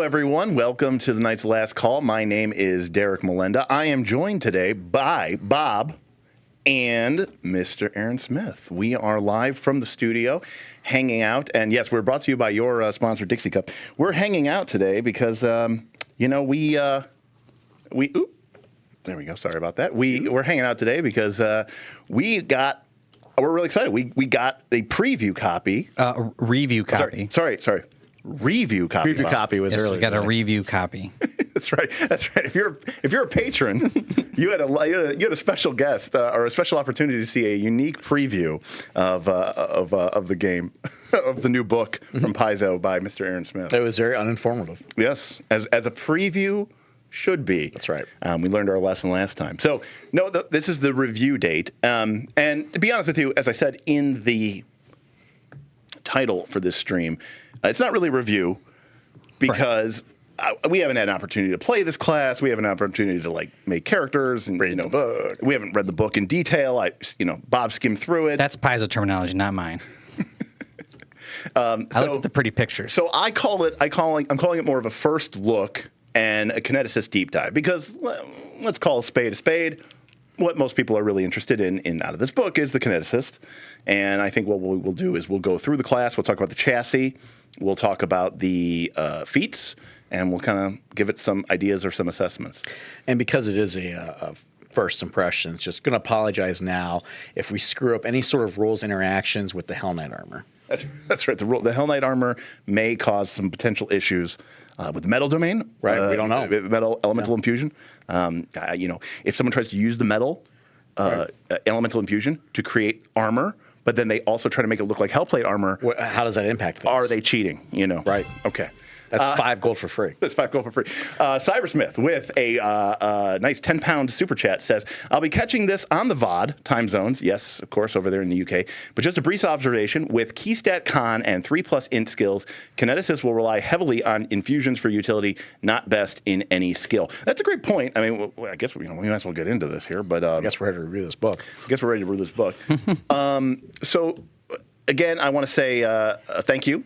everyone. Welcome to the Night's Last Call. My name is Derik Melinda. I am joined today by Bob and Mr. Aaron Smith. We are live from the studio, hanging out. And yes, we're brought to you by your sponsor, Dixie Cup. We're hanging out today because, there we go. Sorry about that. We're hanging out today because we're really excited. We got a preview copy. Review copy. Sorry. Review copy. Review copy was earlier. We got a review copy. That's right. If you're a patron, you had a special guest or a special opportunity to see a unique preview of the game of the new book from Paizo by Mr. Aaron Smith. It was very uninformative. Yes, as a preview should be. That's right. We learned our lesson last time. So no, this is the review date. And to be honest with you, as I said in the title for this stream, it's not really a review because we haven't had an opportunity to play this class. We have an opportunity to make characters and read the book. We haven't read the book in detail. Bob skimmed through it. That's Paizo terminology, not mine. I looked at the pretty pictures. So I'm calling it more of a first look and a Kineticist deep dive because let's call a spade. What most people are really interested in out of this book is the Kineticist. And I think what we will do is we'll go through the class. We'll talk about the chassis. We'll talk about the feats. And we'll kind of give it some ideas or some assessments. And because it is a first impression, just going to apologize now if we screw up any sort of rules interactions with the Hell Knight armor. That's right. The Hell Knight armor may cause some potential issues with the metal domain. Right. We don't know. Metal elemental infusion. If someone tries to use the metal elemental infusion to create armor, but then they also try to make it look like Hellplate armor. How does that impact things? Are they cheating? Right. Okay. That's 5 gold for free. That's 5 gold for free. Cybersmith with a nice 10-pound super chat says, I'll be catching this on the VOD time zones. Yes, of course, over there in the UK. But just a brief observation, with Keystat Con and 3+ int skills, Kineticist will rely heavily on infusions for utility, not best in any skill. That's a great point. I mean, I guess we might as well get into this here. But I guess we're ready to review this book. So, again, I want to say thank you.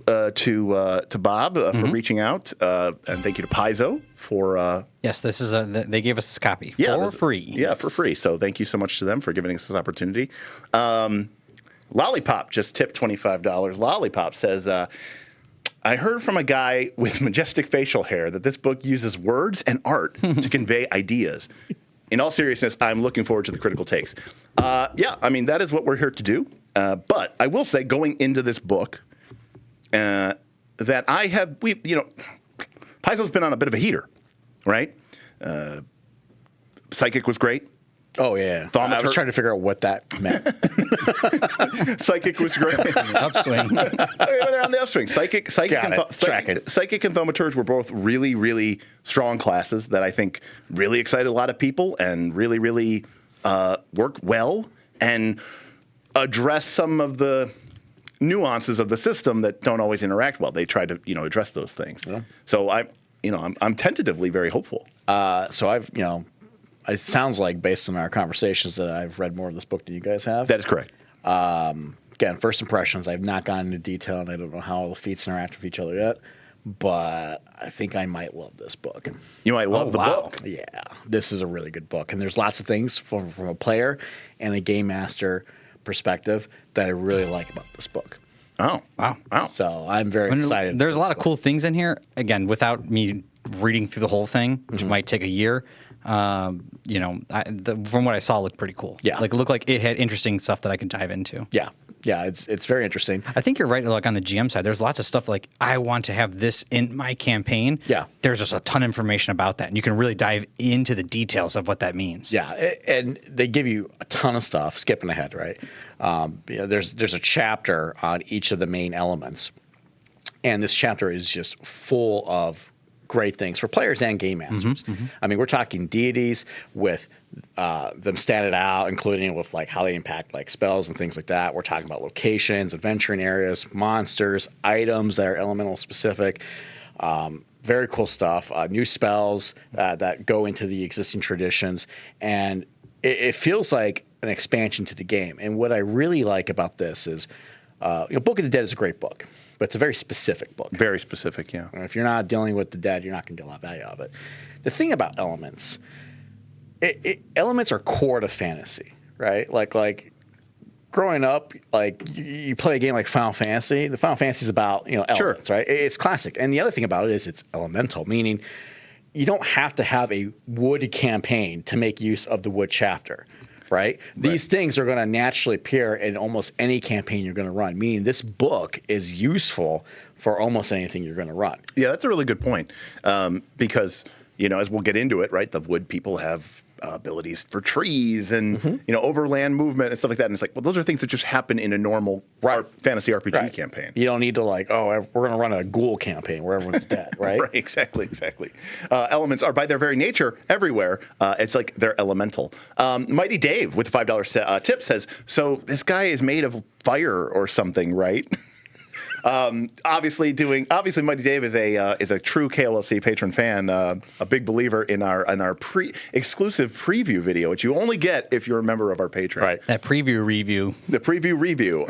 To Bob for reaching out, and thank you to Paizo for. Yes, this is they gave us this copy for free. Yeah, for free. So thank you so much to them for giving us this opportunity. Lollipop just tipped $25. Lollipop says, I heard from a guy with majestic facial hair that this book uses words and art to convey ideas. In all seriousness, I'm looking forward to the critical takes. That is what we're here to do. But I will say, going into this book. That I have, Paizo's been on a bit of a heater, right? Psychic was great. Oh, yeah. I was trying to figure out what that meant. Psychic was great. Upswing. They're on the upswing. Psychic and Thaumaturge were both really, really strong classes that I think really excited a lot of people and really, really work well and address some of the nuances of the system that don't always interact well. They try to, address those things. Yeah. So I'm tentatively very hopeful. So I've, it sounds like based on our conversations that I've read more of this book than you guys have. That is correct. Again, first impressions. I've not gone into detail, and I don't know how all the feats interact with each other yet. But I think I might love this book. You might love the book. Yeah, this is a really good book, and there's lots of things from a player and a game master perspective that I really like about this book. Oh, wow. So I'm very excited. There's a lot of cool things in here. Again, without me reading through the whole thing, which might take a year, from what I saw, it looked pretty cool. Yeah. It looked like it had interesting stuff that I could dive into. Yeah. Yeah, it's very interesting. I think you're right, on the GM side, there's lots of stuff I want to have this in my campaign. Yeah. There's just a ton of information about that, and you can really dive into the details of what that means. Yeah, and they give you a ton of stuff, skipping ahead, right? There's a chapter on each of the main elements, and this chapter is just full of great things for players and game masters. I mean, we're talking deities with them statted out, including with how they impact spells and things like that. We're talking about locations, adventuring areas, monsters, items that are elemental specific. Very cool stuff. New spells that go into the existing traditions, and it feels like an expansion to the game. And what I really like about this is, Book of the Dead is a great book. but it's a very specific book. Very specific, yeah. And if you're not dealing with the dead, you're not going to get a lot of value out of it. The thing about elements, elements are core to fantasy, right? Like growing up, like you play a game like Final Fantasy. The Final Fantasy is about elements, right? It's classic. And the other thing about it is it's elemental, meaning you don't have to have a wood campaign to make use of the wood chapter. Right? These things are going to naturally appear in almost any campaign you're going to run, meaning this book is useful for almost anything you're going to run. Yeah, that's a really good point. Because, as we'll get into it, right, the wood people have abilities for trees and, overland movement and stuff like that. And it's like, well, those are things that just happen in a normal fantasy RPG campaign. You don't need to we're going to run a ghoul campaign where everyone's dead, right? Right, exactly. Elements are by their very nature everywhere. It's like they're elemental. Mighty Dave with the $5 tip says, so this guy is made of fire or something, right? Obviously, Mighty Dave is a true KLLC patron fan, a big believer in our exclusive preview video, which you only get if you're a member of our Patreon. Right. That preview review. The preview review.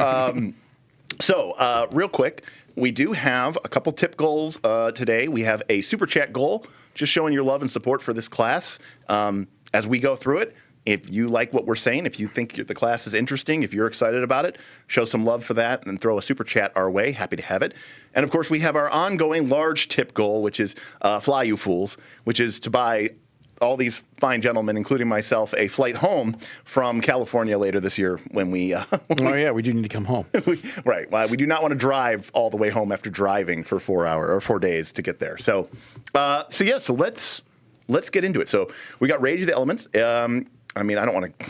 So, real quick, we do have a couple tip goals today. We have a super chat goal, just showing your love and support for this class as we go through it. If you like what we're saying, if you think the class is interesting, if you're excited about it, show some love for that and throw a super chat our way. Happy to have it. And of course, we have our ongoing large tip goal, which is Fly You Fools, which is to buy all these fine gentlemen, including myself, a flight home from California later this year when we... we do need to come home. Right. We do not want to drive all the way home after driving for 4 days to get there. So let's get into it. So we got Rage of the Elements. I don't want to.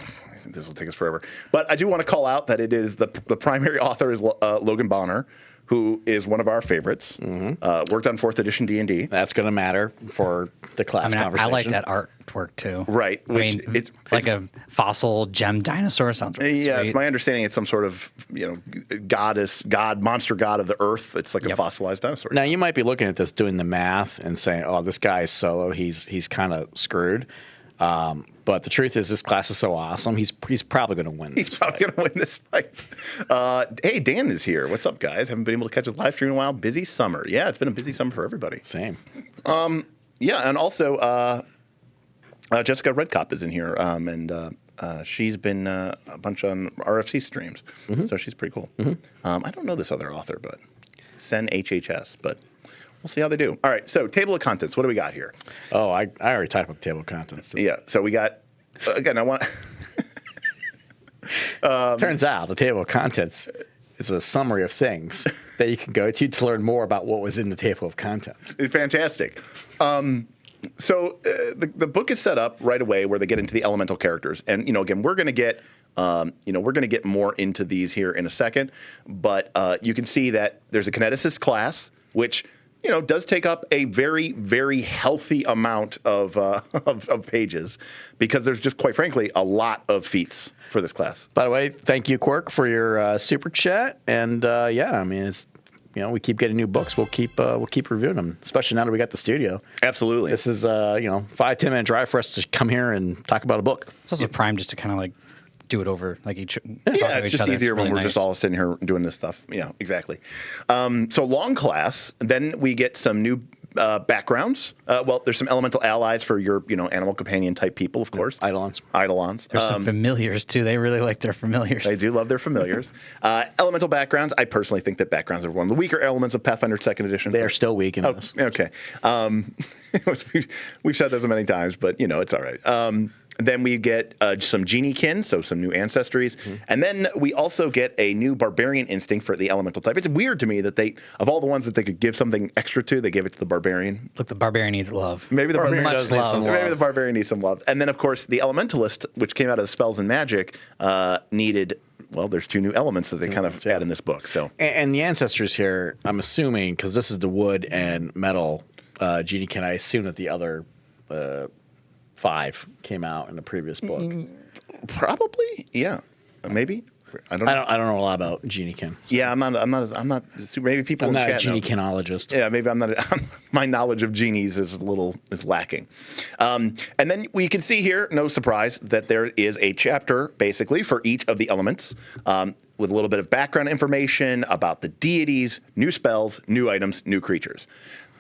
This will take us forever, but I do want to call out that it is the primary author is Logan Bonner, who is one of our favorites. Worked on 4th edition D&D. That's going to matter for the class conversation. I like that artwork too. Right. It's like a fossil gem dinosaur. Sounds really yeah. sweet. It's my understanding it's some sort of monster god of the earth. It's like a fossilized dinosaur. Now you might be looking at this, doing the math, and saying, "Oh, this guy's solo. He's kind of screwed." But the truth is, this class is so awesome. He's probably going to win. He's probably going to win this fight. Hey, Dan is here. What's up, guys? Haven't been able to catch his live stream in a while. Busy summer. Yeah, it's been a busy summer for everybody. Same. Yeah, and also Jessica Redcop is in here, and she's been a bunch on RFC streams, so she's pretty cool. I don't know this other author, but Sen HHS, but. We'll see how they do. All right, so table of contents. What do we got here? Oh, I already typed up table of contents. Yeah, so we got, again, I want... Turns out the table of contents is a summary of things that you can go to learn more about what was in the table of contents. Fantastic. So the book is set up right away where they get into the elemental characters. And, again, we're going to get... we're going to get more into these here in a second. But you can see that there's a Kineticist class, which... does take up a very, very healthy amount of pages because there's just, quite frankly, a lot of feats for this class. By the way, thank you, Quirk, for your super chat. And it's we keep getting new books. We'll keep reviewing them, especially now that we got the studio. Absolutely. This is 5-10 minute drive for us to come here and talk about a book. It's also prime just to kind of do it over each. Yeah, it's just easier when we're just all sitting here doing this stuff. Yeah, exactly. So long class. Then we get some new backgrounds. There's some elemental allies for your animal companion type people, of course. Eidolons. There's some familiars too. They really like their familiars. They do love their familiars. Elemental backgrounds. I personally think that backgrounds are one of the weaker elements of Pathfinder 2nd edition. They are still weak in this. Okay. We've said this many times, but it's all right. Then we get some geniekin, so some new ancestries. And then we also get a new barbarian instinct for the elemental type. It's weird to me that of all the ones that they could give something extra to, they gave it to the barbarian. Look, the barbarian needs love. Maybe the barbarian does need some love. Maybe the barbarian needs some love. And then, of course, the elementalist, which came out of the spells and magic, needed... Well, there's 2 new elements that they kind of add in this book. So, and the ancestors here, I'm assuming, because this is the wood and metal geniekin, I assume that the other... 5 came out in the previous book. Probably, yeah, maybe. I don't know. I don't know a lot about Geniekin. Yeah, I'm not super. Maybe people I'm in not a chat know. Geniekinologist. Yeah, maybe I'm not. My knowledge of genies is lacking. And then we can see here, no surprise, that there is a chapter basically for each of the elements, with a little bit of background information about the deities, new spells, new items, new creatures.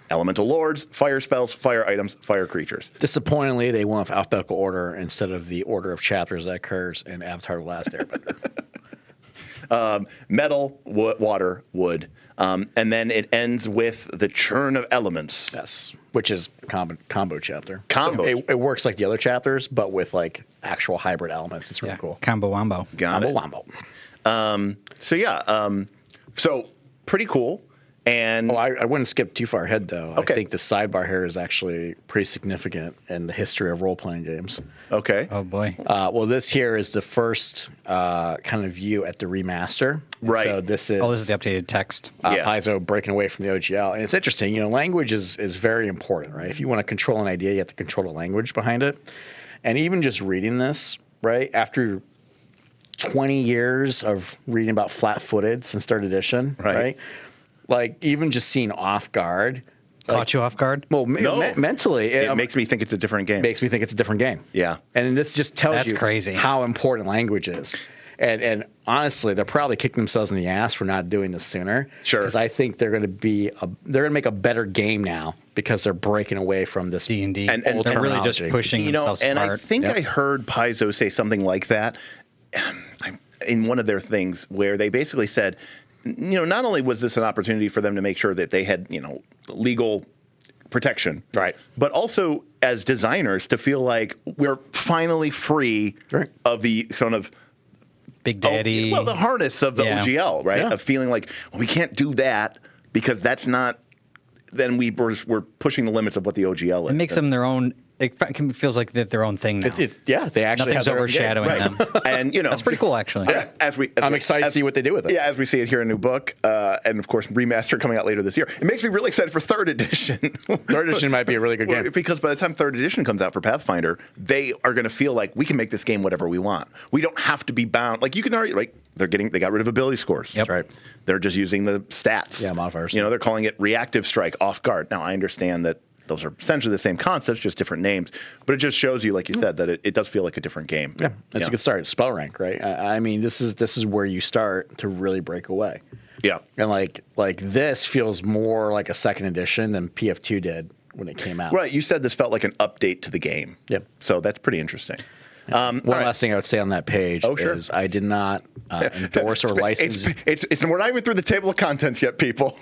Elemental lords, fire spells, fire items, fire creatures. Disappointingly, they went with alphabetical order instead of the order of chapters that occurs in Avatar: The Last Airbender. Metal, water, wood. And then it ends with the churn of elements. Yes, which is combo chapter. Combo. So it works like the other chapters, but with like actual hybrid elements. It's really cool. Combo wombo. Got Combo it. wombo. So pretty cool. And I wouldn't skip too far ahead, though. Okay. I think the sidebar here is actually pretty significant in the history of role-playing games. okay. Oh boy. Well, this here is the first kind of view at the remaster. And Right. So this is This is the updated text. Yeah. Paizo breaking away from the OGL. And it's interesting, language is very important, right? If you want to control an idea, you have to control the language behind it. And even just reading this, right, after 20 years of reading about Flat-Footed since 3rd edition, right? Like, even just seeing Off Guard. Caught you off guard? Well, No. mentally, It makes me think it's a different game. makes me think it's a different game. Yeah. And this just tells That's you crazy. how important language is. And honestly, they're probably kicking themselves in the ass for not doing this sooner. Sure. Because I think they're going to make a better game now because they're breaking away from this D&D. And they're really just terminology. pushing themselves and apart. I think Yep. I heard Paizo say something like that in one of their things where they basically said, not only was this an opportunity for them to make sure that they had, legal protection, Right. but also as designers to feel like we're finally free Right. of the sort of Big Daddy. the harness of the Yeah. OGL, right? Yeah. Of feeling like, well, we can't do that because that's not. Then we're pushing the limits of what the OGL is. It makes them their own. It feels like they're their own thing now. Yeah, they actually Nothing's have their own game. overshadowing them. and That's pretty cool, actually. I'm excited to see what they do with it. Yeah, as we see it here in a new book, and of course remaster coming out later this year. It makes me really excited for 3rd edition. 3rd edition might be a really good game. Because by the time 3rd edition comes out for Pathfinder, they are going to feel like we can make this game whatever we want. We don't have to be bound. Like you can already they got rid of ability scores. Yep. That's right. They're just using the stats. Yeah, modifiers. They're calling it reactive strike, off guard. Now I understand that those are essentially the same concepts, just different names. But it just shows you, like you said, that it does feel like a different game. Yeah, that's a good start. Spell rank, right? I mean, this is where you start to really break away. Yeah. And like this feels more like a 2nd edition than PF2 did when it came out. Right. You said this felt like an update to the game. Yep. So that's pretty interesting. One last thing I would say on that page sure. is I did not endorse or license. We're not even through the table of contents yet, people.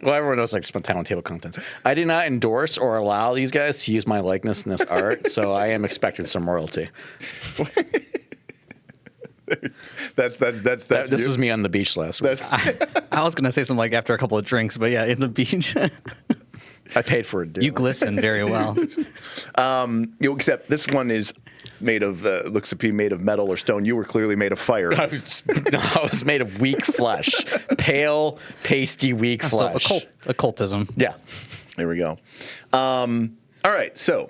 Well, everyone knows like spent time on table contents. I did not endorse or allow these guys to use my likeness in this art, so I am expecting some royalty. That's This you. was me on the beach last week. I was going to say something like after a couple of drinks, but yeah, in the beach. I paid for it. You glisten very well. Except this one is made of looks to be made of metal or stone. You were clearly made of fire. I was made of weak flesh, pale, pasty, weak flesh. So occultism. Yeah. There we go. All right, so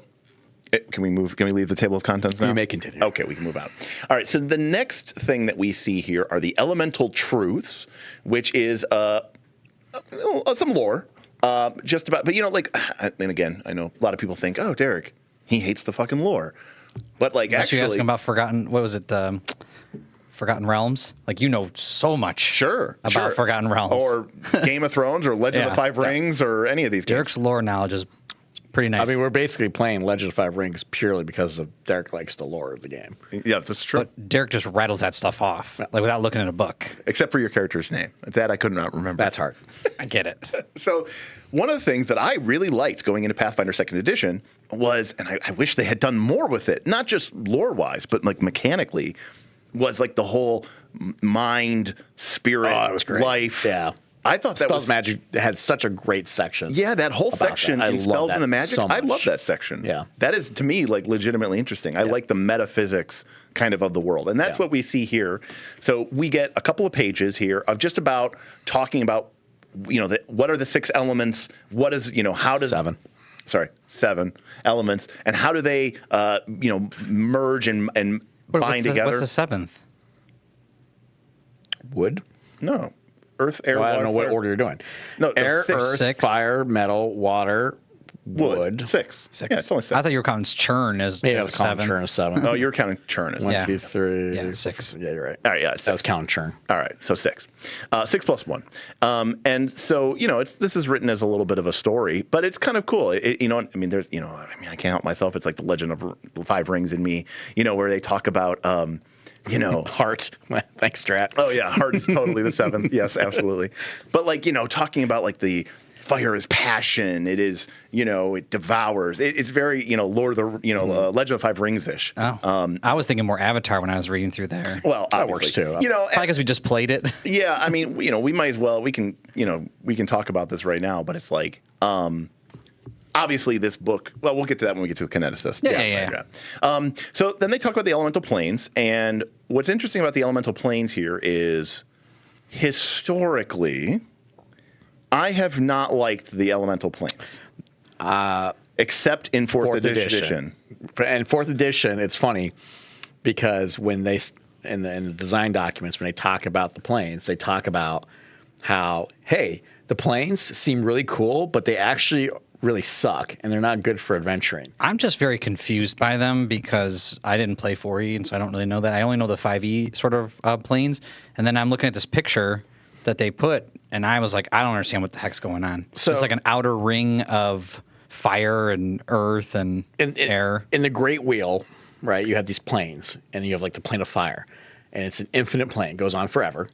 can we move? Can we leave the table of contents now? You may continue. Okay, we can move on. All right, so the next thing that we see here are the elemental truths, which is some lore. Just about, but and again, I know a lot of people think, oh, Derik, he hates the fucking lore. But Actually, you're asking about Forgotten Realms? Like, so much about Forgotten Realms. Or Game of Thrones or Legend of the Five Rings or any of these games. Derik's lore knowledge is pretty nice. I mean, we're basically playing Legend of Five Rings purely because of Derik likes the lore of the game. Yeah, that's true. But Derik just rattles that stuff off, like without looking at a book. Except for your character's name. That I could not remember. That's hard. I get it. So one of the things that I really liked going into Pathfinder 2nd Edition was, and I wish they had done more with it, not just lore-wise, but like mechanically, was like the whole mind, spirit, that was great. life. Yeah. I thought that Spells was Magic had such a great section. Yeah, that whole section that. I in love Spells that and the Magic, so I much. love that section. Yeah. That is, to me, like legitimately interesting. I like the metaphysics kind of the world. And that's what we see here. So we get a couple of pages here of just about talking about, what are the 6 elements? What is, how does... 7. Sorry, 7 elements. And how do they, merge and bind together? What's the 7th? Wood? No. Earth, air, Well, I water, don't know what fire. order you're doing. No, Air, six. earth, Six. fire, metal, water, wood. Six. Yeah, it's only six. I thought you were counting churn as, Yeah, I as was counting 7. churn as 7. Oh, you're counting churn as One, Yeah. 2, 3. Yeah, 6. Yeah, you're right. All right, yeah, That was counting churn. All right, so 6. 6 plus 1. And so, this is written as a little bit of a story, but it's kind of cool. There's, I can't help myself. It's like the Legend of 5 Rings in me, where they talk about, Heart. Thanks, Strat. Oh, yeah, heart is totally the 7th. Yes, absolutely. But, talking about, the fire is passion. It is, it devours. It's very, Lord of the, Legend of 5 Rings-ish. Oh. I was thinking more Avatar when I was reading through there. Well, That works obviously. too. Probably because we just played it. Yeah, I mean, we might as well. We can talk about this right now, but it's obviously this book. Well, we'll get to that when we get to the Kineticist. Yeah. So then they talk about the elemental planes, and what's interesting about the elemental planes here is historically, I have not liked the elemental planes, except in fourth edition. And 4th edition, it's funny because when they in the design documents, when they talk about the planes, they talk about how, hey, the planes seem really cool, but they actually really suck and they're not good for adventuring. I'm just very confused by them because I didn't play 4E, and so I don't really know that. I only know the 5E sort of planes. And then I'm looking at this picture that they put, and I was like, I don't understand what the heck's going on. So it's like an outer ring of fire and earth and air. In the Great Wheel, right, you have these planes, and you have the plane of fire. And it's an infinite plane, goes on forever,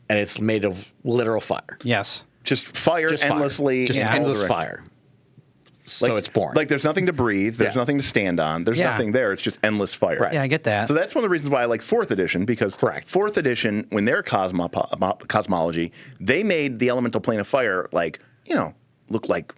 and it's made of literal fire. Yes. Just fire endlessly. Just endless fire. So it's boring. There's nothing to breathe. There's nothing to stand on. There's nothing there. It's just endless fire. Right. Yeah, I get that. So that's one of the reasons why I like 4th edition, because 4th edition, when their cosmology, they made the elemental plane of fire look like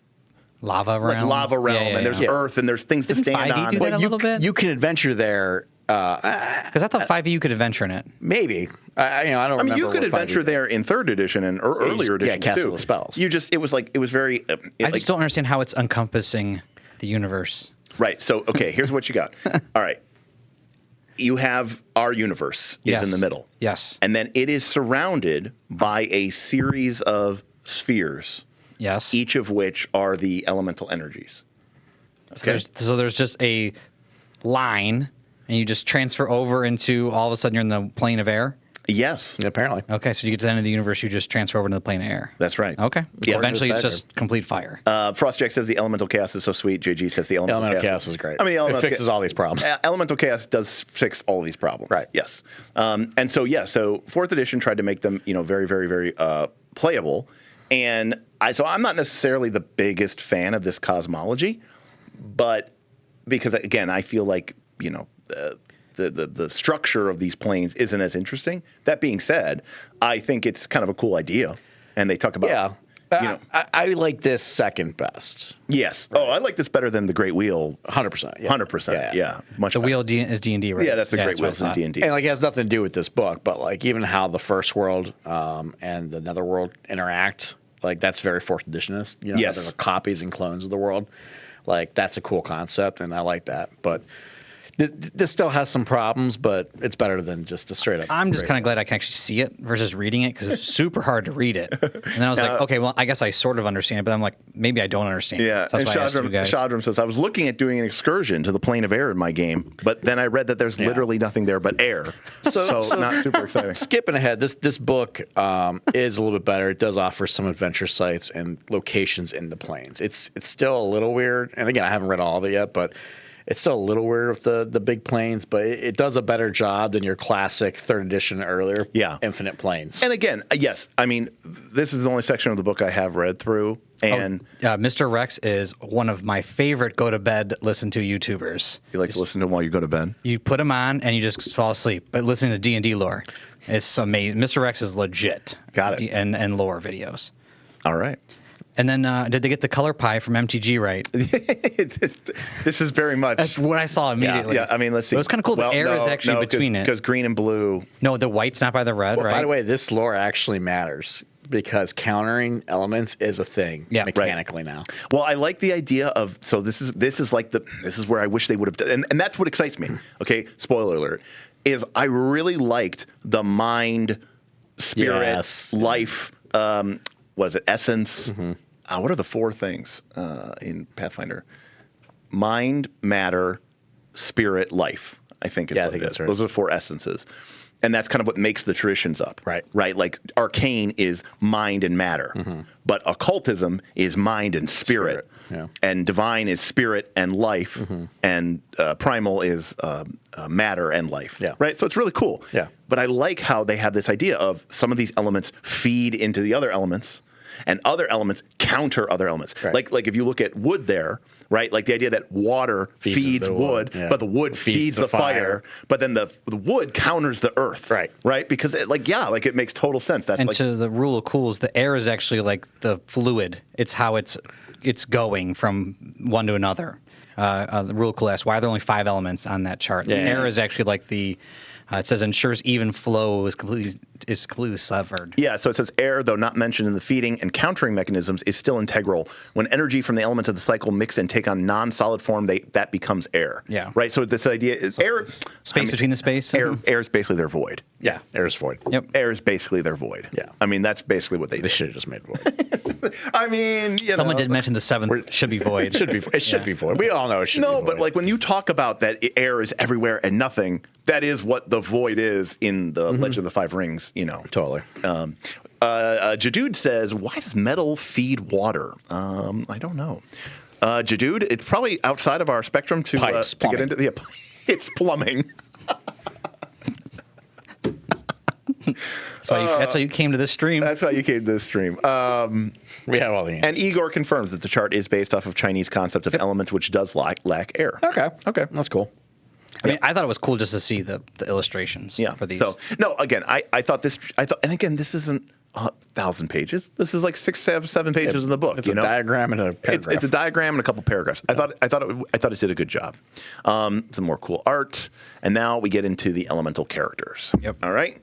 lava realm. like lava realm, and there's earth, and there's things Didn't to stand 5e on. do that a little bit? You can adventure there. Because I thought 5e you could adventure in it. Maybe. I don't remember. I mean, you could what 5e adventure there in 3rd edition and earlier edition casting too. the spells. You just it was very. I just don't understand how it's encompassing the universe. Right. So okay, here's what you got. All right. You have our universe is in the middle. Yes. And then it is surrounded by a series of spheres. Yes. Each of which are the elemental energies. Okay. So there's just a line, and you just transfer over into, all of a sudden you're in the plane of air? Yes. Yeah, apparently. Okay, so you get to the end of the universe, you just transfer over into the plane of air. That's right. Okay. Yeah. Eventually it's just complete fire. Frostjack says the elemental chaos is so sweet. JG says the elemental chaos is great. I mean, it fixes all these problems. Elemental chaos does fix all these problems. Right. Yes. And so 4th edition tried to make them, very, very, very playable. And I'm not necessarily the biggest fan of this cosmology, but because again, I feel like, the structure of these planes isn't as interesting. That being said, I think it's kind of a cool idea. And they talk about, I like this second best. Yes. Right. Oh, I like this better than the Great Wheel. 100%. 100%. Yeah. Much the better. wheel is D&D, right? Yeah, that's the Great Wheel in D&D. And it has nothing to do with this book, but even how the first world and the netherworld interact, that's very 4th editionist. Yes. There's copies and clones of the world. That's a cool concept, and I like that. But this still has some problems, but it's better than just a straight up. I'm just kind of glad I can actually see it versus reading it, because it's super hard to read it. And then I was like, okay, well, I guess I sort of understand it, but I'm like, maybe I don't understand it. Yeah, So that's why I asked you guys. Shadram says, I was looking at doing an excursion to the plane of air in my game, but then I read that there's literally nothing there but air. So not super exciting. Skipping ahead, this book is a little bit better. It does offer some adventure sites and locations in the plains. It's still a little weird, and again, I haven't read all of it yet, but it's still a little weird with the big planes, but it does a better job than your classic 3rd edition earlier infinite planes. And again, yes, I mean, this is the only section of the book I have read through. And Mr. Rex is one of my favorite go-to-bed listen-to YouTubers. You like to listen to him while you go to bed? You put him on, and you just fall asleep. But listening to D&D lore, it's amazing. Mr. Rex is legit. Got it. And lore videos. All right. And then did they get the color pie from MTG right? This is very much. That's what I saw immediately. Yeah, I mean, let's see. It was kind of cool. The air is actually between it. Because green and blue. No, the white's not by the red, right? By the way, this lore actually matters because countering elements is a thing mechanically now. Well, I like the idea of, so this is where I wish they would have done, and that's what excites me. Okay, spoiler alert, is I really liked the mind spirit, Yes. life. What is it? Essence. What are the 4 things in Pathfinder? Mind, matter, spirit, life. I think is Yeah, I what think it that's is. right. Those are the 4 essences. And that's kind of what makes the traditions up. Right? Like arcane is mind and matter. But occultism is mind and spirit. Yeah. And divine is spirit and life. And primal is matter and life. Yeah. Right? So it's really cool. Yeah. But I like how they have this idea of some of these elements feed into the other elements, and other elements counter other elements. Right. Like if you look at wood there, right? Like the idea that water feeds the wood, wood, yeah. but the wood feeds the fire, but then the wood counters the earth. Right. Right? Because it makes total sense. That's And like to the rule of cools, the air is actually like the fluid. It's how it's going from one to another. The rule of cool asks, why are there only 5 elements on that chart? Yeah. Air is actually like the it says ensures even flow is completely severed. Yeah, so it says air, though not mentioned in the feeding and countering mechanisms, is still integral. When energy from the elements of the cycle mix and take on non-solid form, that becomes air. Yeah. Right. So this idea is air. Space between the space. Air is basically their void. Yeah, air is void. Yep. Air is basically their void. Yeah. I mean, that's basically what they They do. should have just made void. I mean, Someone did mention the 7th should be void. It should be void. We all know it should be No, void. but like when you talk about that air is everywhere and nothing, that is what the void is in the Legend of the Five Rings, Totally. Jadude says, why does metal feed water? I don't know. Jadude, it's probably outside of our spectrum to Pipes, get into. Yeah, it's plumbing. That's why you came to this stream. That's why you came to this stream. We have all the answers. And Igor confirms that the chart is based off of Chinese concepts of elements, which does lack air. Okay. Okay. That's cool. I mean, I thought it was cool just to see the illustrations for these. So no, again, I thought, and again, this isn't 1,000 pages. This is like 6, 7 pages in the book. It's a diagram and a paragraph. It's a diagram and a couple paragraphs. I thought it did a good job. Some more cool art, and now we get into the elemental characters. Yep. All right.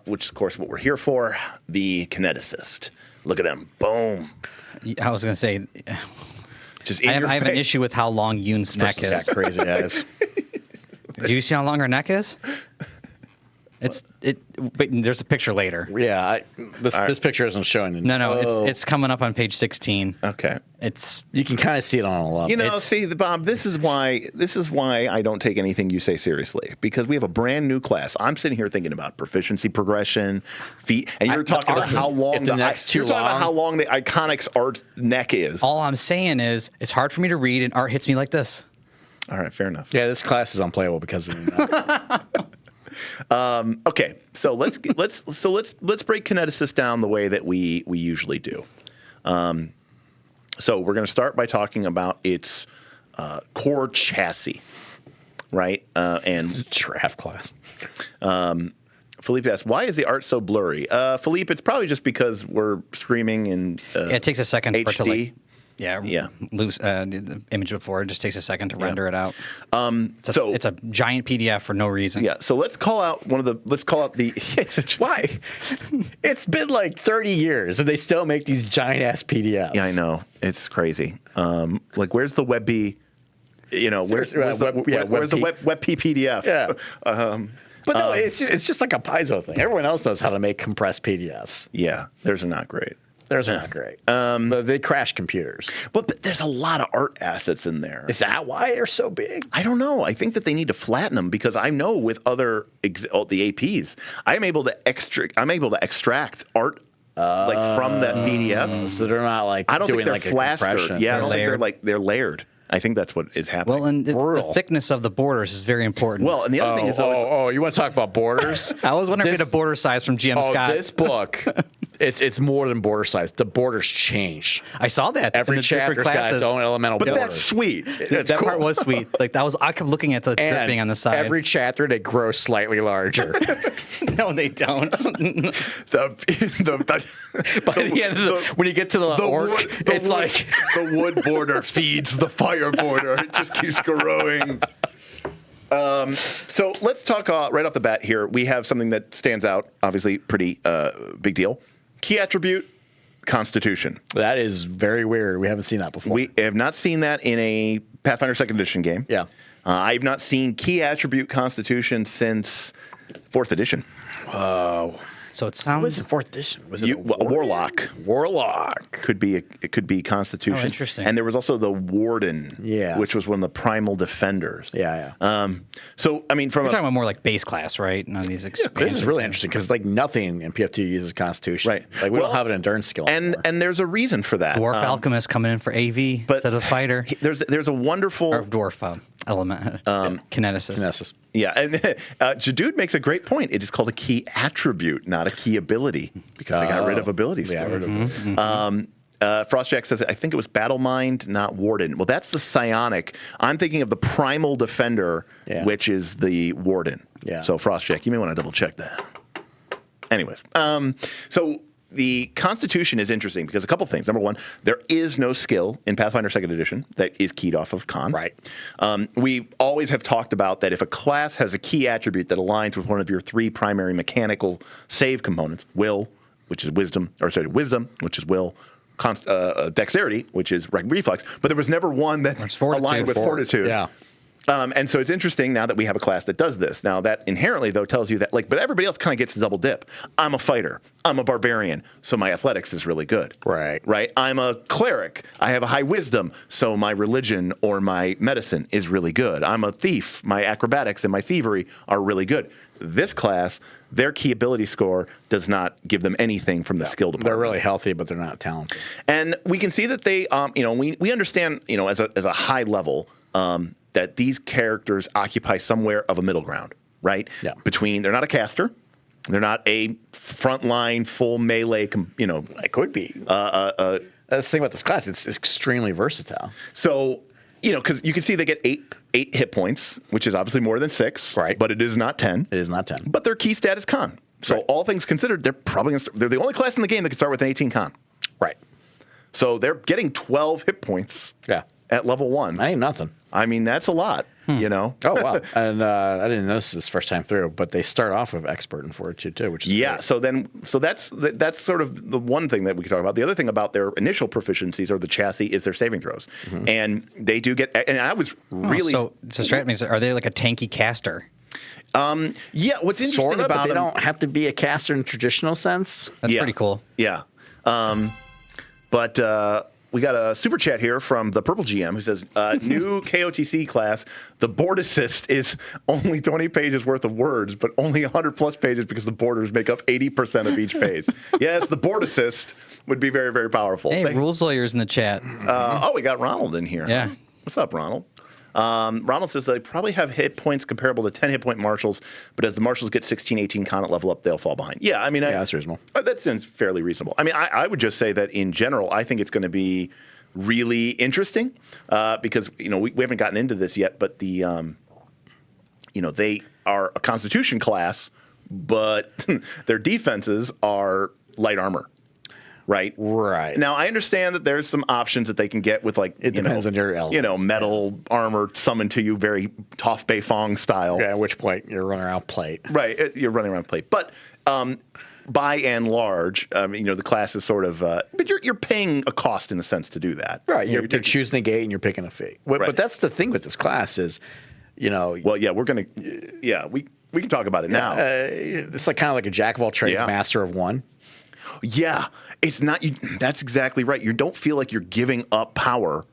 Which is of course what we're here for. The Kineticist. Look at them. Boom. I was going to say, Just I have an issue with how long Yoon's neck is. Got crazy eyes. Do you see how long her neck is? But there's a picture later. Yeah, this picture isn't showing. No, it's coming up on page 16. Okay. You can kind of see it on a level. Bob, this is why I don't take anything you say seriously, because we have a brand new class. I'm sitting here thinking about proficiency progression, feet, and you're talking about how long the Iconic's art neck is. All I'm saying is it's hard for me to read, and art hits me like this. All right, fair enough. Yeah, this class is unplayable because of that. Okay, so let's break Kineticist down the way that we usually do. So we're going to start by talking about its core chassis, right? And Draft class. Philippe asks, why is the art so blurry? Philippe, it's probably just because we're streaming in It takes a second for it to HD. lose the image before. It just takes a second to render it out. So it's a giant PDF for no reason. yeah, so let's call out the Why? It's been like 30 years and they still make these giant ass PDFs. Yeah, I know. It's crazy. Like, where's the WebP? Where's the WebP PDF? Yeah. But no, it's just like a Paizo thing. Everyone else knows how to make compressed PDFs. Yeah, theirs are not great. Theirs are not great. But they crash computers. But there's a lot of art assets in there. Is that why they're so big? I don't know. I think that they need to flatten them, because I know with other the APs, I'm able to extract art like from that PDF. So they're not like I don't think doing they're like a flastered. compression. Yeah, I don't They're think they're layered. I think that's what is happening. Well, and the thickness of the borders is very important. Well, and the other thing is always, you want to talk about borders? I was wondering if you had a border size from GM Scott. This book, it's more than border size. The borders change. I saw that. Every in the different chapter's got its classes. own elemental but borders. that's sweet. It's That cool. part was sweet. I kept looking at the dripping on the side. Every chapter they grow slightly larger. No, they don't. By the end of when you get to the orc, it's like the wood border feeds the fire border. It just keeps growing. So let's talk right off the bat here. We have something that stands out, obviously pretty big deal. Key attribute, Constitution. that is very weird. We haven't seen that before. We have not seen that in a Pathfinder 2nd Edition game. Yeah. I've not seen key attribute Constitution since 4th edition. Oh, So it What was sounds in 4th edition? Was it A warlock. Warlock. It could be Constitution. Oh, interesting. And there was also the Warden, which was one of the primal defenders. Yeah. So I mean, from We're talking about more like base class, right? None of these This is expansions. really interesting because like nothing in PF2 uses Constitution. Right. Like we don't have an endurance skill. and there's a reason for that. Dwarf Alchemist coming in for AV instead of fighter. There's a wonderful Or dwarf element. Kineticist. Kinesis. Yeah, and Jadood makes a great point. It is called a key attribute, not a key ability, because they got rid of abilities. Yeah, rid of Frostjack says, I think it was Battle Mind, not Warden. Well, that's the psionic. I'm thinking of the Primal Defender, which is the Warden. Yeah. So, Frostjack, you may want to double check that. Anyways, so the Constitution is interesting because a couple things. Number one, there is no skill in Pathfinder 2nd Edition that is keyed off of Con. Right. We always have talked about that if a class has a key attribute that aligns with one of your 3 primary mechanical save components, will, which is wisdom, which is will, dexterity, which is reflex, but there was never one that aligned with fortitude. Yeah. And so it's interesting now that we have a class that does this. Now that inherently though tells you that but everybody else kind of gets a double dip. I'm a fighter. I'm a barbarian. So my athletics is really good. Right. Right. I'm a cleric. I have a high wisdom. So my religion or my medicine is really good. I'm a thief. My acrobatics and my thievery are really good. This class, their key ability score does not give them anything from the skill department. They're really healthy, but they're not talented. And we can see that they, we understand, as a high level, that these characters occupy somewhere of a middle ground, right? Yeah. Between, they're not a caster, they're not a frontline full melee, It could be. That's the thing about this class. It's extremely versatile. So, because you can see they get eight hit points, which is obviously more than 6, right? But it is not 10. It is not 10. But their key stat is con. So all things considered, they're probably they're the only class in the game that can start with an 18 con. Right. So they're getting 12 hit points. Yeah. At level 1. That ain't nothing. I mean, that's a lot, Oh, wow. And I didn't notice this first time through, but they start off with expert in fortitude too, which is great. So that's sort of the one thing that we can talk about. The other thing about their initial proficiencies or the chassis is their saving throws. Mm-hmm. And they do get, and I was really. So straight means, are they like a tanky caster? Yeah, what's interesting about but they them, don't have to be a caster in traditional sense. That's pretty cool. Yeah. But we got a super chat here from the Purple GM who says, new KOTC class, the board assist is only 20 pages worth of words, but only 100 plus pages because the borders make up 80% of each page. Yes, the board assist would be very, very powerful. Hey, rules lawyers in the chat. We got Ronald in here. Yeah. What's up, Ronald? Ronald says they probably have hit points comparable to 10 hit point marshals, but as the marshals get 16, 18 con at level up, they'll fall behind. Yeah, I mean, that's reasonable. That seems fairly reasonable. I mean, I would just say that in general, I think it's going to be really interesting because, we haven't gotten into this yet, but the, they are a Constitution class, but their defenses are light armor. Right. Now, I understand that there's some options that they can get with, like, it depends on your element. Metal armor summoned to you very Toph Beifong style. Yeah, at which point you're running around plate. Right. You're running around plate. But by and large, the class is sort of, but you're paying a cost in a sense to do that. Right. You're choosing a gate and you're picking a fee. But that's the thing with this class is, Well, yeah, we're going to, we can talk about it now. It's like kind of like a jack of all trades, master of one. Yeah, it's not. That's exactly right. You don't feel like you're giving up power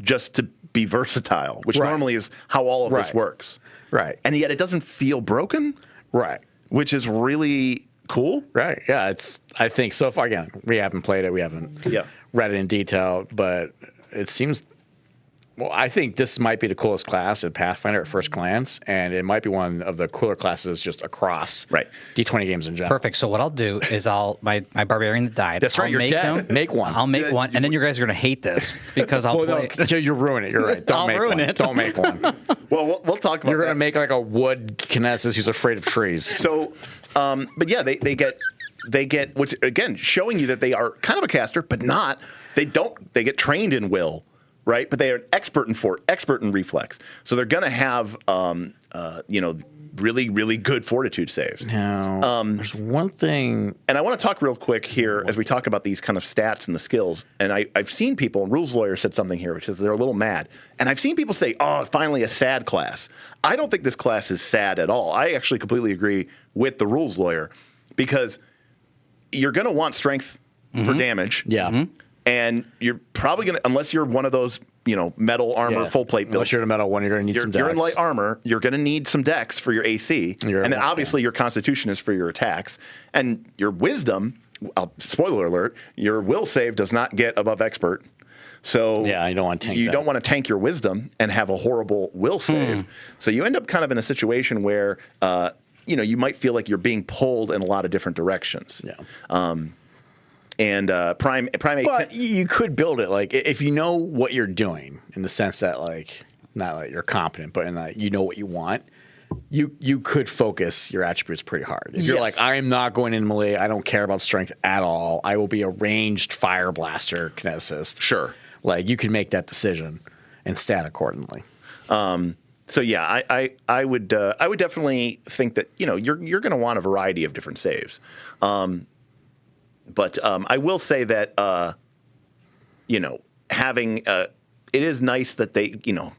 just to be versatile, which normally is how all of this works. Right. And yet it doesn't feel broken. Right. Which is really cool. Right. Yeah. I think so far. Again, we haven't played it. We haven't read it in detail, but it seems. Well, I think this might be the coolest class in Pathfinder at first glance, and it might be one of the cooler classes just across D20 games in general. Perfect. So what I'll do is my barbarian that died. That's right. I'll You're make dead. him. Make one. I'll make one, and then you guys are going to hate this because I'll play it. No, you're ruining it. You're right. Don't make one. Don't make one. Well, we'll talk about. You're going to make like a wood kinesis who's afraid of trees. So, but yeah, they get which again showing you that they are kind of a caster, but not. They get trained in will. Right, but they are an expert in reflex, so they're going to have, really, really good fortitude saves. Now, there's one thing, and I want to talk real quick here as we talk about these kind of stats and the skills. And I've seen people, and Rules Lawyer said something here, which is they're a little mad. And I've seen people say, "Oh, finally a sad class." I don't think this class is sad at all. I actually completely agree with the Rules Lawyer because you're going to want strength for damage. Yeah. And you're probably going to, unless you're one of those, metal armor full plate builds. Unless you're in a metal one, you're going to need some dex. You're in light armor. You're going to need some dex for your AC. And then obviously your constitution is for your attacks. And your wisdom, spoiler alert, your will save does not get above expert. So you don't want to tank don't want to tank your wisdom and have a horrible will save. So you end up kind of in a situation where, you might feel like you're being pulled in a lot of different directions. Yeah. And Primate. But you could build it like if you know what you're doing in the sense that like not like you're competent, but in that you know what you want. You could focus your attributes pretty hard. If you're like, I am not going in melee, I don't care about strength at all. I will be a ranged fire blaster kineticist. Sure. Like you can make that decision and stat accordingly. So yeah, I would definitely think that you're going to want a variety of different saves. But I will say that, having it is nice that they, the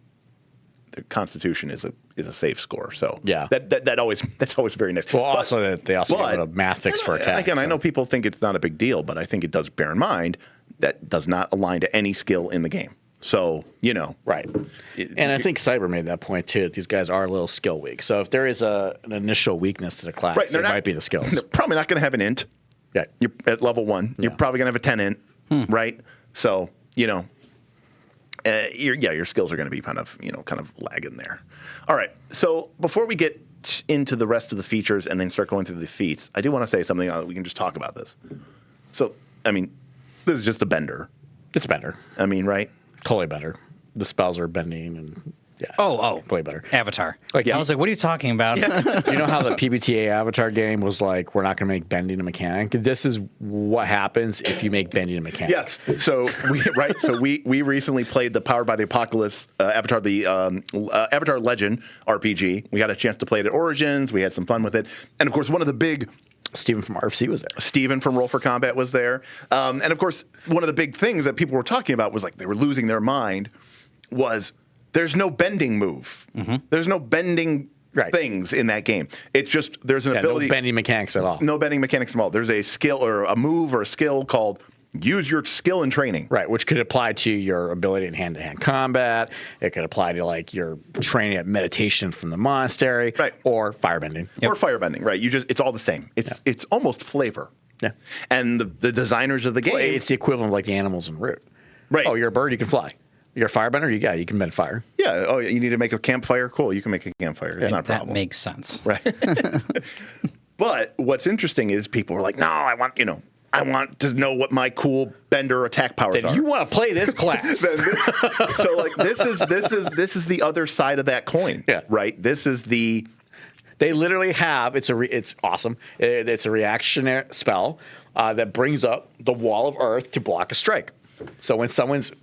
Constitution is a safe score. So yeah, that's always very nice. Well, also that they also give it a math fix for attack. Again, I know people think it's not a big deal, but I think it does bear in mind that does not align to any skill in the game. So right. And I think Cyber made that point too. That these guys are a little skill weak. So if there is an initial weakness to the class, it might be the skills. They're probably not going to have an int. Yeah. You're at level 1. You're probably going to have a 10 int, right? So, your skills are going to be kind of lagging there. All right. So before we get into the rest of the features and then start going through the feats, I do want to say something. We can just talk about this. So, this is just a bender. It's a bender. Right? Totally better. The spells are bending and way better. Avatar. Like, I was like, what are you talking about? You know how the PBTA Avatar game was like, we're not going to make bending a mechanic? This is what happens if you make bending a mechanic. Yes. So we recently played the Powered by the Apocalypse Avatar, the Avatar Legend RPG. We got a chance to play it at Origins. We had some fun with it. And of course, one of the big Steven from RFC was there. Steven from Roll for Combat was there. And of course, one of the big things that people were talking about was like they were losing their mind was there's no bending move. There's no bending things in that game. It's just there's an ability. No bending mechanics at all. No bending mechanics at all. There's a skill or a move or a skill called use your skill in training. Right, which could apply to your ability in hand-to-hand combat. It could apply to like your training at meditation from the monastery. Right. Or firebending. Or firebending, right. It's all the same. It's almost flavor. Yeah. And the designers of the game. Well, it's the equivalent of like the animals in Root. Right. Oh, you're a bird, you can fly. You're a firebender, you can bend fire. Yeah. Oh, you need to make a campfire? Cool, you can make a campfire. It's not a problem. That makes sense. Right. But what's interesting is people are like, no, I want to know what my cool bender attack powers are. You want to play this class. So like this is the other side of that coin. Yeah. Right? This is the They literally have it's awesome. It's a reactionary spell that brings up the wall of earth to block a strike. So when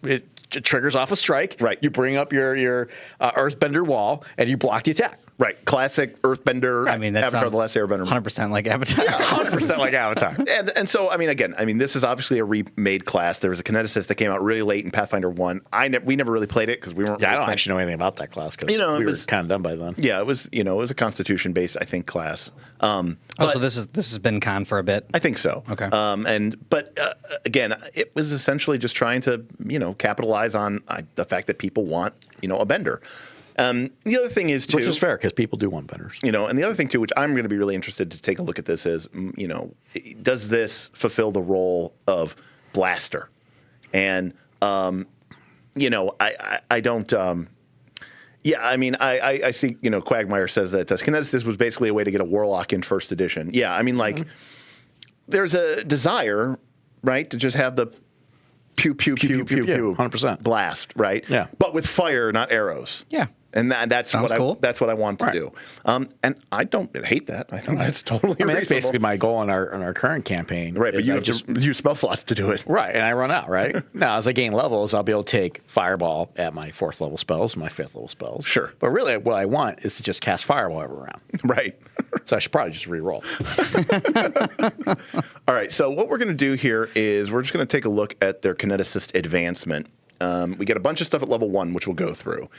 it triggers off a strike, right. You bring up your earthbender wall and you block the attack. Right, classic Earthbender. That Avatar: The Last Airbender. 100% like Avatar. Yeah, 100% like Avatar. And so this is obviously a remade class. There was a Kineticist that came out really late in Pathfinder 1. We never really played it because we weren't. Yeah, I don't actually know anything about that class because we were kind of done by then. Yeah, it was a Constitution based, I think, class. So this has been con for a bit. I think so. Okay. But again, it was essentially just trying to capitalize on the fact that people want a bender. The other thing is, too... Which is fair, because people do want benders. And the other thing, too, which I'm going to be really interested to take a look at this is, does this fulfill the role of blaster? And, I don't... I see, Quagmire says that Kineticist was basically a way to get a Warlock in first edition. Yeah, there's a desire, right, to just have the pew, pew, pew, pew, pew, 100%. blast, right? Yeah. But with fire, not arrows. Yeah. And that's Sounds cool. That's what I want to do. And I don't hate that. I think that's totally reasonable. That's basically my goal on our current campaign. Right, but you have to use spell slots to do it. Right, and I run out, right? Now, as I gain levels, I'll be able to take Fireball at my 4th level spells, my 5th level spells. Sure. But really, what I want is to just cast Fireball every round. Right. So I should probably just re-roll. All right, so what we're going to do here is we're just going to take a look at their Kineticist advancement. We get a bunch of stuff at level 1, which we'll go through.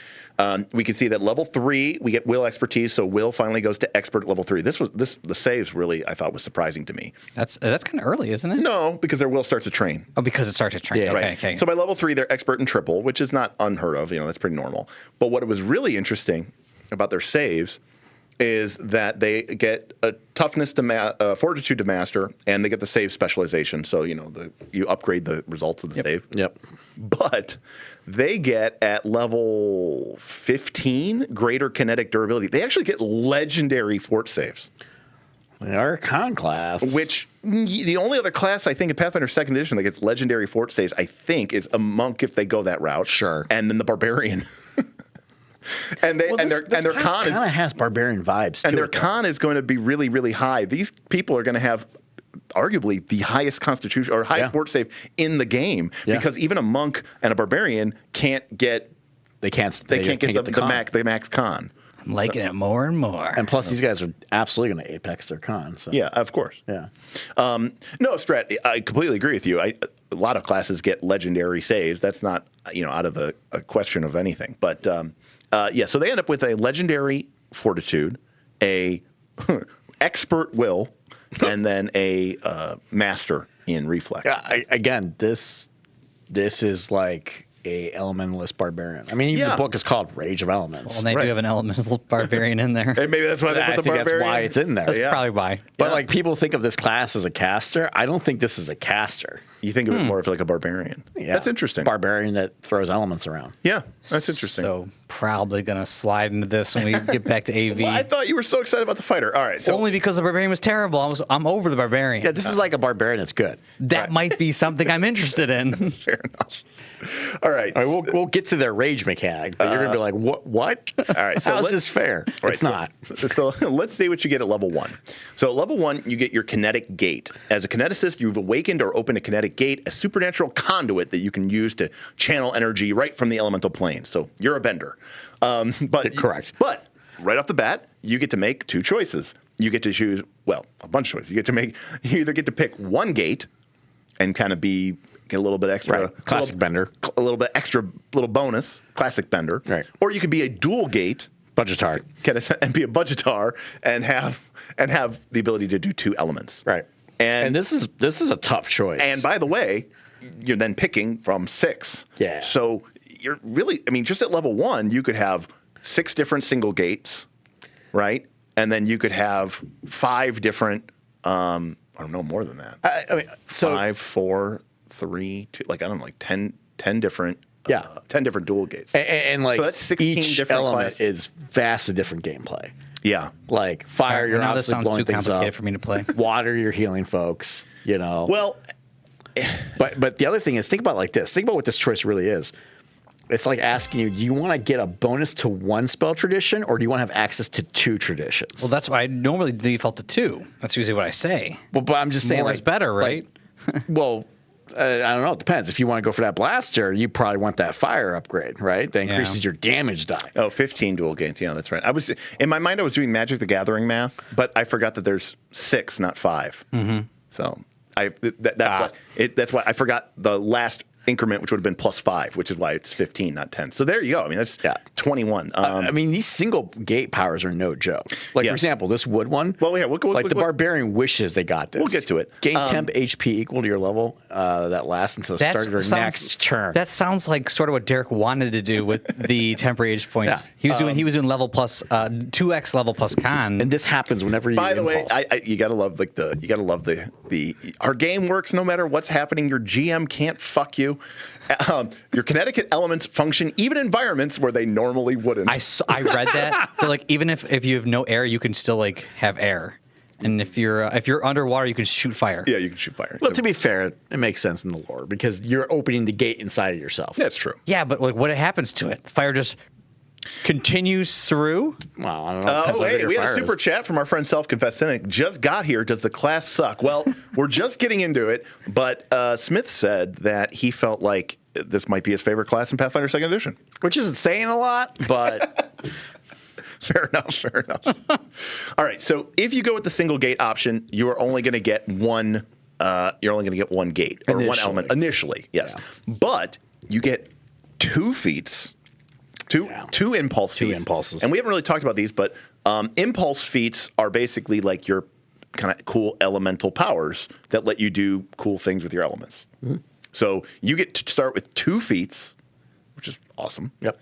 We can see that level 3, we get will expertise, so will finally goes to expert at level 3. The saves really, I thought, was surprising to me. That's kind of early, isn't it? No, because their will starts to train. Oh, because it starts to train. Yeah. Okay, Right. okay. So by level 3, they're expert in triple, which is not unheard of. That's pretty normal. But what was really interesting about their saves is that they get a toughness to fortitude to master, and they get the save specialization. So you upgrade the results of the save. Yep. But they get at level 15 greater kinetic durability. They actually get legendary fort saves. They are a con class. Which the only other class I think in Pathfinder 2nd Edition that gets legendary fort saves, I think, is a monk if they go that route. Sure. And then the barbarian. And their con kind of has barbarian vibes. and to their it, though. con is going to be really, really high. These people are going to have arguably the highest constitution or highest fort save in the game because even a monk and a barbarian can't get They can't get the the con. max con. I'm liking it more and more. And plus, these guys are absolutely going to apex their con. So. Yeah, of course. Yeah. No, Strat, I completely agree with you. A lot of classes get legendary saves. That's not out of a question of anything. But so they end up with a legendary fortitude, a expert will, and then a master in reflex. Again, this is like a elementalist barbarian. I mean, even the book is called Rage of Elements. Well, they do have an elemental barbarian in there. Hey, maybe that's why they I put the think barbarian. that's why it's in there. That's probably why. But like people think of this class as a caster. I don't think this is a caster. You think of it more of like a barbarian. Yeah. That's interesting. Barbarian that throws elements around. Yeah, that's interesting. So probably gonna slide into this when we get back to AV. Well, I thought you were so excited about the fighter. All right, so Only because the barbarian was terrible. I'm over the barbarian. Yeah, this is like a barbarian that's good. That might be something I'm interested in. fair enough. All right. All right, we'll get to their rage mechanic, but you're gonna be like, what? All right, so How's this fair? Right, It's not. So let's see what you get at level 1. So at level 1, you get your kinetic gate. As a kineticist, you've awakened or opened a kinetic gate, a supernatural conduit that you can use to channel energy right from the elemental plane. So you're a bender. But Correct. But right off the bat, you get to make 2 choices. You get to choose, a bunch of choices. You either get to pick one gate and kind of get a little bit extra. Right. Classic bender. A little bit extra, little bonus, classic bender. Right. Or you could be a dual gate. Budgetard. And be a budgetar and have the ability to do 2 elements. Right. And this is a tough choice. And by the way, you're then picking from 6. Yeah. So you're really, just at level 1, you could have 6 different single gates, right? And then you could have 5 different, I don't know, more than that. I mean, so 5, 4, 3, 2, like 10 different. 10 different dual gates. and like So that's 16 each different element classes. is vastly different gameplay. Yeah. Like fire, you're Now this obviously sounds blowing too things complicated up. for me to play. Water, you're healing folks. Well, But the other thing is, think about it like this. Think about what this choice really is. It's like asking you, do you want to get a bonus to 1 spell tradition, or do you want to have access to 2 traditions? Well, that's why I normally default to 2. That's usually what I say. Well, but I'm just saying, More like, is better, right? Well, I don't know. It depends. If you want to go for that blaster, you probably want that fire upgrade, right? That increases your damage die. 15 dual gates. Yeah, that's right. In my mind, I was doing Magic the Gathering math, but I forgot that there's 6, not 5. Mm-hmm. So that's why I forgot the last increment, which would have been +5, which is why it's 15, not 10. So there you go. That's 21. I mean, these single gate powers are no joke. Like, for example, this wood one. Well, yeah, the barbarian wishes they got this. We'll get to it. Gain temp HP equal to your level that lasts until the start of your next turn. That sounds like sort of what Derik wanted to do with the temporary age points. Yeah. He was doing level plus 2x level plus con. And this happens whenever you. By the way, you gotta love the our game works no matter what's happening. Your GM can't fuck you. Your kinetic elements function even in environments where they normally wouldn't. I read that. But like even if you have no air, you can still like have air. And if you're underwater, you can shoot fire. Yeah, you can shoot fire. Well, to be fair, it makes sense in the lore because you're opening the gate inside of yourself. That's true. Yeah, but like what happens to it? The fire just continues through. Well, I don't know. Depends Oh, how big hey, we your had a fire super is. chat from our friend Self-Confessed Cynic. Just got here. Does the class suck? Well, we're just getting into it, but Smith said that he felt like this might be his favorite class in Pathfinder 2nd Edition. Which isn't saying a lot, but Fair enough. All right, so if you go with the single gate option, you are only going to get one. You're only going to get one gate or one Initially. element initially. Yes, but you get 2 feats, two impulse feats. impulses. And we haven't really talked about these, but impulse feats are basically like your kind of cool elemental powers that let you do cool things with your elements. So you get to start with 2 feats, which is awesome. Yep.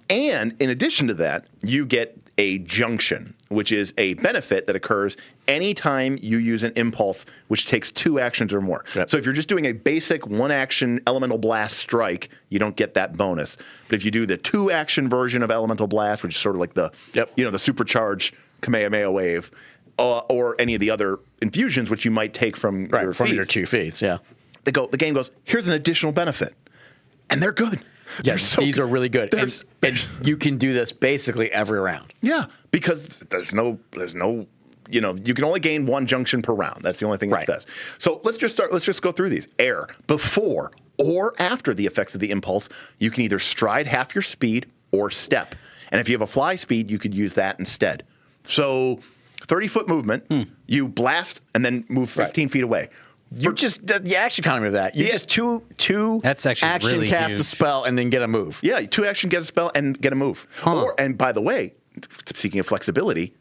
And in addition to that, you get a junction, which is a benefit that occurs anytime you use an impulse, which takes 2 actions or more. Yep. So if you're just doing a basic 1-action elemental blast strike, you don't get that bonus. But if you do the 2-action version of elemental blast, which is sort of like the, the supercharged Kamehameha wave, or any of the other infusions which you might take from your from feats, your 2 feats, yeah. the game goes, here's an additional benefit. And they're good. Yeah, these are really good. And you can do this basically every round. Yeah, because there's no, you can only gain 1 junction per round. That's the only thing it says. So let's just go through these. Air, before or after the effects of the impulse, you can either stride half your speed or step. And if you have a fly speed, you could use that instead. So 30-foot movement, you blast and then move 15 feet away. You just the action economy of that. You just two That's actually action really cast a huge. spell and then get a move. Yeah, 2 action, get a spell, and get a move. And by the way, speaking of flexibility,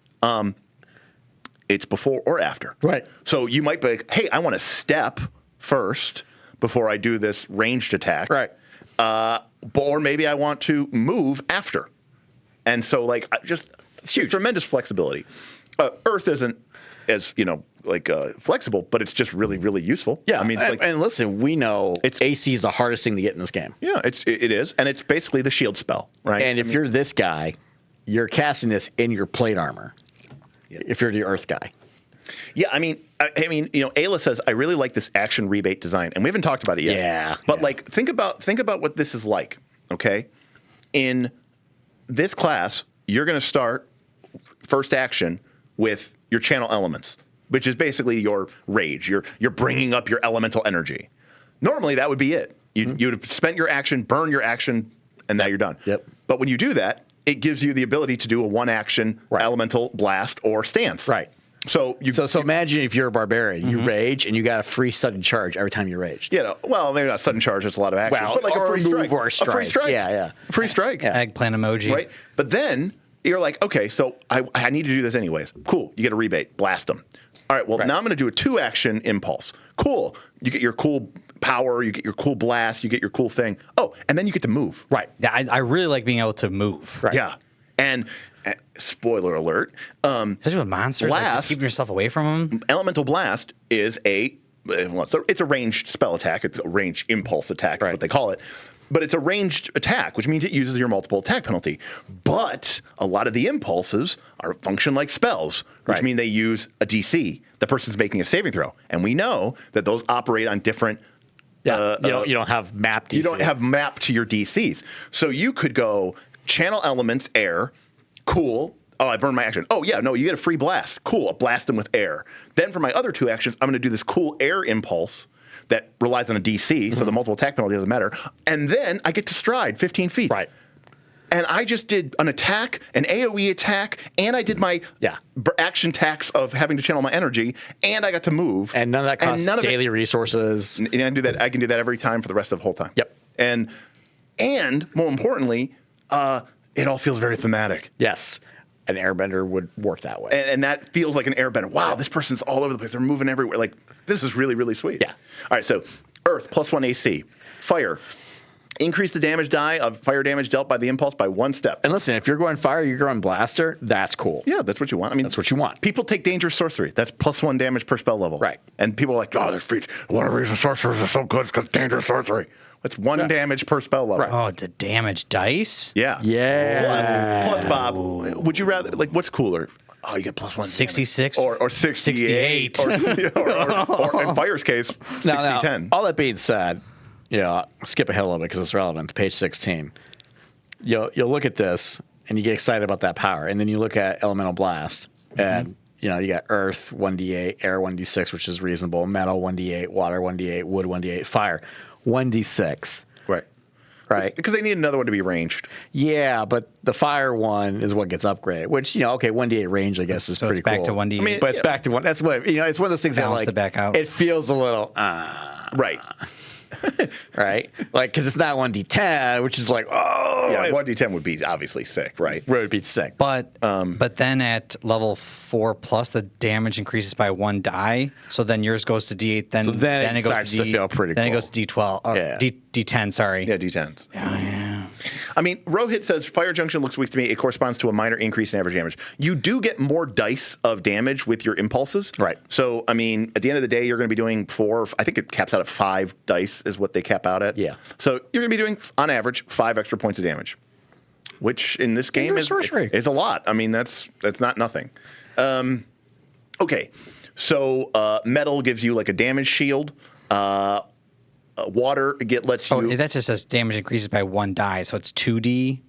it's before or after. Right. So you might be like, hey, I want to step first before I do this ranged attack. Right. Or maybe I want to move after. And so, like, it's tremendous flexibility. Earth isn't as, flexible, but it's just really, really useful. Yeah, I mean, and listen, we know AC is the hardest thing to get in this game. Yeah, it is, and it's basically the shield spell, right? And if you're this guy, you're casting this in your plate armor. Yeah. If you're the Earth guy. Yeah, I mean, Ayla says I really like this action rebate design, and we haven't talked about it yet. Yeah, but like, think about what this is like. Okay, in this class, you're going to start first action with your channel elements, which is basically your rage. You're bringing up your elemental energy. Normally, that would be it. You'd have spent your action, burn your action, and now you're done. Yep. But when you do that, it gives you the ability to do a 1-action elemental blast or stance. Right. So imagine if you're a barbarian, you rage, and you got a free sudden charge every time you raged. Well, maybe not sudden charge. It's a lot of actions. Well, but like or a free a move strike. or a strike. A free strike. Yeah. Free strike. Yeah. Eggplant emoji. Right. But then you're like, okay, so I need to do this anyways. Cool. You get a rebate. Blast them. All right. Well, now I'm going to do a 2-action impulse. Cool. You get your cool power. You get your cool blast. You get your cool thing. Oh, and then you get to move. Right. Yeah, I really like being able to move. Right. Yeah. And spoiler alert. Especially with monsters, just keeping yourself away from them. Elemental blast is it's a ranged spell attack. It's a ranged impulse attack, is what they call it. But it's a ranged attack, which means it uses your multiple attack penalty. But a lot of the impulses function like spells, which mean they use a DC. The person's making a saving throw. And we know that those operate on different... you don't have map DC. You don't have map to your DCs. So you could go channel elements, air, cool. Oh, I burned my action. Oh, yeah, no, you get a free blast. Cool, I'll blast them with air. Then for my other 2 actions, I'm going to do this cool air impulse that relies on a DC, so the multiple attack penalty doesn't matter. And then I get to stride 15 feet. Right. And I just did an attack, an AoE attack, and I did my action tax of having to channel my energy, and I got to move. And none of that costs daily resources. And I can do that every time for the rest of the whole time. Yep. And more importantly, it all feels very thematic. Yes. An airbender would work that way. And that feels like an airbender. Wow, this person's all over the place. They're moving everywhere. Like, this is really, really sweet. Yeah. All right, so Earth, +1 AC. Fire. Increase the damage die of fire damage dealt by the impulse by 1 step. And listen, if you're going fire, you're going blaster, that's cool. Yeah, that's what you want. I mean, that's what you want. People take dangerous sorcery. That's +1 damage per spell level. Right. And people are like, oh, this feats. One of the reasons sorcerers are so good is because dangerous sorcery. That's 1 damage per spell level. Right. Oh, the damage dice? Yeah. Yeah. Plus, Bob, would you rather, like, what's cooler? Oh, you get +1 66 or 68. 68. Or in Fire's case, 60-10. Now, all that being said, I'll skip ahead a little bit because it's relevant to page 16. You'll look at this and you get excited about that power, and then you look at Elemental Blast, and you got Earth 1d8, Air 1d6, which is reasonable, Metal 1d8, Water 1d8, Wood 1d8, Fire 1d6. Right. Because they need another one to be ranged. Yeah, but the Fire one is what gets upgraded, which, 1d8 range, I guess, is pretty cool. So it's back to 1d8. I mean, but it's back to 1. That's what, it's one of those things that, Balance like, it back out. it feels a little, Right. right? Like, because it's not 1d10, which is like, oh, Yeah, 1d10 would be obviously sick, right? would be sick. But then at level 4+, the damage increases by 1 die. So then yours goes to D8. Then it goes starts to to feel pretty Then it cool. goes to D12. Or Yeah. D10. Sorry. Yeah, d10s. Yeah. I mean, Rohit says Fire Junction looks weak to me. It corresponds to a minor increase in average damage. You do get more dice of damage with your impulses. Right. So, I mean, at the end of the day, you're going to be doing 4. I think it caps out at 5 dice is what they cap out at. Yeah. So you're going to be doing, on average, 5 extra points of damage, which in this game is a lot. I mean, that's not nothing. Okay. So metal gives you like a damage shield. Water lets you. Oh, that just says damage increases by 1 die. So it's 2d8?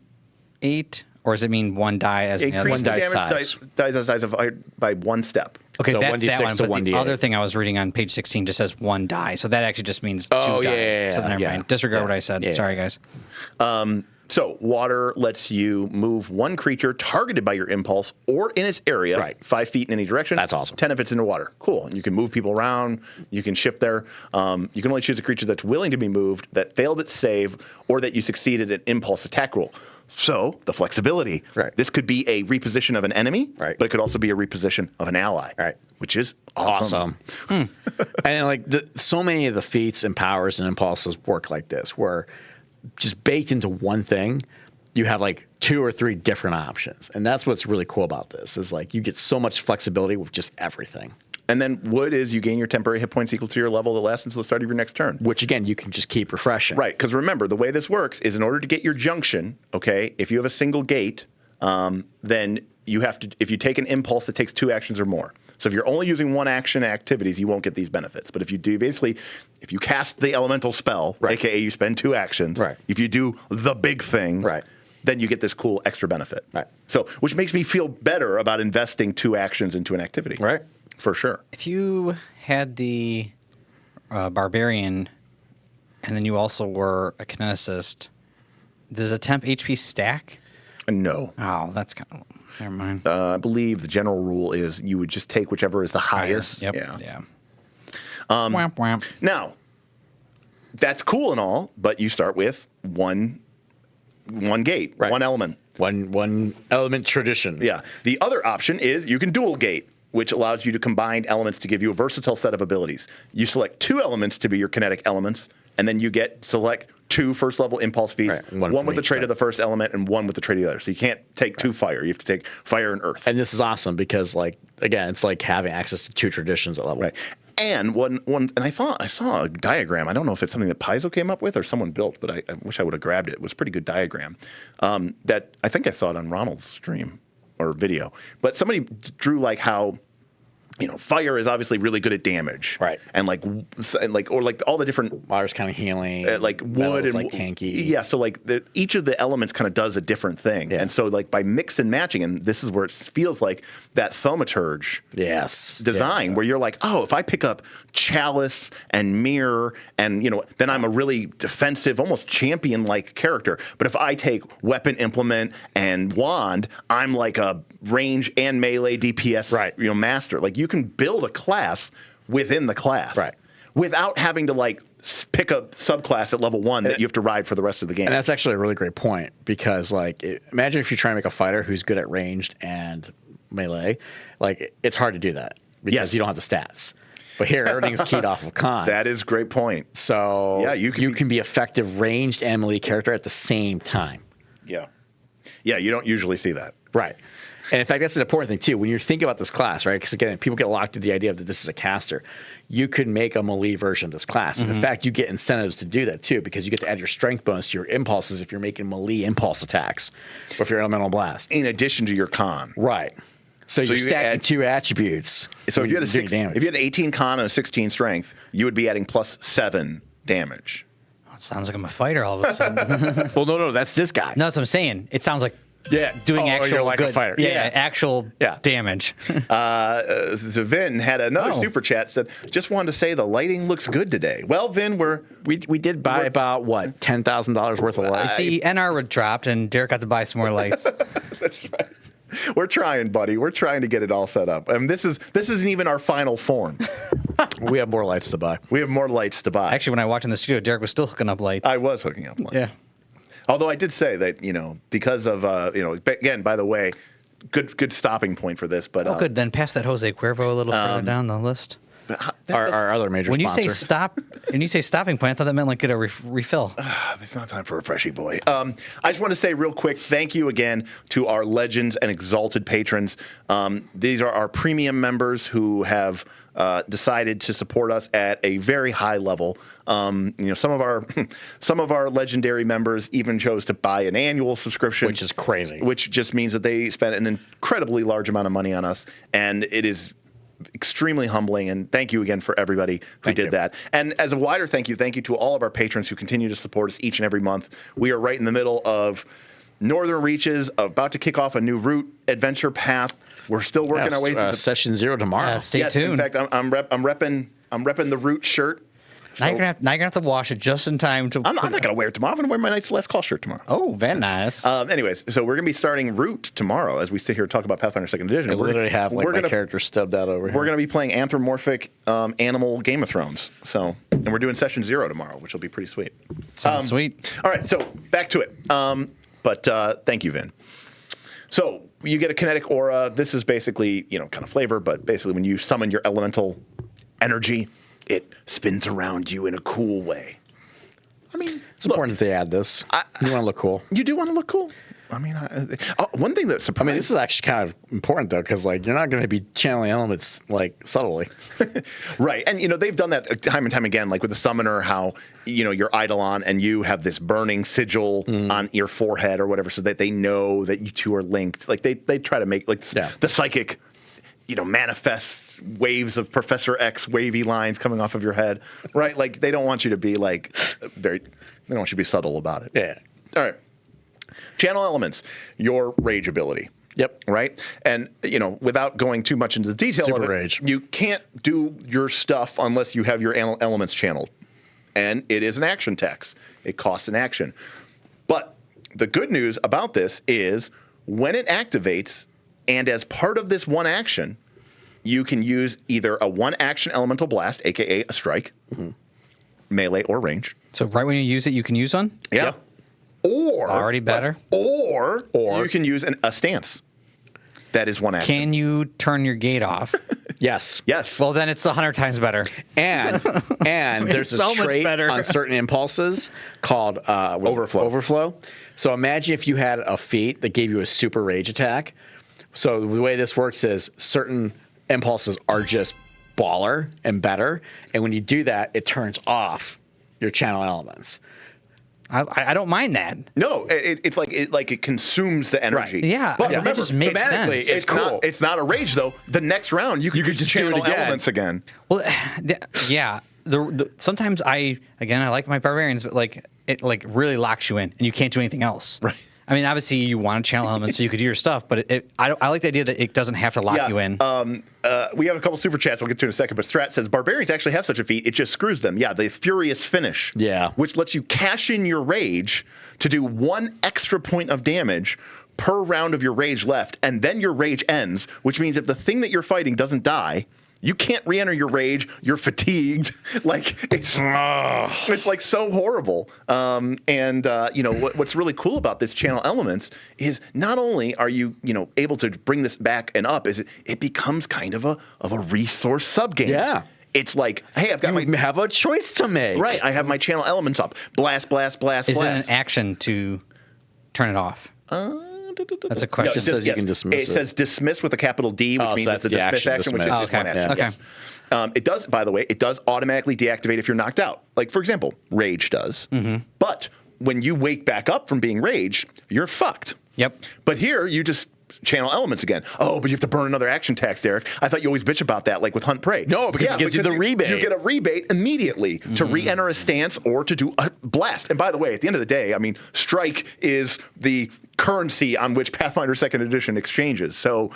Or does it mean 1 die as Increase One the die damage size. dice size of by 1 step. Okay, So that's 1d6 that one. to But the 1d8. other thing I was reading on page 16 just says 1 die. So that actually just means 2 Oh, die. yeah, So never mind. Disregard what I said. Yeah. Sorry, guys. So water lets you move 1 creature targeted by your impulse or in its area, Right. 5 feet in any direction. That's awesome. 10 if it's in the water. Cool. And you can move people around. You can shift there. You can only choose a creature that's willing to be moved, that failed its save, or that you succeeded at impulse attack roll. So the flexibility. Right. This could be a reposition of an enemy, Right. but it could also be a reposition of an ally, Right. which is awesome. And like so many of the feats and powers and impulses work like this, where just baked into one thing, you have like 2 or 3 different options. And that's what's really cool about this is like you get so much flexibility with just everything. And then wood is you gain your temporary hit points equal to your level that lasts until the start of your next turn. Which again, you can just keep refreshing. Right, because remember, the way this works is in order to get your junction, okay, if you have a single gate, then you have to, if you take an impulse that takes 2 actions or more. So if you're only using 1 action activities, you won't get these benefits. But if you do, basically, if you cast the elemental spell, Right. aka you spend 2 actions, Right. if you do the big thing, Right. then you get this cool extra benefit. Right. So, which makes me feel better about investing 2 actions into an activity. Right. For sure. If you had the barbarian, and then you also were a kineticist, does a temp HP stack? No. Oh, that's kind of... Never mind. I believe the general rule is you would just take whichever is the highest. Yep. Yeah. Whamp, whamp. Now, that's cool and all, but you start with one gate, Right. one element. One element tradition. Yeah. The other option is you can dual gate, which allows you to combine elements to give you a versatile set of abilities. You select 2 elements to be your kinetic elements, and then you select 2 first level impulse feats, Right. one One with from the trait each, of the first element and one with the trait of the other. So you can't take 2 fire. You have to take fire and earth. And this is awesome because like, again, it's like having access to 2 traditions at level. Right. And and I thought I saw a diagram. I don't know if it's something that Paizo came up with or someone built, but I wish I would have grabbed it. It was a pretty good diagram. That I think I saw it on Ronald's stream or video. But somebody drew like how, fire is obviously really good at damage. Right. And like all the different Water's kind of healing. like wood metal's, and like tanky. Yeah, so like each of the elements kind of does a different thing, Yeah. and so like by mix and matching, and this is where it feels like that thaumaturge Yes. design where you're like, oh, if I pick up chalice and mirror and then I'm a really defensive, almost champion like character. But if I take weapon implement and wand, I'm like a range and melee DPS Right. master. Like you can build a class within the class. Right. Without having to like pick a subclass at level 1 that you have to ride for the rest of the game. And that's actually a really great point because, like, imagine if you try to make a fighter who's good at ranged and melee. Like, it's hard to do that because Yes. you don't have the stats. But here, everything's keyed off of con. That is a great point. So Yeah, you can be effective ranged and melee character at the same time. Yeah. Yeah, you don't usually see that. Right. And in fact, that's an important thing too. When you think about this class, right? Because again, people get locked to the idea that this is a caster. You could make a melee version of this class. And in fact, you get incentives to do that too, because you get to add your strength bonus to your impulses if you're making melee impulse attacks, or if you're elemental blast. In addition to your con. Right. So you're you stacking add- 2 attributes. So if you had damage. if you had 18 con and a 16 strength, you would be adding +7 damage. It sounds like I'm a fighter all of a sudden. Well, no, that's this guy. No, that's what I'm saying. It sounds like Oh, doing actual you're like a good, fighter. Yeah, actual Yeah. damage. Vin had another Oh. super chat said, just wanted to say the lighting looks good today. Well, Vin, We did buy about what $10,000 worth of lights. See, NR dropped, and Derek got to buy some more lights. that's right. We're trying, buddy. We're trying to get it all set up. And this isn't even our final form. We have more lights to buy. We have more lights to buy. Actually, when I walked in the studio, Derik was still hooking up lights. I was hooking up lights. Yeah. Although I did say that, because of, again, by the way, good stopping point for this. But Oh, good. Then pass that Jose Cuervo a little further down the list. Our other major When you sponsor. say stopping point, I thought that meant like get a refill. It's not time for a freshie boy. I just want to say real quick, thank you again to our legends and exalted patrons. These are our premium members who have decided to support us at a very high level. Some of our legendary members even chose to buy an annual subscription, Which is crazy. Which just means that they spent an incredibly large amount of money on us, and it is extremely humbling, and thank you again for everybody who did that. And as a wider thank you to all of our patrons who continue to support us each and every month. We are right in the middle of Northern Reaches, about to kick off a new route adventure path. We're still working our way through session 0 tomorrow. Stay tuned. In fact, I'm repping the route shirt. Now you're gonna have to wash it just in time to. I'm not gonna wear it tomorrow. I'm gonna wear my Night's Last Call shirt tomorrow. Oh, very nice. Anyways, so we're gonna be starting Route tomorrow as we sit here and talk about Pathfinder 2nd Edition. I literally have my character stubbed out over here. We're gonna be playing anthropomorphic animal Game of Thrones. And we're doing session 0 tomorrow, which will be pretty sweet. Sounds sweet. All right, so back to it. But thank you, Vin. So you get a kinetic aura. This is basically, kind of flavor, but basically when you summon your elemental energy, it spins around you in a cool way. I mean, it's important that they add this. You want to look cool. You do want to look cool. I mean, one thing that surprised... I mean, this is actually kind of important, though, because, you're not going to be channeling elements, subtly. Right. And, they've done that time and time again, like with the summoner, how, you're Eidolon and you have this burning sigil on your forehead or whatever, so that they know that you two are linked. Like, they try to make, the psychic, manifests waves of Professor X wavy lines coming off of your head, right? Like, they don't want you to be, they don't want you to be subtle about it. Yeah. All right. Channel elements, your rage ability. Yep. Right? And, without going too much into the detail Super of it, rage. You can't do your stuff unless you have your elements channeled. And it is an action text. It costs an action. But the good news about this is when it activates, and as part of this one action, you can use either a one-action elemental blast, a.k.a. a strike, melee or range. So right when you use it, you can use one? Yeah. Yep. Or... Already better. Or you can use a stance. That is one action. Can you turn your gate off? Yes. Yes. Well, then it's 100 times better. And there's a so much trait better. on certain impulses called overflow. So imagine if you had a feat that gave you a super rage attack. So the way this works is certain impulses are just baller and better, and when you do that, it turns off your channel elements. I don't mind that. No, it's like it consumes the energy. Right. Yeah, but that just makes thematically, sense. it's cool. It's not a rage though. The next round you could just channel do it again. elements again. Well, yeah. Sometimes I like my barbarians, but it really locks you in, and you can't do anything else. Right. I mean, obviously you want to channel elements so you could do your stuff, but I like the idea that it doesn't have to lock you in. We have a couple super chats we'll get to in a second, but Strat says barbarians actually have such a feat. It just screws them. Yeah, the Furious Finish. Yeah. Which lets you cash in your rage to do 1 extra point of damage per round of your rage left, and then your rage ends, which means if the thing that you're fighting doesn't die, you can't re-enter your rage. You're fatigued. It's so horrible. What's really cool about this channel elements is not only are you able to bring this back and up, is it becomes kind of a resource subgame. Yeah. It's like, hey, I've got You have a choice to make. Right. I have my channel elements up. Blast, blast, blast, Is blast. it an action to turn it off? That's a question. It says you can dismiss it. It says dismiss with a capital D, which means so it's a that's the dismiss action, which is dismiss. one action. Okay. Yes. It does, by the way, it does automatically deactivate if you're knocked out. Like, for example, rage does. But when you wake back up from being rage, you're fucked. Yep. But here, you just channel elements again. Oh, but you have to burn another action tax, Derik. I thought you always bitch about that, like with Hunt Prey. No, because it gives you the rebate. You get a rebate immediately to re-enter a stance or to do a blast. And by the way, at the end of the day, I mean, strike is the currency on which Pathfinder 2nd Edition exchanges. So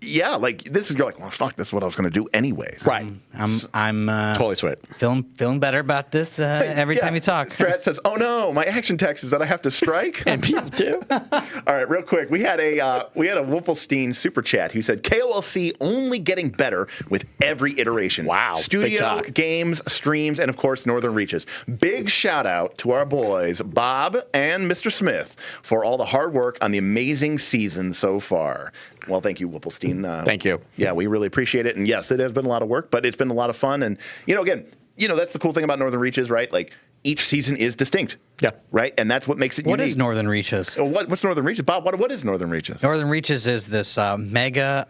yeah, like this is you're like, well, fuck, this is what I was going to do anyways. Right. I'm Totally sweet. feeling better about this every time you talk. Strat says, "Oh no, my action text is that I have to strike." And people do. All right, real quick, we had a Wolfelstein super chat who said KOLC only getting better with every iteration. Wow, big Studio, talk. games, streams, and of course Northern Reaches. Big shout out to our boys Bob and Mr. Smith for all the hard work on the amazing season so far. Well, thank you, Wolfelstein. Thank you. Yeah, we really appreciate it. And yes, it has been a lot of work, but it's been a lot of fun. And again, that's the cool thing about Northern Reaches, right? Like each season is distinct. Yeah. Right, and that's what makes it What unique. is Northern Reaches? What's Northern Reaches, Bob? What is Northern Reaches? Northern Reaches is this mega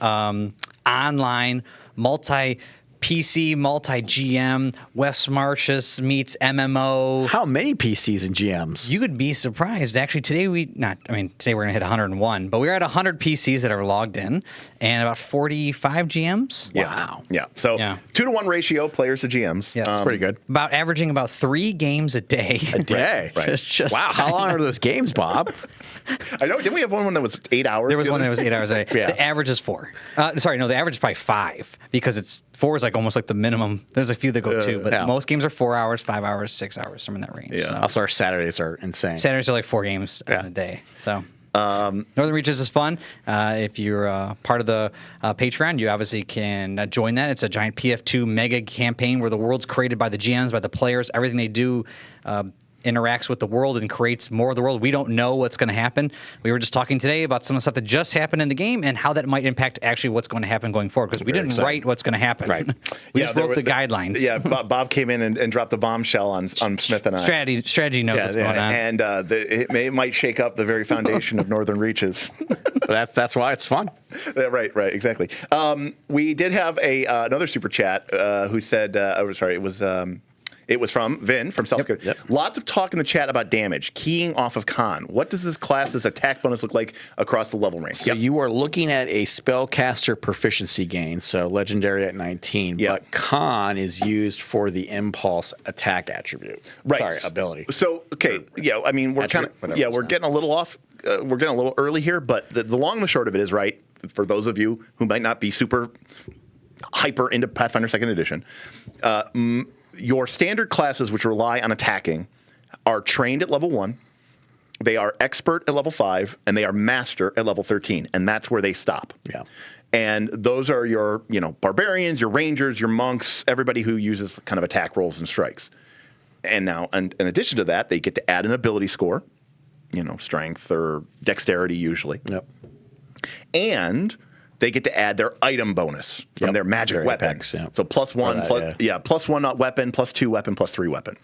online multi-PC, multi-GM, West Marches meets MMO. How many PCs and GMs? You would be surprised. Actually, today we're going to hit 101, but we're at 100 PCs that are logged in and about 45 GMs. Yeah. Wow. Yeah. So 2-to-1 ratio, players to GMs. Yeah. Pretty good. About averaging about 3 games a day. A day. Right. Just Wow. How long are those games, Bob? I know. Didn't we have one that was 8 hours? There was one that was 8 hours a day. Yeah. The average is 4. Sorry, no, the average is probably 5 because 4 is like almost like the minimum. There's a few that go 2, but Yeah. most games are 4 hours, 5 hours, 6 hours, somewhere in that range. Yeah. So. Also, our Saturdays are insane. Saturdays are like 4 games in a day. So Northern Reaches is fun. If you're part of the Patreon, you obviously can join that. It's a giant PF2 mega campaign where the world's created by the GMs, by the players. Everything they do interacts with the world and creates more of the world. We don't know what's going to happen. We were just talking today about some of the stuff that just happened in the game and how that might impact actually what's going to happen going forward, because we didn't write what's going to happen. Right. We just wrote the guidelines. Yeah, Bob came in and dropped the bombshell on Smith and I. Strategy knows what's going on. And it might shake up the very foundation of Northern Reaches. But that's why it's fun. Right, exactly. We did have another super chat who said, it was from Vin from South Dakota. Yep. Lots of talk in the chat about damage, keying off of con. What does this class's attack bonus look like across the level range? So you are looking at a spellcaster proficiency gain, so legendary at 19, but con is used for the impulse attack attribute. Right. Sorry, ability. So, okay, I mean, we're we're getting a little off, we're getting a little early here, but the long and the short of it is, right, for those of you who might not be super hyper into Pathfinder 2nd Edition, your standard classes, which rely on attacking, are trained at level 1, they are expert at level 5, and they are master at level 13, and that's where they stop. Yeah. And those are your, barbarians, your rangers, your monks, everybody who uses kind of attack rolls and strikes. And now, in addition to that, they get to add an ability score, strength or dexterity usually. Yep. And they get to add their item bonus from their magic Their weapon. apex, yeah. So +1, +1 weapon, +2 weapon, +3 weapon.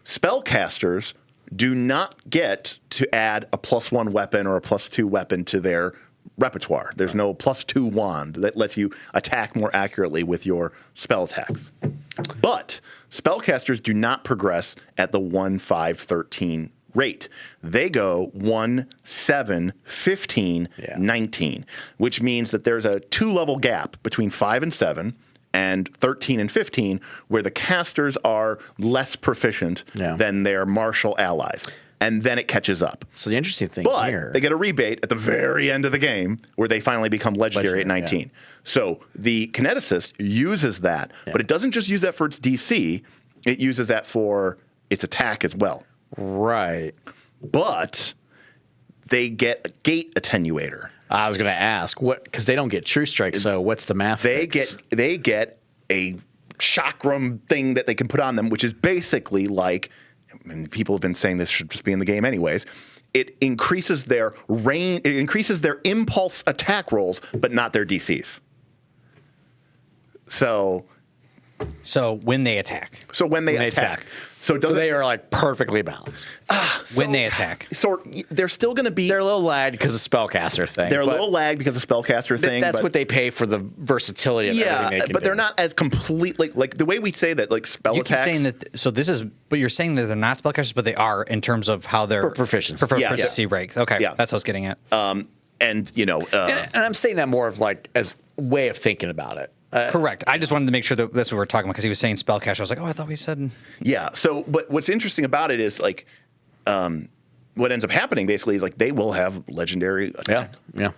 Spellcasters do not get to add a +1 weapon or a +2 weapon to their repertoire. There's no +2 wand that lets you attack more accurately with your spell attacks. But spellcasters do not progress at the 1, 5, 13 rate. They go 1, 7, 15, 19, which means that there's a 2-level gap between 5 and 7 and 13 and 15 where the casters are less proficient than their martial allies. And then it catches up. So the interesting thing But they get a rebate at the very end of the game where they finally become legendary at 19. Yeah. So the Kineticist uses that, but it doesn't just use that for its DC. It uses that for its attack as well. Right. But they get a gate attenuator. I was going to ask, because they don't get true strike, so what's the math? They get a chakram thing that they can put on them, which is basically like, and people have been saying this should just be in the game anyways, it increases their range, it increases their impulse attack rolls, but not their DCs. So when they attack. So when they attack. So they are like perfectly balanced. When they attack. So they're still going to be... They're a little lagged because of spellcaster thing. They're a little lagged because of spellcaster thing. That's what they pay for the versatility of everything they can but do. they're not as completely... Like the way we say that, like spell attacks... Keep saying that... But you're saying that they're not spellcasters, but they are in terms of how they're... proficiency. Proficiency rate. Okay, that's what I was getting at. And I'm saying that more of like as a way of thinking about it. Correct. I just wanted to make sure that that's what we're talking about because he was saying spellcaster. I was like, I thought we said... Yeah. So, but what's interesting about it is like, what ends up happening basically is like they will have legendary attack. Yeah.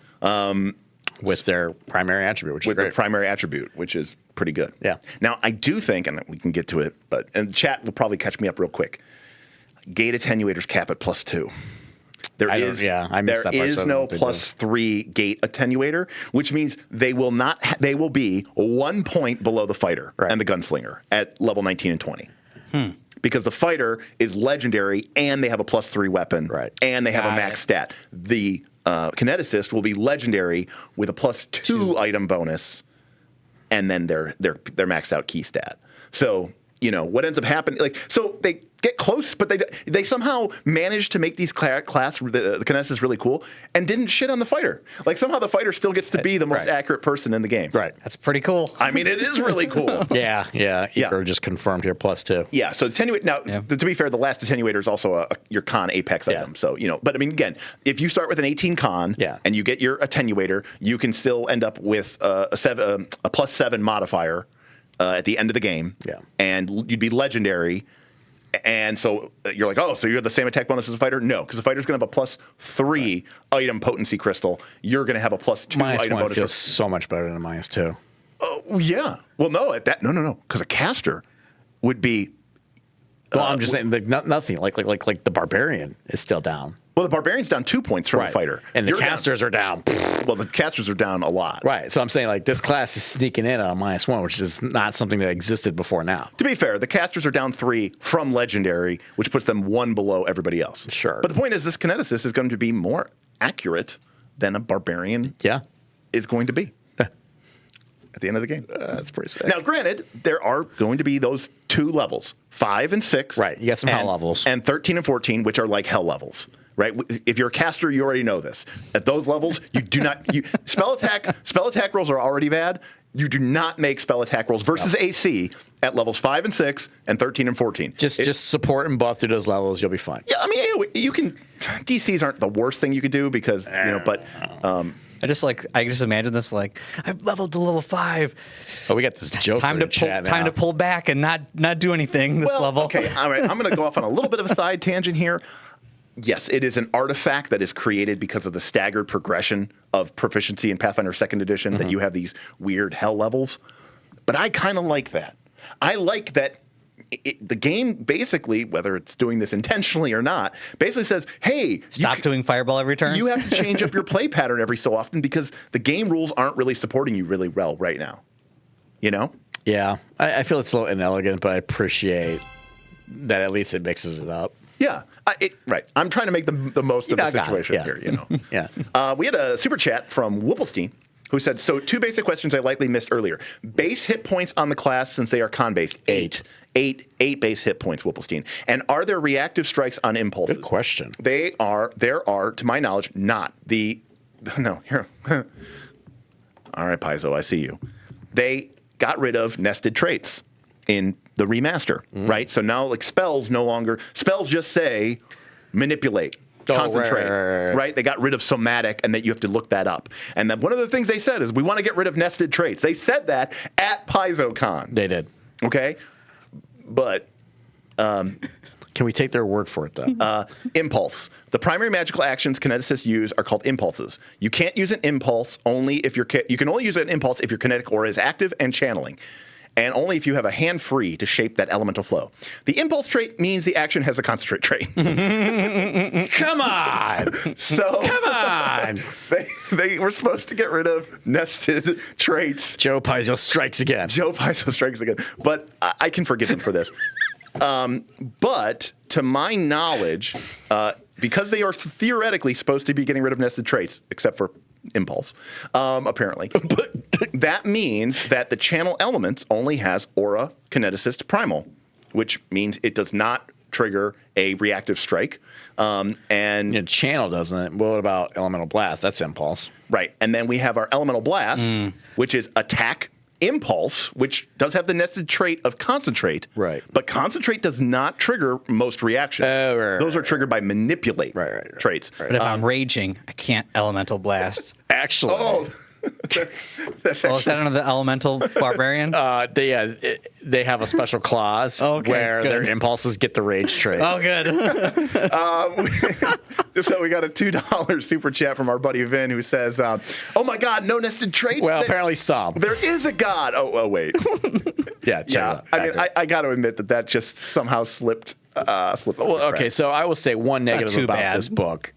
with their primary attribute, which is with great. their primary attribute, which is pretty good. Yeah. Now, I do think, and we can get to it, and the chat will probably catch me up real quick. Gate attenuators cap at +2. I missed that part, so I don't know no what they do. +3 gate attenuator, which means they will not. They will be 1 point below the fighter and the gunslinger at level 19 and 20. Because the fighter is legendary and they have a +3 weapon, and they have a max stat. The Kineticist will be legendary with a +2 item bonus, and then their maxed out key stat. So what ends up happening? So they get close, but they somehow managed to make these the Kineticist really cool, and didn't shit on the fighter. Somehow the fighter still gets to be the most accurate person in the game. Right. That's pretty cool. I mean, it is really cool. Yeah. Ebro just confirmed here +2. Yeah. So attenuate. Now, to be fair, the last attenuator is also your con apex item. So but I mean, again, if you start with an 18 con, and you get your attenuator, you can still end up with a +7 modifier at the end of the game. Yeah. And you'd be legendary. And so you're like, oh, so you have the same attack bonus as a fighter? No, because the fighter's going to have a +3 item potency crystal. You're going to have a +2 item bonus. Feels so much better than a -2. Oh, yeah. Well, no, no, because a caster would be. Well, I'm just saying, nothing. Like the barbarian is still down. Well, the barbarian's down 2 points from the fighter, and the casters are down. Well, the casters are down a lot. Right. So I'm saying this class is sneaking in on a -1, which is not something that existed before now. To be fair, the casters are down 3 from legendary, which puts them 1 below everybody else. Sure. But the point is, this Kineticist is going to be more accurate than a barbarian. Is going to be. At the end of the game. That's pretty sick. Now, granted, there are going to be those 2 levels, 5 and 6. Right. You got some hell levels. And 13 and 14, which are like hell levels. Right? If you're a caster, you already know this. At those levels, you do not. Spell attack rolls are already bad. You do not make spell attack rolls versus AC at levels 5 and 6 and 13 and 14. Just support and buff through those levels. You'll be fine. Yeah, I mean, you can. DCs aren't the worst thing you could do because but. I just imagine this I've leveled to level 5. Oh, we got this joke. Time to pull back and not do anything this level. Okay, all right. I'm going to go off on a little bit of a side tangent here. Yes, it is an artifact that is created because of the staggered progression of proficiency in Pathfinder 2nd Edition, that you have these weird hell levels. But I kind of like that. I like that the game basically, whether it's doing this intentionally or not, basically says, hey, stop doing fireball every turn. You have to change up your play pattern every so often because the game rules aren't really supporting you really well right now. Yeah. I feel it's a little inelegant, but I appreciate that at least it mixes it up. Yeah, right. I'm trying to make the most of the situation here, Yeah. We had a super chat from Whipplestein who said, so 2 basic questions I likely missed earlier. Base hit points on the class since they are con-based. 8 base hit points, Whipplestein. And are there reactive strikes on impulses? Good question. There are, to my knowledge, not. No, here. All right, Paizo, I see you. They got rid of nested traits in the remaster, right? So now spells just say manipulate, concentrate, right? They got rid of somatic and that you have to look that up. And then one of the things they said is we want to get rid of nested traits. They said that at PaizoCon. They did. Okay? But can we take their word for it, though? Impulse. The primary magical actions kineticists use are called impulses. You can't use an impulse you can only use an impulse if your kinetic aura is active and channeling. And only if you have a hand free to shape that elemental flow. The impulse trait means the action has a concentrate trait. Come on! Come on! They were supposed to get rid of nested traits. Joe Paizo strikes again. But I can forgive him for this. But to my knowledge, because they are theoretically supposed to be getting rid of nested traits, except for impulse, apparently. That means that the channel elements only has aura, kineticist, primal, which means it does not trigger a reactive strike. And channel doesn't it? What about elemental blast? That's impulse. Right. And then we have our elemental blast, which is attack, impulse, which does have the nested trait of concentrate. Right. But concentrate does not trigger most reactions. Those are triggered by manipulate traits. But if I'm raging, I can't elemental blast. Actually, That's Oh, is that under the elemental barbarian? They have a special clause Okay, where good. their impulses get the rage trait. Oh, good. So we got a $2 super chat from our buddy Vin who says, "Oh my God, no nested traits." Well, apparently some. there is a God. Oh wait. Yeah, check it Yeah. out. I mean, Accurate. I got to admit that just somehow slipped. Slipped. Well, okay, so I will say one negative too about bad. this book.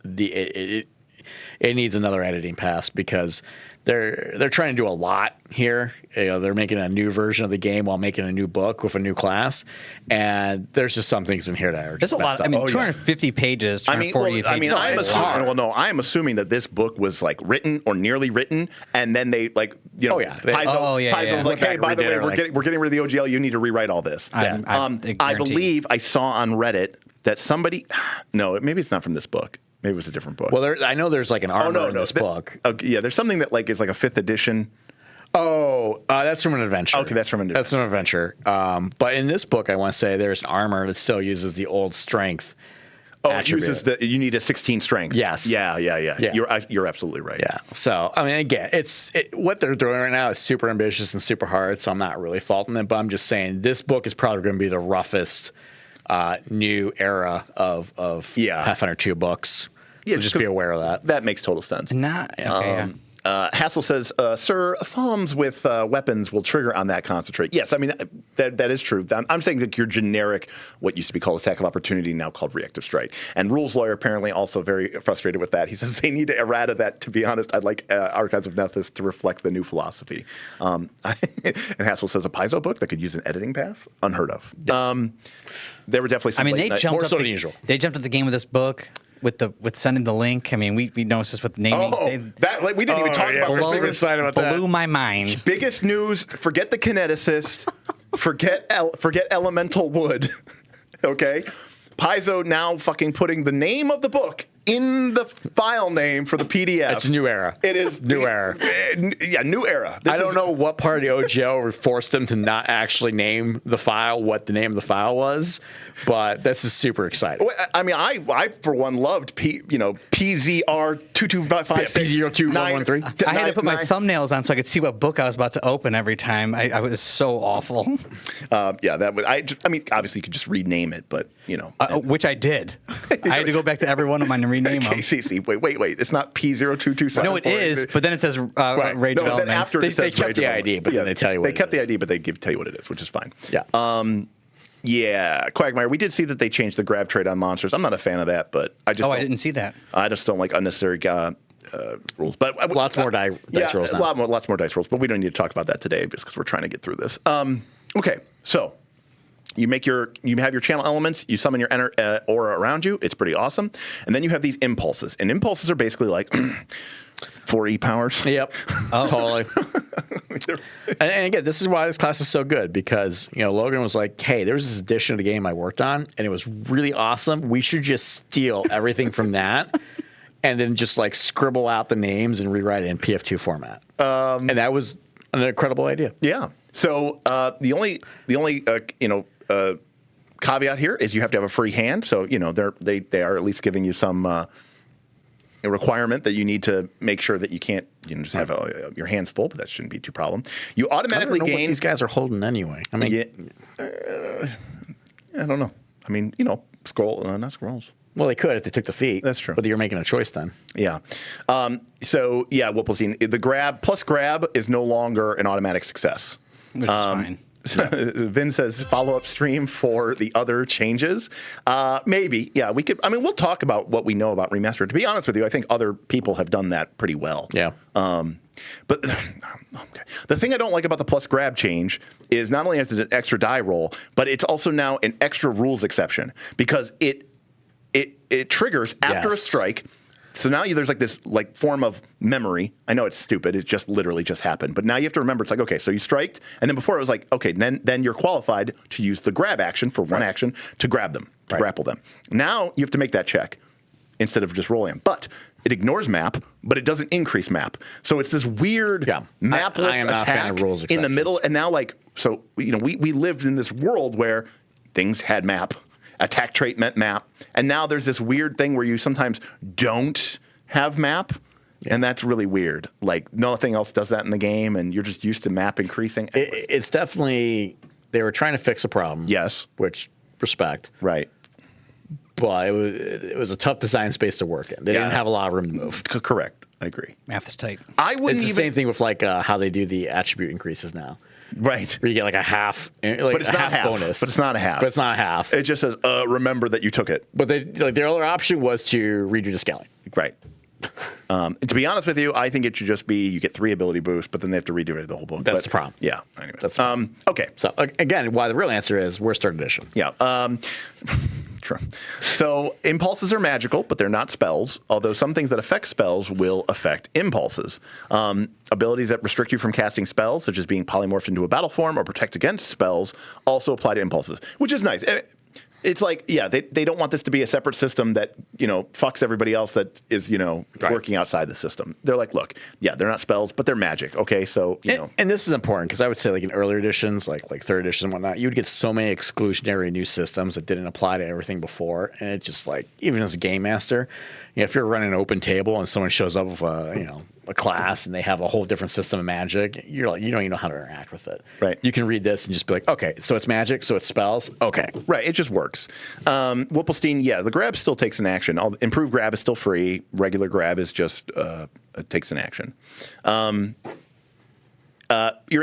It needs another editing pass because they're trying to do a lot here. You know, they're making a new version of the game while making a new book with a new class, and there's just some things in here that are There's just a lot. messed I up. mean, Oh, yeah. 250 pages, I mean, 240 pages. I'm it's assuming. hard. Well, no, I'm assuming that this book was like written or nearly written, and then they like, you know, Oh, yeah. Paizo was like, Went back hey, and by the redid way, it, we're getting rid of the OGL. You need to rewrite all this. I I guarantee. believe I saw on Reddit that somebody. No, maybe it's not from this book. Maybe it was a different book. Well, I know there's like an armor in this That- book. Okay, yeah, there's something that like is like a 5th edition. Oh, that's from an adventure. Okay, that's from an That's an adventure. But in this book, I want to say there's an armor that still uses the old strength. Oh, it attribute. uses you need a 16 strength. Yes. Yeah. Yeah. You're absolutely right. Yeah. So, I mean, again, what they're doing right now is super ambitious and super hard. So I'm not really faulting it, but I'm just saying this book is probably going to be the roughest new era of Pathfinder 2 books. Yeah, So just be aware of that. That makes total sense. Not okay. Yeah. Hassel says, "Sir, thumbs with weapons will trigger on that concentrate." Yes, I mean that is true. I'm saying that your generic, what used to be called attack of opportunity, now called reactive strike. And Rules Lawyer apparently also very frustrated with that. He says they need to errata that. To be honest, I'd like Archives of Nethys to reflect the new philosophy. And Hassel says a Paizo book that could use an editing pass, unheard of. There were definitely some. I mean, late they night- jumped more up so the, than usual. They jumped at the game with this book with sending the link. I mean, we noticed this with naming. Oh, They that like, we didn't even talk about we're this. super excited about that. blew my mind. Biggest news: forget the Kineticist, forget Elemental Wood. Okay, Paizo now fucking putting the name of the book in the file name for the PDF. It's a new era. It is New era. Yeah, new era. I don't know what part of the OGL forced them to not actually name the file what the name of the file was, but this is super exciting. I mean, I for one loved PZR 2256 PZ02-113. I had to put my thumbnails on so I could see what book I was about to open every time. I was so awful. Yeah, that was. I mean, obviously you could just rename it, but Which I did. I had to go back to every one of mine and rename them. KCC. Wait. It's not P0227. No, it is, but then it says Rage No, then Elements. after They it says kept Rage the Development. ID, but then they tell you what they it kept the is. ID, but they tell you what it is, which is fine. Yeah. Yeah, Quagmire. We did see that they changed the grab trade on monsters. I'm not a fan of that, but I just I didn't see that. I just don't like unnecessary rules. But Lots more dice rolls now. Lots more dice rolls. But we don't need to talk about that today because we're trying to get through this. Okay, so. You have your channel elements, you summon your aura around you. It's pretty awesome. And then you have these impulses. And impulses are basically like 4E powers. Yep. Totally. and again, this is why this class is so good because, Logan was like, hey, there's this edition of the game I worked on and it was really awesome. We should just steal everything from that and then just like scribble out the names and rewrite it in PF2 format. And that was an incredible idea. Yeah. So the only caveat here is you have to have a free hand. So they are at least giving you some a requirement that you need to make sure that you can't just have your hands full, but that shouldn't be too problem. You automatically I don't know gain. what these guys are holding anyway. I mean, I don't know. I mean, not scrolls. well, they could if they took the feat. That's true. But you're making a choice then. Yeah. So yeah, Whippleseen, the grab is no longer an automatic success. Which is fine. Vin says follow-up stream for the other changes. Maybe, yeah, we could. I mean, we'll talk about what we know about remaster. To be honest with you, I think other people have done that pretty well. Yeah. But okay. The thing I don't like about the plus grab change is not only is it an extra die roll, but it's also now an extra rules exception because it triggers after a strike. So now there's like this form of memory. I know it's stupid. It just literally just happened. But now you have to remember, it's like, okay, so you striked. And then before it was like, okay, then you're qualified to use the grab action for one action to grab them, to grapple them. Now you have to make that check instead of just rolling them. But it ignores map, but it doesn't increase map. So it's this weird mapless I am not a fan attack of rules in the middle. And now we lived in this world where things had map. Attack trait meant map. And now there's this weird thing where you sometimes don't have map. And that's really weird. Like, nothing else does that in the game, and you're just used to map increasing. It's definitely, they were trying to fix a problem. Yes. Which, respect. Right. But it was a tough design space to work in. They didn't have a lot of room to move. Correct. I agree. Math is tight. I wouldn't It's the same thing with like how they do the attribute increases now. Right. Where you get like a half, like But it's a not half. bonus. But it's not a half. But it's not a half. It just says, remember that you took it. But they, like, their other option was to redo the scaling. Right. To be honest with you, I think it should just be you get 3 ability boosts, but then they have to redo the whole book. That's the problem. Yeah. Anyway. That's the problem. Okay. So again, why the real answer is worst third edition. Yeah. True. So impulses are magical, but they're not spells, although some things that affect spells will affect impulses. Abilities that restrict you from casting spells, such as being polymorphed into a battle form or protect against spells, also apply to impulses, which is nice. It's like, yeah, they don't want this to be a separate system that, fucks everybody else that is, working outside the system. They're like, look, yeah, they're not spells, but they're magic. Okay, so, And this is important because I would say, like, in earlier editions, like third edition and whatnot, you would get so many exclusionary new systems that didn't apply to everything before. And it's just like, even as a game master, if you're running an open table and someone shows up with a class and they have a whole different system of magic, you're like, you don't even know how to interact with it. Right. You can read this and just be like, okay, so it's magic, so it's spells. Okay. Right, it just works. Whipplestein, yeah, the grab still takes an action. Improved grab is still free. Regular grab is just it takes an action. Your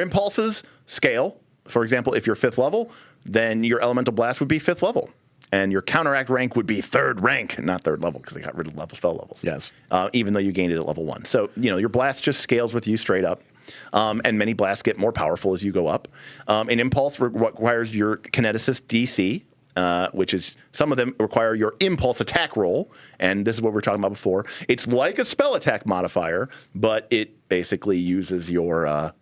impulses scale. For example, if you're 5th level, then your elemental blast would be 5th level. And your counteract rank would be 3rd rank, not 3rd level, because they got rid of spell levels. Yes. Even though you gained it at level 1. So, your blast just scales with you straight up. And many blasts get more powerful as you go up. An impulse requires your Kineticist DC, which is, some of them require your impulse attack roll. And this is what we were talking about before. It's like a spell attack modifier, but it basically uses your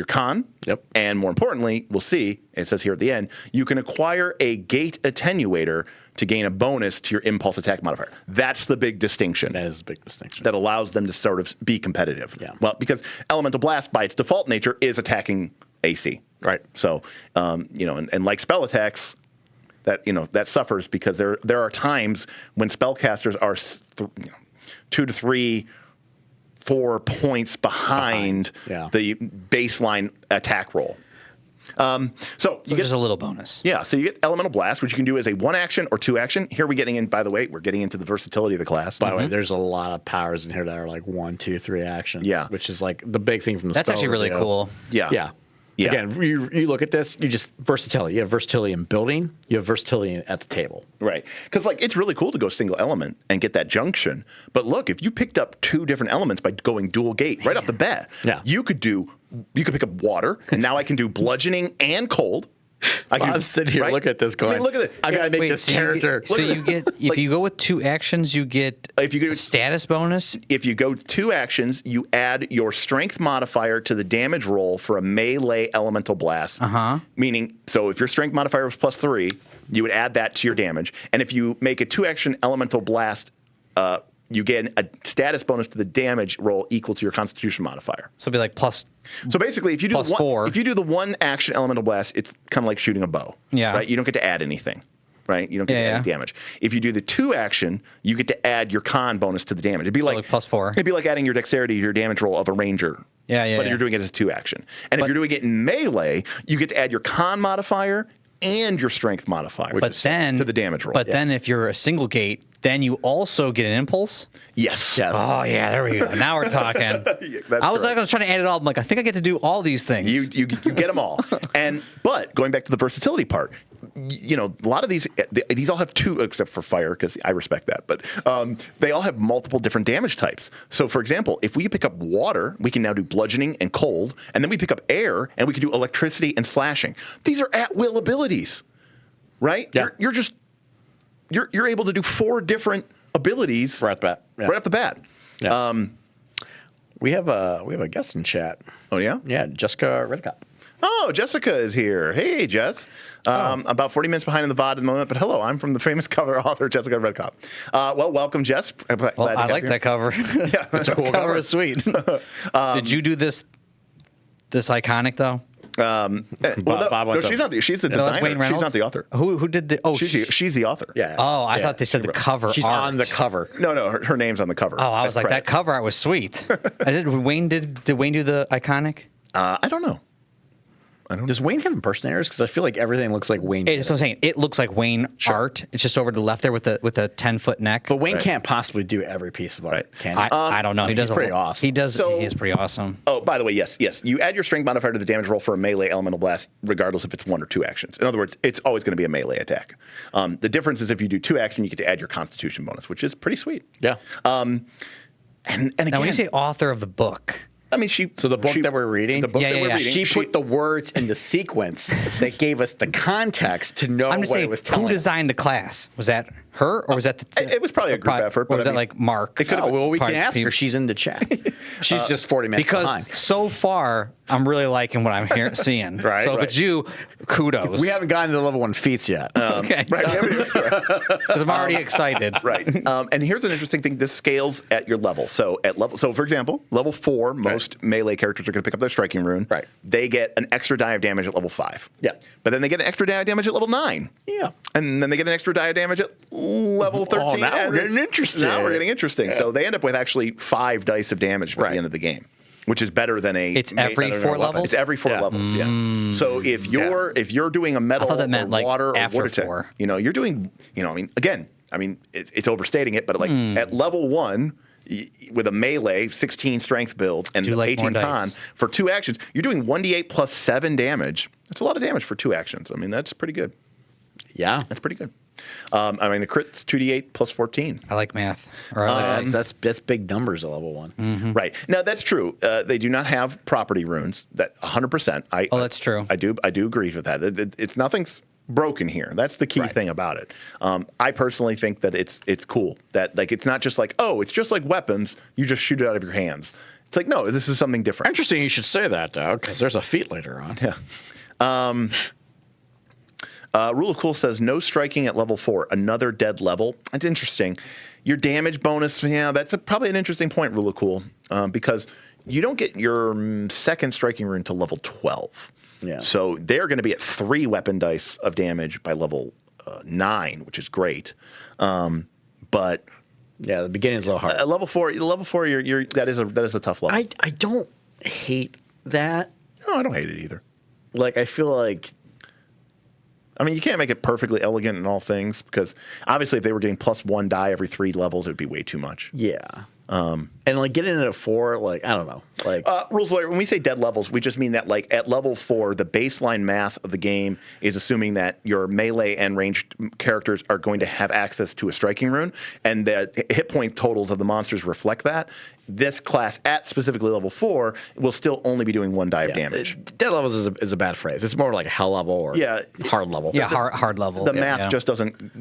con. Yep. And more importantly, we'll see, it says here at the end, you can acquire a gate attenuator to gain a bonus to your impulse attack modifier. That's the big distinction. That is a big distinction. That allows them to sort of be competitive. Yeah. Well, because Elemental Blast, by its default nature, is attacking AC. Right. So, and like spell attacks, that suffers because there are times when spellcasters are 2 to 3, 4 points behind the baseline attack roll. So you get just a little bonus. Yeah, so you get Elemental Blast, which you can do as a 1 action or 2 action. Here we're getting into the versatility of the class. By the way, there's a lot of powers in here that are like 1, 2, 3 actions. Yeah. Which is like the big thing from the That's spell actually really video. cool. Yeah. Yeah. Yeah. Again, you look at this, you just versatility. You have versatility in building, you have versatility at the table. Right. Because, it's really cool to go single element and get that junction. But look, if you picked up 2 different elements by going dual gate right off the bat, you could pick up water, and now I can do bludgeoning and cold. I'm sitting here looking at this going, look at it. I got to make this character. So you get, if you go with 2 actions, you get a status bonus? If you go 2 actions, you add your strength modifier to the damage roll for a melee elemental blast. Meaning, so if your strength modifier was +3, you would add that to your damage. And if you make a 2-action elemental blast, you get a status bonus to the damage roll equal to your constitution modifier. So it'd be like plus. So basically, if you do +4. if you do the 1 action elemental blast, it's kind of like shooting a bow. Yeah. Right. You don't get to add anything. Right. You don't get to add any damage. If you do the 2 action, you get to add your con bonus to the damage. It'd be like +4. It'd be like adding your dexterity to your damage roll of a ranger. But you're doing it as a 2 action. And if you're doing it in melee, you get to add your con modifier and your strength modifier. To the damage roll. But then if you're a single gate, then you also get an impulse? Yes. Oh, yeah, there we go. Now we're talking. I was trying to add it all. I'm like, I think I get to do all these things. You get them all. But going back to the versatility part, a lot of these all have 2, except for fire, because I respect that. But they all have multiple different damage types. So, for example, if we pick up water, we can now do bludgeoning and cold. And then we pick up air, and we can do electricity and slashing. These are at-will abilities, right? Yeah. You're able to do 4 different abilities Right off the bat. Yeah. Right off the bat. Yeah. We have a guest in chat. Oh, yeah? Yeah, Jessica Redcott. Oh, Jessica is here. Hey, Jess. About 40 minutes behind in the VOD at the moment, but hello, I'm from the famous cover author, Jessica Redcott. Welcome, Jess. I like that cover. Yeah, it's a cool cover. Is sweet. Did you do this iconic, though? Bob wants she's a- not. She's the No, that's designer. Wayne She's Reynolds? not the author. Who did the? Oh, She's the author. Yeah. Oh, I Yeah, thought they said the cover. She's art. on the cover. No, her name's on the cover. Oh, I was as like, that credits. cover art was sweet. Did Wayne did Wayne do the iconic? I don't know. Does Wayne have impersonators? Because I feel like everything looks like Wayne. It's what I'm saying. It looks like Wayne art. It's just over to the left there with a 10-foot neck. But Wayne can't possibly do every piece of art, Right. can he? I don't know. He does he's pretty awesome. He does. So- he is pretty awesome. Oh, by the way, yes. You add your strength modifier to the damage roll for a melee elemental blast, regardless if it's 1 or 2 actions. In other words, it's always going to be a melee attack. The difference is if you do 2 action, you get to add your Constitution bonus, which is pretty sweet. Yeah. And again, Now, when you say author of the book, I mean, she. So the book she- that we're reading, the book Yeah, that yeah, we're yeah. reading, she put the words in the sequence that gave us the context to know I'm just what saying, it was telling who us. designed the class? Was that her, or was that the? It was probably a group effort, Or but was I that mean, like Mark? Oh, well, we can ask her. People- She's in the chat. She's just 40 minutes because behind. so far I'm really liking what I'm seeing. Right, So if right. it's you, kudos. We haven't gotten to the level 1 feats yet. Okay. Right. Because I'm already excited. Right. And here's an interesting thing. This scales at your level. So for example, level 4, most melee characters are going to pick up their striking rune. Right. They get an extra die of damage at level 5. Yeah. But then they get an extra die of damage at level 9. Yeah. And then they get an extra die of damage at level 13. Oh, now and we're getting interesting. Now we're getting interesting. Yeah. So they end up with actually 5 dice of damage by Right. the end of the game, which is better than a. It's every better than 4 a weapon. levels? It's every 4 levels. Yeah. So if you're doing a metal thought that meant, or like, water or after wood attack, 4. you're doing. I mean, it's overstating it, but like at level 1. With a melee 16 strength build and Do you like 18 more con dice? for 2 actions, you're doing 1d8 plus 7 damage. That's a lot of damage for 2 actions. I mean, that's pretty good. Yeah. That's pretty good. I mean, the crit's 2d8 plus 14. I like math. Or I like dice. That's big numbers at level 1. Right. Now, that's true. They do not have property runes. That 100%. Oh, that's true. I do agree with that. It's nothing's broken here. That's the key thing about it. I personally think that it's cool that like it's not just like, oh, it's just like weapons. You just shoot it out of your hands. It's like, no, this is something different. Interesting you should say that, Doug, because there's a feat later on. Yeah. Rule of Cool says no striking at level 4, another dead level. That's interesting. Your damage bonus, yeah, that's probably an interesting point, Rule of Cool, because you don't get your second striking rune to level 12. Yeah. So they're going to be at 3 weapon dice of damage by level 9, which is great. But Yeah, the beginning's a little hard. at level 4, you're that is a tough level. I don't hate that. No, I don't hate it either. Like, I feel like I mean, you can't make it perfectly elegant in all things because obviously if they were getting plus 1 die every 3 levels, it would be way too much. yeah. And like getting it at 4, like, I don't know. Like Rules lawyer, when we say dead levels, we just mean that like at level 4, the baseline math of the game is assuming that your melee and ranged characters are going to have access to a striking rune, and the hit point totals of the monsters reflect that. This class at specifically level 4 will still only be doing 1 die of damage. dead levels is a bad phrase. It's more like hell level or hard level. Yeah, hard level. The math yeah. just doesn't,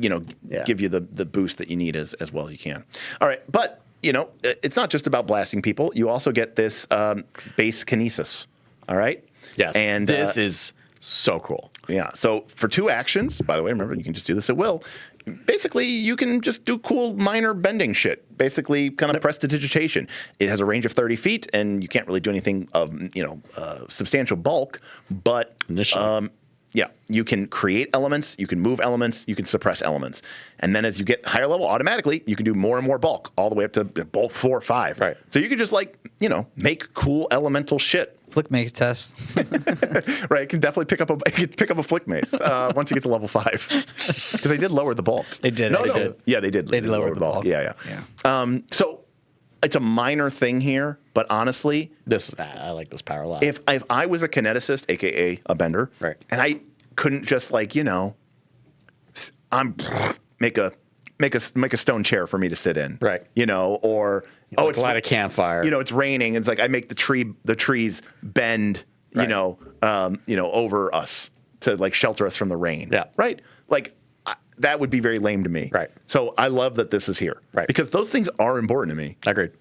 give you the boost that you need as well as you can. All right, but it's not just about blasting people. You also get this base kinesis. All right. Yes. And this is so cool. Yeah. So for 2 actions, by the way, remember you can just do this at will. Basically, you can just do cool minor bending shit. Basically, kind of prestidigitation. It has a range of 30 feet, and you can't really do anything of substantial bulk. But Initially. yeah, you can create elements, you can move elements, you can suppress elements. And then as you get higher level, automatically, you can do more and more bulk, all the way up to bulk 4 or 5. Right. So you can just make cool elemental shit. Flick maze test. Right, it can definitely pick up a flick mace once you get to level 5, because they did lower the bulk. They did. No, They no, did. yeah, they did. They did lower the bulk. Yeah. So it's a minor thing here, but honestly, I like this power a lot. if I was a kineticist, aka a bender, Right. and I couldn't just make a stone chair for me to sit in, Right. or it's light a campfire. it's raining. It's like I make the trees bend, Right. over us to like shelter us from the rain. Yeah. Right. Like that would be very lame to me. Right. So I love that this is here. Right. Because those things are important to me, Agreed.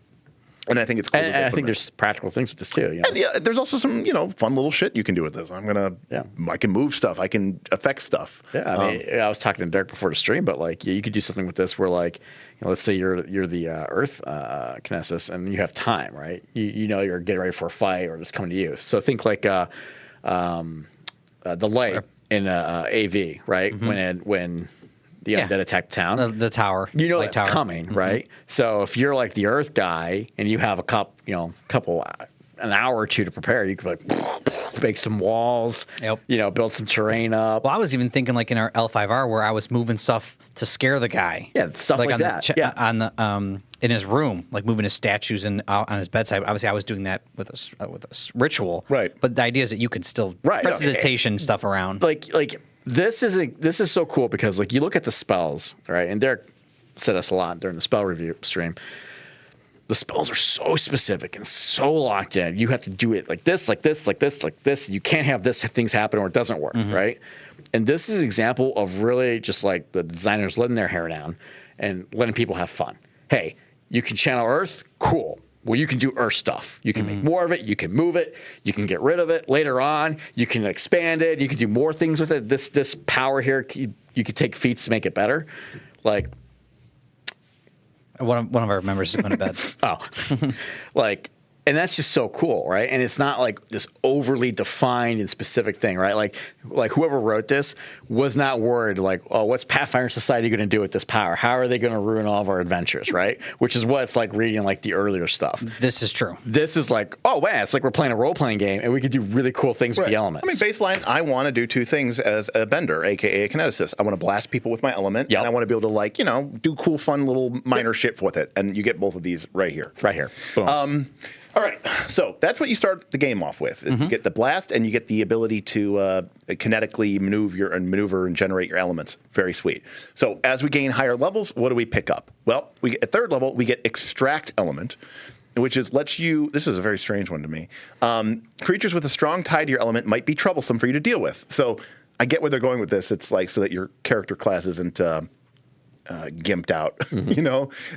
and I think it's cool. And I think there's practical things with this too. And yeah, there's also some fun little shit you can do with this. I can move stuff. I can affect stuff. Yeah, I mean, I was talking to Derik before the stream, but like, you could do something with this where, like, let's say you're the Earth Kinesis, and you have time, right? You're getting ready for a fight or just coming to you. So think like the light in AV, right? When the undead attack town, the tower, you know light that's tower. coming, right? So if you're like the Earth guy and you have an hour or two to prepare, you could like make some walls, build some terrain up. Well, I was even thinking like in our L5R where I was moving stuff to scare the guy. Yeah, stuff like on that. On the in his room, like moving his statues on his bedside. Obviously, I was doing that with a ritual. Right. But the idea is that you can still prestidigitation stuff around. Like this is so cool because like you look at the spells, right? And Derik said us a lot during the spell review stream. The spells are so specific and so locked in. You have to do it like this, like this, like this, like this. You can't have this things happen or it doesn't work, right? And this is an example of really just like the designers letting their hair down and letting people have fun. Hey, you can channel Earth? Cool. Well, you can do Earth stuff. You can make more of it. You can move it. You can get rid of it later on. You can expand it. You can do more things with it. This power here, you could take feats to make it better. Like, one of our members is going to bed. And that's just so cool, right? And it's not like this overly defined and specific thing, right? Like whoever wrote this was not worried like, oh, what's Pathfinder Society going to do with this power? How are they going to ruin all of our adventures, right? Which is what it's like reading like the earlier stuff. This is true. This is like, oh, man, it's like we're playing a role-playing game and we could do really cool things with the elements. I mean, baseline, I want to do two things as a bender, a.k.a. a kineticist. I want to blast people with my element, and I want to be able to do cool, fun little minor shit with it. And you get both of these right here. Right here. Boom. All right, so that's what you start the game off with. You get the blast, and you get the ability to kinetically maneuver and generate your elements. Very sweet. So as we gain higher levels, what do we pick up? Well, at third level, we get extract element, which lets you. This is a very strange one to me. Creatures with a strong tie to your element might be troublesome for you to deal with. So I get where they're going with this. It's like so that your character class isn't gimped out,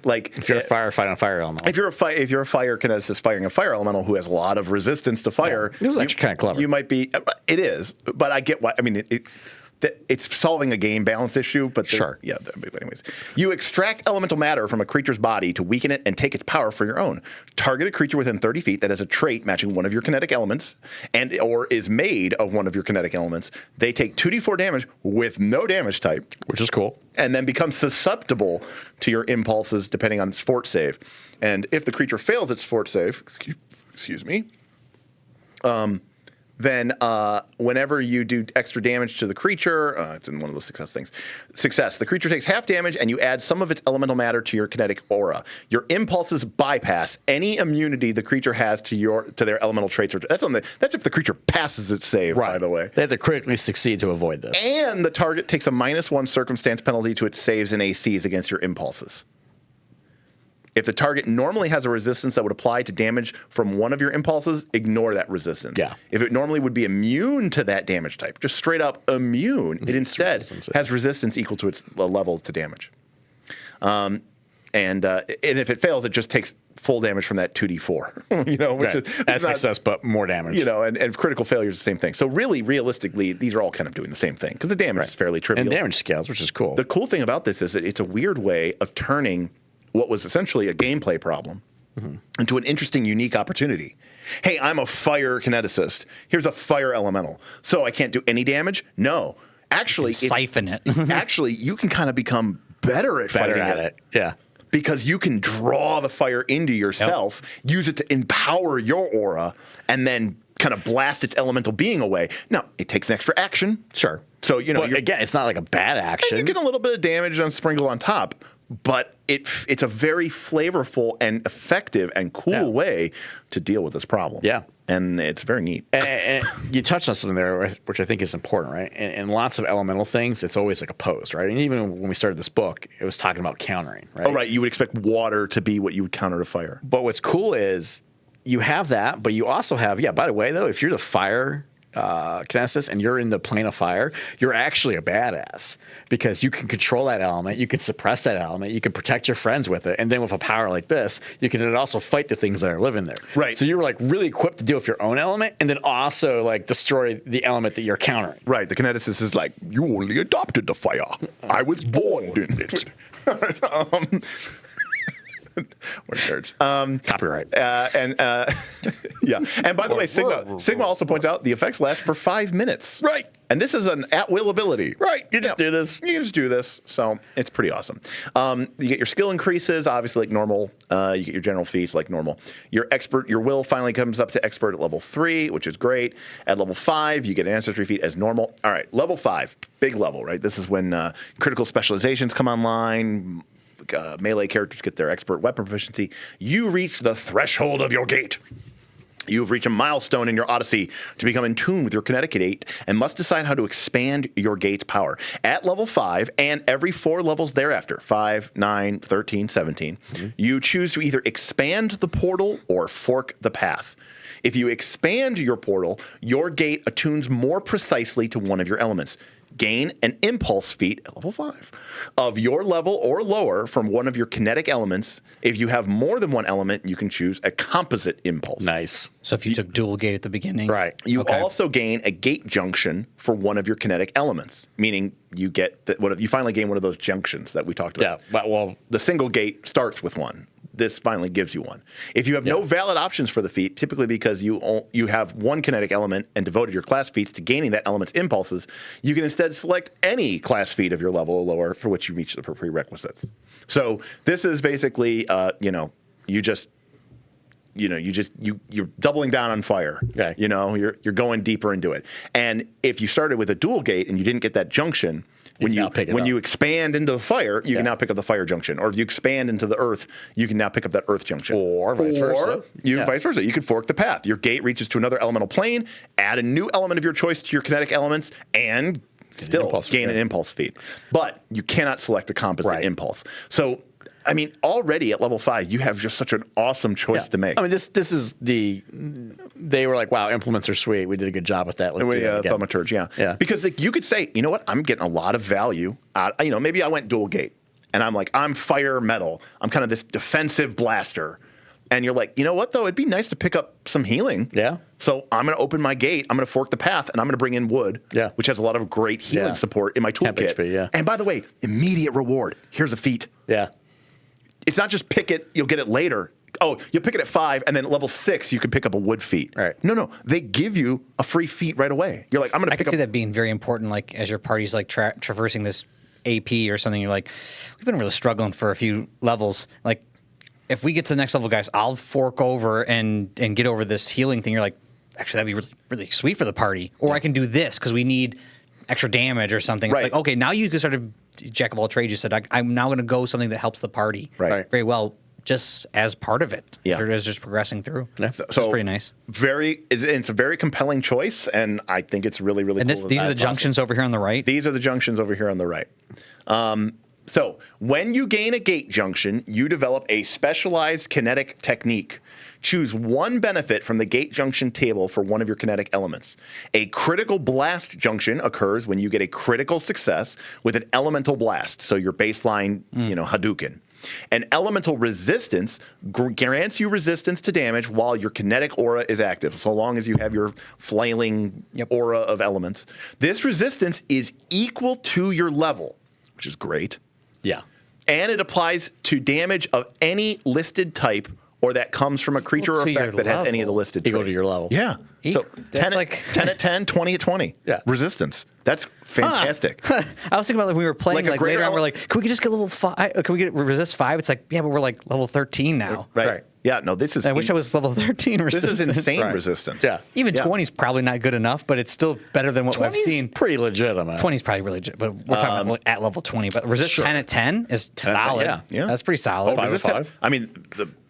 like if you're a fighting a fire elemental. If you're a fire kineticist firing a fire elemental who has a lot of resistance to fire, this is actually kind of clever. You might be. It is, but I get why. I mean, it's solving a game balance issue, but sure. Yeah. But anyways, you extract elemental matter from a creature's body to weaken it and take its power for your own. Target a creature within 30 feet that has a trait matching one of your kinetic elements or is made of one of your kinetic elements. They take 2d4 damage with no damage type, which is cool, and then become susceptible to your impulses depending on its fort save. And if the creature fails its fort save, excuse me, then whenever you do extra damage to the creature, it's in one of those success things. Success. The creature takes half damage, and you add some of its elemental matter to your kinetic aura. Your impulses bypass any immunity the creature has to their elemental traits. That's if the creature passes its save, by the way. They have to critically succeed to avoid this. And the target takes a -1 circumstance penalty to its saves and ACs against your impulses. If the target normally has a resistance that would apply to damage from one of your impulses, ignore that resistance. Yeah. If it normally would be immune to that damage type, just straight up immune, it instead has resistance equal to its level to damage. And if it fails, it just takes full damage from that 2d4. Which is as success, but more damage. And critical failure is the same thing. So really, realistically, these are all kind of doing the same thing because the damage is fairly trivial. And damage scales, which is cool. The cool thing about this is that it's a weird way of turning what was essentially a gameplay problem into an interesting, unique opportunity. Hey, I'm a fire kineticist. Here's a fire elemental. So I can't do any damage? No. Actually, siphon it. Actually, you can kind of become better at fighting it. Yeah. Because you can draw the fire into yourself, use it to empower your aura, and then kind of blast its elemental being away. Now, it takes an extra action. Sure. So, but again, it's not like a bad action. And you get a little bit of damage on sprinkle on top. But it's a very flavorful and effective and cool way to deal with this problem. Yeah. And it's very neat. And you touched on something there, which I think is important, right? And lots of elemental things, it's always like opposed, right? And even when we started this book, it was talking about countering, right? Oh, right. You would expect water to be what you would counter to fire. But what's cool is you have that, but you also have, by the way, though, if you're the fire kineticist and you're in the plane of fire, you're actually a badass because you can control that element, you can suppress that element, you can protect your friends with it, and then with a power like this, you can then also fight the things that are living there. Right. So you're like really equipped to deal with your own element and then also like destroy the element that you're countering. Right. The kineticist is like, you only adopted the fire. I was born in it. We're nerds. Copyright. Yeah. And by the way, Sigma also points out the effects last for 5 minutes. Right. And this is an at-will ability. Right. You just do this. You can just do this. So it's pretty awesome. You get your skill increases, obviously, like normal. You get your general feats like normal. Your will finally comes up to expert at level 3, which is great. At level 5, you get an ancestry feat as normal. All right, level 5, big level, right? This is when critical specializations come online. Melee characters get their expert weapon proficiency. You reach the threshold of your gate. You've reached a milestone in your odyssey to become in tune with your kinetic gate and must decide how to expand your gate's power. At level 5 and every 4 levels thereafter, 5, 9, 13, 17, you choose to either expand the portal or fork the path. If you expand your portal, your gate attunes more precisely to one of your elements. Gain an impulse feat at level 5 of your level or lower from one of your kinetic elements. If you have more than one element, you can choose a composite impulse. Nice. So if you took dual gate at the beginning. Right. You also gain a gate junction for one of your kinetic elements, meaning you get you finally gain one of those junctions that we talked about. Yeah, but, well, the single gate starts with one. This finally gives you one. If you have no valid options for the feat, typically because you have one kinetic element and devoted your class feats to gaining that element's impulses, you can instead select any class feat of your level or lower for which you reach the prerequisites. So this is basically, you're doubling down on fire. Okay. You're going deeper into it. And if you started with a dual gate and you didn't get that junction, when you expand into the fire, you can now pick up the fire junction. Or if you expand into the earth, you can now pick up that earth junction. Or vice versa. Vice versa. You can fork the path. Your gate reaches to another elemental plane, add a new element of your choice to your kinetic elements, and still gain an impulse feat. But you cannot select a composite impulse. So, I mean, already at level 5, you have just such an awesome choice to make. I mean, this is they were like, wow, implements are sweet. We did a good job with that. Let's do that again. Thaumaturge, yeah. Because you could say, you know what, I'm getting a lot of value out. Maybe I went dual gate, and I'm like, I'm fire metal. I'm kind of this defensive blaster. And you're like, you know what, though? It'd be nice to pick up some healing. Yeah. So I'm going to open my gate. I'm going to fork the path, and I'm going to bring in wood, which has a lot of great healing support in my toolkit. HP, And by the way, immediate reward. Here's a feat. Yeah. It's not just pick it, you'll get it later. Oh, you'll pick it at 5, and then at level 6, you can pick up a wood feat. Right. No, they give you a free feat right away. You're like, I'm going to pick up. I can see that being very important, like as your party's like traversing this AP or something. You're like, we've been really struggling for a few levels. Like, if we get to the next level, guys, I'll fork over and get over this healing thing. You're like, actually, that'd be really, really sweet for the party. Or I can do this because we need extra damage or something. It's like, okay, now you can start to jack of all trades. You said, I'm now going to go something that helps the party very well, just as part of it. Yeah. Or as just progressing through. Yeah. So it's pretty nice. It's a very compelling choice, and I think it's really, really cool. These are the junctions over here on the right? These are the junctions over here on the right. So when you gain a gate junction, you develop a specialized kinetic technique. Choose one benefit from the gate junction table for one of your kinetic elements. A critical blast junction occurs when you get a critical success with an elemental blast, so your baseline, Hadouken. An elemental resistance grants you resistance to damage while your kinetic aura is active, so long as you have your flailing aura of elements. This resistance is equal to your level, which is great. Yeah. And it applies to damage of any listed type or that comes from a creature or effect that has any of the listed traits. Equal to your level. Yeah. So 10 at 10, 20 at 20. Yeah. Resistance. That's fantastic. I was thinking about when we were playing, like later on, we're like, can we just get level 5? Can we get resist 5? It's like, yeah, but we're like level 13 now. Right. Yeah, no, this is... I wish I was level 13 resistance. This is insane resistance. Yeah. Even 20 is probably not good enough, but it's still better than what I've seen. Pretty legitimate. 20 is probably really legit, but we're talking about at level 20. But resist 10 at 10 is solid. Yeah. That's pretty solid. Resist 10, I mean,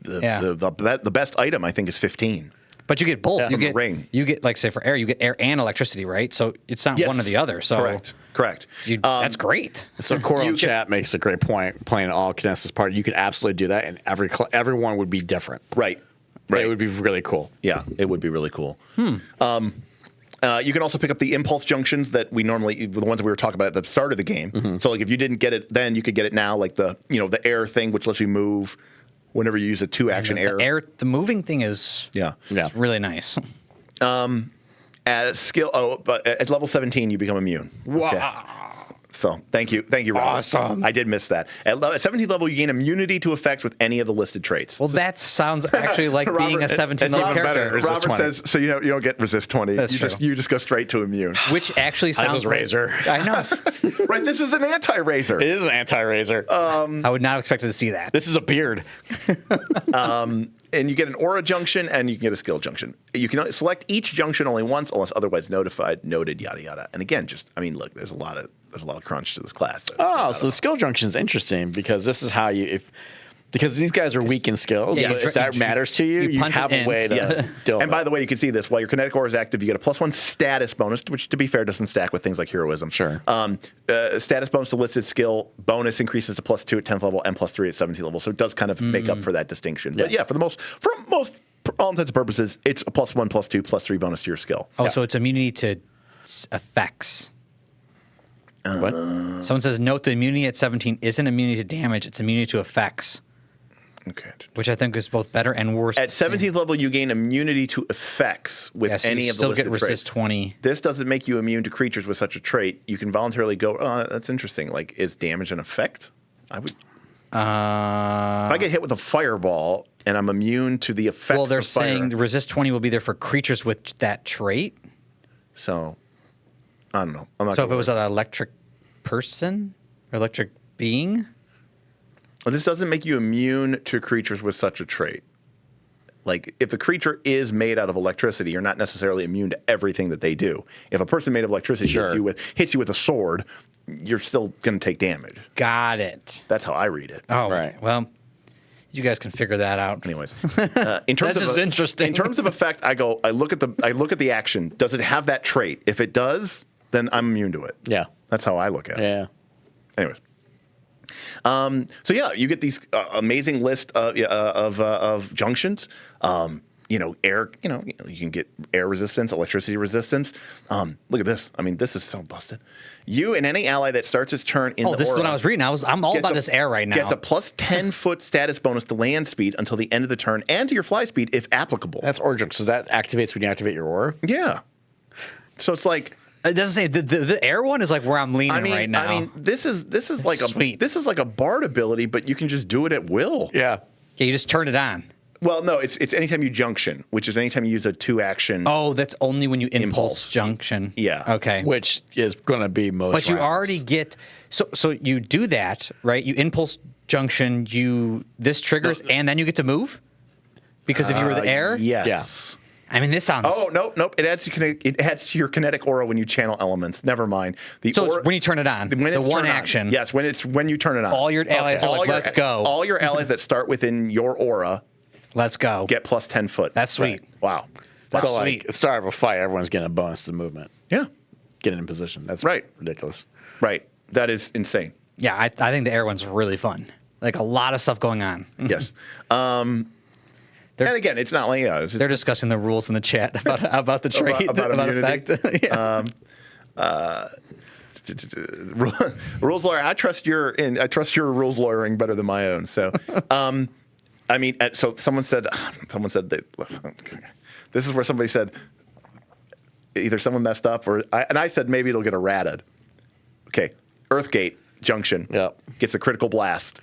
the best item, I think, is 15. But you get both. Yeah. You get, like, say, for air, you get air and electricity, right? So it's not one or the other. So Correct. That's great. So Coral Chat makes a great point. Playing all Kineticist party, you could absolutely do that, and everyone would be different. Right. It would be really cool. Yeah, it would be really cool. You can also pick up the impulse junctions that we normally, the ones that we were talking about at the start of the game. So, like, if you didn't get it then, you could get it now, like the air thing, which lets you move whenever you use a 2-action air. The moving thing is really nice. At skill, but at level 17, you become immune. Wow. Okay. So thank you, Robert. Awesome. I did miss that. At 17th level, you gain immunity to effects with any of the listed traits. Well, that sounds actually like Robert, being a 17 it's level even better. character. Resist Robert 20. says so. You don't get resist 20. That's true. You just go straight to immune. Which actually I sounds was Razor. I know. Right. This is an anti-razor. It is an anti-razor. I would not have expected to see that. This is a beard. And you get an aura junction, and you can get a skill junction. You can select each junction only once, unless otherwise noted, yada yada. And again, look, there's a lot of crunch to this class. Oh, so the skill junction is interesting because this is how because these guys are weak in skills. Yeah, but if that matters to you, you you punt have it a in. way to deal with And by the way, you can see this. While your kinetic aura is active, you get a +1 status bonus, which, to be fair, doesn't stack with things like heroism. Sure. Status bonus to listed skill. Bonus increases to +2 at 10th level and +3 at 17th level. So it does kind of make up for that distinction. Yeah. But yeah, for most all intents and purposes, it's a +1, +2, +3 bonus to your skill. Oh, so it's immunity to effects. What? Someone says, note the immunity at 17 isn't immunity to damage, it's immunity to effects, Okay. which I think is both better and worse. At 17th level, you gain immunity to effects with so any you of the still listed get resist traits. 20. This doesn't make you immune to creatures with such a trait. You can voluntarily go, oh, that's interesting. Like, is damage an effect? I would. If I get hit with a fireball and I'm immune to the effects Well, they're of fire, saying the resist 20 will be there for creatures with that trait. so I don't know. I'm not So gonna if it was worry. an electric person or electric being, Well, this doesn't make you immune to creatures with such a trait. Like, if the creature is made out of electricity, you're not necessarily immune to everything that they do. If a person made of electricity Sure. hits you with a sword, you're still going to take damage. got it. That's how I read it. Oh, Right. well, you guys can figure that out. Anyways, in terms That's of just interesting. In terms of effect, I look at the action. Does it have that trait? If it does, then I'm immune to it. Yeah. That's how I look at it. Yeah. Anyways. So yeah, you get these amazing list of junctions. Air. You can get air resistance, electricity resistance. Look at this. I mean, this is so busted. You and any ally that starts its turn in Oh, the this is aura what I was reading. I'm all gets about a- this air right now. Gets a plus 10-foot status bonus to land speed until the end of the turn, and to your fly speed if applicable. That's origin. So that activates when you activate your aura. Yeah. So it's like. It doesn't say the air one is like where I'm leaning right now. I mean, this is like Sweet. this is like a bard ability, but you can just do it at will. Yeah. Yeah, you just turn it on. Well, no, it's anytime you junction, which is anytime you use a 2-action. Oh, that's only when you impulse Impulse. junction. Yeah. Okay. Which is going to be most. But you rounds. already get so you do that, right? You impulse junction, this triggers, and then you get to move? Because if you were the air? Yes. Yeah. I mean, this sounds... Oh, nope. It adds to your kinetic aura when you channel elements. Never mind. So aura, it's when you turn it on, when the it's one turned on. action. Yes, when you turn it on. All your allies are like, let's go. All your allies that start within your aura Let's go. get plus 10 foot. That's sweet. Wow. That's So, sweet. like, at the start of a fight, everyone's getting a bonus to movement. Yeah. Getting in position. That's Right. ridiculous. Right. That is insane. Yeah, I think the air one's really fun. Like a lot of stuff going on. Yes. And again, it's not like They're discussing the rules in the chat about the trait, about immunity. effect. Yeah. Rules lawyer. I trust your rules lawyering better than my own. So, I mean, so someone said this is where somebody said either someone messed up and I said maybe it'll get errated. Okay, Earthgate Junction. Yep. Gets a critical blast.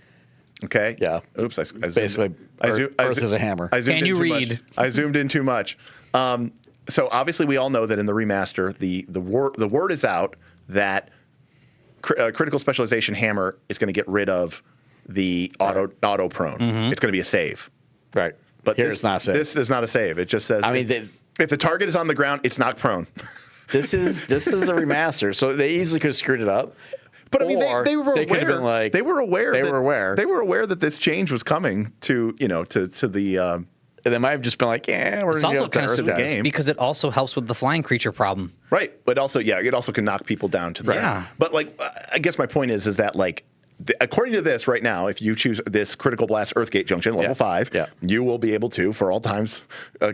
Okay. Yeah. Oops. Basically, Earth is a hammer. I zoomed Can in you too read? much. I zoomed in too much. So obviously, we all know that in the remaster, the word is out that critical specialization hammer is going to get rid of the auto prone. It's going to be a save. Right. But Here it's not a save. This is not a save. It just says. I mean, if the target is on the ground, it's not prone. This is a remaster, so they easily could have screwed it up. But I mean, Or they were they could have aware. been like- they were aware. They were aware. They were aware that this change was coming to the. And they might have just been like, yeah, we're It's going to also go kind with of the Earth the guys. game. because it also helps with the flying creature problem. Right, but also, it also can knock people down to the ground. Yeah. But like, I guess my point is that like, according to this right now, if you choose this critical blast Earthgate Junction level 5, you will be able to, for all times,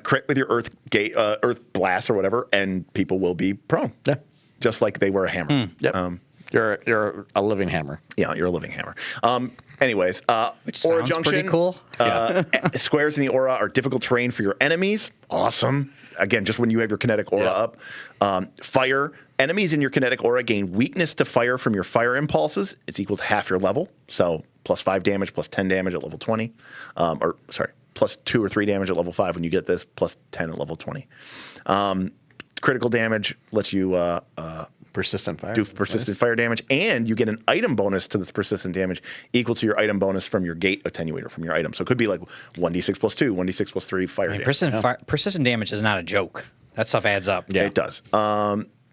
crit with your Earth blast or whatever, and people will be prone. Yeah. Just like they were a hammer. Yep. You're a living hammer. Yeah, you're a living hammer. Anyways, Which Aura sounds Junction. pretty cool. Squares in the aura are difficult terrain for your enemies. Awesome. Again, just when you have your kinetic aura up. Fire. Enemies in your kinetic aura gain weakness to fire from your fire impulses. It's equal to half your level. So plus 5 damage, plus 10 damage at level 20. Plus 2 or 3 damage at level 5 when you get this, plus 10 at level 20. Critical damage lets you Persistent fire. do persistent fire damage, and you get an item bonus to this persistent damage equal to your item bonus from your gate attenuator from your item. So it could be like 1d6 plus 2, 1d6 plus 3 fire damage. Persistent damage is not a joke. That stuff adds up. Yeah, it does.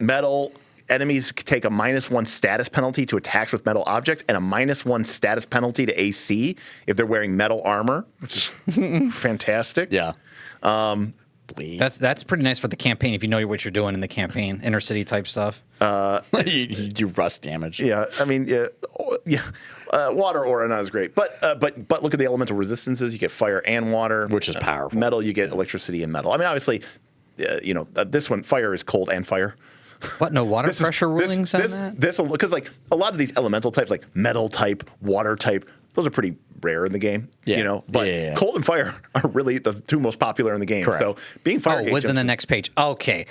Metal. Enemies take a -1 status penalty to attacks with metal objects and a -1 status penalty to AC if they're wearing metal armor, which is fantastic. Yeah. That's pretty nice for the campaign if you know what you're doing in the campaign, inner city type stuff. You do rust damage. Yeah, I mean, water aura not as great, but look at the elemental resistances. You get fire and water, Which is powerful. Metal, you get electricity and metal. I mean, obviously, this one fire is cold and fire. What? No water pressure rulings on that? This because like a lot of these elemental types, like metal type, water type, those are pretty rare in the game. Yeah. But cold and fire are really the two most popular in the game. Correct. So being fire. Woods in the next page. Okay.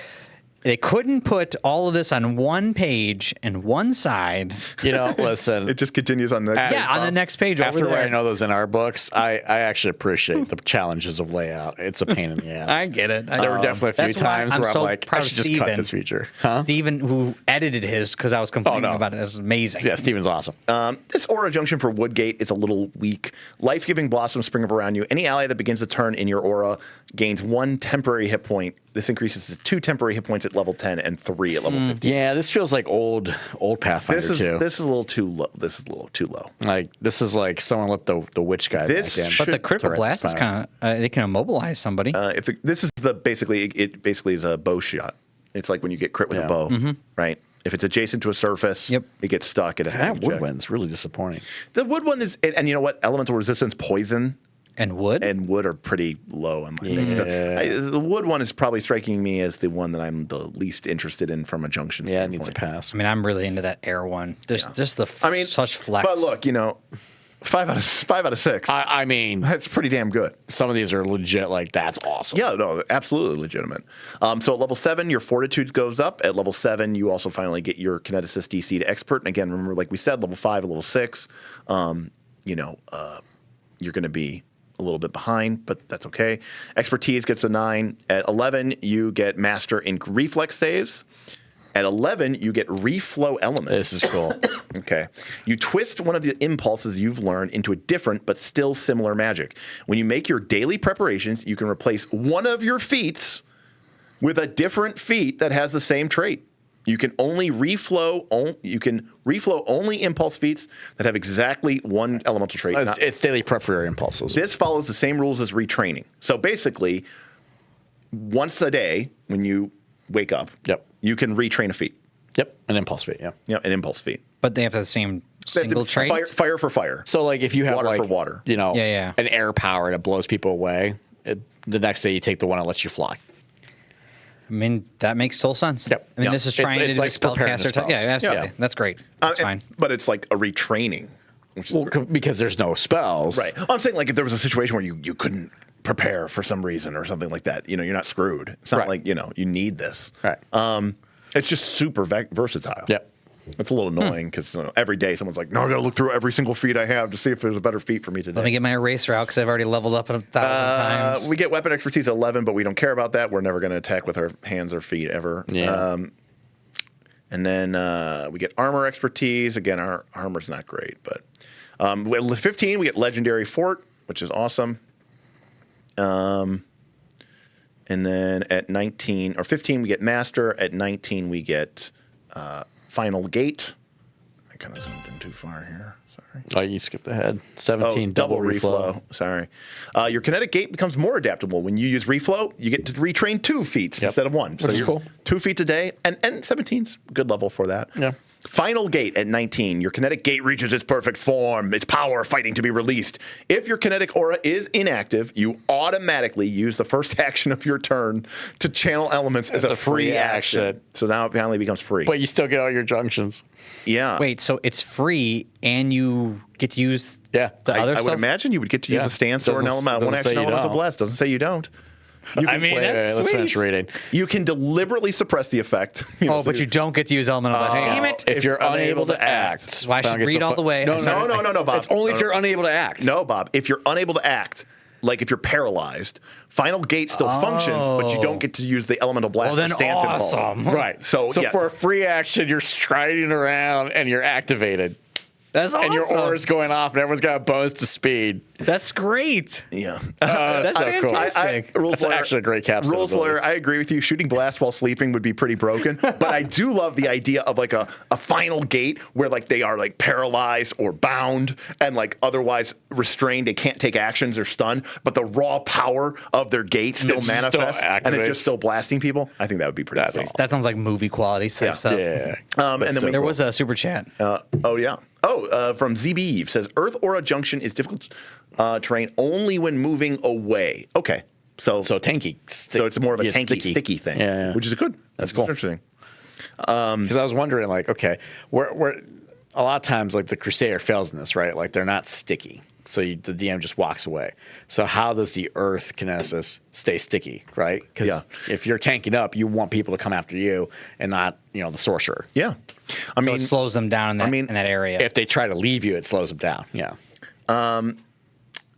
They couldn't put all of this on one page and one side. Listen. It just continues on the next page. On the next page After over there. writing all those in our books, I actually appreciate the challenges of layout. It's a pain in the ass. I get it. There were definitely a few That's why times I'm where I'm so like, I proud of should just cut Steven. this feature. Huh? Steven, who edited his, because I was complaining no. about it. It's amazing. Yeah, Steven's awesome. This Aura Junction for Woodgate is a little weak. Life-giving blossoms spring up around you. Any ally that begins to turn in your aura gains 1 temporary hit point. This increases to 2 temporary hit points at level 10 and 3 at level 15. Yeah, this feels like old Pathfinder too. This is a little too low. This is a little too low. Like this is like someone let the witch guy This back in. But the should- critical to blast is inspire. kind of, they can immobilize somebody. This is basically is a bow shot. It's like when you get crit with a bow, right? If it's adjacent to a surface, Yep. it gets stuck. It has to That be checked. woodwind's really disappointing. The wood one is, and you know what? Elemental resistance, poison, and wood? and wood are pretty low in my opinion. So the wood one is probably striking me as the one that I'm the least interested in from a junction Yeah, it standpoint. needs a pass. I mean, I'm really into that air one. There's just such flex. But look, 5 out of 6. I mean, That's pretty damn good. some of these are legit. Like that's awesome. Yeah, no, absolutely legitimate. So at level 7, your fortitude goes up. At level 7, you also finally get your Kineticist DC to expert. And again, remember, like we said, level 5 and level 6, you're going to be a little bit behind, but that's okay. Expertise gets a 9. At 11, you get master in reflex saves. At 11, you get reflow elements. This is cool. Okay. You twist one of the impulses you've learned into a different but still similar magic. When you make your daily preparations, you can replace one of your feats with a different feat that has the same trait. You can reflow only impulse feats that have exactly one elemental trait. It's daily prep for your impulses. This follows the same rules as retraining. So basically, once a day when you wake up, you can retrain a feat. Yep, an impulse feat. Yeah. Yeah, an impulse feat. but they have the same single trait? Fire for fire. So like if you have Water for water. an air power that blows people away, the next day you take the one that lets you fly. I mean, that makes total sense. Yep. I mean, Yeah. this is trying It's to do like preparing the spellcaster type. Yeah, spells. absolutely. Yeah. That's great. That's fine. But it's like a retraining. Which is Well, because there's no spells. right. I'm saying like if there was a situation where you couldn't prepare for some reason or something like that, you're not screwed. It's not Right. like, you need this. Right. It's just super versatile. Yep. It's a little annoying because every day someone's like, no, I got to look through every single feat I have to see if there's a better feat for me today. Let me get my eraser out because I've already leveled up 1,000 times. We get weapon expertise at 11, but we don't care about that. We're never going to attack with our hands or feet ever. Yeah. And then we get armor expertise. Again, our armor's not great, but at 15 we get legendary fort, which is awesome. And then at 19 or 15 we get master. At 19 we get final gate. I kind of zoomed in too far here. Sorry. Oh, you skipped ahead. 17, double reflow. Sorry. Your kinetic gate becomes more adaptable. When you use reflow, you get to retrain 2 feats instead of 1. Which is cool. 2 feats a day, and 17's good level for that. Yeah. Final gate at 19. Your kinetic gate reaches its perfect form, its power fighting to be released. If your kinetic aura is inactive, you automatically use the first action of your turn to channel elements as a free action. So now it finally becomes free. But you still get all your junctions. Yeah. Wait, so it's free and you get to use Yeah. the other I stuff? would imagine you would get to use a stance or an element, one action elemental blast. Doesn't say you don't. That's let's sweet. finish reading. You can deliberately suppress the effect. But you don't get to use elemental blast. Damn it! If you're unable to act. So I should read all the way. No, Bob. It's only if you're unable to act. No, Bob. If you're unable to act, like if you're paralyzed, final gate still functions, but you don't get to use the elemental blast Well, then or stance awesome. impulse. Right. So for a free action, you're striding around and you're activated. That's awesome. And your aura's going off, and everyone's got a bonus to speed. That's great. Yeah. That's so cool. fantastic. That's actually a great capstone. Rules lawyer, I agree with you. Shooting blasts while sleeping would be pretty broken. But I do love the idea of like a final gate where like they are like paralyzed or bound and like otherwise restrained. They can't take actions or stunned, but the raw power of their gate still manifests and it's just still blasting people. I think that would be pretty cool. That sounds like movie quality stuff. Yeah. And then There was a super chat. oh, yeah. From ZB Eve says Earth Aura Junction is difficult terrain only when moving away. Okay. So tanky. So it's more of a tanky, sticky thing, which is good. That's cool. Interesting. Because I was wondering, like, okay, where a lot of times, like, the Crusader fails in this, right? Like, they're not sticky. So the DM just walks away. So how does the Earth Kineticist stay sticky, right? Because if you're tanking up, you want people to come after you and not, the sorcerer. Yeah. I mean, it slows them down in that area. If they try to leave you, it slows them down. Yeah.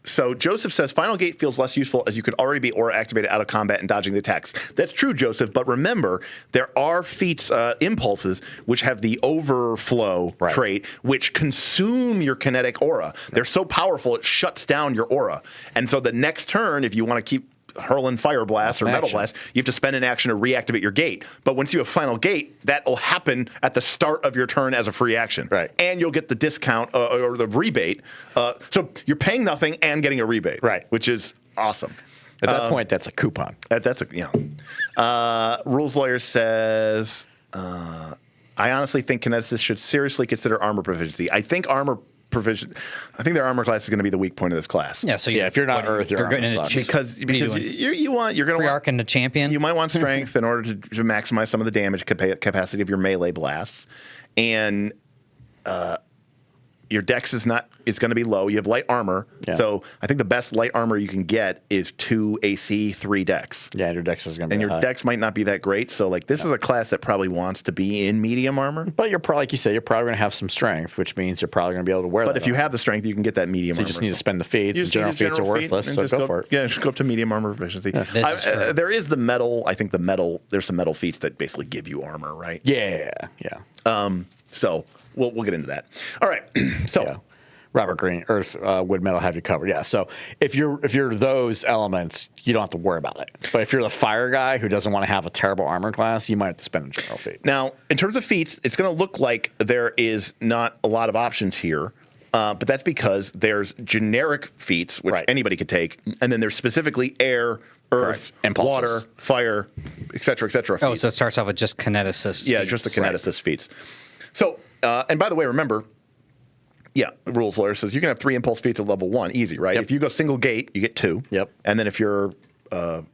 So Joseph says, Final Gate feels less useful as you could already be aura activated out of combat and dodging the attacks. That's true, Joseph, but remember, there are feats, impulses, which have the overflow trait, which consume your kinetic aura. They're so powerful, it shuts down your aura. And so the next turn, if you want to keep hurling fire blasts or metal blasts, you have to spend an action to reactivate your gate. But once you have final gate, that will happen at the start of your turn as a free action. Right. And you'll get the discount or the rebate. So you're paying nothing and getting a rebate. Right. Which is awesome. At that point, that's a coupon. Rules Lawyer says, I honestly think Kineticists should seriously consider armor proficiency. I think their armor class is going to be the weak point of this class. Yeah, so if you're not Earth, your armor sucks. Because you're going to free arc into champion. You might want strength in order to maximize some of the damage capacity of your melee blasts, and your dex is going to be low. You have light armor, so I think the best light armor you can get is 2 AC, 3 dex. Yeah, your dex is going to be and your dex might not be that great. So like this is a class that probably wants to be in medium armor. But you're probably, like you say, you're probably going to have some strength, which means you're probably going to be able to wear. But if you have the strength, you can get that medium. So you just need to spend the feats. And general feats are worthless, so go for it. Yeah, just go up to medium armor proficiency. Yeah. There is the metal. I think there's some metal feats that basically give you armor, right? Yeah. So we'll get into that. All right. So. Robert Green, Earth, Wood, Metal have you covered. Yeah. So if you're those elements, you don't have to worry about it. But if you're the fire guy who doesn't want to have a terrible armor class, you might have to spend a general feat. Now, in terms of feats, it's going to look like there is not a lot of options here. But that's because there's generic feats, which anybody could take, and then there's specifically air, earth, water, fire, et cetera, feats. Oh, so it starts off with just Kineticist. Yeah, just the Kineticist feats. So, and by the way, remember, Rules Lawyer says you can have 3 impulse feats at level 1, easy, right? If you go single gate, you get 2. Yep. And then if you're, if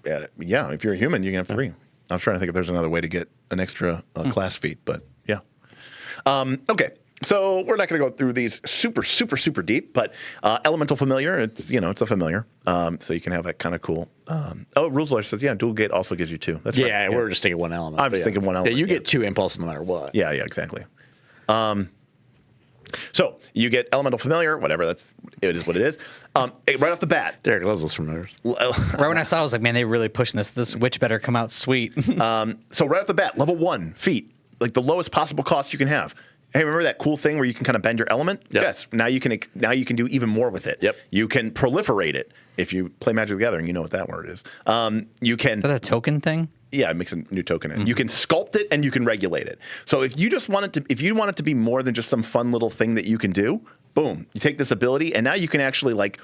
you're a human, you can have 3. I'm trying to think if there's another way to get an extra class feat, but yeah. Okay. So we're not going to go through these super, super, super deep, but Elemental Familiar, it's a familiar. So you can have that kind of cool. Rules Lawyer says, dual gate also gives you 2. That's right. We're just thinking one element. I'm just thinking one element. Yeah, you get 2 impulse no matter what. Yeah, exactly. So you get Elemental Familiar, whatever. It is what it is. Right off the bat, Derik loves those familiars. Right when I saw it, I was like, man, they're really pushing this. This witch better come out sweet. So right off the bat, level 1 feat, like the lowest possible cost you can have. Hey, remember that cool thing where you can kind of bend your element? Yep. Yes. Now you can do even more with it. Yep. You can proliferate it. If you play Magic the Gathering, you know what that word is. You can. Is that a token thing? Yeah, it makes a new token in. You can sculpt it and you can regulate it. So if you just want it to, if you want it to be more than just some fun little thing that you can do, boom, you take this ability and now you can actually like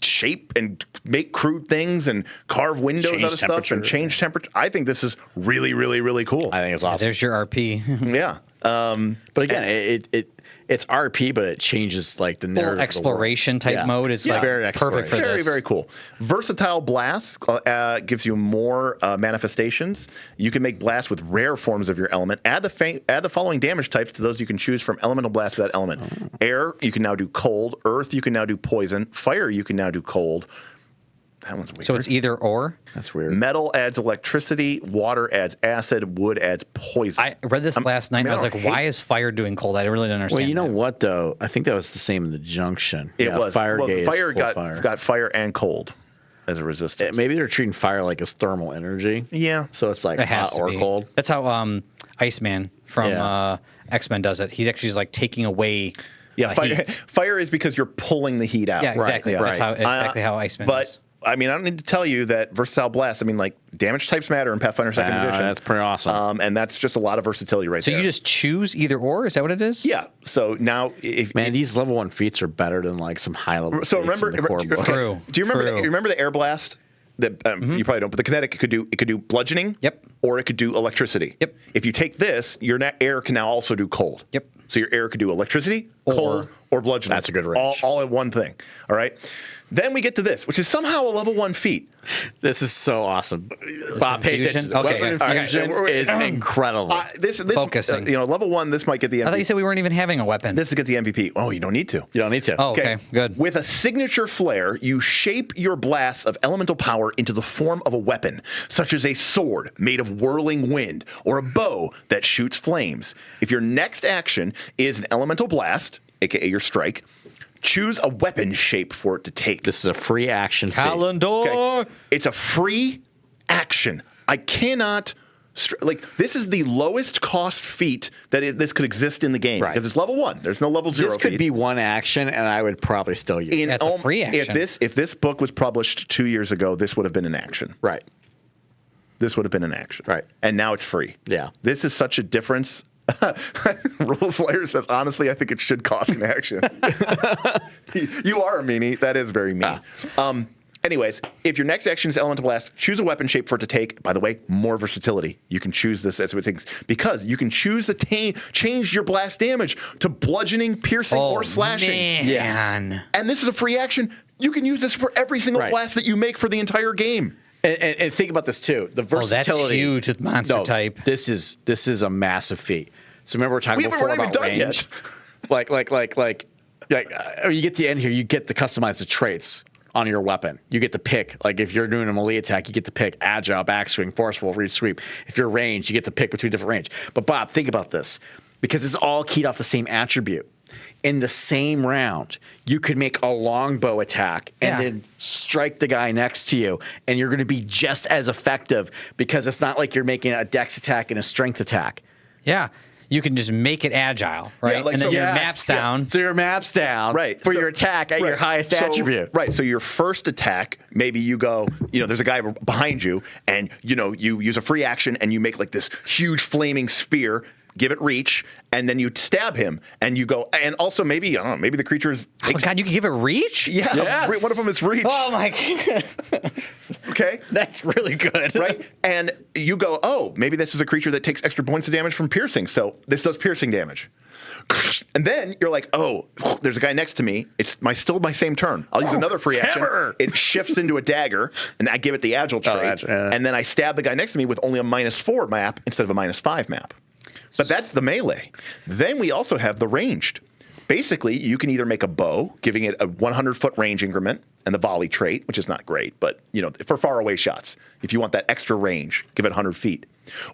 shape and make crude things and carve windows Change out of stuff and change temperature. I think this is really, really, really cool. I think it's awesome. There's your RP. Yeah. But again, it's RP, but it changes like the narrative. Full exploration type mode is like very perfect for exploration. Very, this. very cool. Versatile Blast gives you more manifestations. You can make blasts with rare forms of your element. Add the following damage types to those you can choose from elemental blast for that element. Air, you can now do cold. Earth, you can now do poison. Fire, you can now do cold. That one's weird. So it's either or. That's weird. Metal adds electricity. Water adds acid. Wood adds poison. I read this last night and I was like, why is fire doing cold? I really didn't understand. Well, you know that. what though? I think that was the same in the Junction. It was. Fire. Well, gauge, fire full got fire. got fire and cold as a resistance. Maybe they're treating fire like as thermal energy. Yeah. So it's like It has hot to or be. cold. That's how Iceman from X-Men does it. He's actually like taking away. Yeah, heat. fire is because you're pulling the heat out. Yeah, exactly. Right. That's exactly how Iceman But is. I mean, I don't need to tell you that versatile blast. I mean, like damage types matter in Pathfinder Second Edition. That's pretty awesome. And that's just a lot of versatility right So there. you just choose either or? Is that what it is? yeah. So now, if Man, these level 1 feats are better than like some high level. so feats remember, in the core book. True. do you remember? True. You remember the air blast? That you probably don't, but the kinetic could do bludgeoning. Yep. Or it could do electricity. Yep. If you take this, your air can now also do cold. Yep. So your air could do electricity, cold, or bludgeoning. That's a good range. All in one thing. All right. Then we get to this, which is somehow a level 1 feat. This is so awesome. Bob, pay Infusion? attention. Okay, Weapon okay. infusion All right. is incredible. This Focusing. level 1. This might get the MVP. I thought you said we weren't even having a weapon. This gets the MVP. Oh, you don't need to. You don't need to. Oh, okay. Good. With a signature flare, you shape your blasts of elemental power into the form of a weapon, such as a sword made of whirling wind or a bow that shoots flames. If your next action is an elemental blast, aka your strike, choose a weapon shape for it to take. This is a free action feat. Calendar. Okay. It's a free action. I cannot. This is the lowest cost feat that this could exist in the game Right. because it's level 1. There's no level 0. This could feats. be one action, and I would probably still use it. That's a free action. If this book was published 2 years ago, this would have been an action. Right. This would have been an action. Right. And now it's free. Yeah. This is such a difference. Rule Slayer says, honestly, I think it should cost an action. You are a meanie. That is very mean. Anyways, if your next action is Elemental Blast, choose a weapon shape for it to take. By the way, more versatility. You can choose this as it thinks because you can choose the change your blast damage to bludgeoning, piercing, or slashing. Man. And this is a free action. You can use this for every single Right. blast that you make for the entire game. And think about this too. The versatility. that's huge with monster type. This is a massive feat. So remember we're talking We before haven't about even done range. yet. You get to the end here, you get to customize the traits on your weapon. You get to pick, like if you're doing a melee attack, you get to pick agile, backswing, forceful, reach, sweep. If you're ranged, you get to pick between different range. But Bob, think about this, because it's all keyed off the same attribute. In the same round, you could make a longbow attack and then strike the guy next to you, and you're going to be just as effective because it's not like you're making a dex attack and a strength attack. Yeah. You can just make it agile, right? Yeah, like, and then so- your Yes. map's down. So your map's down Right. for your attack at your highest attribute. Right. So your first attack, maybe you go, there's a guy behind you, and you use a free action and you make like this huge flaming spear, give it reach, and then you stab him, and you go, and also maybe maybe the creature's. Oh, God, you can give it reach? Yeah. Yes. One of them is reach. Oh, my God. Okay. That's really good. Right? And you go, oh, maybe this is a creature that takes extra points of damage from piercing. So this does piercing damage. And then you're like, oh, there's a guy next to me. It's still my same turn. I'll use another free action. hammer! It shifts into a dagger, and I give it the agile trait. And then I stab the guy next to me with only a -4 map instead of a -5 map. But that's the melee. Then we also have the ranged. Basically, you can either make a bow, giving it a 100-foot range increment, and the volley trait, which is not great, but for faraway shots. If you want that extra range, give it 100 feet.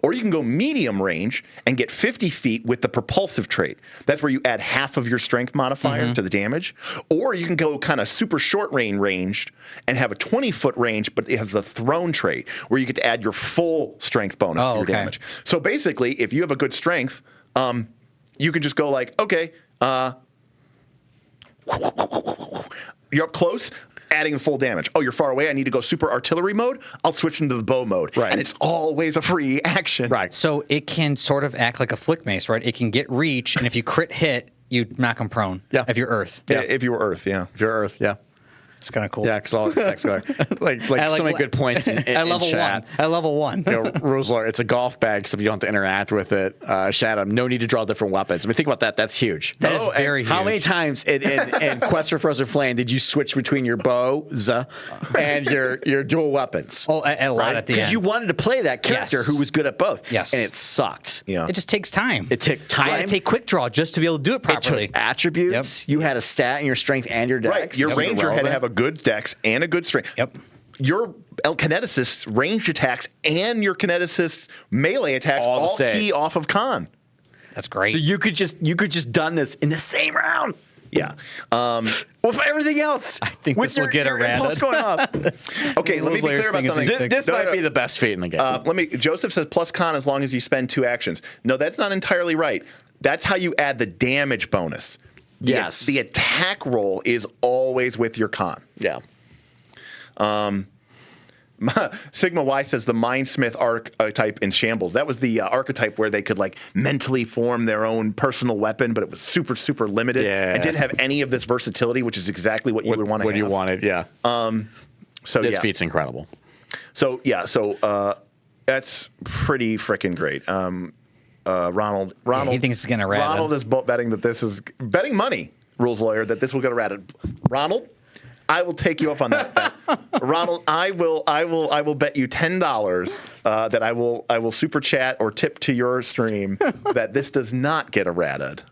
Or you can go medium range and get 50 feet with the propulsive trait. That's where you add half of your strength modifier to the damage. Or you can go kind of super short ranged and have a 20-foot range, but it has the throne trait, where you get to add your full strength bonus to your damage. So basically, if you have a good strength, you can just go like, okay, you're up close, adding the full damage. Oh, you're far away. I need to go super artillery mode. I'll switch into the bow mode. Right. And it's always a free action. Right. So it can sort of act like a flick mace, right? It can get reach, and if you crit hit, you knock them prone. Yeah. If you're Earth. Yeah. If you were Earth, yeah. If you're Earth, yeah. It's kind of cool. Yeah, because all it's sex like so many good points in At level chat. 1. At level 1. You know, rules are it's a golf bag, so you don't have to interact with it. Shadow, no need to draw different weapons. I mean, think about that. That's huge. That is very huge. How many times in Quest for Frozen Flame did you switch between your bows and your dual weapons? Oh, a lot at the end. Because you wanted to play that character Yes. who was good at both. Yes. And it sucked. Yeah. It just takes time. It took time. I had to take quick draw just to be able to do it It properly. took attributes. Yep. You had a stat in your strength and your dex. Right. Your That was ranger had to irrelevant. have a good dex and a good strength. Yep. Your Kineticist's ranged attacks and your Kineticist's melee attacks All the all same. key off of con. That's great. So you could just done this in the same round. Yeah. With everything else. I think with this will get your impulse errated. going up. Okay, let me be Layers clear about thing is something. ridiculous. This might be the best feat in the game. Joseph says plus con as long as you spend 2 actions. No, that's not entirely right. That's how you add the damage bonus. Yes. The attack roll is always with your con. Yeah. Sigma Y says the Mindsmith archetype in Shambles. That was the archetype where they could like mentally form their own personal weapon, but it was super, super limited. Yeah. And didn't have any of this versatility, which is exactly what you would want to have. What you wanted, yeah. So This yeah. feat's incredible. So yeah, that's pretty freaking great. Ronald, he thinks it's gonna rat him. Ronald is betting that this is betting money, rules lawyer, that this will get errated. Ronald, I will take you up on that bet. Ronald, I will bet you $10 that I will super chat or tip to your stream that this does not get errated.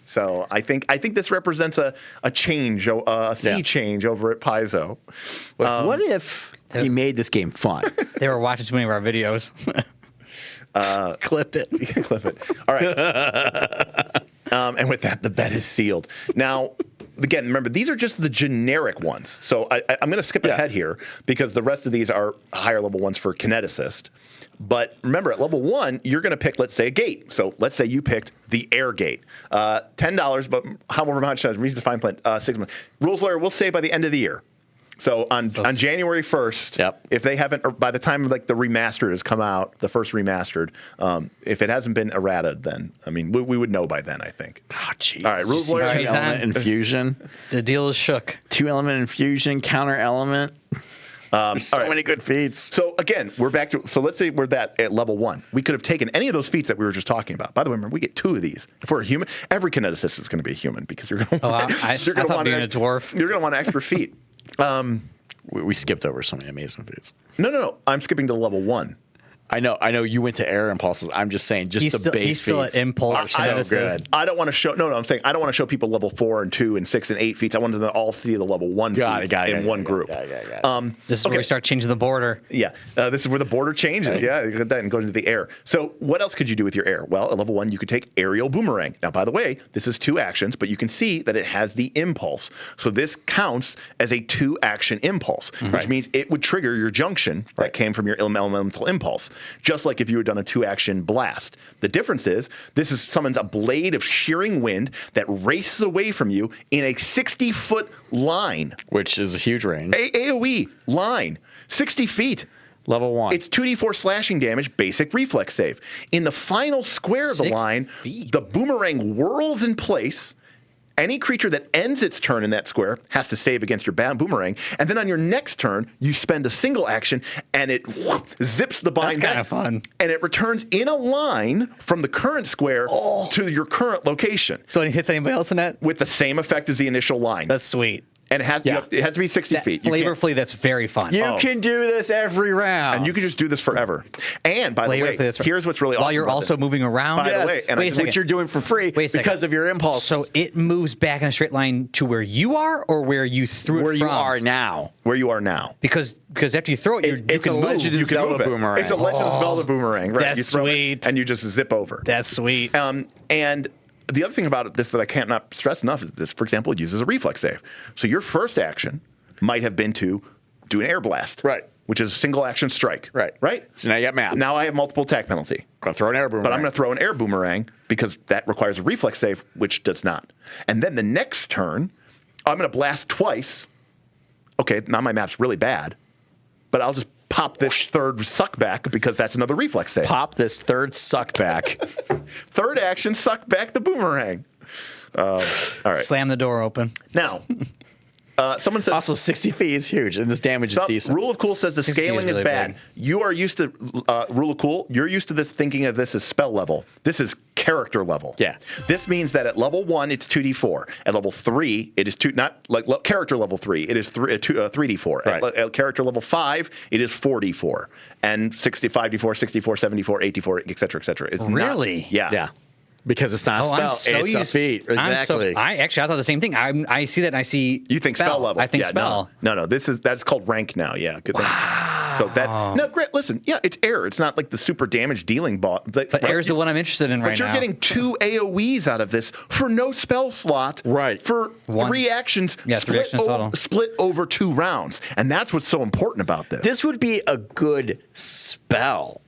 So I think this represents a change, a sea change over at Paizo. What if he made this game fun? They were watching too many of our videos. Clip it. Clip it. All right. And with that, the bet is sealed. Now, again, remember, these are just the generic ones. So I'm going to skip ahead here because the rest of these are higher level ones for Kineticist. But remember, at level 1, you're going to pick, let's say, a gate. So let's say you picked the air gate. $10, but however much, reason to find plan, 6 months. Rules lawyer will say by the end of the year. So on January 1st, Yep. if they haven't, or by the time like the remastered has come out, the first remastered, if it hasn't been errated, then I mean we would know by then. I think. Oh, jeez. All right, rules lawyer. He's on. 2-element infusion. The deal is shook. 2-element infusion, counter element. So right. many good feats. So again, we're back to. So let's say we're at level 1. We could have taken any of those feats that we were just talking about. By the way, remember we get 2 of these. If we're a human, every Kineticist is going to be a human because you're going to. I thought being a dwarf. You're going to want an extra feat. We skipped over so many amazing feats. No. I'm skipping to level 1. I know. You went to air impulses. I'm just saying, just the base he's still feats at impulse. are so Kineticist. good. I don't want to show. No, I'm saying I don't want to show people level 4 and 2 and 6 and 8 feats. I want them to all see the level 1 feats in one group. This is where we start changing the border. Yeah, this is where the border changes. Right. Yeah, you get that and go into the air. So what else could you do with your air? Well, at level 1, you could take aerial boomerang. Now, by the way, this is 2 actions, but you can see that it has the impulse. So this counts as a 2-action impulse, which means it would trigger your junction that came from your elemental impulse, just like if you had done a 2-action blast. The difference is this summons a blade of shearing wind that races away from you in a 60-foot line. Which is a huge range. AoE line, 60 feet. Level 1. It's 2d4 slashing damage, basic reflex save. In the final square of the 6 line, feet. the boomerang whirls in place. Any creature that ends its turn in that square has to save against your boomerang. And then on your next turn, you spend a single action and it zips the bind That's back. kind of fun. And it returns in a line from the current square to your current location So when he hits anybody else in that, with the same effect as the initial line. that's sweet. And it has, it has to be 60 feet. You can't- Flavorfully, that's very fun. you can do this every round. And you can just do this forever. And by the way, here's what's really awesome. While you're about also this. moving around. By the way, and wait a second. Which you're doing for free Wait a second. because of your impulse. So it moves back in a straight line to where you are, or where you threw it where from? you are now. Where you are now. Because after you throw it, you It's can a move. Legend You of can move Zelda it. boomerang. It's a Legend of Zelda boomerang, right? That's You throw it sweet. and you just zip over. That's sweet. And the other thing about this that I can't not stress enough is this, for example, it uses a reflex save. So your first action might have been to do an air blast. Right. Which is a single action strike. Right. Right? So now you got math. Now I have multiple attack penalty. Gonna throw an air boomerang. But I'm going to throw an air boomerang because that requires a reflex save, which does not. And then the next turn, I'm going to blast twice okay, now my map's really bad, but I'll just pop this third suck back because that's another reflex save. Pop this third suck back. Third action, suck back the boomerang. All right. Slam the door open. Now, someone said Also, 60 feet is huge, and this damage is decent. Rule of Cool says the 60 scaling is is really bad. big. You are used to Rule of Cool. You're used to this thinking of this as spell level. This is character level. Yeah. This means that at level 1 it's 2d4. At level 3 it is character level 3 it is 3d4. Right. At character level 5 it is 4d4 and 65d4, 64, 74, 84, etc., etc. It's Really? Yeah. Because it's not a spell, it's a feat. Exactly. I thought the same thing. I see that and I see You think spell level? I think yeah, spell. No. That's called rank now. Yeah. Good thing. So great. Listen, yeah, it's air. It's not like the super damage dealing bot. But air's the one I'm interested in right But you're now. getting 2 AoEs out of this for no spell slot. Right. For 3 actions. Yeah, 3 actions total. Split over 2 rounds, and that's what's so important about this. This would be a good spell.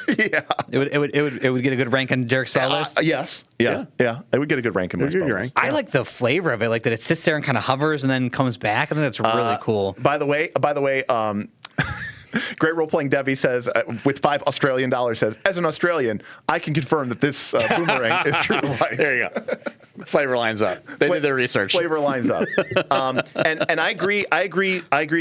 Yeah. It would get a good rank on Derik's spell list. Yes. Yeah. It would get a good rank in my It would get a spell good list. rank. I like the flavor of it, like that it sits there and kind of hovers and then comes back. I think that's really cool. By the way, Great Role Playing Debbie says, with $5 Australian says, as an Australian, I can confirm that this boomerang is true to life. There you go. Flavor lines up. They did their research. Flavor lines up. And I agree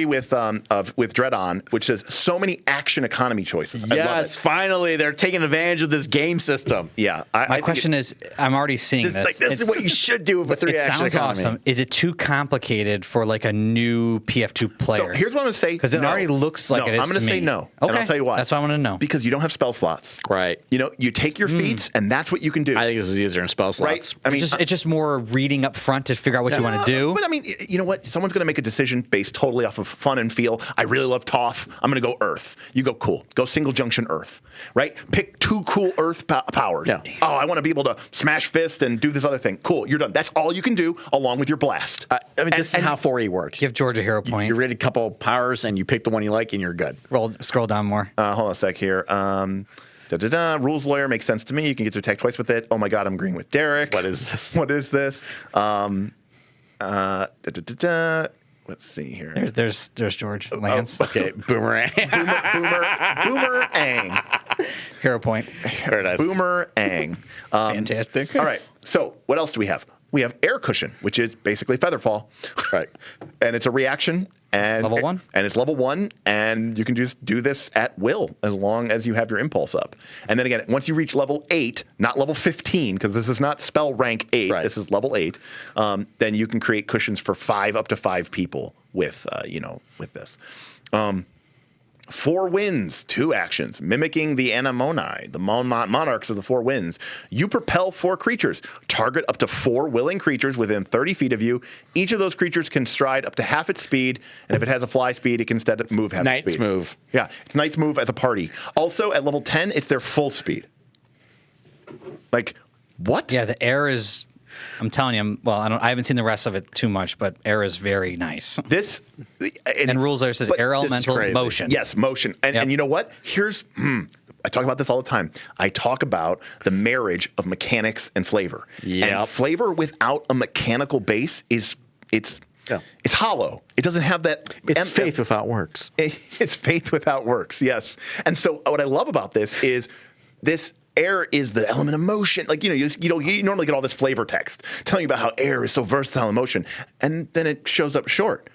with Dreadon, which says so many action economy choices. I love Yes, it. finally, they're taking advantage of this game system. Yeah. My question is, I'm already seeing this. This is what you should do with a 3 It action sounds economy. awesome. Is it too complicated for like a new PF2 player? So here's what I'm going to say. Because it already looks like it is I'm going to to say me. no. Okay. And I'll tell you why. That's what I want to know. Because you don't have spell slots. Right. You take your feats, and that's what you can do. I think this is easier in spell slots. Right? I mean, It's just more reading up front to figure out what you want to do. But I mean, you know what? Someone's going to make a decision based totally off of fun and feel. I really love Toph. I'm going to go Earth. You go cool. Go single junction Earth. Right? Pick 2 cool Earth powers. Yeah. Oh, I want to be able to smash fist and do this other thing. Cool. You're done. That's all you can do along with your blast. This is how 4E works. Give George a hero point. You read a couple powers, and you pick the one you like, and you're good. Scroll down more. Hold on a sec here. Rules lawyer makes sense to me. You can get to attack twice with it. Oh my God, I'm agreeing with Derik. What is this? What is this? Let's see here. There's George Lance. Okay, boomerang. Boomerang. Hero point. Very nice. Boomerang. Fantastic. All right. So what else do we have? We have air cushion, which is basically featherfall. Right. And it's a reaction. And Level 1? And it's level 1, and you can just do this at will as long as you have your impulse up. And then again, once you reach level 8, not level 15, because this is not spell rank 8, Right. this is level 8, then you can create cushions for up to 5 people with this. 4 winds, 2 actions, mimicking the Anemone, the monarchs of the 4 winds. You propel 4 creatures. Target up to 4 willing creatures within 30 feet of you. Each of those creatures can stride up to half its speed, and if it has a fly speed, it can instead move half its Knight's speed. move. Yeah, it's Knight's move as a party. Also, at level 10, it's their full speed. Like, what? Yeah, the air is. I'm telling you. I haven't seen the rest of it too much, but air is very nice. This And rules there says but air this is elemental crazy. motion. Yes, motion. And you know what? Here's I talk about this all the time. I talk about the marriage of mechanics and flavor. Yep. And flavor without a mechanical base it's hollow. It doesn't have that. It's faith without works. It's faith without works. Yes. And so what I love about this is this. Air is the element of motion. Like, you normally get all this flavor text telling you about how air is so versatile in motion, and then it shows up short.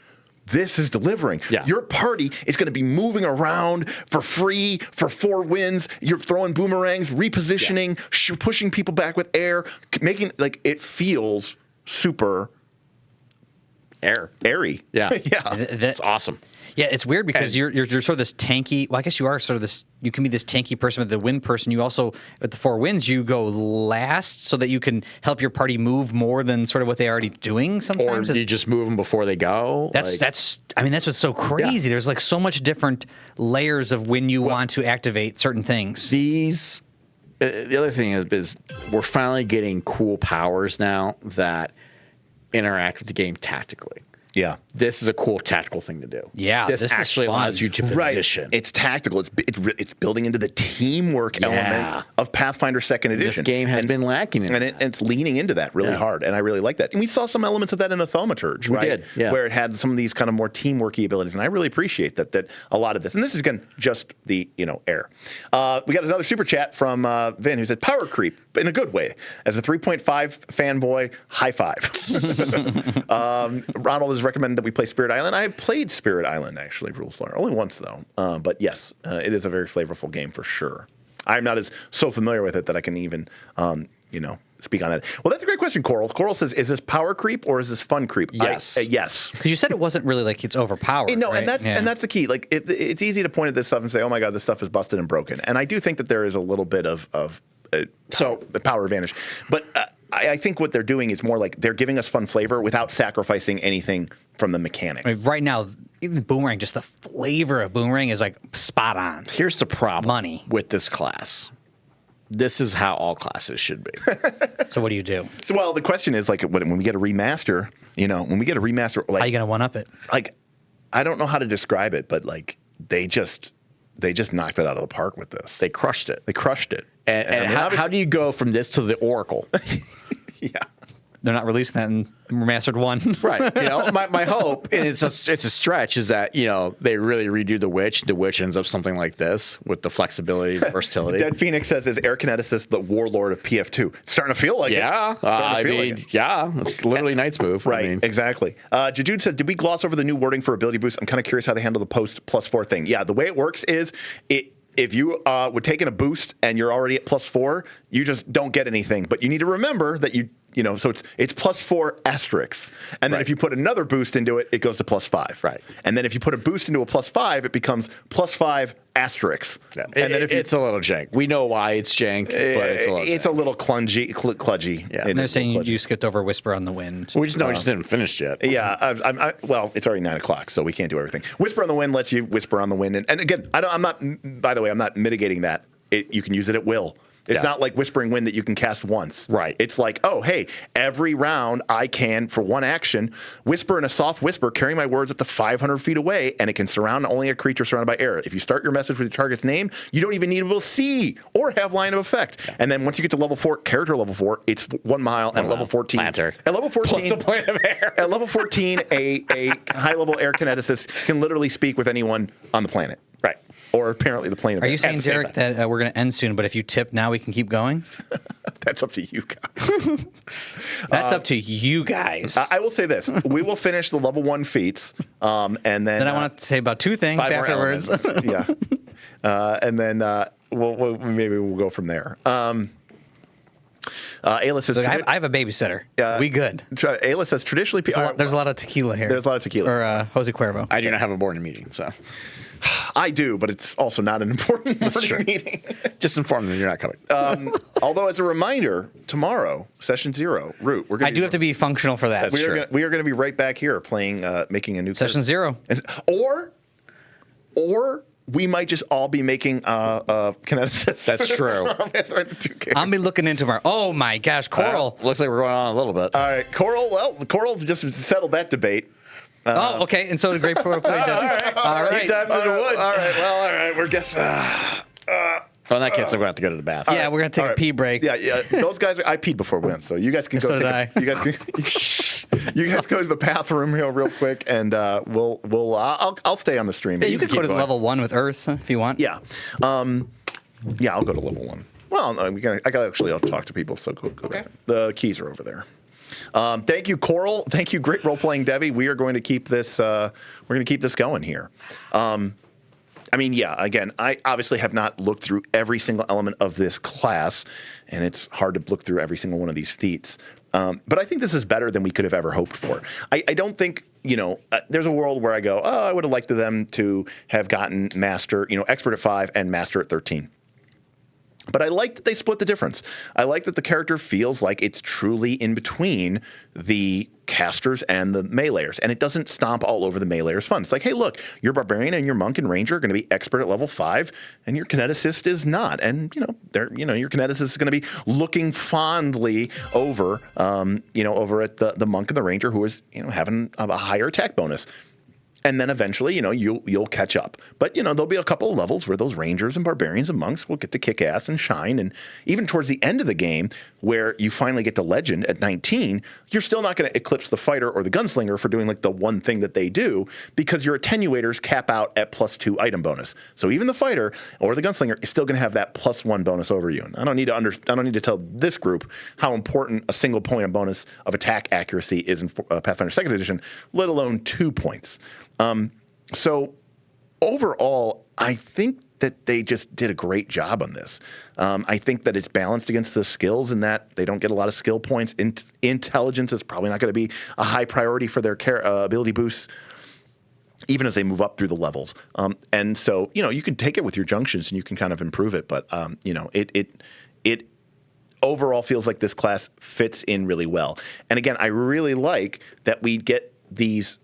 This is delivering. Yeah. Your party is going to be moving around for free for 4 wins. You're throwing boomerangs, repositioning, pushing people back with air, making it feels super airy. Yeah. Yeah. It's awesome. Yeah, it's weird because you're sort of this tanky. Well, I guess you are sort of this. You can be this tanky person with the wind person. You also, with the 4 winds, you go last so that you can help your party move more than sort of what they're already doing. Sometimes Or you just move them before they go. That's what's so crazy. Yeah. There's like so much different layers of when you want to activate certain things. These. The other thing is we're finally getting cool powers now that interact with the game tactically. Yeah. This is a cool tactical thing to do. Yeah, This this is actually fun. allows you to position. It's tactical. It's building into the teamwork element of Pathfinder Second Edition. This game has been lacking in that. It's leaning into that really hard, and I really like that. And we saw some elements of that in the Thaumaturge, right? did, yeah. Where it had some of these kind of more teamworky abilities, and I really appreciate that a lot of this. And this is again just the air. We got another super chat from Vin who said power creep in a good way. As a 3.5 fanboy, high five. Ronald has recommended that we play Spirit Island. I have played Spirit Island, actually, Rules Learner. Only once, though. But yes, it is a very flavorful game for sure. I'm not so familiar with it that I can even, speak on that. Well, that's a great question, Coral. Coral says, is this power creep or is this fun creep? Yes. Yes. Because you said it wasn't really like it's overpowered. No, right? and that's the key. Like, it's easy to point at this stuff and say, oh, my God, this stuff is busted and broken. And I do think that there is a little bit of the power advantage. But I think what they're doing is more like they're giving us fun flavor without sacrificing anything from the mechanics. I mean, right now, even Boomerang, just the flavor of Boomerang is like spot on. Here's the problem Money. with this class. This is how all classes should be. So what do you do? So, well, the question is, like, when we get a remaster, like, How you going to one-up it? Like, I don't know how to describe it, but, like, they just knocked it out of the park with this. They crushed it. They crushed it. And I mean, how do you go from this to the Oracle? Yeah. They're not releasing that in Remastered 1. Right. My hope, and it's a stretch, is that, they really redo the Witch. The Witch ends up something like this with the flexibility, the versatility. Dead Phoenix says, is Air Kineticist the warlord of PF2? It's starting to feel like it. Yeah. It's literally Knight's move. Right, exactly. Jajude says, did we gloss over the new wording for ability boost? I'm kind of curious how they handle the post +4 thing. Yeah, the way it works is if you would take in a boost and you're already at +4, you just don't get anything. But you need to remember that so it's +4 asterisks. And then if you put another boost into it, it goes to +5. Right. And then if you put a boost into a +5, it becomes +5 asterisks. Yeah. And then it's a little jank. We know why it's jank, but it's a little kludgy. Yeah. And they're saying you skipped over Whisper on the Wind. We just didn't finish yet. Yeah, well, it's already 9 o'clock, so we can't do everything. Whisper on the Wind lets you whisper on the wind, and again, I'm not mitigating that. You can use it at will. It's not like Whispering Wind that you can cast once. Right. It's like, oh, hey, every round I can, for one action, whisper in a soft whisper, carry my words up to 500 feet away, and it can surround only a creature surrounded by air. If you start your message with your target's name, you don't even need to be able to see or have line of effect. Yeah. And then once you get to level 4, character level 4, it's 1 mile, and level 14. Planter. At level 14, plus the point of air. At level 14, a high-level air kineticist can literally speak with anyone on the planet. Right. Or apparently the plane of Are air. you saying, Derik, that we're going to end soon, but if you tip now, we can keep going? That's up to you guys. That's up to you guys. I will say this. We will finish the level 1 feats, and then... Then I want to say about 2 things 5 more afterwards. Yeah. And then maybe we'll go from there. Ayla says... Look, I have a babysitter. We good. Ayla says, traditionally... There's a lot of tequila here. There's a lot of tequila. Or Jose Cuervo. I do not have a morning meeting, so... I do, but it's also not an important morning meeting. Just inform them you're not coming. Although, as a reminder, tomorrow, session 0, Root. I do have to be functional for that. We are going to be right back here playing, making a new session 0. Or we might just all be making Kineticist. That's true. I'll be looking into tomorrow. Oh my gosh, Coral. Looks like we're going on a little bit. All right, Coral. Well, Coral just settled that debate. Okay, and so did Great Pro Play. All right. Deep dive into the wood. All right. Well, all right. We're guessing. In that case, I'm going to have to go to the bathroom. Yeah, we're going to take a pee break. Yeah. Those guys, I peed before we went, so you guys can go. So did I. You guys go to the bathroom real quick, and I'll stay on the stream. Yeah, you could go to level 1 with Earth if you want. Yeah. Yeah, I'll go to level 1. Well, no, I got actually. I'll talk to people. So go okay. Back. The keys are over there. Thank you, Coral. Thank you, great role-playing Debbie. We are going to keep this. We're going to keep this going here. I mean, yeah. Again, I obviously have not looked through every single element of this class, and it's hard to look through every single one of these feats. But I think this is better than we could have ever hoped for. I don't think there's a world where I go, oh, I would have liked them to have gotten master, expert at 5 and master at 13. But I like that they split the difference. I like that the character feels like it's truly in between the casters and the meleeers, and it doesn't stomp all over the meleeers fun. It's like, hey, look, your barbarian and your monk and ranger are going to be expert at level 5, and your kineticist is not. And your kineticist is going to be looking fondly over, over at the monk and the ranger who is, having a higher attack bonus. And then eventually, you'll catch up. But, there'll be a couple of levels where those rangers and barbarians and monks will get to kick ass and shine. And even towards the end of the game, where you finally get to legend at 19, you're still not going to eclipse the fighter or the gunslinger for doing like the one thing that they do, because your attenuators cap out at +2 item bonus. So even the fighter or the gunslinger is still going to have that +1 bonus over you. And I don't need to tell this group how important a single point of bonus of attack accuracy is in Pathfinder 2nd edition, let alone 2 points. So overall, I think that they just did a great job on this. I think that it's balanced against the skills in that they don't get a lot of skill points. Intelligence is probably not going to be a high priority for their ability boosts, even as they move up through the levels. And so, you can take it with your junctions and you can kind of improve it. But, it overall feels like this class fits in really well. And again, I really like that we get these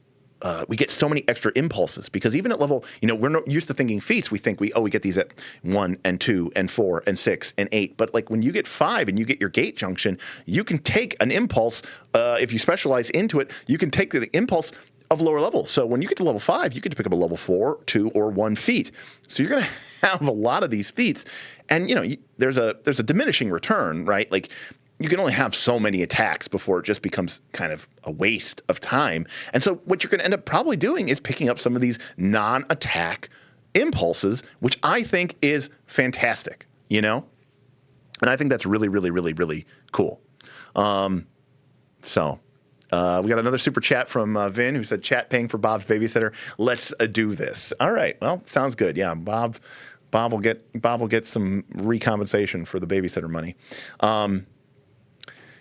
we get so many extra impulses, because even at level, we're not used to thinking feats. We think we get these at 1 and 2 and 4 and 6 and 8. But like when you get 5 and you get your gate junction, you can take an impulse. If you specialize into it, you can take the impulse of lower levels. So when you get to level 5, you get to pick up a level 4, 2, or 1 feat. So you're going to have a lot of these feats, and there's a diminishing return, right? Like, you can only have so many attacks before it just becomes kind of a waste of time. And so what you're going to end up probably doing is picking up some of these non-attack impulses, which I think is fantastic, And I think that's really, really, really, really cool. We got another super chat from Vin, who said, chat paying for Bob's babysitter. Let's do this. All right. Well, sounds good. Yeah, Bob will get some recompensation for the babysitter money.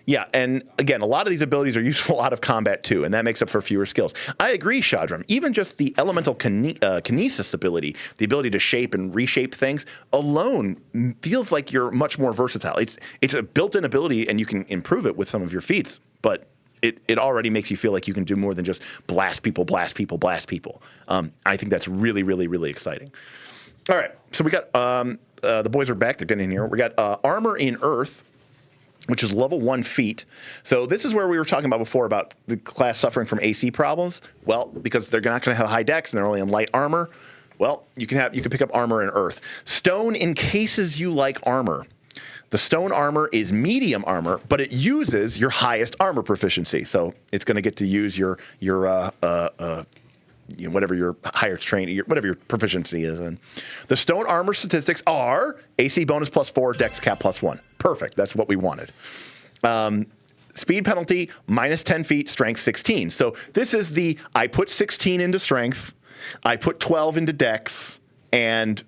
Yeah, and again, a lot of these abilities are useful out of combat too, and that makes up for fewer skills. I agree, Shadram. Even just the elemental kinesis ability, the ability to shape and reshape things, alone feels like you're much more versatile. It's a built-in ability, and you can improve it with some of your feats, but it already makes you feel like you can do more than just blast people, blast people, blast people. I think that's really, really, really exciting. All right, so we got the boys are back. They're getting in here. We got Armor in Earth, which is level 1 feat. So this is where we were talking about before about the class suffering from AC problems. Well, because they're not going to have high dex and they're only in light armor. Well, you can pick up Armor in Earth. Stone encases you like armor. The stone armor is medium armor, but it uses your highest armor proficiency. So it's going to get to use your whatever your higher training, whatever your proficiency is in. The stone armor statistics are AC bonus +4, dex cap +1. Perfect. That's what we wanted. Speed penalty -10 feet, strength 16. So this is I put 16 into strength, I put 12 into dex, and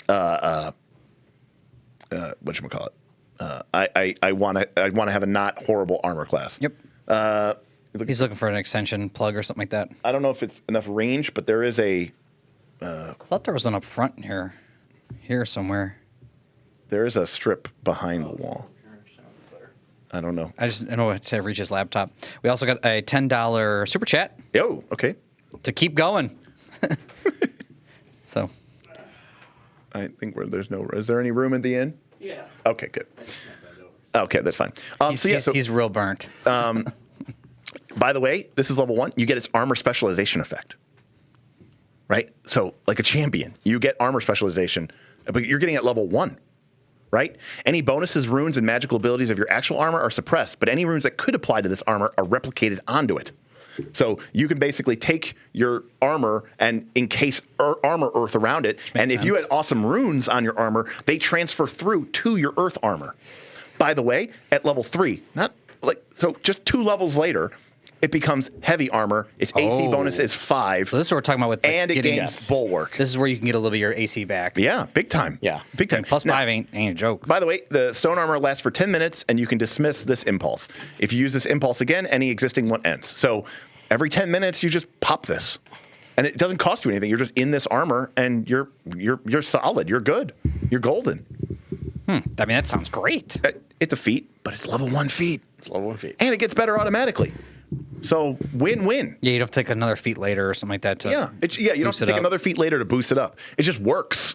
whatchamacallit? I want to have a not horrible armor class. Yep. He's looking for an extension plug or something like that. I don't know if it's enough range, but there is a. I thought there was one up front here somewhere. There is a strip behind the wall. I don't know. I know to reach his laptop. We also got a $10 super chat. Yo, okay. To keep going. So. I think is there any room at the end? Yeah. Okay, good. Okay, that's fine. He's real burnt. By the way, this is level 1. You get its armor specialization effect. Right? So, like a champion, you get armor specialization, but you're getting at level 1. Right? Any bonuses, runes, and magical abilities of your actual armor are suppressed, but any runes that could apply to this armor are replicated onto it. So you can basically take your armor and encase armor earth around it, and if you had awesome runes on your armor, they transfer through to your earth armor. By the way, at level 3, just 2 levels later, it becomes heavy armor. Its AC bonus is 5. So this is what we're talking about with and it gains bulwark. This is where you can get a little bit of your AC back. Yeah, big time. Yeah. Big time. +5 ain't a joke. By the way, the stone armor lasts for 10 minutes, and you can dismiss this impulse. If you use this impulse again, any existing one ends. So every 10 minutes, you just pop this. And it doesn't cost you anything. You're just in this armor, and you're solid. You're good. You're golden. I mean, that sounds great. It's a feat, but it's level 1 feat. It's level 1 feat. And it gets better automatically. So win-win. Yeah, you don't have to take another feat later or something like that. You don't have to take another feat later to boost it up. It just works.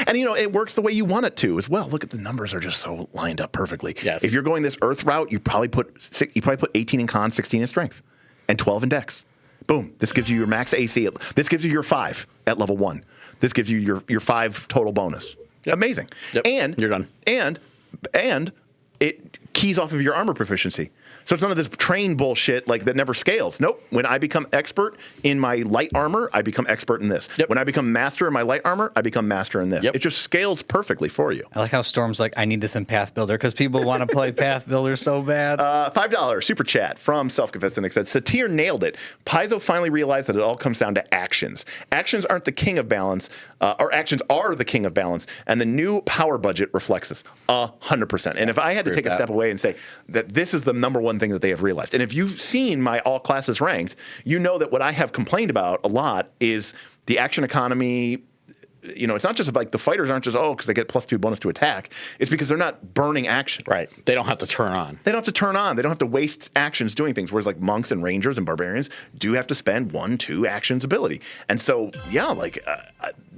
And, it works the way you want it to as well. Look at the numbers are just so lined up perfectly. Yes. If you're going this Earth route, you probably put 18 in con, 16 in strength, and 12 in dex. Boom. This gives you your max AC. This gives you your 5 at level 1. This gives you your 5 total bonus. Yep. Amazing. Yep. And you're done. And it keys off of your armor proficiency. So it's none of this train bullshit that never scales. Nope. When I become expert in my light armor, I become expert in this. Yep. When I become master in my light armor, I become master in this. Yep. It just scales perfectly for you. I like how Storm's like, I need this in Path Builder because people want to play Path Builder so bad. $5 super chat from Self-Confessed Cynic said, Satir nailed it. Paizo finally realized that it all comes down to actions. Actions aren't the king of balance, or actions are the king of balance, and the new power budget reflects this 100%. And if I had to take a step away and say that this is the number one thing that they have realized, and if you've seen my all classes ranked, you know that what I have complained about a lot is the action economy. It's not just the fighters aren't just because they get +2 bonus to attack. It's because they're not burning action. Right. They don't have to turn on. They don't have to turn on. They don't have to waste actions doing things. Whereas monks and rangers and barbarians do have to spend 1-2 actions ability. And so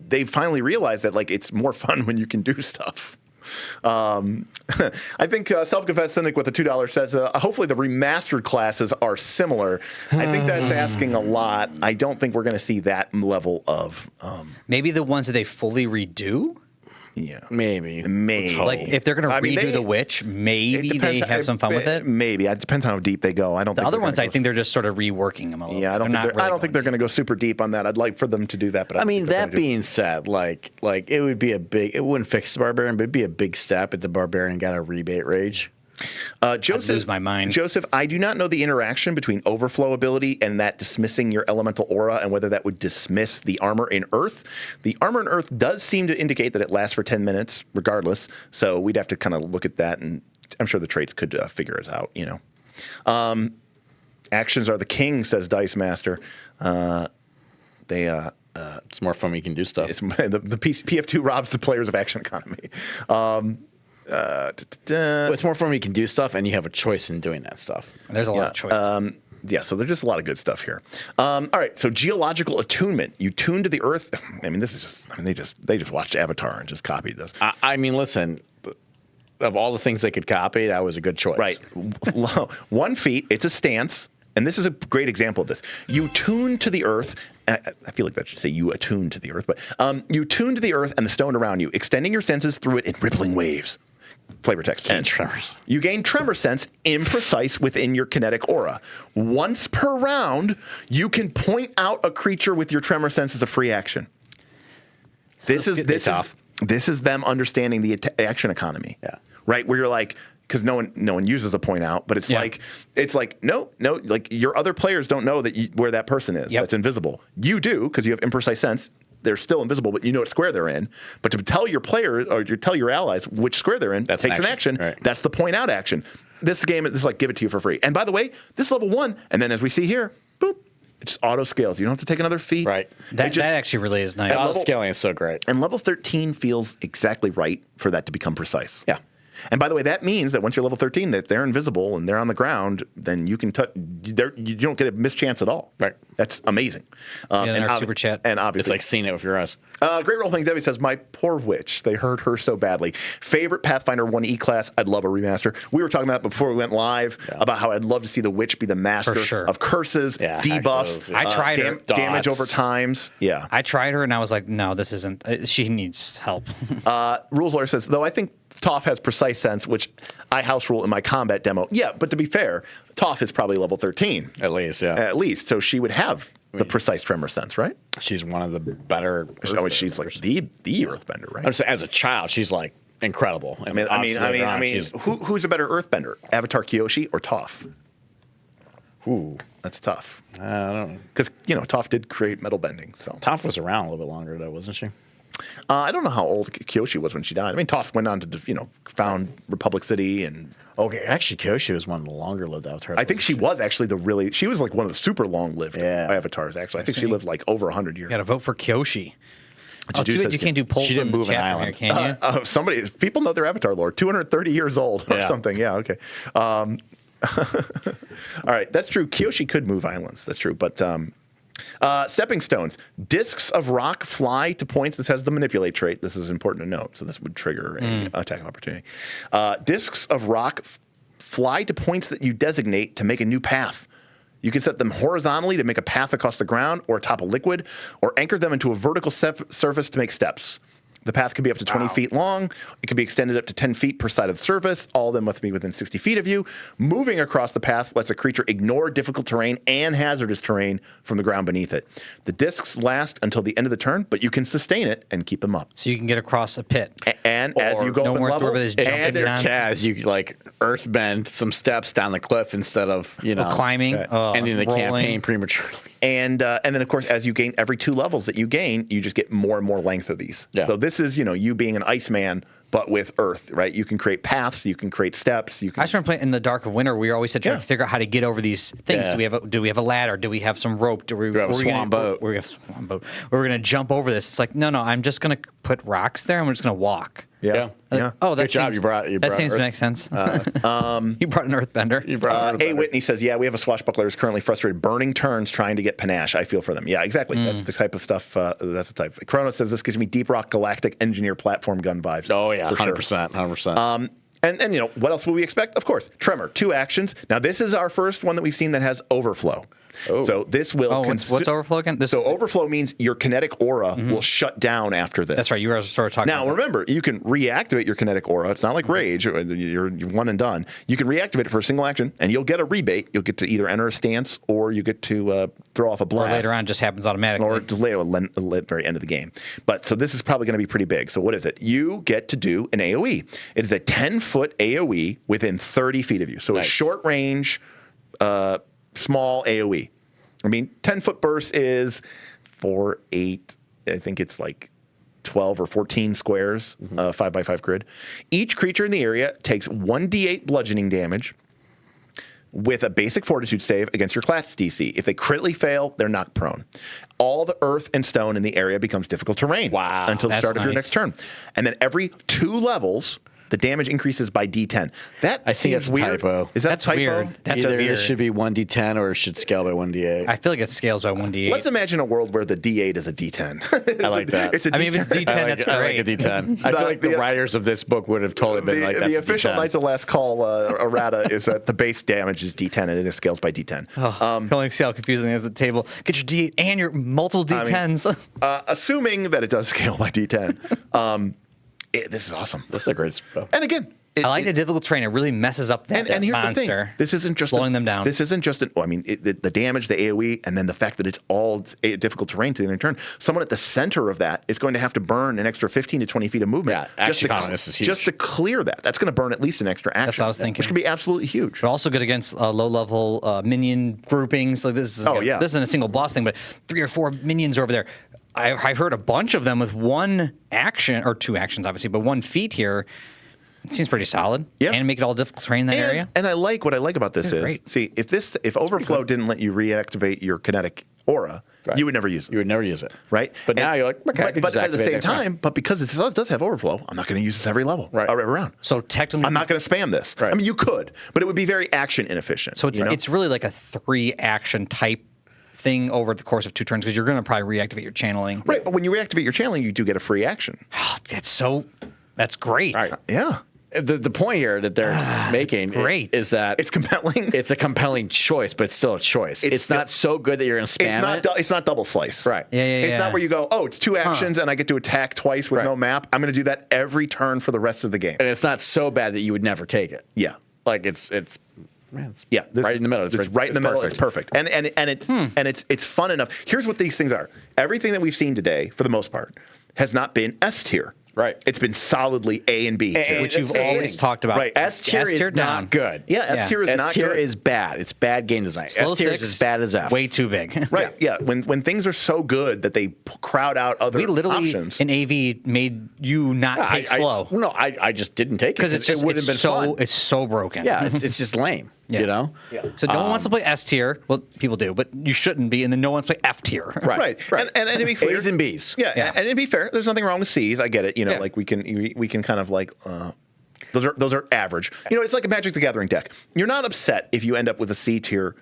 they finally realized that it's more fun when you can do stuff. I think Self-Confessed Cynic with a $2 says, hopefully the remastered classes are similar. I think that's asking a lot. I don't think we're going to see that level of... Maybe the ones that they fully redo? Yeah. Maybe. If they're going to redo the Witch, maybe they have some fun with it? Maybe. It depends on how deep they go. The other ones, I think they're just sort of reworking them a little bit. Yeah, I don't think they're going to go super deep on that. I'd like for them to do that. But that being said, it would be it wouldn't fix the Barbarian, but it'd be a big step if the Barbarian got a rebate rage. Joseph, I'd lose my mind. Joseph, I do not know the interaction between overflow ability and that dismissing your elemental aura and whether that would dismiss the armor in Earth. The armor in Earth does seem to indicate that it lasts for 10 minutes regardless. So we'd have to kind of look at that, and I'm sure the traits could figure it out, Actions are the king, says Dice Master. It's more fun when you can do stuff. The PF2 robs the players of action economy. It's more fun when you can do stuff and you have a choice in doing that stuff. There's a lot of choice. So there's just a lot of good stuff here. All right, so geological attunement. You tune to the Earth. They just watched Avatar and just copied this. Listen, of all the things they could copy, that was a good choice. Right. 1 feat, it's a stance. And this is a great example of this. You tune to the Earth. I feel like that should say you attune to the Earth, but you tune to the Earth and the stone around you, extending your senses through it in rippling waves. Flavor text. And tremors. You gain tremor sense imprecise within your kinetic aura. Once per round, you can point out a creature with your tremor sense as a free action. This is them understanding the action economy. Yeah. Right? Where you're because no one uses a point out, but it's no, your other players don't know where that person is. Yep. That's invisible. You do because you have imprecise sense. They're still invisible, but you know what square they're in. But to tell your players or to tell your allies which square they're in, takes an action. Right. That's the point out action. This game is give it to you for free. And by the way, this is level 1, and then as we see here, boop, it just auto scales. You don't have to take another feat. Right. That actually really is nice. Auto scaling is so great. And level 13 feels exactly right for that to become precise. Yeah. And by the way, that means that once you're level 13, that they're invisible and they're on the ground, then you can touch. You don't get a mischance at all. Right. That's amazing. And our super chat. And obviously, it's like seeing it with your eyes. Great Roll Things. Debbie says, my poor witch. They hurt her so badly. Favorite Pathfinder 1E class. I'd love a remaster. We were talking about before we went live about how I'd love to see the witch be the master of curses, debuffs, I tried her. Damage over times. Yeah. I tried her and I was like, no, this isn't. She needs help. Rules Lawyer says, though I think Toph has precise sense, which I house rule in my combat demo. Yeah, but to be fair, Toph is probably level 13. At least, yeah. At least. So she would have the precise tremor sense, right? She's one of the better. She's like the earthbender, right? I'm saying, as a child, she's incredible. Who's a better earthbender? Avatar Kyoshi or Toph? Ooh. That's tough. I don't know. Because, Toph did create metal bending. So Toph was around a little bit longer, though, wasn't she? I don't know how old Kyoshi was when she died. I mean, Toph went on to, found Republic City and. Okay, actually, Kyoshi was one of the longer lived avatars. I think she was actually she was like one of the super long lived avatars. Actually, I think she lived like over 100 years. You got to vote for Kyoshi. Oh, too bad you can't do polls. She didn't move an island. Here, can you? People know their avatar lore. 230 years old or something. Yeah. Okay. All right, that's true. Kyoshi could move islands. That's true, but. Stepping stones. Discs of rock fly to points. This has the manipulate trait. This is important to note. So this would trigger an attack of opportunity. Discs of rock fly to points that you designate to make a new path. You can set them horizontally to make a path across the ground or atop a liquid, or anchor them into a vertical surface to make steps. The path can be up to 20 feet long. It can be extended up to 10 feet per side of the surface. All of them must be within 60 feet of you. Moving across the path lets a creature ignore difficult terrain and hazardous terrain from the ground beneath it. The discs last until the end of the turn, but you can sustain it and keep them up. So you can get across a pit. And as you go up in level, and your Kaz, you like earthbend some steps down the cliff instead of climbing, ending the campaign prematurely. And then, of course, as you gain every 2 levels that you gain, you just get more and more length of these. Yeah. So this is, you being an Iceman, but with Earth, right? You can create paths, you can create steps. I just remember playing in the Dark of Winter. We always had to try to figure out how to get over these things. Yeah. Do we have a ladder? Do we have some rope? Do we have a swan boat? We have a swan boat. We're going to jump over this. It's like, no, I'm just going to put rocks there and we're just going to walk. Yeah. Oh, good job. You brought that seems to make sense. You brought an earthbender. A. Whitney says, yeah, we have a swashbuckler who's currently frustrated, burning turns, trying to get panache. I feel for them. Yeah, exactly. That's the type of stuff. That's the type. Chronos says, this gives me Deep Rock Galactic Engineer platform gun vibes. Oh, yeah, 100%. 100%. And what else will we expect? Of course, Tremor, 2 actions. Now, this is our first one that we've seen that has overflow. Oh. So this will. What's overflow again? Overflow means your kinetic aura will shut down after this. That's right. You were sort of talking. Now remember, you can reactivate your kinetic aura. It's not like Rage. You're one and done. You can reactivate it for a single action, and you'll get a rebate. You'll get to either enter a stance or you get to throw off a blast. Or later on, it just happens automatically. Or later at the very end of the game. But so this is probably going to be pretty big. So what is it? You get to do an AOE. It is a 10-foot AOE within 30 feet of you. So a short range, small AOE. I mean, 10-foot burst is 4, 8, I think it's like 12 or 14 squares, 5x5 grid. Each creature in the area takes 1d8 bludgeoning damage with a basic fortitude save against your class DC. If they critically fail, they're knocked prone. All the earth and stone in the area becomes difficult terrain until the start of your next turn. And then every 2 levels, the damage increases by D10. I think it's weird. Typo. Is that typo? Weird. That's Either weird. It should be 1d10 or it should scale by 1d8. I feel like it scales by 1d8. Let's imagine a world where the D8 is a D10. I like that. It's a D10. I mean, if it's D10, that's great. I like a D10. I feel like the writers of this book would have totally been like, that's the official Knights of Last Call errata is that the base damage is D10 and it scales by D10. You can only see how confusing it is at the table. Get your D8 and your multiple D10s. Assuming that it does scale by D10. This is awesome. This is a great spell. And again, I like the difficult terrain. It really messes up that and here's monster. The thing. This isn't just slowing them down. This isn't just the damage, the AoE, and then the fact that it's all difficult terrain to the end of turn. Someone at the center of that is going to have to burn an extra 15 to 20 feet of movement. Yeah, this is huge. Just to clear that. That's going to burn at least an extra action. That's what I was thinking. Which can be absolutely huge. But also good against low-level minion groupings. Like this is this isn't a single boss thing, but 3 or 4 minions over there. I've heard a bunch of them with 1 action, or 2 actions, obviously, but 1 feat here. It seems pretty solid. Yeah. And make it all difficult terrain in that area. And what I like about this is, great. see, if Overflow didn't let you reactivate your kinetic aura, you would never use it. You would never use it. Right? But now you're like, okay, but at the same time, but because it does have Overflow, I'm not going to use this every level, every round. So technically, I'm not going to spam this. Right. I mean, you could, but it would be very action inefficient. So it's really like a 3 action type thing over the course of 2 turns because you're going to probably reactivate your channeling. Right, but when you reactivate your channeling, you do get a free action. That's great. Right. Yeah. The point here that they're making is that it's compelling. It's a compelling choice, but it's still a choice. It's not so good that you're going to spam it. It's not double slice. Right. Yeah. It's not where you go, it's 2 actions and I get to attack twice with no map. I'm going to do that every turn for the rest of the game. And it's not so bad that you would never take it. Yeah. Like it's right in the middle. It's right in the middle. It's perfect. And it's fun enough. Here's what these things are. Everything that we've seen today, for the most part, has not been S tier. Right. It's been solidly A and B. tier. Which you've always talked about. Right. S tier is down. not good. Yeah, S tier is S not tier good. is bad. It's bad game design. Slow S tier is 6, as bad as F. Way too big. Right. Yeah. When things are so good that they crowd out other We literally options. in AV made you not take slow No, I just didn't take it because it's just it would have been fun. it's so broken. Yeah, it's just lame. Yeah. You know. Yeah. So no one wants to play S tier. Well, people do, but you shouldn't be. And then no one wants to play F tier. Right. And to be clear, A's and B's. Yeah, and to be fair, there's nothing wrong with C's. I get it. You know, Yeah. like we can kind of like those are average. You know, it's like a Magic the Gathering deck. You're not upset if you end up with a C tier,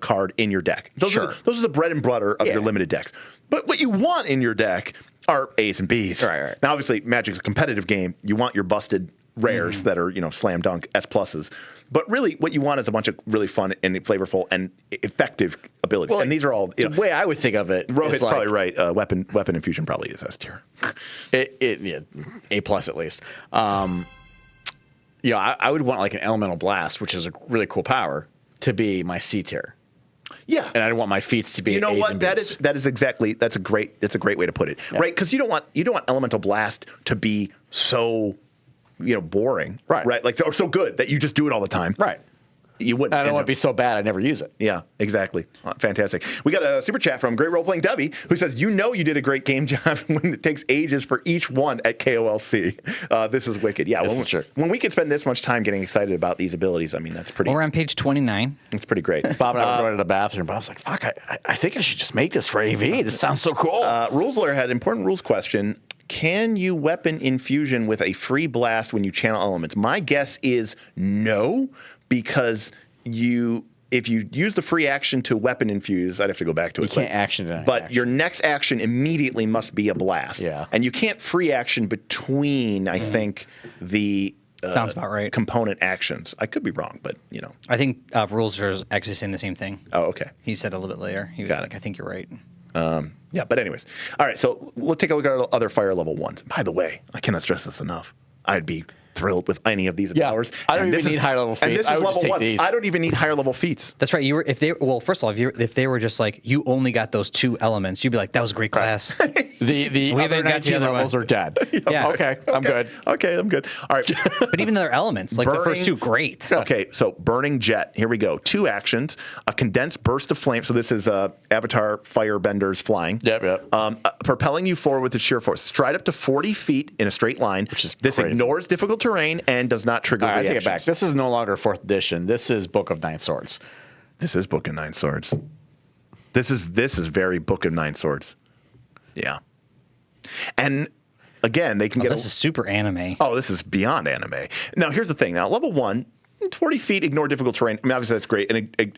card in your deck. Those are the bread and butter of your limited decks. But what you want in your deck are A's and B's. Right. Now, obviously, Magic's a competitive game. You want your busted rares that are slam dunk S pluses. But really, what you want is a bunch of really fun and flavorful and effective abilities. Well, and these are all the way I would think of it. Rohit's is like, probably right. Weapon infusion probably is S tier. A plus at least. I would want like an elemental blast, which is a really cool power, to be my C tier. Yeah, And I want my feats to be. You know A's what? and That B's. is exactly that's a great way to put it, right? Because you don't want elemental blast to be so boring, Right. Like or so good that you just do it all the time, Right. You wouldn't. I don't want to be so bad I never use it. Yeah, exactly. Fantastic. We got a super chat from Great Role Playing Debbie who says, you did a great game job when it takes ages for each one at KOLC. This is wicked. Yeah, This is true. When we can spend this much time getting excited about these abilities, I mean, that's pretty. We're on page 29. It's pretty great. Bob and I were going to the bathroom. Bob's like, fuck, I think I should just make this for AV. This sounds so cool. Rules Lawyer had an important rules question. Can you weapon infusion with a free blast when you channel elements? My guess is no, because if you use the free action to weapon infuse, I'd have to go back to it. You can't action it. But your next action immediately must be a blast. Yeah. And you can't free action between, I think, the Sounds about right. component actions. I could be wrong, but I think Rules are actually saying the same thing. Oh, okay. He said a little bit later. He was Got like, it. I think you're right. Yeah, but anyways. All right, so let's take a look at our other fire level ones. By the way, I cannot stress this enough. I'd be thrilled with any of these powers. I don't And even this need higher level And feats. this I is would just level take 1. these. I don't even need higher level feats. That's right. First of all, if they were just like, you only got those 2 elements, you'd be like, that was a great class. The We other haven't got the 19 other levels one. are dead. Yeah. Okay, I'm good. Okay, I'm good. All right. But even their elements, like the first 2, great. Okay, so Burning Jet. Here we go. 2 actions. A condensed burst of flame. So this is Avatar Firebenders flying. Yep. Propelling you forward with its sheer force. Stride up to 40 feet in a straight line. Which is this crazy. ignores difficult terrain and does not trigger All right, I reactions. take it back. This is no longer 4th edition. This is Book of Nine Swords. This is Book of Nine Swords. This is very Book of Nine Swords. Yeah. And again, they can get This is super anime. Oh, this is beyond anime. Now, here's the thing. Now, level 1, 40 feet, ignore difficult terrain. I mean, obviously, that's great, and it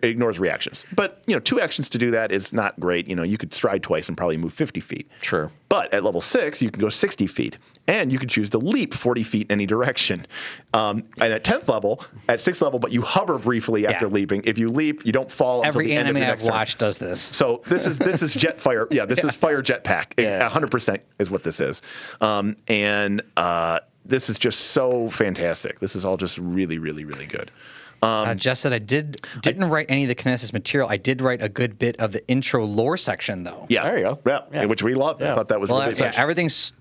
ignores reactions. But, 2 actions to do that is not great. You could stride twice and probably move 50 feet. Sure. But at level 6, you can go 60 feet. And you can choose to leap 40 feet in any direction. And at 10th level, at 6th level, but you hover briefly after leaping. If you leap, you don't fall until Every the end of anime your I've next turn. watched does this. So this is Jetfire. Yeah, this is Fire Jetpack. Yeah. 100% is what this is. This is just so fantastic. This is all just really, really, really good. Jess said I didn't write any of the Kineticist material. I did write a good bit of the intro lore section, though. Yeah, There you go. Yeah, Yeah. which we loved. I Yeah. thought that was Well, really yeah, essential. everything's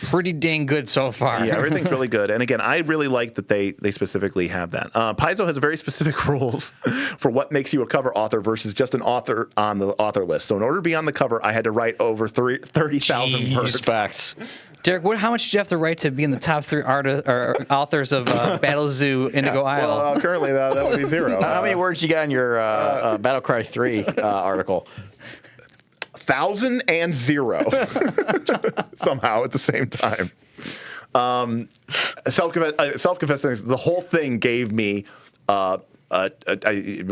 pretty dang good so far. Yeah, everything's really good. And again, I really like that they specifically have that. Paizo has very specific rules for what makes you a cover author versus just an author on the author list. So in order to be on the cover, I had to write over 30,000 words. Respect. Derek, how much did you have to write to be in the top 3 authors of Battle Zoo Indigo Isle? Well, currently that would be 0. How many words you got in your Battlecry 3 article? 1,000 and 0 somehow at the same time. Self-confessing, the whole thing gave me a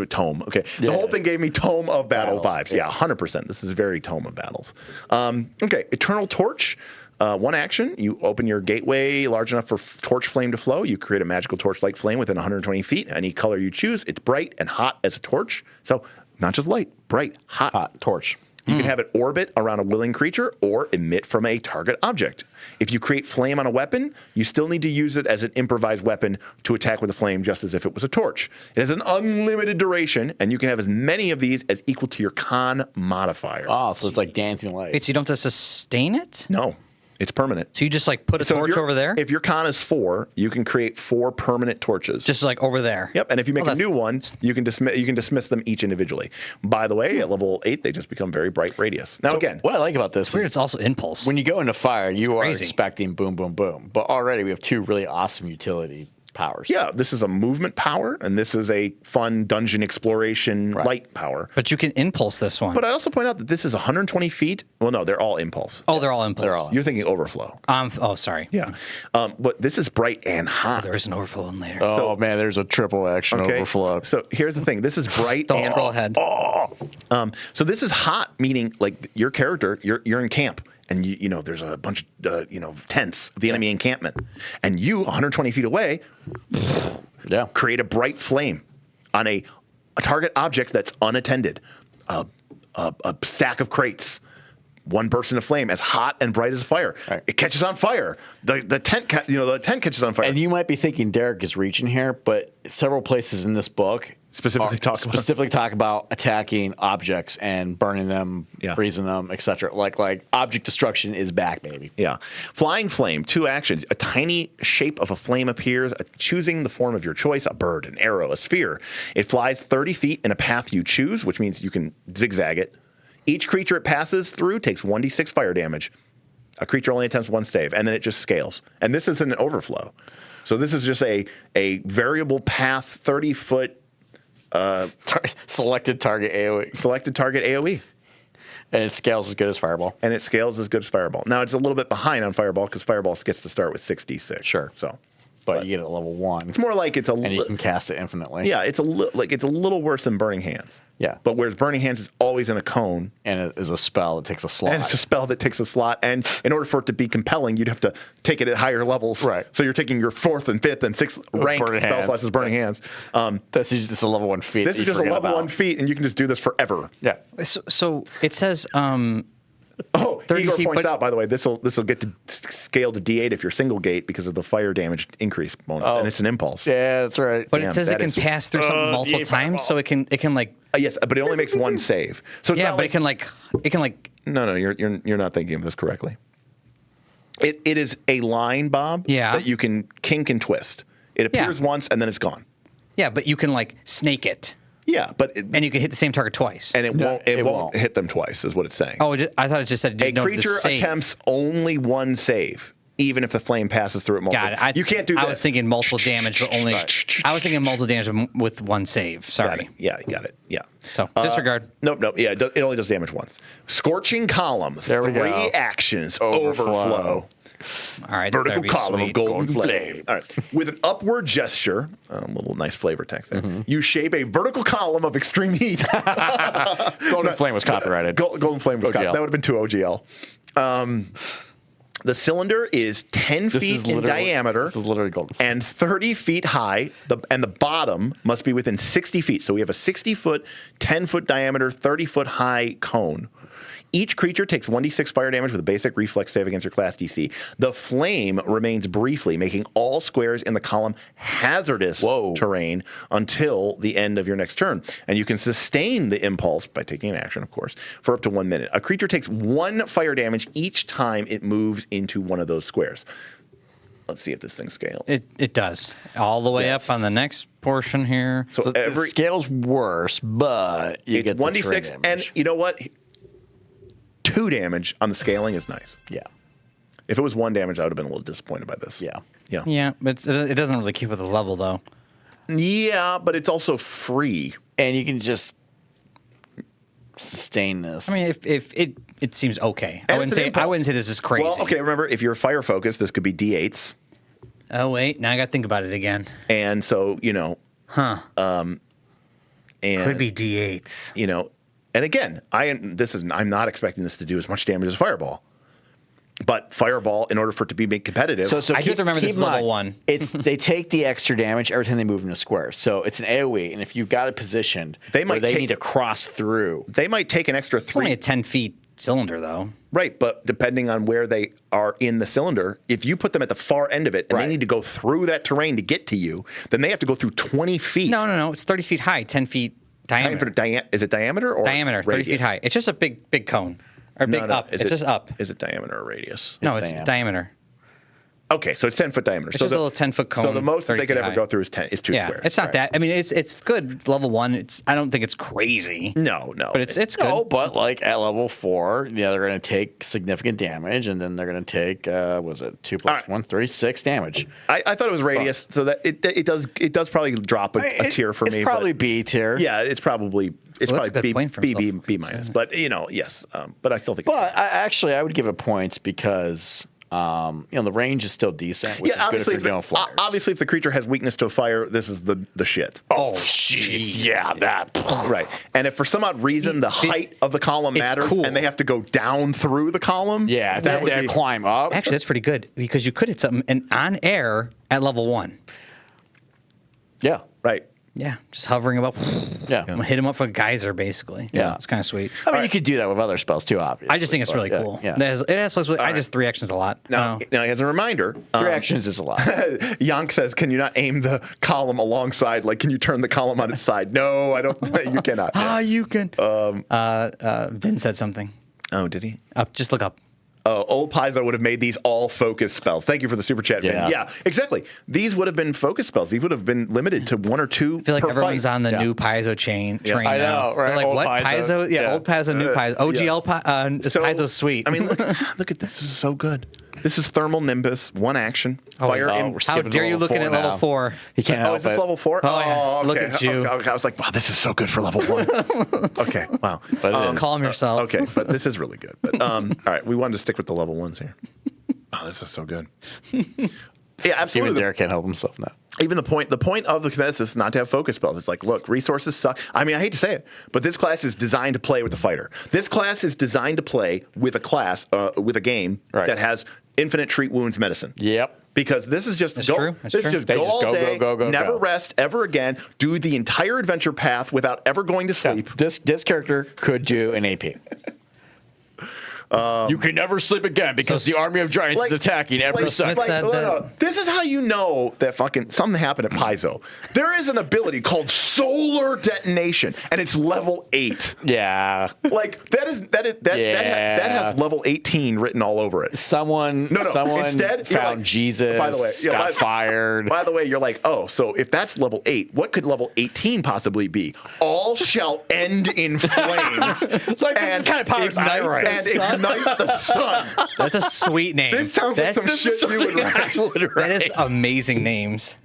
tome. Okay, the whole thing gave me tome of battle vibes. Yeah, 100%. This is very tome of battles. Okay, Eternal Torch. 1 action, you open your gateway large enough for torch flame to flow. You create a magical torch-like flame within 120 feet. Any color you choose, it's bright and hot as a torch. So not just light, bright, hot torch. You can have it orbit around a willing creature or emit from a target object. If you create flame on a weapon, you still need to use it as an improvised weapon to attack with a flame just as if it was a torch. It has an unlimited duration, and you can have as many of these as equal to your con modifier. Oh, so it's like dancing light. Wait, so you don't have to sustain it? No. It's permanent. So you just like put a So if torch your- over there? If your con is 4, you can create 4 permanent torches. Just like over there. Yep, and if you make Oh, a new one, you can dismiss them each individually. By the way, at level 8, they just become very bright radius. Now again, What I like about this Weird, is it's also impulse. when you go into fire, you are crazy. expecting boom, boom, boom. But already we have 2 really awesome utility powers. yeah, this is a movement power, and this is a fun dungeon exploration light power. But you can impulse this one. But I also point out that this is 120 feet. Well, no, they're all impulse. oh, they're all impulse. They're all- You're thinking overflow. Oh, sorry. Yeah, but this is bright and hot. There is an overflow one later. Oh, man, there's a triple action overflow. So here's the thing. This is bright Don't and scroll ahead. So this is hot, meaning like your character, you're in camp, and you know there's a bunch of tents of the enemy encampment, and you 120 feet away Yeah. create a bright flame on a target object that's unattended, a stack of crates. One burst into flame, as hot and bright as fire. Right. It catches on fire. The tent, the tent catches on fire. And you might be thinking Derik is reaching here, but several places in this book Specifically talk about attacking objects and burning them, Yeah. freezing them, etc. Like object destruction is back, baby. Yeah. Flying flame, 2 actions. A tiny shape of a flame appears, choosing the form of your choice, a bird, an arrow, a sphere. It flies 30 feet in a path you choose, which means you can zigzag it. Each creature it passes through takes 1d6 fire damage. A creature only attempts 1 save, and then it just scales. And this is an overflow. So this is just a variable path, 30-foot Selected target AoE. selected target AoE. And it scales as good as Fireball. And it scales as good as Fireball. Now, it's a little bit behind on Fireball because Fireball gets to start with 6d6. Sure. So But you get it at level 1. it's more like it's a And you can cast it infinitely. yeah, it's a little worse than Burning Hands. Yeah. But whereas Burning Hands is always in a cone, And it is a spell that takes a slot. and it's a spell that takes a slot, and in order for it to be compelling, you'd have to take it at higher levels. Right. So you're taking your 4th and 5th and 6th rank Burning spell Hands. slots as Burning Hands. That's just a level 1 feat. This that is you just a forget level about. 1 feat, and you can just do this forever. Yeah. So it says Oh, 30 Igor feet, points but- out, by the way, this will get to scale to D8 if you're single gate because of the fire damage increase bonus, and it's an impulse. Yeah, that's right. but Yeah, it says it that can is- pass through something multiple D8 times, so it can like Yes, but it only makes 1 save. So it's yeah, not but like, it can like No, you're not thinking of this correctly. It is a line, Bob. Yeah. That you can kink and twist. It appears once and then it's gone. yeah, but you can like snake it, Yeah, but and you can hit the same target twice. it No, won't it won't. hit them twice, is what it's saying. oh, I thought it just said it a didn't know the creature save. attempts only 1 save, even if the flame passes through it multiple. Got it. You can't do that. I was thinking multiple damage, but only. I was thinking multiple damage with 1 save. Got Sorry. it. Yeah, you got it. Yeah. So disregard. Nope. Yeah, it only does damage once. Scorching column. There we 3 go. actions. Overflow. Overflow. All right. this better Vertical be column sweet. of golden flame. All right. With an upward gesture, a little nice flavor text there, you shape a vertical column of extreme heat. Golden Flame was copyrighted. Golden flame was OGL. copyrighted. That would have been 2 OGL. The cylinder is 10 This feet is in literally- diameter This is literally Golden Flame. and 30 feet high, and the bottom must be within 60 feet. So we have a 60-foot, 10-foot diameter, 30-foot high cone. Each creature takes 1d6 fire damage with a basic reflex save against your class DC. The flame remains briefly, making all squares in the column hazardous terrain until the end of your next turn. And you can sustain the impulse, by taking an action, of course, for up to 1 minute. A creature takes 1 fire damage each time it moves into one of those squares. Let's see if this thing scales. It does all the way Yes. up on the next portion here. So The every scale's worse, but you it's get the 1d6, terrain and damage. you know what? 2 damage on the scaling is nice. Yeah. If it was 1 damage, I would have been a little disappointed by this. Yeah. Yeah. Yeah, but it doesn't really keep with the level though. Yeah, but it's also free. And you can just sustain this. I mean, if it seems okay. And I wouldn't it's an say impulse. this is crazy. Well, okay, remember, if you're fire focused, this could be D8s. Oh wait, now I got to think about it again. And so, and Could be D8s. And again, I'm not expecting this to do as much damage as Fireball. But Fireball, in order for it to be competitive, So I do have to remember this keep is level in mind, 1. They take the extra damage every time they move in a square. So it's an AoE, and if you've got it positioned, They might they take- need to cross through. they might take an extra It's only 3. a 10-feet cylinder though. Right, but depending on where they are in the cylinder, if you put them at the far end of it and they Right. need to go through that terrain to get to you, then they have to go through 20 feet. No. It's 30 feet high, 10 feet diameter. Is it diameter or Diameter, 30 radius? feet high. It's just a big cone. Or big up. Is It's it- just up. Is it diameter or radius? No, It's it's diameter. diameter. Okay, so it's 10-foot diameter. It's so just a little 10-foot cone. So the most that 30 they could feet ever high. go through is 2 Yeah, squares. it's not that. I mean, it's good. Level 1. I don't think it's crazy. No. But it's good. No, but like at level 4, they're going to take significant damage, and then they're going to take, was it 2 plus right. 1, 3, 6 damage. I thought it was radius, so that it does probably drop a tier for me. It's probably but, B tier. yeah, it's probably Well, that's a good point for B himself. minus. But yes, but I still think. But I would give it points because the range is still decent. Which is good if you're doing flyers. obviously, if the creature has weakness to fire, this is the shit. Oh, jeez. Yeah, that. Right. And if for some odd reason the height of the column it's matters cool. and they have to go down through the column, Yeah, that would they be climb up. Actually, that's pretty good because you could hit something and on air at level 1. Yeah. right. Yeah, just hovering above. Yeah. Hit him up with a geyser, basically. Yeah. It's kind of sweet. I mean, you could do that with other spells too, obviously. I just think it's but, really cool. Yeah. It has flexibility. I just 3 actions a lot. Now, Oh. now as a reminder, Your actions is a lot. Yonk says, "Can you not aim the column alongside? Like, can you turn the column on its side?" No, I don't. You cannot. You can. Vin said something. Oh, did he? Up, just look up. Old Paizo would have made these all focus spells. Thank you for the super chat, Vin. Yeah. Yeah, exactly. These would have been focus spells. These would have been limited to 1 or 2 I feel like per everyone's fight. on the Yeah. new Paizo train. Train I now. know, right? They're like, Old what Paizo? Yeah, Yeah. old Paizo, new Paizo. OGL Paizo's sweet. I mean, look at this. This is so good. This is Thermal Nimbus, 1 action. Fire wow, in. we're How skipping dare you level looking 4 at level now. 4? He can't Oh, help is this it. level 4? Oh, yeah. okay. Look at you. Okay. I was like, wow, this is so good for level 1. Okay, wow. But it is. Calm yourself. Okay, but this is really good. But all right, we wanted to stick with the level 1s here. Oh, this is so good. Yeah, Even absolutely. Derik can't help himself now. Even the point of the Kineticist is not to have focus spells. It's like, look, resources suck. I mean, I hate to say it, but this class is designed to play with the fighter. This class is designed to play with a class, with a game Right. that has infinite treat wounds medicine. Yep. Because this is just That's go. true. That's This true. is just They go just all go, day, go, never go. rest ever again. Do the entire adventure path without ever going to sleep. This character could do an AP. You can never sleep again because the army of giants is attacking every second. Smith said that- This is how you know that fucking something happened at Paizo. There is an ability called Solar Detonation, and it's level 8. Yeah. Like that has level 18 written all over it. Someone Instead, you're found like- Jesus, by the way, yeah, got fired. By the way, you're like, oh, so if that's level 8, what could level 18 possibly be? All shall end in flames. Like, this is kind of powers I write. and ignite the sun. That's a sweet name. This sounds like That's- some shit you would write. That is amazing names.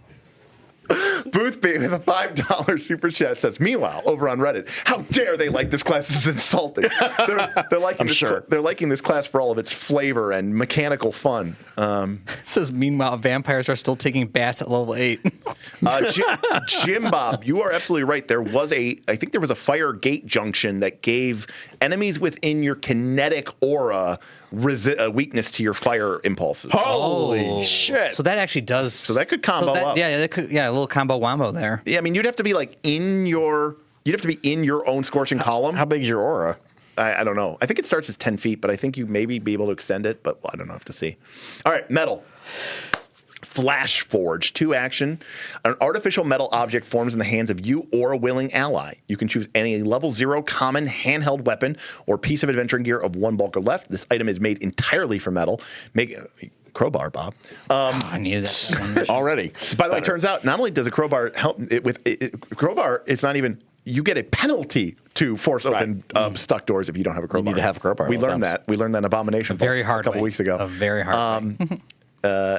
Boothby with a $5 super chat says, meanwhile, over on Reddit, how dare they like this class is insulting. They're liking they're liking this class for all of its flavor and mechanical fun. It says, meanwhile, vampires are still taking bats at level 8. Jim Bob, you are absolutely right. I think there was a fire gate junction that gave enemies within your kinetic aura weakness to your fire impulses. Holy shit. So that actually does. So that could combo up. Yeah, a little combo wombo there. Yeah, I mean, you'd have to be like in your own scorching column. How big is your aura? I don't know. I think it starts as 10 feet, but I think you maybe be able to extend it, but I don't know. I have to see. All right, metal. Flash Forge, 2 action. An artificial metal object forms in the hands of you or a willing ally. You can choose any level 0 common handheld weapon or piece of adventuring gear of 1 bulk or left. This item is made entirely from metal. Crowbar, Bob. I needed that one. Already. By the way, it turns out not only does a crowbar help crowbar, it's not even. You get a penalty to force open stuck doors if you don't have a crowbar. need to have a crowbar We all the learned times. that. We learned that in Abomination Very folks, hard a couple way. weeks ago. A very hard way.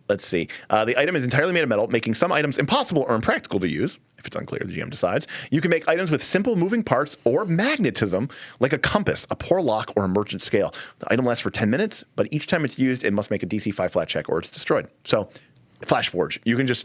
Let's see. The item is entirely made of metal, making some items impossible or impractical to use. If it's unclear, the GM decides. You can make items with simple moving parts or magnetism, like a compass, a poor lock, or a merchant scale. The item lasts for 10 minutes, but each time it's used, it must make a DC 5 flat check or it's destroyed. So, Flash Forge. You can just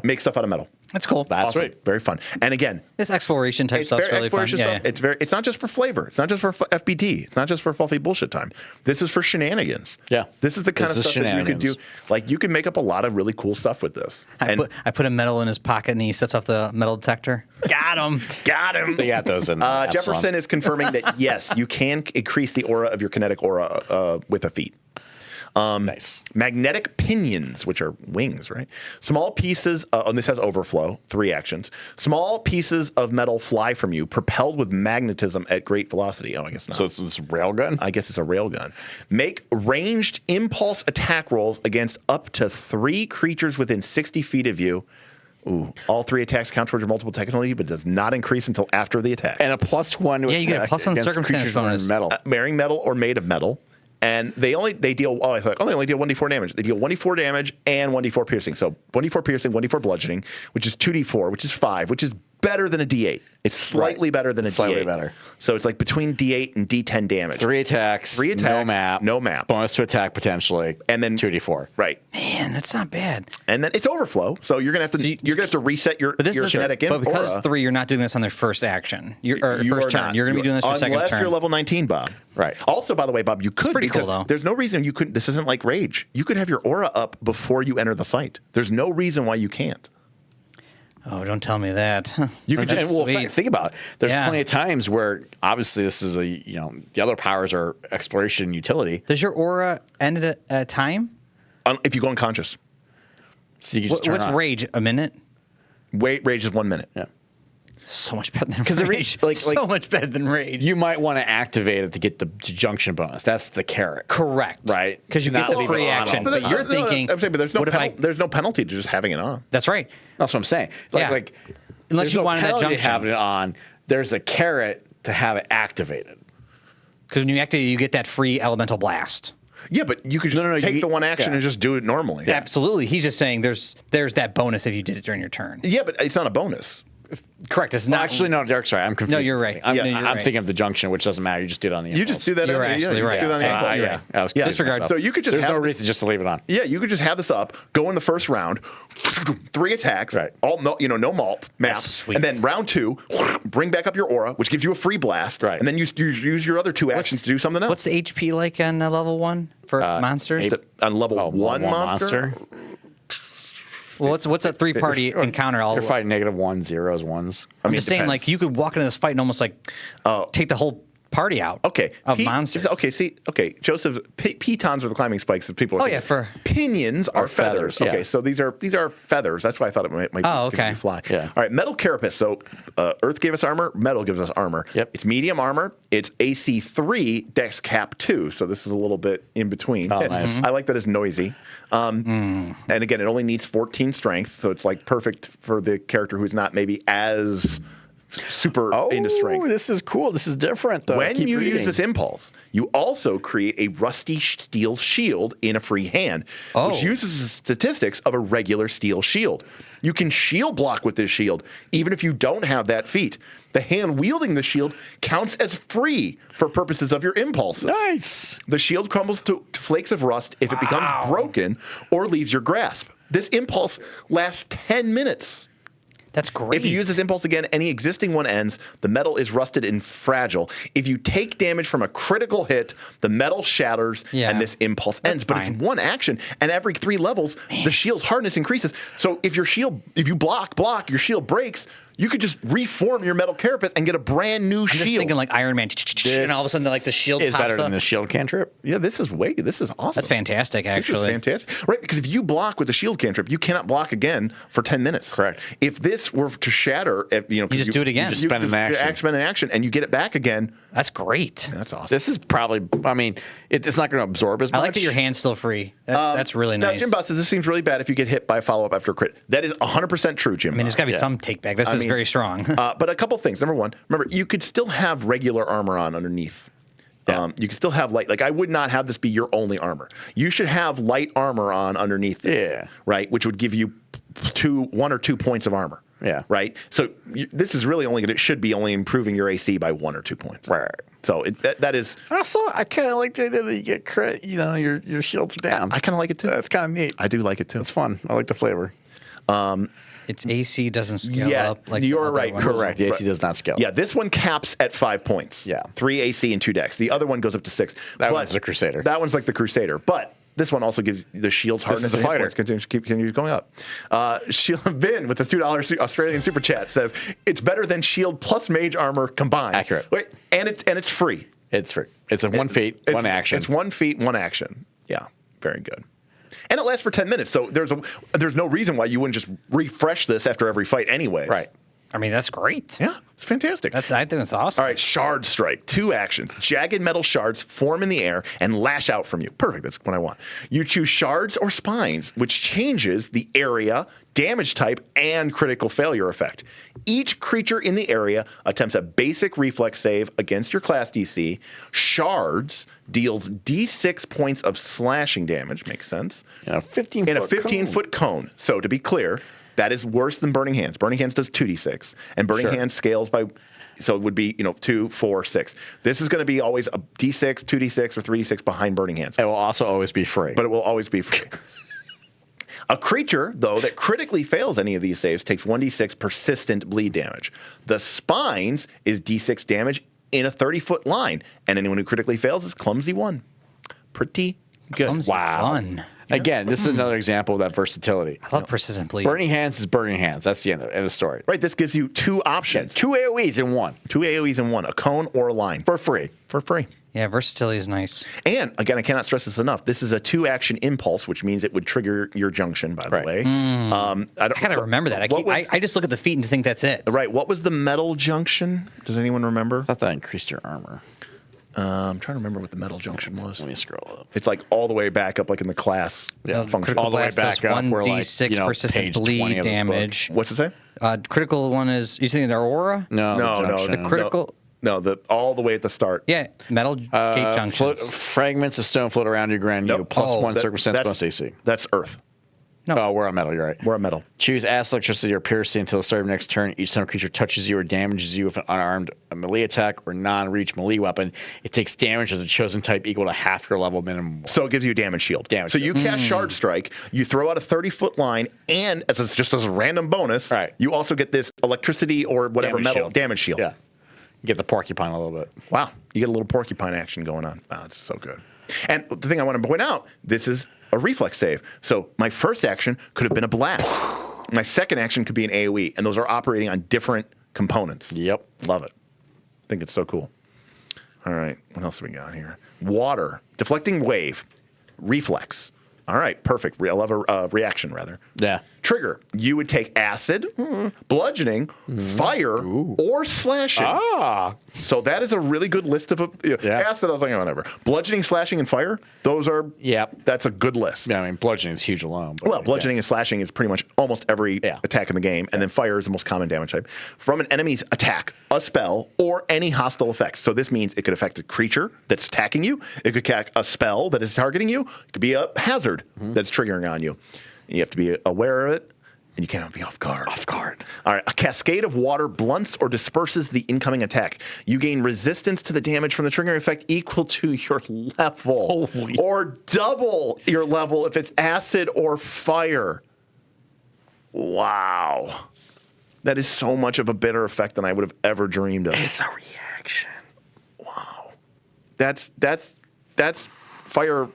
make stuff out of metal. That's cool. That's Awesome. right. Very fun. And again, This exploration type it's stuff's very really fun. exploration stuff. Yeah. It's not just for flavor. It's not just for FBT. It's not just for fluffy bullshit time. This is for shenanigans. Yeah. This is the kind This of is stuff that you could do. shenanigans. Like you can make up a lot of really cool stuff with this. I put a metal in his pocket and he sets off the metal detector. Got him. Got him. They got those in Absalom. Jefferson is confirming that yes, you can increase the aura of your kinetic aura with a feat. Nice. Magnetic pinions, which are wings, right? Small pieces, and this has overflow, 3 actions. Small pieces of metal fly from you, propelled with magnetism at great velocity. Oh, I guess not. So it's a railgun? I guess it's a railgun. Make ranged impulse attack rolls against up to 3 creatures within 60 feet of you. Ooh, all 3 attacks count towards your multiple technically, but does not increase until after the attack. And a +1 to Yeah, you get a attack +1 against circumstance creatures wearing bonus. metal. Wearing metal or made of metal. And they deal, I thought, they only deal 1d4 damage. They deal 1d4 damage and 1d4 piercing. So 1d4 piercing, 1d4 bludgeoning, which is 2d4, which is 5, which is better than a d8. It's slightly better than a Slightly d8. better. So it's like between d8 and d10 damage. 3 attacks, no map. No map. Bonus to attack potentially, And then 2d4. Right. Man, that's not bad. And then it's overflow. So you're gonna have to reset your But this is kinetic but because aura. 3, you're not doing this on their first action. You First are turn. not. You're going to be doing this your second Unless turn. you're level 19, Bob. Right. Also, by the way, Bob, you could pretty cool, because though. there's no reason you couldn't. This isn't like Rage. You could have your aura up before you enter the fight. There's no reason why you can't. Oh, don't tell me that. You could That's just sweet. Think about it. There's Yeah. plenty of times where obviously this is the other powers are exploration and utility. Does your aura end at a time? If you go unconscious. So you can just turn What's on. rage? A minute? Rage is 1 minute. Yeah. So much better than 'Cause the rage. like- so much better than rage. You might want to activate it to get the junction bonus. That's the carrot. Correct. Right. Because you Not get the leave free it on action. all But the you're time. thinking, I'm saying, but what if I... there's no penalty to just having it on. That's right. That's what I'm saying. Yeah. Like Unless there's you no wanted that penalty to junction. having it on. There's a carrot to have it activated. Because when you activate, you get that free elemental blast. Yeah, but you could just No, take you- the one action yeah. and just do it normally. Absolutely. He's just saying there's that bonus if you did it during your turn. Yeah, but it's not a bonus. Correct. It's No, not actually, no, Derek, sorry. I'm confused. No, you're right. I'm, No, you're I'm right. thinking of the junction, which doesn't matter. You just do it on the You impulse. just do that. You're on the- actually you right. do that on the So, impulse. you're right. I was Yeah, confused disregard. myself. So you could just There's have no reason just to leave it on. Yeah, you could just have this up, go in the first round, 3 attacks, Right. all no map, sweet. and then round 2, bring back up your aura, which gives you a free blast, Right. and then you use your other 2 actions to do something else. What's the HP like on level 1 for monsters? On level Oh, 1 monster? Well, what's a 3-party encounter? You're fighting -1, 0s, 1s. I'm mean, just it saying, depends. like, you could walk into this fight and almost like take the whole party out. Okay. Of monsters. Okay. Joseph, pitons are the climbing spikes that people are Oh, yeah, thinking. for- Pinions are feathers. feathers, yeah. Okay, so these are feathers. That's why I thought it might be Oh, because okay. you fly. Yeah. All right, metal carapace. So Earth gave us armor, metal gives us armor. Yep. It's medium armor. It's AC 3, Dex Cap 2. So this is a little bit in between. Oh, nice. I like that it's noisy. And again, it only needs 14 strength, so it's like perfect for the character who's not maybe as super into strength. This is cool. This is different, though. When Keep you reading. use this impulse, you also create a rusty steel shield in a free hand, which uses the statistics of a regular steel shield. You can shield block with this shield, even if you don't have that feat. The hand wielding the shield counts as free for purposes of your impulses. Nice. The shield crumbles to flakes of rust if it becomes broken or leaves your grasp. This impulse lasts 10 minutes. That's great. If you use this impulse again, any existing one ends. The metal is rusted and fragile. If you take damage from a critical hit, the metal shatters and this impulse ends. But fine. it's one action, and every 3 levels, the shield's hardness increases. So if you block, your shield breaks. You could just reform your metal carapace and get a brand new I'm shield. just thinking like Iron Man, and all of a sudden like the shield is pops better up. than the shield cantrip. Yeah, this is awesome. That's fantastic, This actually. is fantastic. Right, because if you block with the shield cantrip, you cannot block again for 10 minutes. Correct. If this were to shatter, you just do it again. just spend an action. Spend an action, and you get it back again. That's great. That's awesome. This is probably, I mean, it's not going to absorb as much. I like that your hand's still free. That's really Now, nice. Jim Boss says this seems really bad if you get hit by follow-up after a crit. That is 100% true, Jim. I mean, there's got to be some take back. This is very strong. But a couple things. Number one, remember, you could still have regular armor on underneath. Yeah. You could still have light. Like, I would not have this be your only armor. You should have light armor on underneath. Yeah. Right, which would give you 1 or 2 points of armor. Yeah. Right. So this is really it should be only improving your AC by 1 or 2 points. Right. So that is. Also, I kind of like the idea that you get crit. Your shields are down. I kind of like it too. That's kind of neat. I do like it too. It's fun. I like the flavor. Its AC doesn't scale Yeah, up like the you're other right. ones. Correct. The AC does not scale. Yeah, this one caps at 5 points. Yeah. 3 AC and 2 Dex. The other one goes up to 6. That one's the Crusader. That one's like the Crusader. But this one also gives the shield's hardness. is the and hit fighter. points continues going up. Shield Vin with the $2 Australian super chat says it's better than shield plus mage armor combined. Accurate. Wait, and it's free. It's free. It's a one feat, one action. It's 1 feat, 1 action. Yeah. Very good. And it lasts for 10 minutes, so there's no reason why you wouldn't just refresh this after every fight anyway. Right. I mean, that's great. Yeah, it's fantastic. I think that's awesome. All right, Shard Strike. 2 actions. Jagged metal shards form in the air and lash out from you. Perfect, that's what I want. You choose shards or spines, which changes the area, damage type, and critical failure effect. Each creature in the area attempts a basic reflex save against your class DC. Shards deals D6 points of slashing damage. Makes sense. In a 15-foot cone. So to be clear, that is worse than Burning Hands. Burning Hands does 2d6, and Burning Hands scales by, so it would be 2, 4, 6. This is going to be always a d6, 2d6, or 3d6 behind Burning Hands. It will also always be free. But it will always be free. A creature, though, that critically fails any of these saves takes 1d6 persistent bleed damage. The spines is d6 damage in a 30-foot line, and anyone who critically fails is clumsy 1. Pretty good. Clumsy one. Again, this is another example of that versatility. I love persistent bleed. Burning Hands is Burning Hands. That's the end of the story. Right, this gives you 2 options. 2 AoEs in one. 2 AoEs in one, a cone or a line. For free. For free. Yeah, versatility is nice. And, again, I cannot stress this enough. This is a 2-action impulse, which means it would trigger your junction, by the way. I gotta remember that. I just look at the feat and think that's it. Right, what was the metal junction? Does anyone remember? I thought that increased your armor. I'm trying to remember what the metal junction was. Let me scroll up. It's like all the way back up, like in the class function. Critical All the way blast back does up where, like, 1d6 persistent page 20 bleed of this book. damage. What's it say? Critical one is, you saying the aura? No, The critical. No, all the way at the start. Yeah, metal gate junctions. Fragments of stone float around you, grant you Nope. plus 1 that- circumstance that's- bonus AC. That's Earth. No. Oh, we're on metal, you're right. We're on metal. Choose acid, electricity, or piercing until the start of next turn. Each time a creature touches you or damages you with an unarmed melee attack or non-reach melee weapon, it takes damage of the chosen type equal to half your level minimum. So it gives you a damage shield. So you cast Shard Strike, you throw out a 30-foot line, and just as a random bonus, you also get this electricity or whatever damage shield. Yeah. You get the porcupine a little bit. Wow. You get a little porcupine action going on. Wow, that's so good. And the thing I want to point out, this is a reflex save. So my first action could have been a blast. My second action could be an AoE, and those are operating on different components. Yep. Love it. I think it's so cool. All right, what else do we got here? Water, deflecting wave, reflex. All right, perfect. I love a reaction, rather. Yeah. Trigger, you would take acid, bludgeoning, fire, or slashing. So that is a really good list of acid, I was like, whatever. Bludgeoning, slashing, and fire, those are, that's a good list. Yeah, I mean, bludgeoning is huge alone. Well, bludgeoning and slashing is pretty much almost every attack in the game, and then fire is the most common damage type. From an enemy's attack, a spell, or any hostile effect. So this means it could affect a creature that's attacking you. It could attack a spell that is targeting you. It could be a hazard that's triggering on you. You have to be aware of it, and you cannot be off guard. Off guard. All right. A cascade of water blunts or disperses the incoming attack. You gain resistance to the damage from the triggering effect equal to your level. Or double your level if it's acid or fire. Wow. That is so much of a better effect than I would have ever dreamed of. It's a reaction. Wow. That's fire,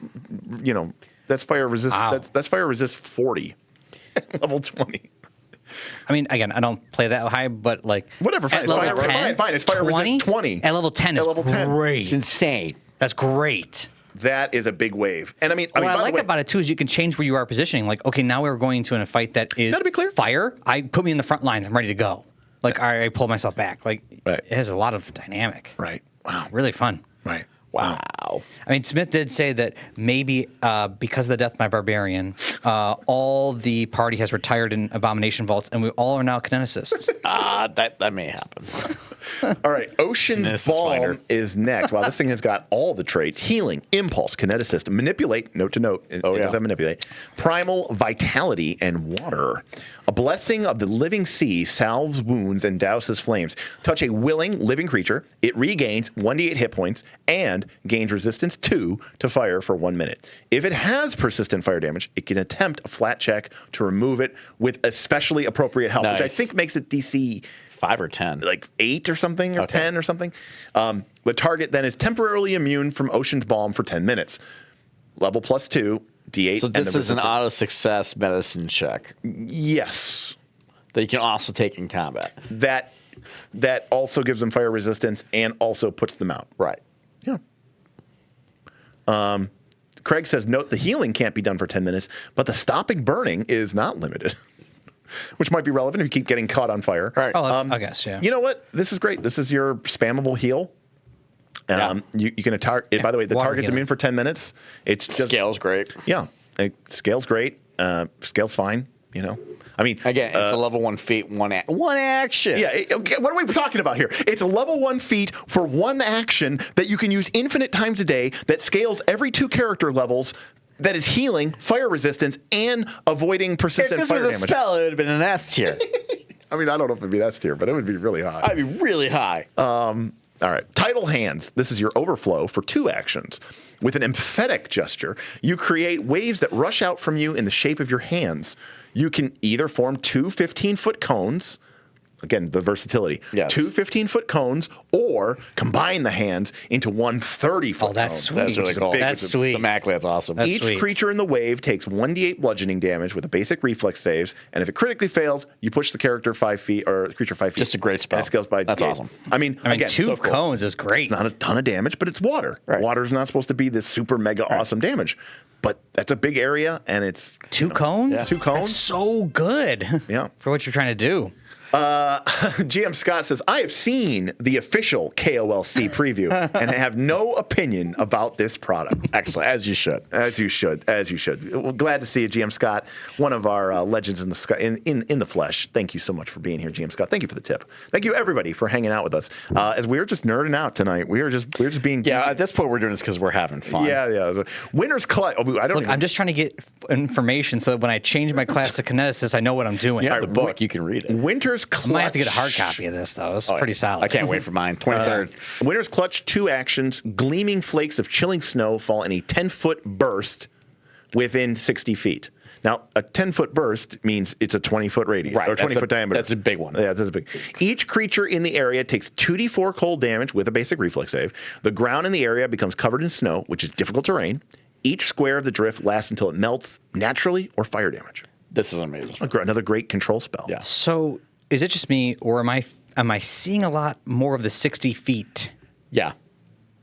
that's fire resist. Wow. That's fire resist 40, level 20. I mean, again, I don't play that high, but like Whatever, fine. at level It's fire, 10, fine. It's fire resist 20. At level 10 is level 10. great. It's insane. That's great. That is a big wave. And I mean, What I by the like way, about it too is you can change where you are positioning. Like, okay, now we're going to in a fight that is Gotta be clear. fire. I put me in the front lines. I'm ready to go. Like, I pull myself back. Like, it has a lot of dynamic. Right. Wow. Really fun. Right. Wow. I mean, Smith did say that maybe because of the death of my barbarian, all the party has retired in abomination vaults, and we all are now kineticists. That may happen. All right, Ocean's Balm is next. Wow, this thing has got all the traits: healing, impulse, kineticist, manipulate. Note to note, it does have manipulate. Primal vitality and water. A blessing of the living sea salves wounds and douses flames. Touch a willing living creature. It regains 1d8 hit points and gains resistance 2 to fire for 1 minute. If it has persistent fire damage, it can attempt a flat check to remove it with especially appropriate help, which I think makes it DC 5 or 10. like 8 or something, or 10 or something. The target then is temporarily immune from Ocean's Balm for 10 minutes. Level plus 2, D8. So this is an auto success medicine check Yes. that you can also take in combat. That also gives them fire resistance and also puts them out. Right. Yeah. Craig says, note the healing can't be done for 10 minutes, but the stopping burning is not limited, which might be relevant if you keep getting caught on fire. Right. Oh, I guess, yeah. You know what? This is great. This is your spammable heal. You can target. By the way, the target's immune for 10 minutes. It's just Scale's great. Yeah, scale's great. Scale's fine. You know, I mean, Again, it's a level 1 feat, one action. Yeah. Okay, what are we talking about here? It's a level 1 feat for one action that you can use infinite times a day. That scales every 2 character levels. That is healing, fire resistance, and avoiding persistent fire damage. If this was a spell, it would have been an S tier. I mean, I don't know if it'd be S tier, but it would be really high. I'd be really high. All right. Tidal Hands. This is your overflow for 2 actions. With an emphatic gesture, you create waves that rush out from you in the shape of your hands. You can either form 2 15-foot cones. Again, the versatility. Yes. 2 15-foot cones, or combine the hands into 1 30-foot cone. Oh, that's sweet. That's really cool. That's sweet. Thematically, that's awesome. That's Each sweet. creature in the wave takes 1d8 bludgeoning damage with a basic reflex saves, and if it critically fails, you push the character 5 feet or the creature 5 feet. Just a great spell. And it scales by That's d8. awesome. I mean, again, 2 so cool. cones is great. Not a ton of damage, but it's water. Right. Water's not supposed to be this super mega awesome damage, but that's a big area, and it's 2 cones? Yeah. 2 cones. That's so good. Yeah. For what you're trying to do. GM Scott says, I have seen the official KOLC preview and have no opinion about this product. Excellent, as you should. As you should. Well, glad to see you, GM Scott, one of our legends in the sky, in the flesh. Thank you so much for being here, GM Scott. Thank you for the tip. Thank you, everybody, for hanging out with us. As we were just nerding out tonight, we were just being Yeah, at this point, we're doing this because we're having fun. Yeah. Winners collect. Oh, I don't. Look, I'm just trying to get information so that when I change my class to Kineticist, I know what I'm doing. You have the book, you can read it. Winter's Clutch. I might have to get a hard copy of this, though. It's pretty solid. I can't wait for mine. 23rd. Winter's Clutch 2 actions. Gleaming flakes of chilling snow fall in a 10-foot burst within 60 feet. Now, a 10-foot burst means it's a 20-foot radius, Right, or 20-foot diameter. That's a big one. Yeah, that's big. Each creature in the area takes 2d4 cold damage with a basic reflex save. The ground in the area becomes covered in snow, which is difficult terrain. Each square of the drift lasts until it melts naturally or fire damage. This is amazing. Another great control spell. Yeah. So, is it just me, or am I seeing a lot more of the 60 feet? Yeah.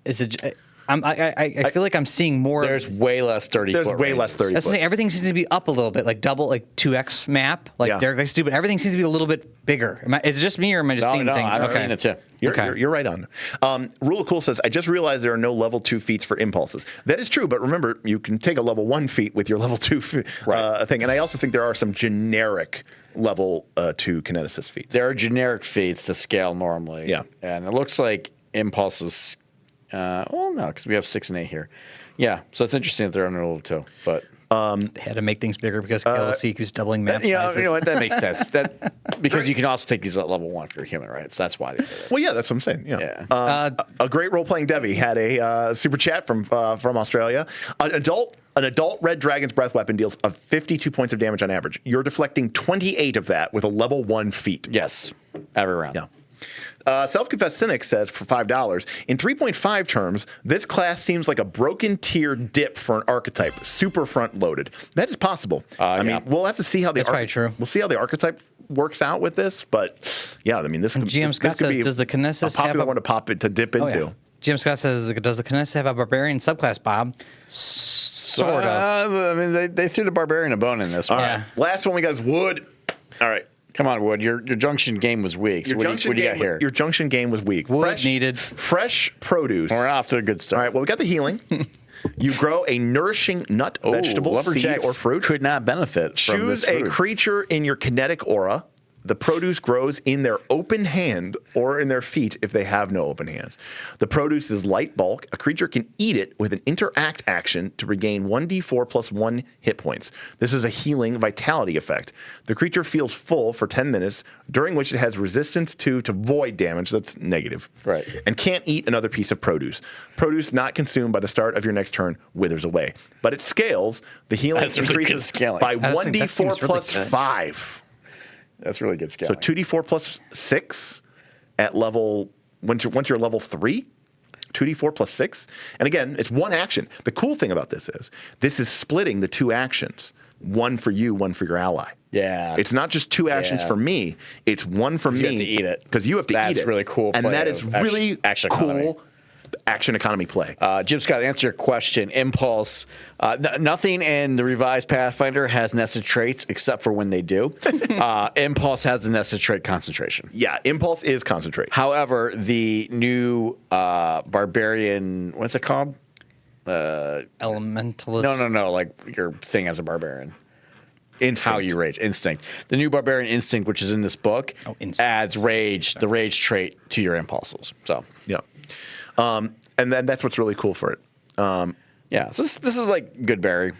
Is it? I feel like I'm seeing more. There's way less 30 There's foot way less 30 That's the foot. thing. Everything seems to be up a little bit, like double, like 2x map, like Yeah. Derik likes to do, but everything seems to be a little bit bigger. Is it just me, or am I just seeing No, things? I'm seeing it too. You're right on. Rule of Cool says, I just realized there are no level 2 feats for impulses. That is true, but remember, you can take a level 1 feat with your level 2 thing. And I also think there are some generic level 2 Kineticist feats. There are generic feats to scale normally. Yeah. And it looks like impulses. Well, no, because we have 6 and 8 here. Yeah. So it's interesting that they're on level 2. But They had to make things bigger because KLC keeps doubling map sizes. you know what? That makes sense. Because you can also take these at level 1 if you're human, right? So that's why they did it. Well, yeah, that's what I'm saying. Yeah. A great role-playing Debbie had a super chat from Australia. An adult red dragon's breath weapon deals 52 points of damage on average. You're deflecting 28 of that with a level 1 feat. Yes. Every round. Yeah. Self-Confessed Cynic says for $5, in 3.5 terms, this class seems like a broken tier dip for an archetype, super front-loaded. That is possible. I mean, we'll have to see how That's probably true. We'll see how the archetype works out with this, but yeah, I mean, this could, GM this Scott could be says, does the Kineticist a popular have one to dip Oh, into. yeah. GM Scott says, does the Kineticist have a barbarian subclass, Bob? Sort of. I mean, they threw the barbarian a bone in this one. All right, last one we got is Wood. All right. Come on, Wood. Your junction game was weak. So what do you got here? Your junction game was weak. Wood needed. Fresh produce. We're off to a good start. All right, well, we got the healing. You grow a nourishing nut, vegetable, seed, or fruit. Could not benefit from Choose this a fruit. creature in your kinetic aura. The produce grows in their open hand or in their feet if they have no open hands. The produce is light bulk. A creature can eat it with an interact action to regain 1d4 plus 1 hit points. This is a healing vitality effect. The creature feels full for 10 minutes, during which it has resistance to void damage. That's negative. Right. And can't eat another piece of produce. Produce not consumed by the start of your next turn withers away. But it scales. The healing That's really good increases scaling. by That 1d4 seems really plus good. 5. That's really good So scaling. 2d4 plus 6 at level, once you're level 3, 2d4 plus 6. And again, it's one action. The cool thing about this is splitting the 2 actions. One for you, one for your ally. Yeah. It's not just 2 actions Yeah. for me. It's one for me. you have to eat it. Because you have to eat it. That's really cool And play that of is really action cool. economy. action economy play. Jim Scott, answer your question. Impulse. Nothing in the revised Pathfinder has nested traits except for when they do. Impulse has the nested trait concentration. Yeah, impulse is concentrate. However, the new barbarian, what's it called? Elementalist. No. Like your thing as a barbarian. Instinct. How you rage. Instinct. The new barbarian instinct, which is in this book, adds rage, the rage trait to your impulses. So Yeah. And then that's what's really cool for it. yeah, so this is like Goodberry,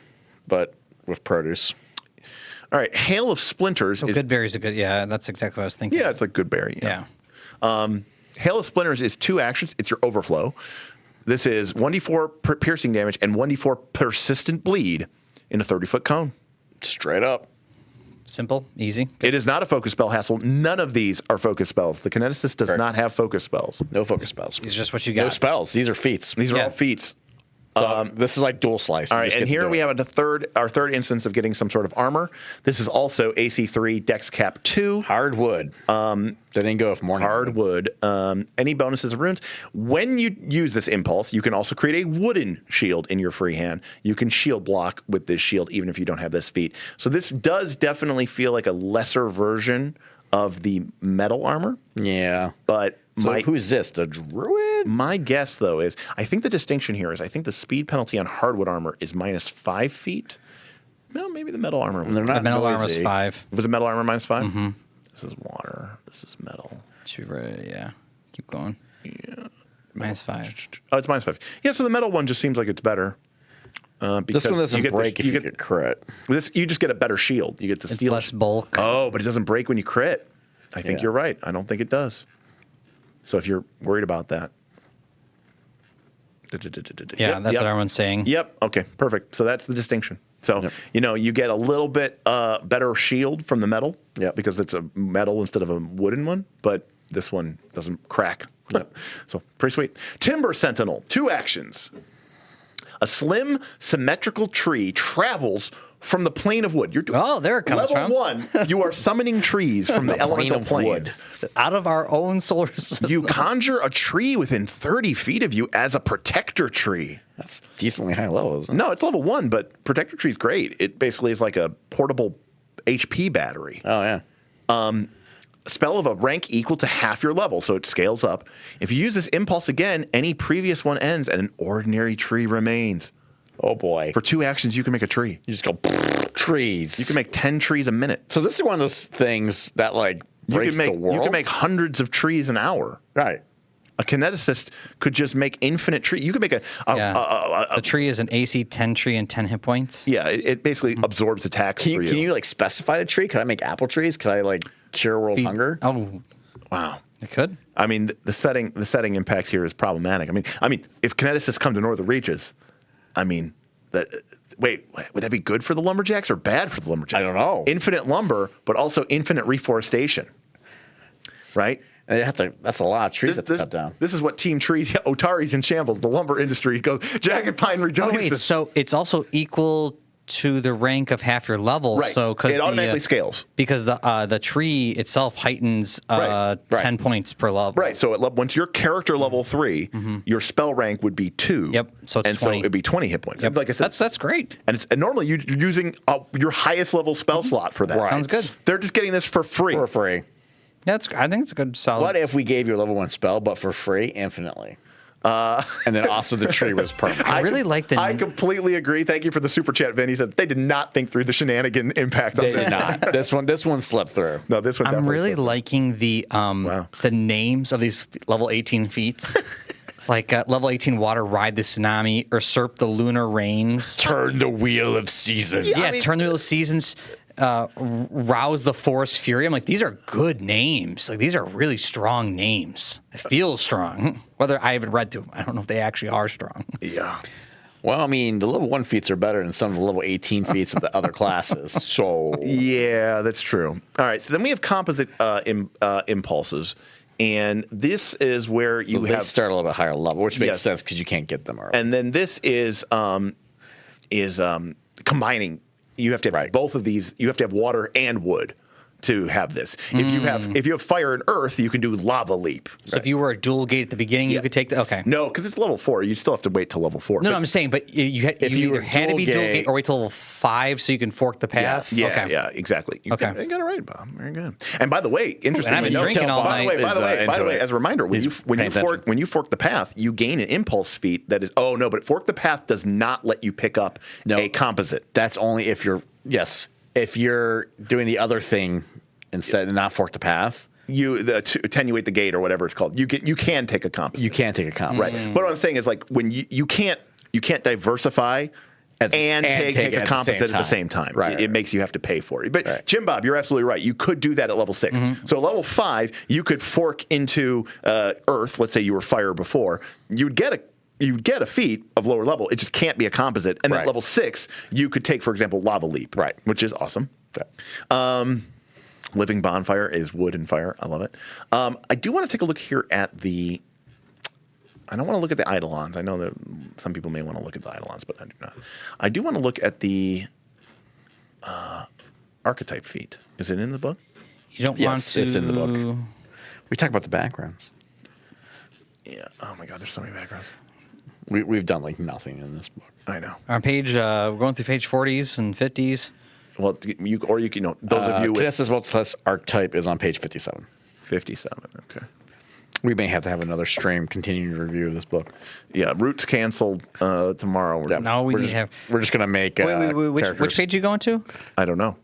but with produce. All right, Hail of Splinters. Oh, Goodberry's a good. Yeah, that's exactly what I was thinking. Yeah, it's like Goodberry. Yeah. Hail of Splinters is 2 actions. It's your overflow. This is 1d4 piercing damage and 1d4 persistent bleed in a 30-foot cone. Straight up. Simple, easy. It is not a focus spell hassle. None of these are focus spells. The Kineticist does not have focus spells. No focus spells. It's just what you got. No spells. These are feats. These are Yeah. all feats. So this is like dual slice. All right, and here we have our third instance of getting some sort of armor. This is also AC3, Dex Cap 2. Hardwood. They didn't go with morning. Hardwood. Any bonuses of runes? When you use this impulse, you can also create a wooden shield in your free hand. You can shield block with this shield, even if you don't have this feat. So this does definitely feel like a lesser version of the metal armor. Yeah. But So who's this? The druid? my guess, though, is I think the distinction here is I think the speed penalty on hardwood armor is -5 feet. No, maybe the metal armor. They're The not metal armor was noisy. 5. Was it metal armor -5? Mm-hmm. This is water. This is metal. Should be right. Yeah. Keep going. Yeah. -5. Oh, it's -5. Yeah, so the metal one just seems like it's better. Because This one doesn't you get break if you get crit. this. You just get a better shield. You get the It's steel. less bulk. Oh, but it doesn't break when you crit. I think Yeah. you're right. I don't think it does. So if you're worried about that. Yeah, Yep, that's yep. what everyone's saying. Yep. Okay. Perfect. So that's the distinction. So you get a little bit better shield from the metal. Yep. Because it's a metal instead of a wooden one, but this one doesn't crack. Yep. So pretty sweet. Timber Sentinel. 2 actions. A slim, symmetrical tree travels from the plane of wood. You're doing Oh, there it comes level from. 1. You are summoning trees from the elemental of plane. wood. Out of our own solar system. You conjure a tree within 30 feet of you as a protector tree. That's decently high level, isn't it? No, it's level 1, but protector tree is great. It basically is like a portable HP battery. Oh, yeah. A spell of a rank equal to half your level, so it scales up. If you use this impulse again, any previous one ends and an ordinary tree remains. Oh, boy. For 2 actions, you can make a tree. You just go trees. You can make 10 trees a minute. So this is one of those things that like breaks the world. You can make hundreds of trees an hour. Right. A kineticist could just make infinite trees. You could make The tree is an AC 10 tree and 10 hit points. yeah. It basically absorbs attacks Can for you. you like specify the tree? Could I make apple trees? Could I like cure world hunger? Oh, Wow. it could. I mean, the setting impact here is problematic. I mean, if kineticists come to Northern Reaches, I mean, would that be good for the lumberjacks or bad for the lumberjacks? I don't know. Infinite lumber, but also infinite reforestation, right? And that's a lot of trees to cut down. This is what Team Trees, Otari's in shambles. The lumber industry goes, Jagged Pine Oh, rejoices. wait. So it's also equal to the rank of half your level. Right. So because It automatically scales. Because the tree itself heightens Right. 10 points per level. Right. So once your character level 3, your spell rank would be 2. Yep, so it's and 20. so it'd be 20 hit points. Yep. Like I said, That's great. and normally you're using your highest level spell slot for that. Right. Sounds good. They're just getting this for free. For free. I think it's a good solid. What if we gave you a level 1 spell, but for free, infinitely? And then also the tree was permanent. I really like the. I completely agree. Thank you for the super chat, Vin. He said they did not think through the shenanigan impact on They this. did not. This one slipped through. No, this one. I'm definitely really slipped. liking the names of these level 18 feats. Like level 18 water, ride the tsunami, usurp the lunar rains. Turn the wheel of seasons. Yeah, I mean- turn the wheel of seasons. Rouse the forest fury. I'm like, these are good names. Like, these are really strong names. It feels strong. Whether I haven't read through them, I don't know if they actually are strong. Yeah. Well, I mean, the level 1 feats are better than some of the level 18 feats of the other classes. So Yeah, that's true. All right. So then we have composite impulses, and this is where you they have. start a little bit higher level, which makes Yes. sense because you can't get them early. And then this is combining. You have to have Right. both of these. You have to have water and wood to have this. If you have fire and earth, you can do lava leap. So if you were a dual gate at the beginning, you could take okay. No, because it's level 4. You still have to wait till level 4. No, I'm saying, but you either had to be dual gate or wait till level 5 so you can fork the path. Yeah, okay. yeah, exactly. You got it right, Bob. Very good. And by the way, And I've been drinking all night. By the way, as a reminder, when you fork the path, you gain an impulse feat that is. Oh no, but fork the path does not let you pick up a composite. That's only if you're if you're doing the other thing instead and not fork the path. To attenuate the gate or whatever it's called. You can take a composite. You can take a composite. Right. But what I'm saying is like when you can't diversify and take a composite at the same time. Right. It makes you have to pay for it. But Jim Bob, you're absolutely right. You could do that at level 6. So at level 5, you could fork into earth. Let's say you were fire before. You'd get a feat of lower level. It just can't be a composite. And then at level 6, you could take, for example, lava leap. Right. Which is awesome. Living bonfire is wood and fire. I love it. I do want to take a look here at the. I don't want to look at the eidolons. I know that some people may want to look at the eidolons, but I do not. I do want to look at the archetype feat. Is it in the book? You don't want to. It's in the book. We talk about the backgrounds. Yeah. Oh my God, there's so many backgrounds. We've done like nothing in this book. I know. Our page, we're going through page 40s and 50s. Well, those of you with Kineticist Multiclass archetype is on page 57. 57. Okay. We may have to have another stream continuing to review of this book. Yeah, Root's canceled tomorrow. No, we need to have. We're just going to make. Wait, which page are you going to? I don't know.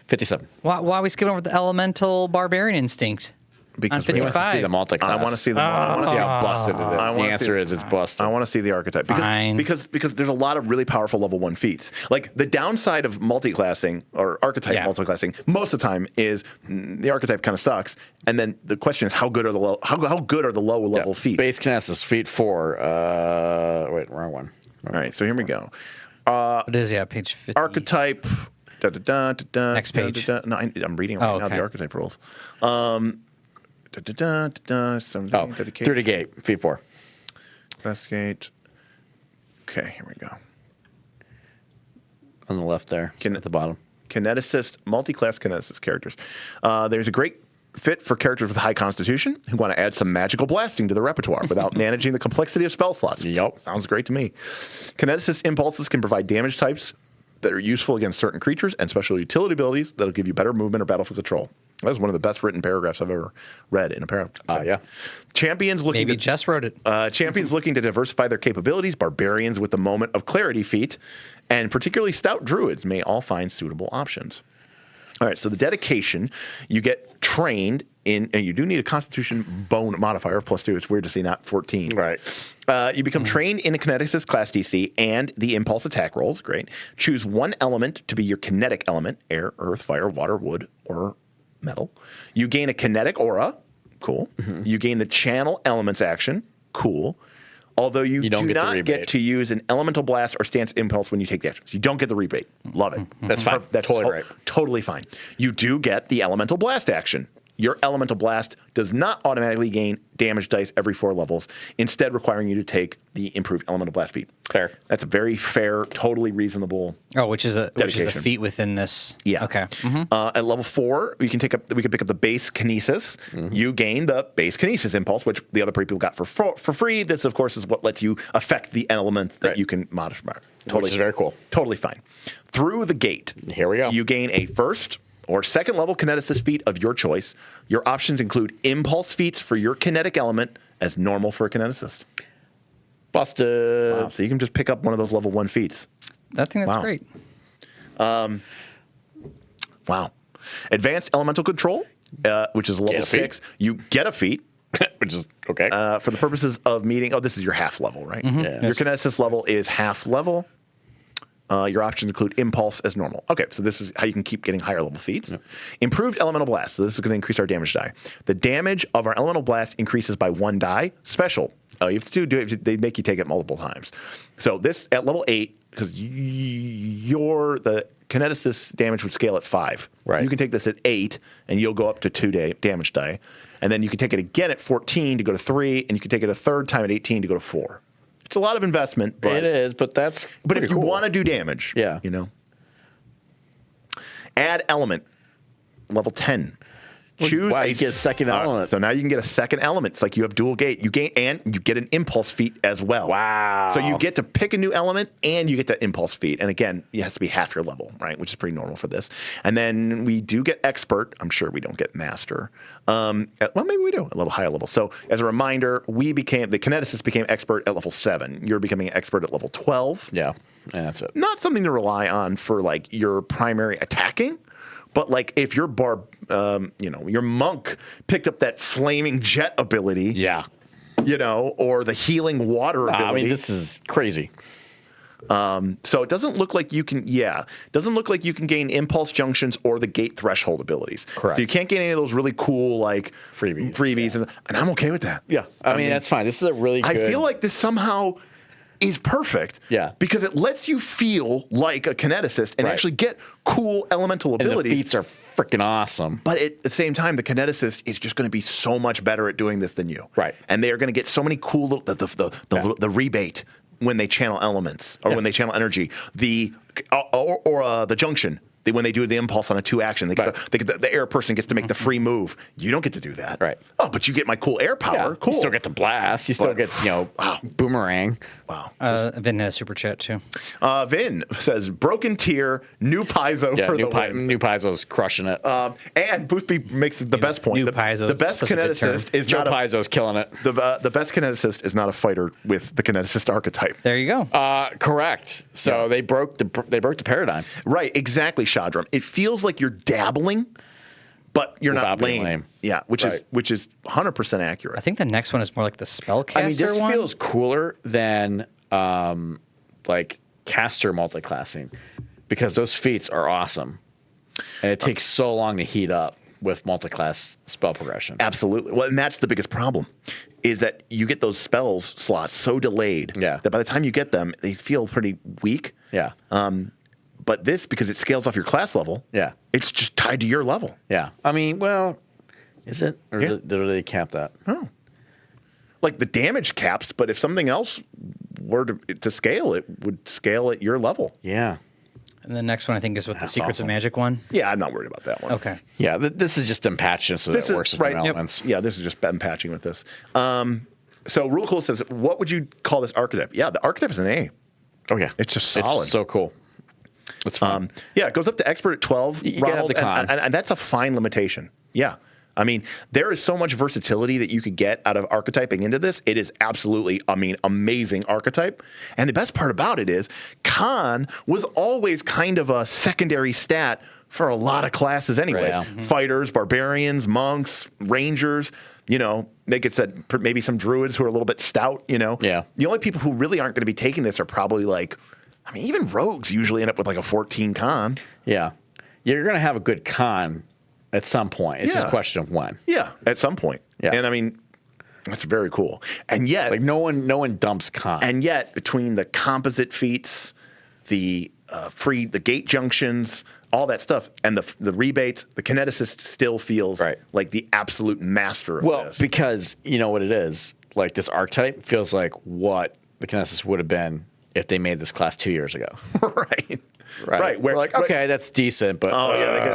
57. Why are we skipping over the elemental barbarian instinct? Because on we want to 55. see the multi-class. I want to see the. I want to see how busted it is. The answer is it's busted. I want to see the archetype because there's a lot of really powerful level 1 feats. Like the downside of multi-classing or archetype multi-classing most of the time is the archetype kind of sucks. And then the question is how good are the low level feats? Base Kinesis feat 4. Wait, wrong one. All right, so here we go. It is page 50. Archetype. Next page. No, I'm reading right now the archetype rules. Dedication. Through the gate, feat 4. Investigate. Okay, here we go. On the left there, at the bottom. Kineticist, multi-class Kineticist characters. There's a great fit for characters with high constitution who want to add some magical blasting to the repertoire without managing the complexity of spell slots. Yep. Sounds great to me. Kineticist impulses can provide damage types that are useful against certain creatures and special utility abilities that'll give you better movement or battlefield control. That was one of the best written paragraphs I've ever read in a paragraph. Yeah. Champions looking Maybe Jess wrote it. Champions looking to diversify their capabilities, barbarians with the moment of clarity feat, and particularly stout druids may all find suitable options. All right, so the dedication, you get trained in, and you do need a Constitution bone modifier of +2. It's weird to see not 14. Right. You become trained in a Kineticist class DC and the impulse attack rolls. Great. Choose one element to be your kinetic element: air, earth, fire, water, wood, or metal. You gain a kinetic aura. Cool. You gain the channel elements action. Cool. Although you do not get to use an elemental blast or stance impulse when you take the actions. You don't get the rebate. Love it. That's fine. That's totally right. Totally fine. You do get the elemental blast action. Your elemental blast does not automatically gain damage dice every 4 levels, instead requiring you to take the improved elemental blast feat. Fair. That's a very fair, totally reasonable. Which is a feat within this. Yeah. Okay. At level 4, we can pick up the base Kinesis. You gain the base Kinesis impulse, which the other people got for free. This, of course, is what lets you affect the element that you can modify. Which is very cool. Totally fine. Through the gate. Here we go. You gain a first or second level Kineticist feat of your choice. Your options include impulse feats for your kinetic element as normal for a Kineticist. Busted. Wow, so you can just pick up one of those level 1 feats. I think that's great. Wow. Advanced elemental control, which is level 6. You get a feat. Which is okay. For the purposes of meeting, this is your half level, right? Yeah. Your Kineticist level is half level. Your options include impulse as normal. Okay, so this is how you can keep getting higher level feats. Yep. Improved elemental blast. So this is going to increase our damage die. The damage of our elemental blast increases by 1 die. Special. You have to do it. They make you take it multiple times. So this at level 8, because the Kineticist damage would scale at 5. Right. You can take this at 8, and you'll go up to 2 damage die. And then you can take it again at 14 to go to 3, and you can take it a third time at 18 to go to 4. It's a lot of investment, but it is. But that's but if you cool. want to do damage, yeah, add element. level 10. Choose Wow, you get a second element. So now you can get a second element. It's like you have dual gate. You get an impulse feat as well. Wow. So you get to pick a new element and you get that impulse feat. And again, it has to be half your level, right? Which is pretty normal for this. And then we do get expert. I'm sure we don't get master. Well, maybe we do, a little higher level. So as a reminder, the Kineticist became expert at level 7. You're becoming an expert at level 12. Yeah, and that's it. Not something to rely on for like your primary attacking. But like if your your monk picked up that flaming jet ability, Yeah. Or the healing water ability. I mean, this is crazy. So it doesn't look like you can. Yeah, doesn't look like you can gain impulse junctions or the gate threshold abilities. Correct. So you can't gain any of those really cool like freebies, and I'm okay with that. Yeah, I mean that's fine. This is a really good. I feel like this somehow is perfect. Yeah. Because it lets you feel like a kineticist and actually get cool elemental abilities. And the feats are freaking awesome. But at the same time, the kineticist is just going to be so much better at doing this than you. Right. And they are going to get so many cool little the rebate when they channel elements or when they channel energy. The junction. When they do the impulse on a 2 action, the air person gets to make the free move. You don't get to do that. Right. Oh, but you get my cool air power. Yeah, Cool. You still get the blast. You still get, boomerang. Wow. Vin had a super chat too. Vin says, broken tier, new Paizo for the win. New Paizo's crushing it. And Boothby makes the best point. New Paizo, the best such a good term. kineticist is Joe not Paizo's killing it. the best kineticist is not a fighter with the kineticist archetype. There you go. Correct. So they broke the paradigm. Right, exactly, Shadram. It feels like you're dabbling, but you're Without not being lame. lame. Yeah, which is 100% accurate. I think the next one is more like the spellcaster I mean, this one. feels cooler than like caster multiclassing because those feats are awesome, and it takes so long to heat up with multiclass spell progression. Absolutely. Well, and that's the biggest problem, is that you get those spells slots so delayed that by the time you get them, they feel pretty weak. Yeah. But this, because it scales off your class level, it's just tied to your level. Yeah. I mean, well, is it? Or did they cap that? Oh. Like the damage caps, but if something else were to scale, it would scale at your level. Yeah. And the next one I think is with the Secrets awful. of Magic one. Yeah, I'm not worried about that one. Okay. Yeah, this is just them patching so that it works with right. elements. Yeah, this is just them patching with this. So Rule Cool says, what would you call this archetype? Yeah, the archetype is an A. Oh, yeah. It's just solid. It's so cool. It's fun. Yeah, it goes up to expert at 12. You gotta have the con. And that's a fine limitation. Yeah. I mean, there is so much versatility that you could get out of archetyping into this. It is absolutely, amazing archetype. And the best part about it is con was always kind of a secondary stat for a lot of classes anyways. Yeah. Fighters, barbarians, monks, rangers, they could said maybe some druids who are a little bit stout, Yeah. The only people who really aren't going to be taking this are probably even rogues usually end up with like a 14 con. Yeah. You're going to have a good con at some point. It's just a question of when. Yeah, at some point. Yeah. And I mean, that's very cool. And yet, Like no one dumps con. and yet between the composite feats, the the gate junctions, all that stuff, and the rebates, the kineticist still feels like the absolute master of this. Because you know what it is. Like this archetype feels like what the kineticist would have been if they made this class 2 years ago. Right. We're like, okay, that's decent, but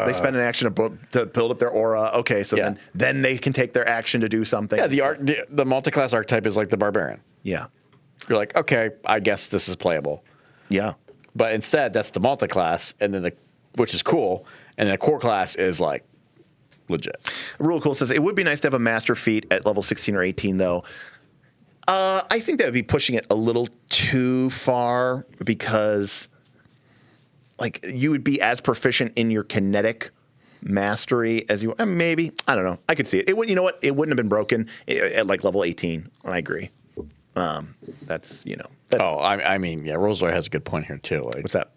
they spend an action to build up their aura. Okay, so then they can take their action to do something. Yeah, the multi-class archetype is like the barbarian. Yeah. You're like, okay, I guess this is playable. Yeah. But instead, that's the multi-class, and then which is cool, and then the core class is like legit. Rule Cool says it would be nice to have a master feat at level 16 or 18 though. I think that would be pushing it a little too far because like you would be as proficient in your kinetic mastery as you maybe. I don't know. I could see it. It would. You know what? It wouldn't have been broken at like level 18. I agree. That's. I mean, yeah, Roseloy has a good point here too. Like, What's that?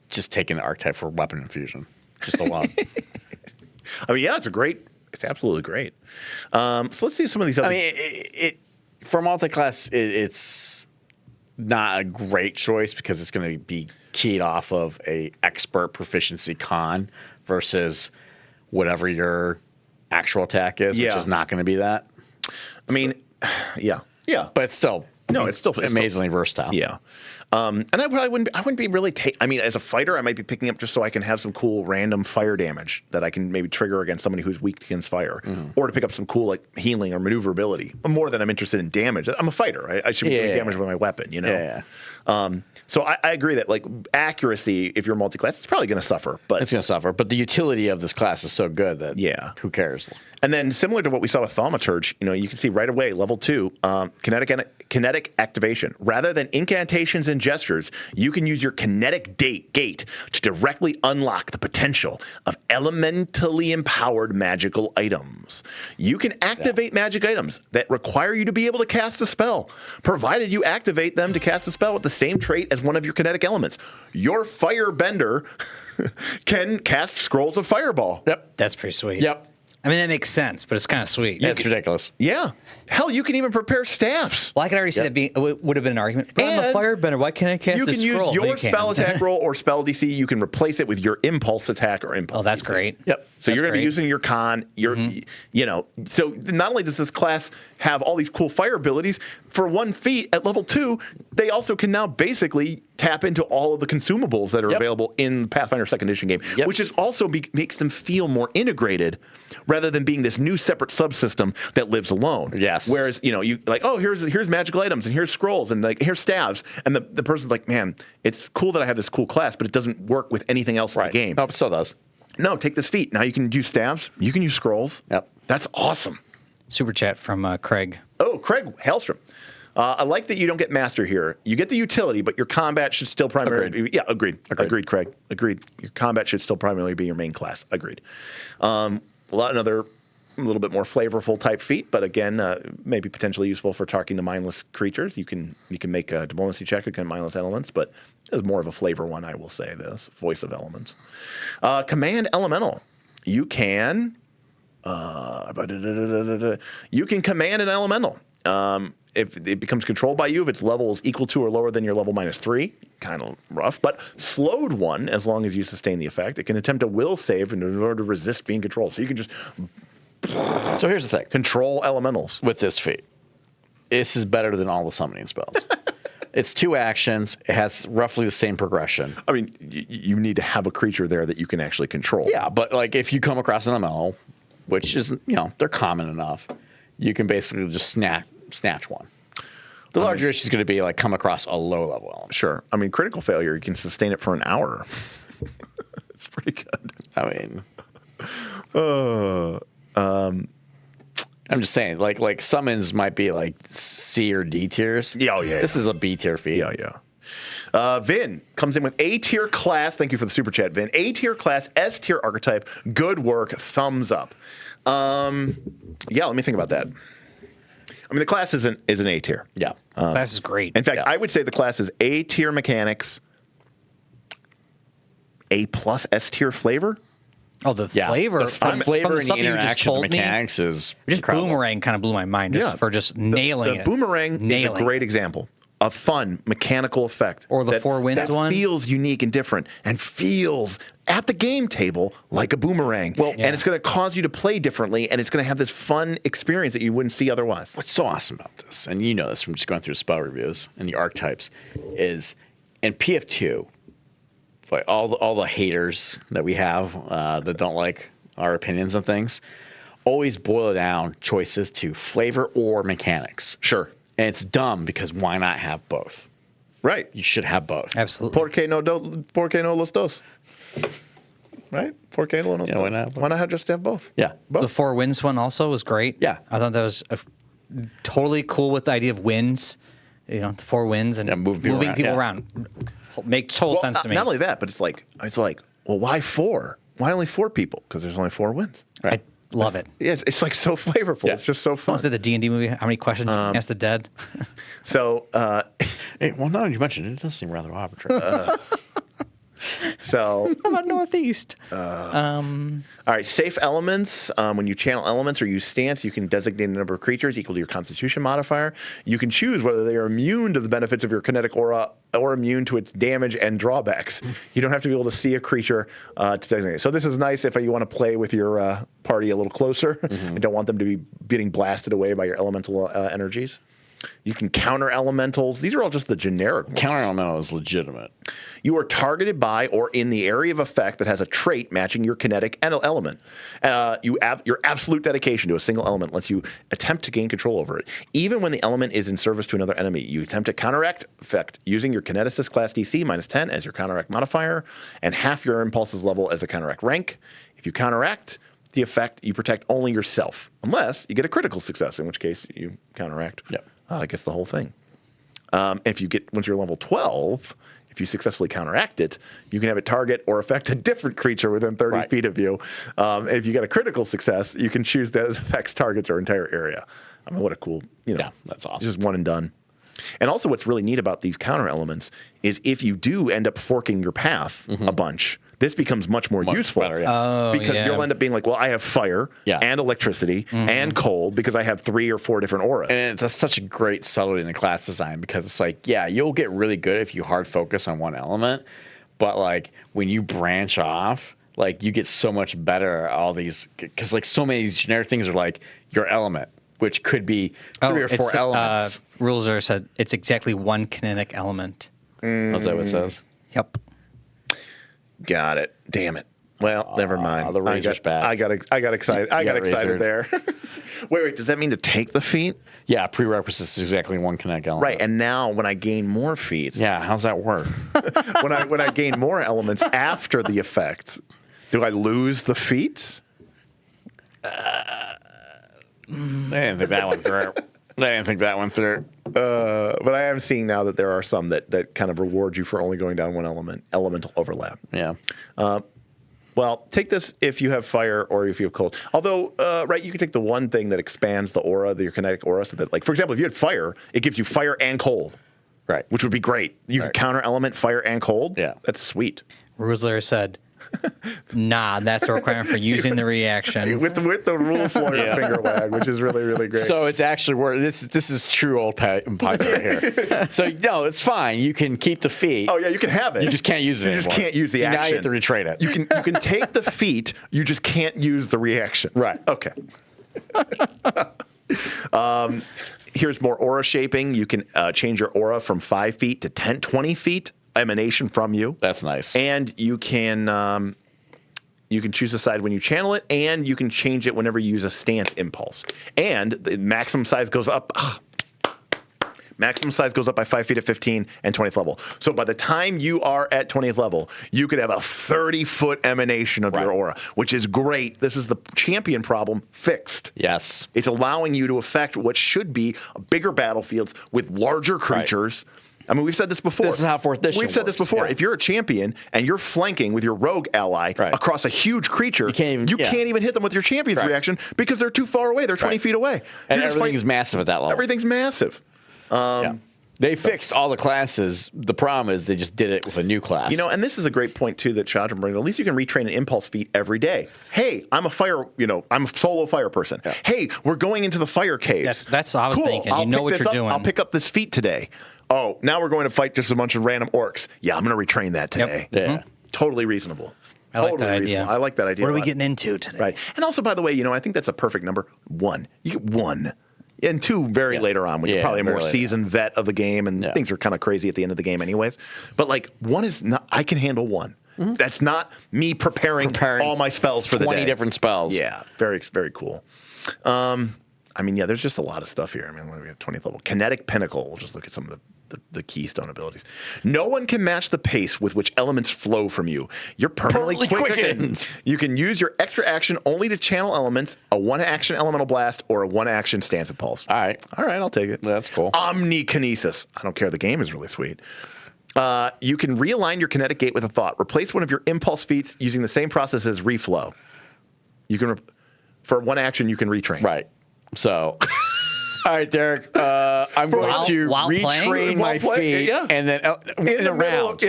Just taking the archetype for weapon infusion, just alone. I mean, yeah, it's absolutely great. So let's see some of these other. I mean, for multi-class, it's not a great choice because it's going to be keyed off of a expert proficiency con versus whatever your actual attack is, which is not going to be that. I mean, yeah. But it's still No, it's still amazingly versatile. Yeah. And I probably wouldn't be really. I mean, as a fighter, I might be picking up just so I can have some cool random fire damage that I can maybe trigger against somebody who's weak against fire, or to pick up some cool like healing or maneuverability. More than I'm interested in damage. I'm a fighter. I should be doing damage with my weapon. You know. So I agree that like accuracy, if you're multi-class, it's probably going to suffer. But it's going to suffer. But the utility of this class is so good that who cares? And then similar to what we saw with Thaumaturge, you can see right away, level 2, kinetic activation. Rather than incantations and gestures, you can use your kinetic gate to directly unlock the potential of elementally empowered magical items. You can activate magic items that require you to be able to cast a spell, provided you activate them to cast a spell with the same trait as one of your kinetic elements. Your firebender can cast scrolls of fireball. Yep. That's pretty sweet. Yep. I mean, that makes sense, but it's kind of sweet. It's ridiculous. Yeah. Hell, you can even prepare staffs. Well, I could already see that would have been an argument. But I'm a firebender. Why can't I cast you this can scroll? use your spell attack roll or spell DC. You can replace it with your impulse attack or impulse. Oh, that's DC. great. Yep. So you're going to be using your con. So not only does this class have all these cool fire abilities, for one feat at level 2, they also can now basically tap into all of the consumables that are available in the Pathfinder 2nd Edition game, which is also makes them feel more integrated rather than being this new separate subsystem that lives alone. Yes. Whereas, you like, oh, here's magical items and here's scrolls and like here's staves. And the person's like, man, it's cool that I have this cool class, but it doesn't work with anything else in the game. Oh, it still does. No, take this feat. Now you can use staves. You can use scrolls. Yep. That's awesome. Super chat from Craig. Oh, Craig Hellstrom. I like that you don't get master here. You get the utility, but your combat should still primarily be... Yeah, agreed, Craig. Agreed. Your combat should still primarily be your main class. Agreed. Another little bit more flavorful type feat, but again, maybe potentially useful for talking to mindless creatures. You can make a diplomacy check against mindless elements, but it's more of a flavor one, I will say this. Voice of elements. Command elemental. You can... you can command an elemental. If it becomes controlled by you, if its level is equal to or lower than your level -3, kind of rough, but slowed one, as long as you sustain the effect, it can attempt a will save in order to resist being controlled. So you can just... So here's the thing. Control elementals. With this feat, this is better than all the summoning spells. It's 2 actions. It has roughly the same progression. I mean, you need to have a creature there that you can actually control. Yeah, but like if you come across an elemental, which is, they're common enough, you can basically just snatch one. The larger issue is going to be like come across a low level element. Sure. I mean, critical failure, you can sustain it for an hour. It's pretty good. I mean, I'm just saying, like summons might be like C or D tiers. Yeah, This is a B tier feat. Yeah. Vin comes in with A tier class. Thank you for the super chat, Vin. A tier class, S tier archetype. Good work. Thumbs up. Let me think about that. I mean, the class is an A tier. Yeah. Class is great. In fact, I would say the class is A tier mechanics, A plus S tier flavor. Oh, the flavor. The flavor and the interaction of the mechanics is just incredible. Boomerang kind of blew my mind for just nailing it. The Boomerang is a great example. A fun mechanical effect. Or the Four Winds one. That feels unique and different and feels at the game table like a boomerang. Well, and it's going to cause you to play differently, and it's going to have this fun experience that you wouldn't see otherwise. What's so awesome about this, and you know this from just going through spell reviews and the archetypes, is in PF2, like all the haters that we have that don't like our opinions on things, always boil down choices to flavor or mechanics. Sure. And it's dumb because why not have both? Right. You should have both. Absolutely. Por qué no los dos? Right? Por qué no los dos? Why not? Why not just have both? Yeah. Both. The Four Winds one also was great. Yeah. I thought that was totally cool with the idea of winds. The Four Winds and moving people around. Makes total sense to me. Not only that, but it's like, well, why 4? Why only 4 people? Because there's only 4 wins. Right. I love it. Yeah, it's like so flavorful. Yeah. It's just so fun. Was it the D&D movie? How many questions did you ask the dead? So, hey, well, now that you mentioned it, it does seem rather arbitrary. So, how about Northeast? All right, safe elements. When you channel elements or use stance, you can designate a number of creatures equal to your Constitution modifier. You can choose whether they are immune to the benefits of your kinetic aura or immune to its damage and drawbacks. You don't have to be able to see a creature to designate. So this is nice if you want to play with your party a little closer and don't want them to be getting blasted away by your elemental energies. You can counter elementals. These are all just the generic ones. Counter elemental is legitimate. You are targeted by or in the area of effect that has a trait matching your kinetic element. Your absolute dedication to a single element lets you attempt to gain control over it. Even when the element is in service to another enemy, you attempt to counteract effect using your Kineticist class DC -10 as your counteract modifier and half your impulses level as a counteract rank. If you counteract the effect, you protect only yourself, unless you get a critical success, in which case you counteract. Yep. I guess the whole thing. If you get, once you're level 12, if you successfully counteract it, you can have it target or affect a different creature within 30 feet of you. If you get a critical success, you can choose that affects targets or entire area. I mean, what a cool, Yeah, that's awesome. Just one and done. And also what's really neat about these counter elements is if you do end up forking your path a bunch, this becomes much more useful better, because you'll end up being like, well, I have fire and electricity and cold because I have 3 or 4 different auras. And that's such a great subtlety in the class design because it's like, yeah, you'll get really good if you hard focus on one element, but like when you branch off, like you get so much better at all these, because like so many of these generic things are like your element, which could be 3 or 4 elements. Rules are said it's exactly 1 kinetic element. Is that what it says? Yep. Got it. Damn it. Well, never mind. The razor's back. I got excited. I got excited there. wait. Does that mean to take the feat? Yeah, prerequisites is exactly 1 kinetic element. Right. And now when I gain more feats. Yeah, how's that work? when I gain more elements after the effect, do I lose the feat? I didn't think that one through. But I am seeing now that there are some that kind of reward you for only going down one elemental overlap. Yeah. Well, take this if you have fire or if you have cold. Although, you can take the one thing that expands the aura, your kinetic aura, so that, like, for example, if you had fire, it gives you fire and cold. Right. Which would be great. You could counter element fire and cold. Yeah. That's sweet. Rusler said, nah, that's a requirement for using the reaction. With the rules lawyer finger wag, which is really, really great. So it's actually where this is true old Python right here. So no, it's fine. You can keep the feat. Oh yeah, you can have it. You just can't use it. You just can't use the action. Now you have to retrade it. You can take the feat. You just can't use the reaction. Right. Okay. Here's more aura shaping. You can change your aura from 5 feet to 20 feet. Emanation from you. That's nice. And you can choose a side when you channel it, and you can change it whenever you use a stance impulse. And the maximum size goes up. Maximum size goes up by 5 feet at 15 and 20th level. So by the time you are at 20th level, you could have a 30-foot emanation of your aura, which is great. This is the champion problem fixed. Yes. It's allowing you to affect what should be bigger battlefields with larger creatures. Right. I mean, we've said this before. This is how 4th edition We've said this before. Yeah. If you're a champion and you're flanking with your rogue ally across a huge creature, you can't even hit them with your champion's reaction because they're too far away. They're 20 feet away. And everything's massive at that level. Everything's massive. They fixed all the classes. The problem is they just did it with a new class. You know, and this is a great point, too, that Shadram brings. At least you can retrain an impulse feat every day. Hey, I'm a solo fire person. Yeah. Hey, we're going into the fire caves. That's what I was thinking. You know what you're doing. I'll pick up this feat today. Oh, now we're going to fight just a bunch of random orcs. Yeah, I'm going to retrain that today. Yep. Yeah. Totally reasonable. I like that idea. I like that idea. What are we getting into today? Right. And also, by the way, I think that's a perfect number. 1. You get 1. And 2 very later on when you're probably a more seasoned vet of the game and things are kind of crazy at the end of the game anyways. But like 1 is not, I can handle 1. Mm-hmm. That's not me preparing all my spells for the day. 20 different spells. Yeah. Very, very cool. There's just a lot of stuff here. I mean, we have 20th level. Kinetic Pinnacle. We'll just look at some of the keystone abilities. No one can match the pace with which elements flow from you. You're permanently quickened. You can use your extra action only to channel elements, a 1-action elemental blast, or a 1-action stance impulse. All right, I'll take it. That's cool. Omnikinesis. I don't care. The game is really sweet. You can realign your kinetic gate with a thought. Replace one of your impulse feats using the same process as reflow. You can, for 1 action, you can retrain. Right. So... All right, Derik. I'm going to retrain my feet, and then in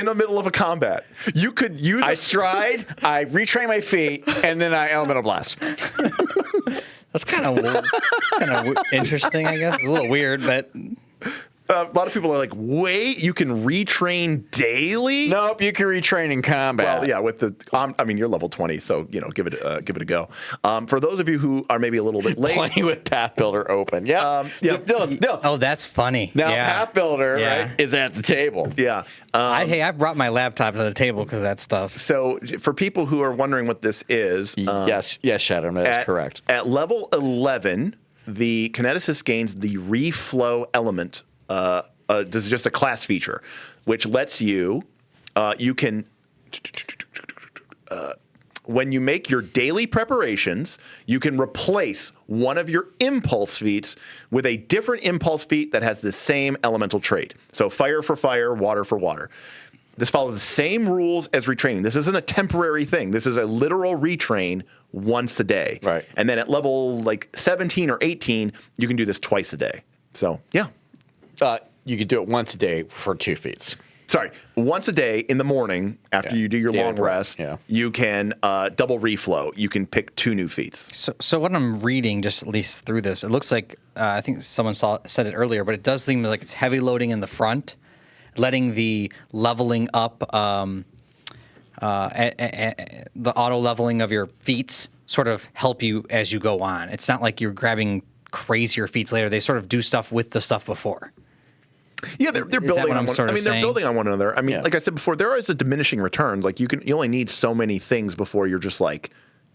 the middle of a combat, you could use. I stride, I retrain my feet, and then I elemental blast. That's kind of interesting, I guess. It's a little weird, but A lot of people are like, wait, you can retrain daily? Nope, you can retrain in combat. Well, yeah, with the, I mean, you're level 20, so, give it a go. For those of you who are maybe a little bit late. Playing with Path Builder open. Yeah. No. Oh, that's funny. Now, yeah. Path Builder Yeah. right, is at the table. Yeah. I brought my laptop to the table because of that stuff. So for people who are wondering what this is. Yes, Shadow, that's correct. At level 11, the Kineticist gains the reflow element. This is just a class feature, which lets you can, when you make your daily preparations, you can replace one of your impulse feats with a different impulse feat that has the same elemental trait. So fire for fire, water for water. This follows the same rules as retraining. This isn't a temporary thing. This is a literal retrain once a day. Right. And then at level 17 or 18, you can do this twice a day. So, yeah. You can do it once a day for 2 feats. Sorry, once a day in the morning after you do your long rest, you can double reflow. You can pick 2 new feats. So what I'm reading, just at least through this, it looks like, I think someone said it earlier, but it does seem like it's heavy loading in the front, letting the leveling up, the auto leveling of your feats sort of help you as you go on. It's not like you're grabbing crazier feats later. They sort of do stuff with the stuff before. Yeah, they're building on one. They're building on one another. I mean, Yeah. like I said before, there is a diminishing returns. Like you only need so many things before you're just like,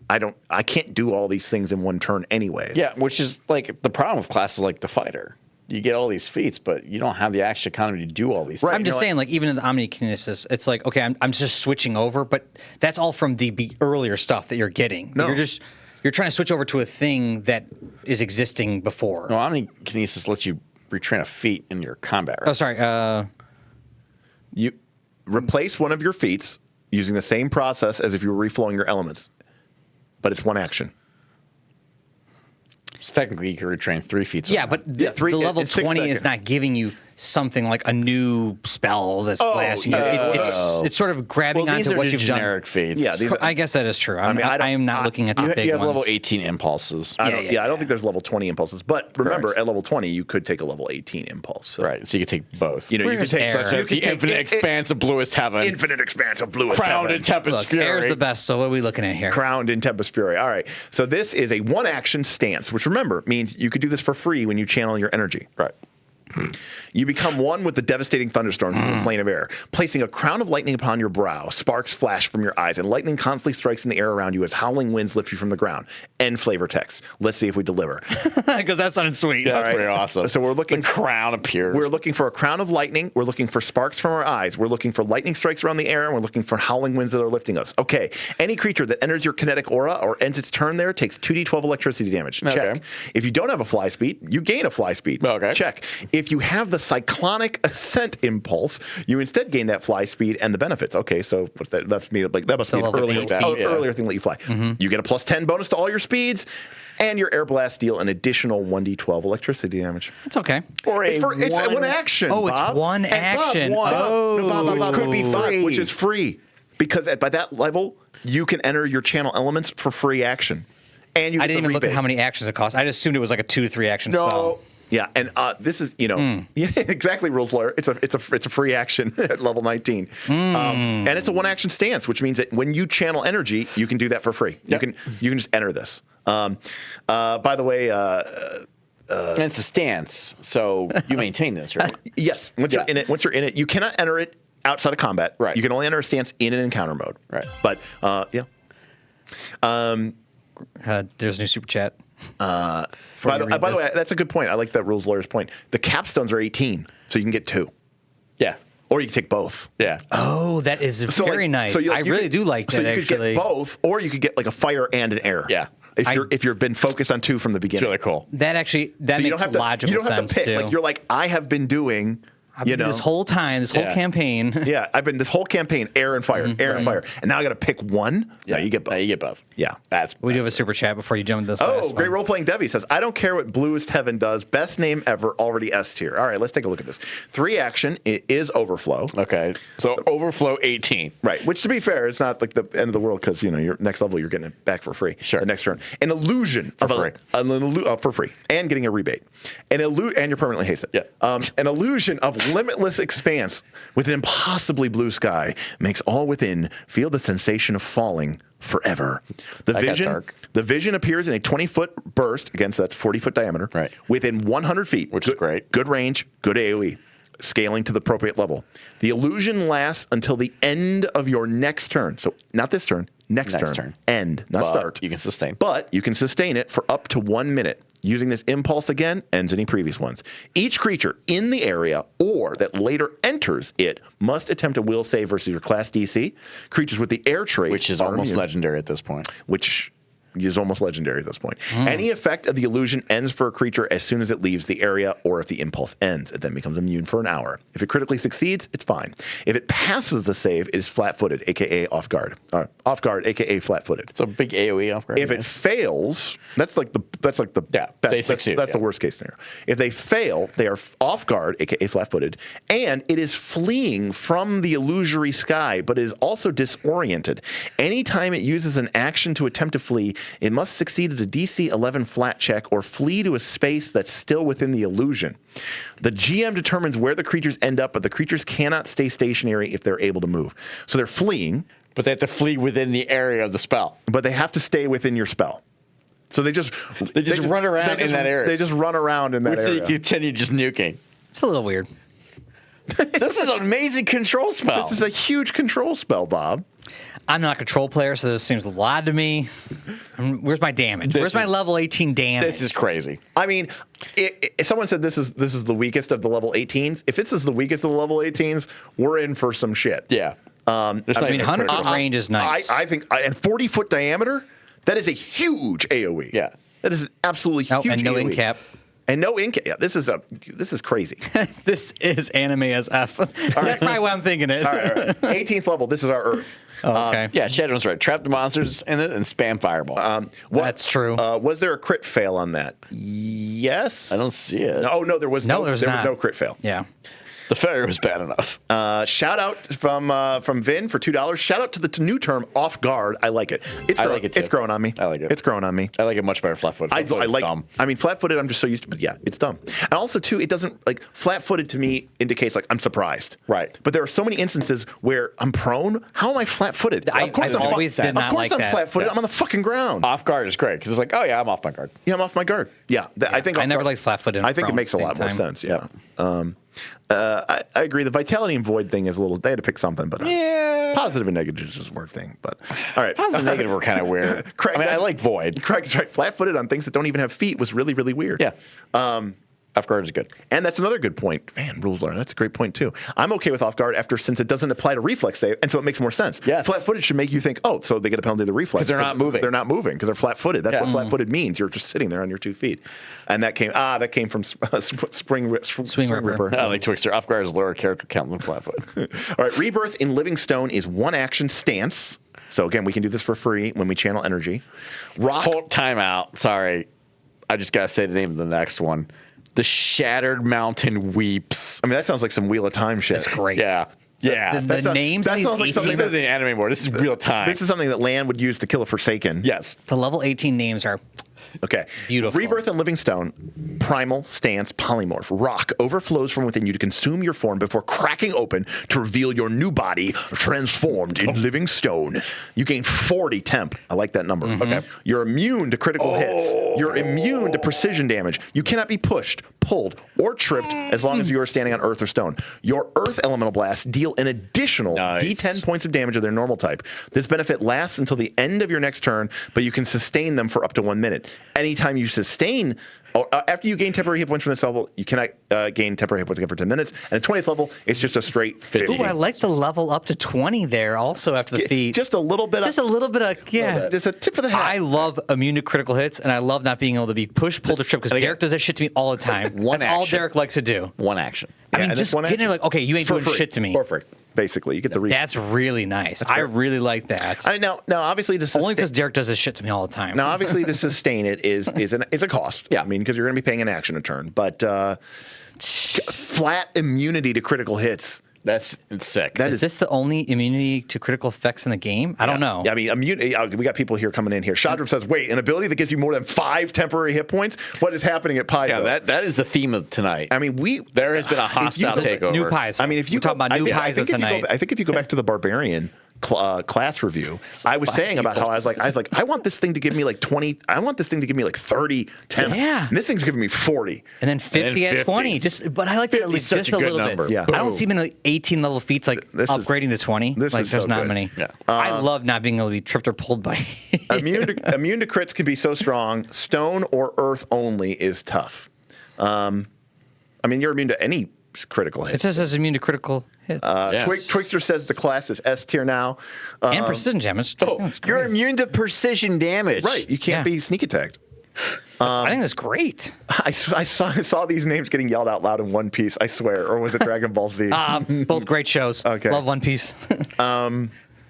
I can't do all these things in one turn anyway. Yeah, which is like the problem with classes like the fighter. You get all these feats, but you don't have the actual economy to do all these things. I'm just saying, like, even in the Omnikinesis, it's like, okay, I'm just switching over, but that's all from the earlier stuff that you're getting. No. You're trying to switch over to a thing that is existing before. No, Omnikinesis lets you retrain a feat in your combat. Right? Oh, sorry. You replace one of your feats using the same process as if you were reflowing your elements, but it's one action. So technically, you can retrain 3 feats. Yeah, but the level 20 is not giving you something like a new spell that's blasting you. It's sort of grabbing onto what you've done. Generic feats. Yeah, I guess that is true. I am not looking at the big you have ones. level 18 impulses. I don't think there's level 20 impulses, but remember, at level 20, you could take a level 18 impulse. So. Right, so you can take both. You could take Air? such as the infinite expanse of bluest heaven. Infinite expanse of bluest Crowned heaven. in Tempest Look, Fury. air's the best, so what are we looking at here? Crowned in Tempest Fury. All right. So this is a one action stance, which remember means you could do this for free when you channel your energy. Right. You become one with the devastating thunderstorm from the plane of air, placing a crown of lightning upon your brow. Sparks flash from your eyes, and lightning constantly strikes in the air around you as howling winds lift you from the ground. End flavor text. Let's see if we deliver. Because that sounded sweet. Yeah, that's pretty awesome. So we're looking. The crown appears. We're looking for a crown of lightning. We're looking for sparks from our eyes. We're looking for lightning strikes around the air, and we're looking for howling winds that are lifting us. Okay. Any creature that enters your kinetic aura or ends its turn there takes 2d12 electricity damage. Okay. Check. If you don't have a fly speed, you gain a fly speed. Okay. Check. If you have the cyclonic ascent impulse, you instead gain that fly speed and the benefits. Okay, so what's that? That must be an level earlier, 8 earlier thing that you fly. You get a plus 10 bonus to all your speeds, and your air blast deal an additional 1d12 electricity damage. It's okay. Or It's one action. Oh, Bob. it's one And action. Bob, Oh. Bob, Which could be free. which is free because by that level you can enter your channel elements for free action, and you. I get didn't the even look at rebate. how many actions it cost. I just assumed it was like a 2 to 3 action spell. Yeah, and this is yeah, exactly, rules lawyer. It's a free action at level 19, and it's a one action stance, which means that when you channel energy, you can do that for free. Yep. You can just enter this. By the way, and it's a stance, so you maintain this, right? yes, once you're in it, you cannot enter it outside of combat. Right. You can only enter a stance in an encounter mode. Right. But yeah. There's a new super chat. By the way, that's a good point. I like that rules lawyer's point. The capstones are 18, so you can get 2, Yeah. or you can take both. Yeah. Oh, that is very nice. I really do like that, so you actually. could get both, or you could get like a fire and an air. Yeah. If you've been focused on 2 from the It's beginning. really cool. That So makes logical sense, you don't have to pick. too. Like you're like, I have been doing I've been this whole time, this whole campaign. Yeah, I've been this whole campaign, air and fire, air and fire. And now I got to pick one? Yeah. No, you get both. You get both. Yeah. We do have a super chat before you jump into this last Great one. role-playing Debbie says, I don't care what Bluest Heaven does. Best name ever, already S tier. All right, let's take a look at this. 3 action, it is Overflow. Okay, so Overflow 18. Right, which to be fair, it's not like the end of the world because, your next level, you're getting it back for free. Sure. The next turn. An illusion For free. For free. And getting a rebate. And you're permanently hasted. Yeah. An illusion of limitless expanse with an impossibly blue sky makes all within feel the sensation of falling forever. The vision appears in a 20-foot burst. Again, so that's 40-foot diameter. Right. Within 100 feet. Which is great. Good range, good AoE. Scaling to the appropriate level. The illusion lasts until the end of your next turn. So not this turn, next turn. End, not start. You can sustain. But you can sustain it for up to 1 minute. Using this impulse again, ends any previous ones. Each creature in the area or that later enters it must attempt a will save versus your class DC. Creatures with the air trait, Which is almost legendary at this point. Which is almost legendary at this point. Any effect of the illusion ends for a creature as soon as it leaves the area, or if the impulse ends. It then becomes immune for an hour. If it critically succeeds, it's fine. If it passes the save, it is flat-footed, aka off guard. Off guard, aka flat-footed. It's a big AoE off guard. If it fails, that's like the best. They succeed, That's the worst case scenario. If they fail, they are off guard, aka flat-footed, and it is fleeing from the illusory sky, but is also disoriented. Anytime it uses an action to attempt to flee, it must succeed at a DC 11 flat check or flee to a space that's still within the illusion. The GM determines where the creatures end up, but the creatures cannot stay stationary if they're able to move. So they're fleeing. But they have to flee within the area of the spell. But they have to stay within your spell. So they just run around in that area. They just run around in that area. So you continue just nuking. It's a little weird. This is an amazing control spell. This is a huge control spell, Bob. I'm not a control player, so this seems odd to me. Where's my damage? Where's my level 18 damage? This is crazy. I mean, if someone said this is the weakest of the level 18s, if this is the weakest of the level 18s, we're in for some shit. Yeah. I mean, 100-foot range is nice. I think, and 40-foot diameter, that is a huge AoE. Yeah. That is an absolutely huge and no AoE. in cap. And no ink. Yeah, this is crazy. This is anime as F. That's probably why I'm thinking it. All right. 18th level. This is our Earth. Okay. Yeah, Shadow's right. Trap the monsters in it and spam fireball. That's true. Was there a crit fail on that? Yes. I don't see it. No, there was No, no. there's There was not. no crit fail. Yeah. The failure was bad enough. Shout out from Vin for $2. Shout out to the new term off guard. I like it. I like it too. It's growing on me. I like it. It's growing on me. I like it much better flat-footed. I like. Dumb. I mean, flat-footed. I'm just so used to, but yeah, it's dumb. And also, too, it doesn't like flat-footed to me indicates like I'm surprised. Right. But there are so many instances where I'm prone. How am I flat-footed? I always did not like I'm that. flat-footed. Yeah. I'm on the fucking ground. Off guard is great because it's like, oh yeah, I'm off my guard. Yeah, I'm off my guard. Yeah, I think I never liked flat-footed. I think it prone makes a at the lot same more time. sense. Yeah. I agree. The vitality and void thing is a little. They had to pick something, but Yeah. positive and negative is just a weird thing. But all right, Positive and negative were kind of weird. Craig, I mean, I that's- like void. Craig's right. Flat-footed on things that don't even have feet was really, really weird. Yeah. Off guard is good. And that's another good point. Man, rules learn. That's a great point too. I'm okay with off guard since it doesn't apply to reflex save, and so it makes more sense. Yes. Flat-footed should make you think, oh, so they get a penalty of the reflex 'Cause they're not moving. They're not moving because they're flat-footed. That's Yeah. what flat-footed means. You're just sitting there on your 2 feet, and that came from Swing Ripper. I like Twixter. Off guard is lower character count than flat-foot. All right, Rebirth in Living Stone is 1 action stance. So again, we can do this for free when we channel energy. Rock. Hold time out. Sorry. I just got to say the name of the next one. The Shattered Mountain Weeps. I mean, that sounds like some Wheel of Time shit. That's great. Yeah. Yeah. The names that of these sounds like 18 something This isn't anime anymore. This is real time. This is something that Land would use to kill a Forsaken. Yes. The level 18 names are Okay. Beautiful. Rebirth and Living Stone, Primal, Stance, Polymorph. Rock overflows from within you to consume your form before cracking open to reveal your new body transformed in Living Stone. You gain 40 temp. I like that number. Okay. You're immune to critical hits. You're immune to precision damage. You cannot be pushed, pulled, or tripped as long as you are standing on earth or stone. Your Earth Elemental Blasts deal an additional D10 points of damage of their normal type. This benefit lasts until the end of your next turn, but you can sustain them for up to 1 minute. Anytime you sustain After you gain temporary hit points from this level, you cannot gain temporary hit points again for 10 minutes. And at 20th level, it's just a straight 50. Ooh, I like the level up to 20 there. Also after the feat, Just a little bit. just a little bit of Just a tip of the hat. I love immune to critical hits, and I love not being able to be pushed, pulled, or tripped because Derik does that shit to me all the time. One That's all action. Derik likes to do. One action. I mean, and just it's one getting action. like, okay, you ain't For doing free. shit to me. For free. Basically, you get the That's really nice. I really like that. now, obviously, to Only because Derik does this shit to me all the time. Now, obviously, to sustain it is a cost. Yeah. I mean, because you're going to be paying an action a turn. But flat immunity to critical hits. It's sick. Is this the only immunity to critical effects in the game? I don't know. Yeah, I mean, immunity. We got people here coming in here. Shadram says, "Wait, an ability that gives you more than 5 temporary hit points? What is happening at Paizo?" Yeah, that is the theme of tonight. I mean, there has been a hostile takeover. New Paizo. I mean, if you We're talking about new I Paizo think tonight. I think if you go back to the Barbarian class review, I was saying about how I was like, I want this thing to give me like 20. I want this thing to give me like 30 temp. Yeah. And this thing's giving me 40. And then 50 at 50. 20. But I like that at 50 least such just a a good little number. bit. Yeah. I don't see many 18 level feats like This is- upgrading to 20. this Like is there's so not good. many. Yeah. I love not being able to be tripped or pulled by. immune to crits can be so strong. Stone or earth only is tough. I mean, you're immune to any critical hit. It says it's immune to critical hits Twixter says the class is S tier now. and precision damage. Oh, That's you're great. immune to precision damage. Right, you can't Yeah. be sneak attacked. I think that's great. I saw these names getting yelled out loud in One Piece, I swear. Or was it Dragon Ball Z? Both great shows. Okay. Love One Piece.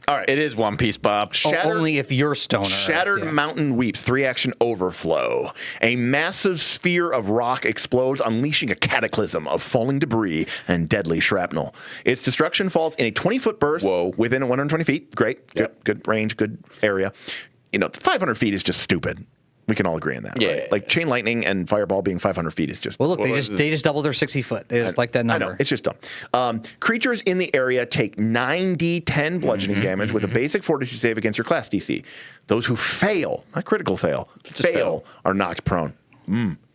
All right. It is One Piece, Bob. Only if you're stoner. Shattered Yeah. Mountain Weeps, 3-action overflow. A massive sphere of rock explodes, unleashing a cataclysm of falling debris and deadly shrapnel. Its destruction falls in a 20-foot burst within 120 feet. Great. Yep. Good range, good area. 500 feet is just stupid. We can all agree on that, Yeah. right? Like chain lightning and fireball being 500 feet is just... Well, look, they just doubled their 60 foot. They just like that number. I know, it's just dumb. Creatures in the area take 9d10 bludgeoning damage with a basic fortitude save against your class DC. Those who fail, not critical fail, fail are knocked prone.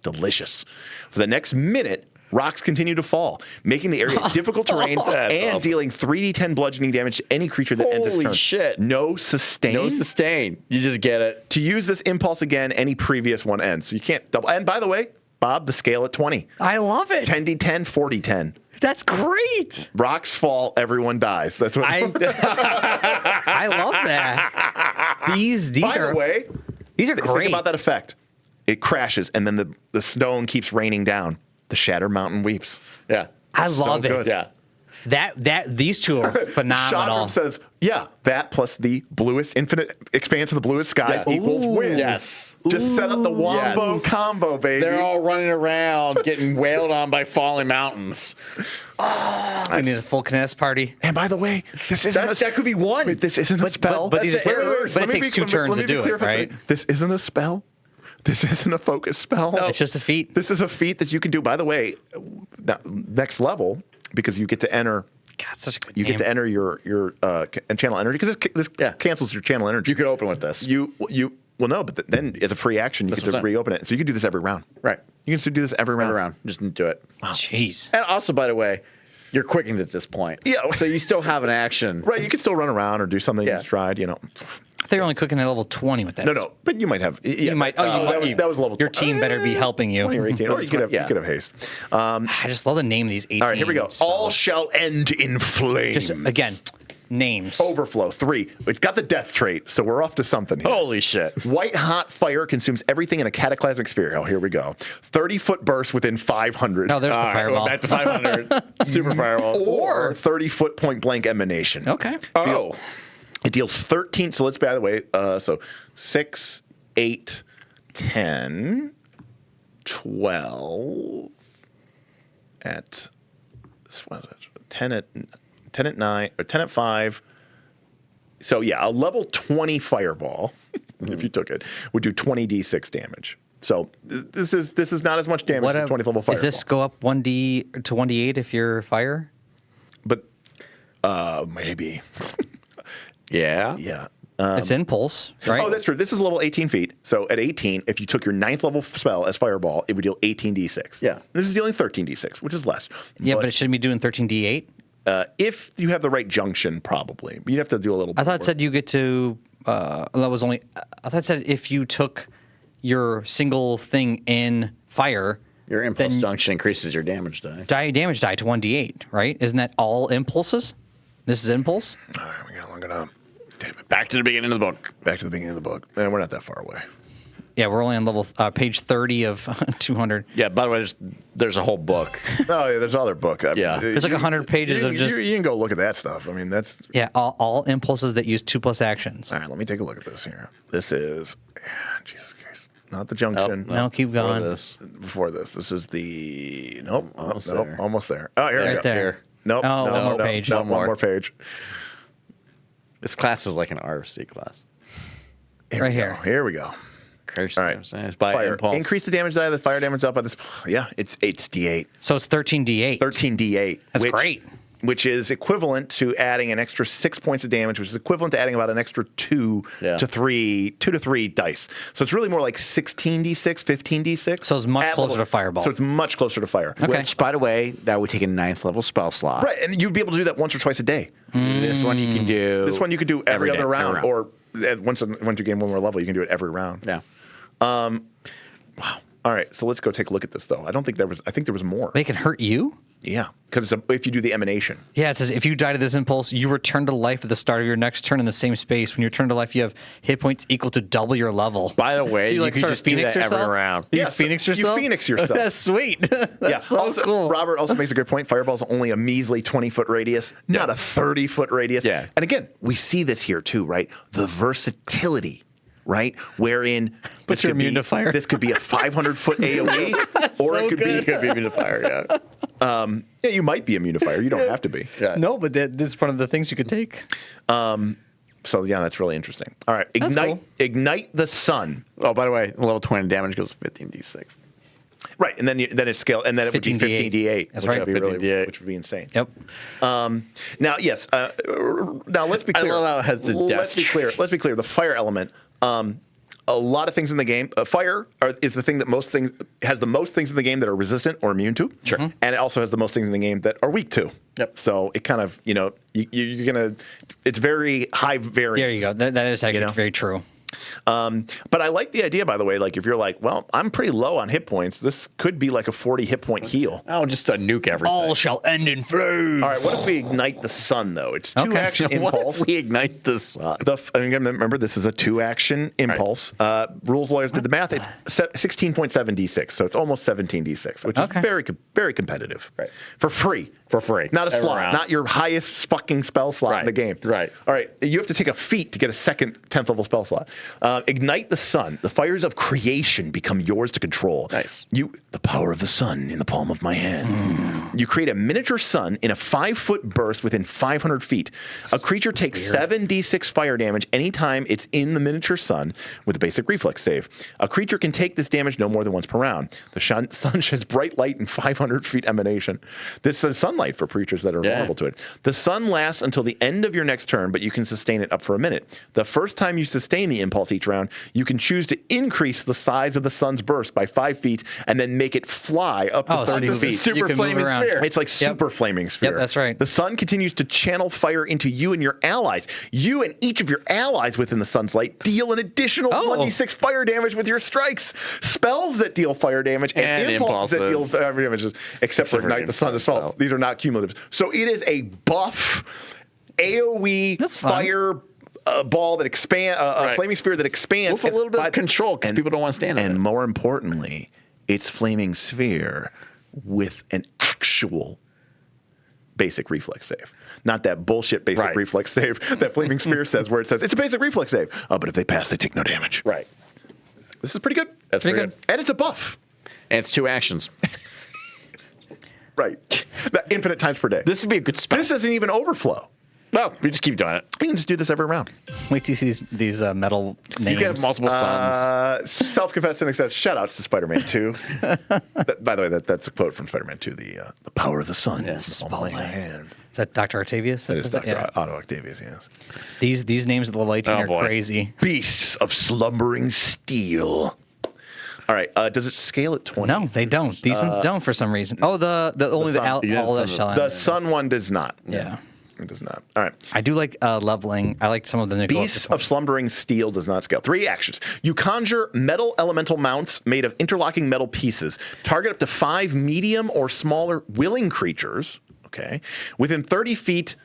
Delicious. For the next minute, rocks continue to fall, making the area difficult terrain and dealing 3d10 bludgeoning damage to any creature that enters turn. Holy shit. No sustain. No sustain. You just get it. To use this impulse again, any previous one ends. So you can't double. And by the way, Bob, the scale at 20. I love it. 10d10, 40d10. That's great. Rocks fall, everyone dies. That's what. I love that. These By are the way, these are think great. about that effect. It crashes, and then the stone keeps raining down. The Shattered Mountain weeps. Yeah. I love it. good. Yeah. That these two are phenomenal. Shadram says, yeah, that plus the bluest infinite expanse of the bluest skies Yeah. equals Ooh. win. Yes. Just set up the wombo Yes. combo, baby. They're all running around getting wailed on by falling mountains. We need a full Kineticist party. And by the way, this isn't That could be one. Wait, this isn't a spell. but these That's are- it. but it takes two turns to do it, right? This isn't a spell. This isn't a focus spell. It's just a feat. This is a feat that you can do. By the way, next level, because you get to enter. God, such a good You name. get to enter your channel energy because this cancels your channel energy. You could open with this. Well, no, but then as a free action, you That's get to what I'm saying. reopen it. So you can do this every round. Right. You can do this every round. Around. Just do it. Jeez. And also, by the way, you're quickened at this point. Yeah. So you still have an action. Right. You can still run around or do something you Yeah. just tried. I thought you're only cooking at level 20 with that. No, but you might have. You might. Oh, that was level. Your team better be helping you. 20 or 18. Or you could have. Yeah. You could have haste. I just love the name of these 18. All right, here we go. spells. All shall end in flames. Just again, names. Overflow 3. It's got the death trait, so we're off to something here. Holy shit. White hot fire consumes everything in a cataclysmic sphere. Oh, here we go. 30-foot burst within 500. Oh, there's the All right, fireball. well, back to 500. Super fireball. or 30-foot point blank emanation. Okay. Oh. It deals 13. So let's, by the way, so 6, 8, 10, 12 at, what is it? 10 at 9, or 10 at 5. So yeah, a level 20 fireball, if you took it, would do 20d6 damage. So this is not as much damage as 20th level fireball. Does this go up 1d to 1d8 if you're fire? But maybe. Yeah. Yeah. It's impulse, right? Oh, that's true. This is level 18 feet. So at 18, if you took your 9th level spell as Fireball, it would deal 18d6. Yeah. This is dealing 13d6, which is less. Yeah, but it shouldn't be doing 13d8. If you have the right junction, probably. You'd have to do a little bit I thought it more. said you get to. That was only. I thought it said if you took your single thing in fire, Your impulse then junction increases your damage die. damage die to 1d8, right? Isn't that all impulses? This is impulse? All right, we gotta look it up. Damn it. Back to the beginning of the book. Back to the beginning of the book. And we're not that far away. Yeah, we're only on level page 30 of 200. Yeah, by the way, there's a whole book. Oh, yeah, there's other book. Yeah. There's like 100 pages of just... You can go look at that stuff. I mean, that's... Yeah, all impulses that use 2+ actions. All right, let me take a look at this here. This is... Jesus Christ. Not the junction. No, keep going. Before this. This is the... Nope. Almost nope. there. Almost there. Oh, here we Right go. there. Here. Nope. Oh, no, one more no, page. No, One one more. more page. This class is like an RFC class. Here Right we here. go. Here we go. All right. It's by Fire. impulse. Increase the damage die. The fire damage up by this. Yeah, it's D8. So it's 13d8. 13d8. That's great. Which is equivalent to adding an extra 6 points of damage, which is equivalent to adding about an extra 2 to 3 dice. So it's really more like 16d6, 15d6. So it's much at closer level. to Fireball. So it's much closer to fire. Okay. Which, by the way, that would take a 9th level spell slot. Right, and you'd be able to do that once or twice a day. This one you can do. This one you could do every day, other round, every or once you gain one more level, you can do it every round. Yeah. Wow. All right, so let's go take a look at this, though. I think there was more. They can hurt you? Yeah, because if you do the emanation. Yeah, it says if you die to this impulse, you return to life at the start of your next turn in the same space. When you return to life, you have hit points equal to double your level. By the way, so you like could sort of just do Phoenix that yourself? every round. You Yeah, Phoenix so you yourself? Phoenix yourself. That's sweet. That's so also, cool. Robert also makes a good point. Fireball's only a measly 20-foot radius, not a 30-foot radius. Yeah. And again, we see this here too, right? The versatility, right? Wherein But you're immune to fire. This could be a 500-foot AoE, or so it could be. It could be immune to fire, yeah. Yeah, you might be immune to fire. You don't have to be. Yeah. No, but that's one of the things you could take. So yeah, that's really interesting. All right, That's cool. ignite the sun. Oh, by the way, level 20 damage goes to 15d6. Right, and then it's scaled, and then it would be 15d8. 15d8. That's which right. would be 15d8. which would be insane. Yep. Now, yes. Now let's be I clear. love how it has the Let's be depth. clear. Let's be clear. The fire element. A lot of things in the game. Fire is the thing that has the most things in the game that are resistant or immune to. Sure. And it also has the most things in the game that are weak to. Yep. So it kind of you're gonna. It's very high variance. There you go. That is actually very true. But I like the idea, by the way. Like if you're like, well, I'm pretty low on hit points. This could be like a 40 hit point heal. Oh, just a nuke everything. All shall end in flames. All right. What if we ignite the sun though? It's 2 action What impulse. if we ignite the sun? Again, remember, this is a 2-action impulse. Rules lawyers did the math. It's 16.7 d6, so it's almost 17 d6, which is very, very competitive. Right. For free. For free. Not a Every slot. round. Not your highest fucking spell slot in the game. Right. All right. You have to take a feat to get a second 10th level spell slot. Ignite the sun. The fires of creation become yours to control. Nice. The power of the sun in the palm of my hand. You create a miniature sun in a 5-foot burst within 500 feet. A creature takes 7d6 fire damage anytime it's in the miniature sun with a basic reflex save. A creature can take this damage no more than once per round. The sun sheds bright light in 500 feet emanation. This is sunlight for creatures that are vulnerable to it. The sun lasts until the end of your next turn, but you can sustain it up for a minute. The first time you sustain the impulse each round, you can choose to increase the size of the sun's burst by 5 feet and then make it fly up to 30 so feet. Super you can flaming move around. sphere. It's like super flaming sphere. Yep, that's right. The sun continues to channel fire into you and your allies. You and each of your allies within the sun's light deal an additional 1d6 fire damage with your strikes. Spells that deal fire damage and impulses that deal fire damage, except for Ignite the Sun Assault. These are not cumulative. So it is a buff AoE fire ball that expands, a flaming sphere that expands. With a little bit of control, because people don't want to stand on it. And more importantly, it's flaming sphere with an actual basic reflex save. Not that bullshit basic reflex save that Flaming Sphere says, where it says, it's a basic reflex save. Oh, but if they pass, they take no damage. Right. This is pretty good. That's pretty good. And it's a buff. And it's 2 actions. Right. That infinite times per day. This would be a good spell. This doesn't even overflow. No, we just keep doing it. We can just do this every round. Wait till you see these metal names. You can have multiple suns. Self-confessed and says, shout-outs to Spider-Man 2. By the way, that's a quote from Spider-Man 2, the power of the sun is in the palm of my hand. Is that Dr. Octavius? That is Dr. Otto Octavius, yes. These names of the Lighting are crazy. Beasts of slumbering steel. All right, does it scale at 20? No, they don't. These ones don't for some reason. Oh, the sun one does not. Yeah. It does not. All right. I do like leveling. I like some of the Nicholas. Beasts of Slumbering Steel does not scale. 3 actions. You conjure metal elemental mounts made of interlocking metal pieces. Target up to 5 medium or smaller willing creatures. Okay. Within 30 feet,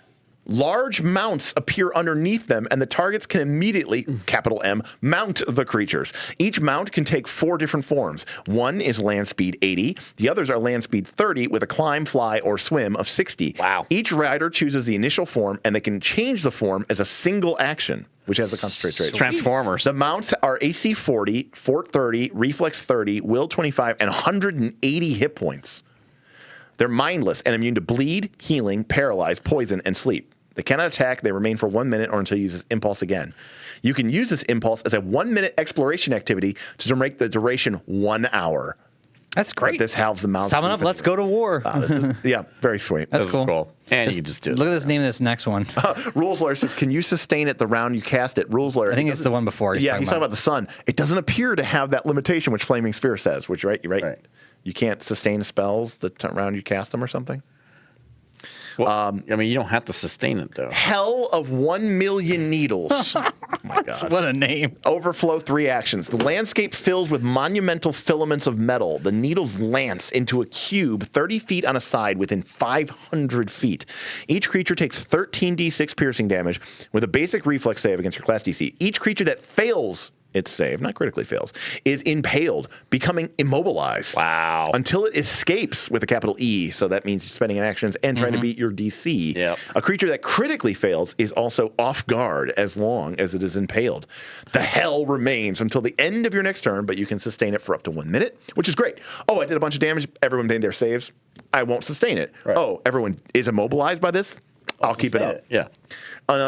large mounts appear underneath them, and the targets can immediately, capital M, mount the creatures. Each mount can take 4 different forms. One is land speed 80. The others are land speed 30 with a climb, fly, or swim of 60. Wow. Each rider chooses the initial form, and they can change the form as a single action, which has a concentration rate. Transformers. The mounts are AC 40, Fort 30, Reflex 30, Will 25, and 180 hit points. They're mindless and immune to bleed, healing, paralyze, poison, and sleep. They cannot attack. They remain for 1 minute or until you use this impulse again. You can use this impulse as a 1-minute exploration activity to make the duration 1 hour. That's great. But this halves the mounts. Summon up. Let's go to war. Yeah, very sweet. That's This cool. is cool. And you can just do it. Look at this name of this next one. Rules Lawyer says, can you sustain it the round you cast it? Rules Lawyer. I think it's the one before. He's talking about the sun. It doesn't appear to have that limitation, which Flaming Sphere says, which, right? You can't sustain spells the round you cast them or something? Well, I mean, you don't have to sustain it, though. Hell of 1 million needles. Oh my God. What a name. Overflow 3 actions. The landscape fills with monumental filaments of metal. The needles lance into a cube 30 feet on a side within 500 feet. Each creature takes 13d6 piercing damage with a basic reflex save against your class DC. Each creature that fails its save, not critically fails, is impaled, becoming immobilized. Wow. Until it escapes with a capital E. So that means spending actions and trying to beat your DC. Yep. A creature that critically fails is also off guard as long as it is impaled. The hell remains until the end of your next turn, but you can sustain it for up to 1 minute, which is great. Oh, I did a bunch of damage. Everyone made their saves. I won't sustain it. Right. Oh, everyone is immobilized by this? I'll keep it up. Yeah.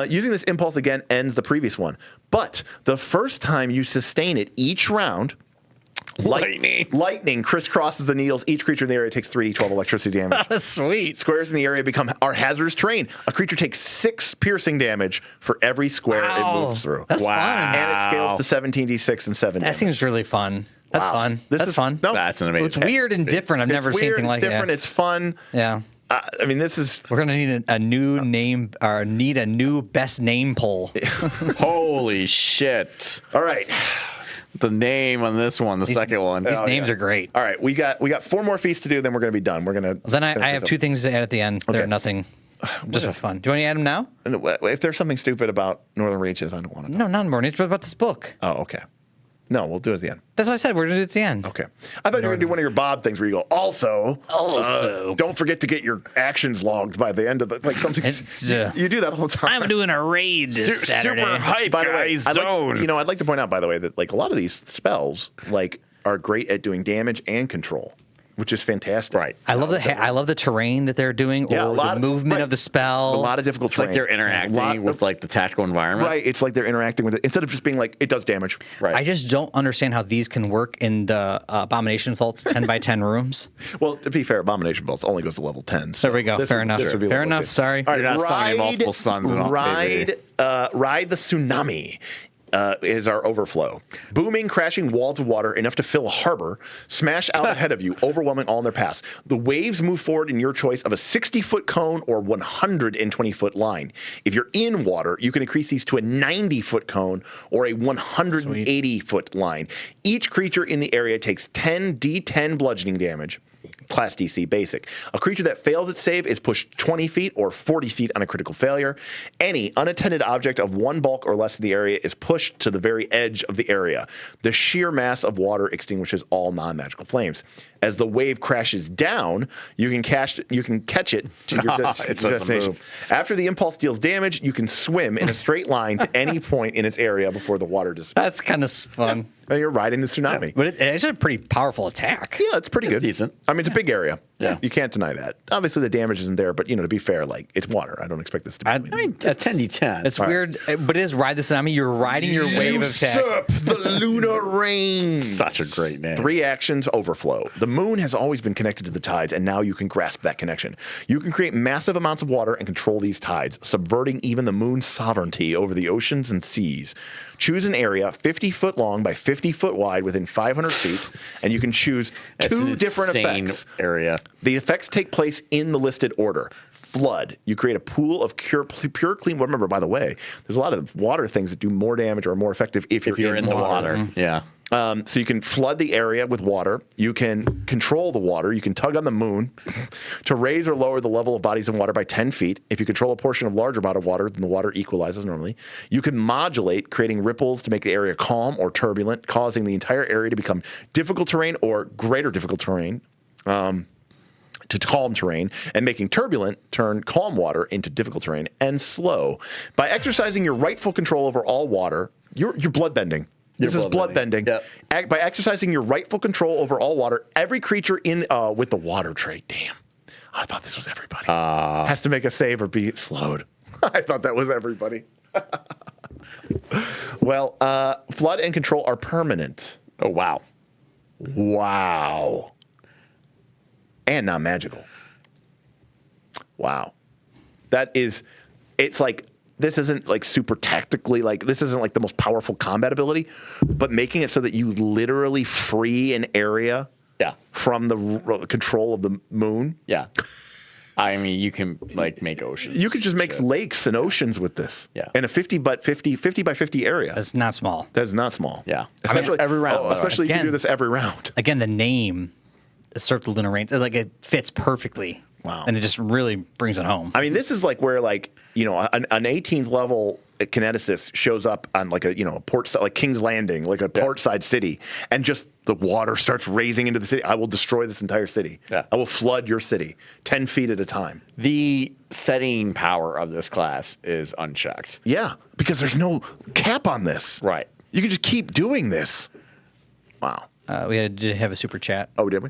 Using this impulse again ends the previous one. But the first time you sustain it each round, lightning crisscrosses the needles. Each creature in the area takes 3d12 electricity damage. That's sweet. Squares in the area are hazardous terrain. A creature takes 6 piercing damage for every square it moves through. That's fun. And it scales to 17d6 and 7 That damage. seems really fun. That's fun. That's fun. No, That's an amazing. It's weird and different. I've never seen anything like different. that. It's fun. Yeah. I mean, this is... We're gonna need a new name, or need a new best name poll. Holy shit. All right. The name on this one, the second one. These names are great. All right, we got 4 more feats to do, then we're going to be done. We're going to... Then I have 2 things to add at the end. They're Okay. nothing. Just for fun. Do you want to add them now? If there's something stupid about Northern Reaches, I don't want to know. No, not more. It's about this book. Oh, okay. No, we'll do it at the end. That's what I said. We're gonna do it at the end. Okay. I thought you were going to do one of your Bob things where you go, also, don't forget to get your actions logged by the end of the... Like something. You do that all the time. I'm doing a raid this Saturday. Super hype, By the way, guys. I'd like to point out, by the way, that like a lot of these spells like are great at doing damage and control, which is fantastic. Right. I love the terrain that they're doing, Yeah, or the movement of the spell. A lot of difficult It's like they're interacting with like the tactical environment. Right. It's like they're interacting with it instead of just being like, it does damage. Right. I just don't understand how these can work in the Abomination Vault's 10 by 10 rooms. Well, to be fair, Abomination Vaults only goes to level 10. So There we go. Fair enough. Fair enough. Sorry. All right, You're not summoning multiple suns and all. Ride the tsunami. Is our overflow. Booming, crashing walls of water enough to fill a harbor, smash out ahead of you, overwhelming all in their paths. The waves move forward in your choice of a 60-foot cone or 120-foot line. If you're in water, you can increase these to a 90-foot cone or a 180-foot line. Each creature in the area takes 10d10 bludgeoning damage. Class DC basic. A creature that fails its save is pushed 20 feet or 40 feet on a critical failure. Any unattended object of 1 bulk or less in the area is pushed to the very edge of the area. The sheer mass of water extinguishes all non-magical flames. As the wave crashes down, you can catch it to your destination. After the impulse deals damage, you can swim in a straight line to any point in its area before the water dissipates. That's kind of fun. And you're riding the tsunami. But it's a pretty powerful attack. Yeah, it's pretty good. decent. I mean, it's a big area. Yeah. You can't deny that. Obviously, the damage isn't there, but, to be fair, like, it's water. I don't expect this to be... I mean, It's 10d10. It's weird, but it is Ride the Tsunami. You're riding your wave of attack. Usurp the lunar rain. Such a great name. 3 actions, overflow. The moon has always been connected to the tides, and now you can grasp that connection. You can create massive amounts of water and control these tides, subverting even the moon's sovereignty over the oceans and seas. Choose an area 50 foot long by 50 foot wide within 500 feet, and you can choose That's two an different insane effects. area. The effects take place in the listed order. Flood. You create a pool of pure clean. Remember, by the way, there's a lot of water things that do more damage or are more effective if you're in the water. Yeah. So you can flood the area with water. You can control the water. You can tug on the moon to raise or lower the level of bodies in water by 10 feet. If you control a portion of larger amount of water, then the water equalizes normally. You can modulate, creating ripples to make the area calm or turbulent, causing the entire area to become difficult terrain or greater difficult terrain. To calm terrain, and making turbulent turn calm water into difficult terrain and slow. By exercising your rightful control over all water, you're bloodbending. This is bloodbending. Yep. By exercising your rightful control over all water, every creature in with the water trait. Damn, I thought this was everybody. Has to make a save or be slowed. I thought that was everybody. Well, flood and control are permanent. Oh, wow. Wow. And not magical. Wow. It's like, this isn't like super tactically, like this isn't like the most powerful combat ability, but making it so that you literally free an area from the control of the moon. Yeah. I mean, you can like make oceans. You could just make lakes and oceans with this. Yeah. In a 50 by 50 area. That's not small. That is not small. Yeah. Especially every round. Especially you can Again. do this every round. Again, the name, the Circle Lunar Range, like it fits perfectly. Wow. And it just really brings it home. I mean, this is like where, like, you know, an 18th level kineticist shows up on like a, you know, a port, like King's Landing, like a portside city, and just the water starts raising into the city. I will destroy this entire city. Yeah. I will flood your city 10 feet at a time. The setting power of this class is unchecked. Yeah, because there's no cap on this. Right. You can just keep doing this. Wow. Did have a super chat. Oh, did we?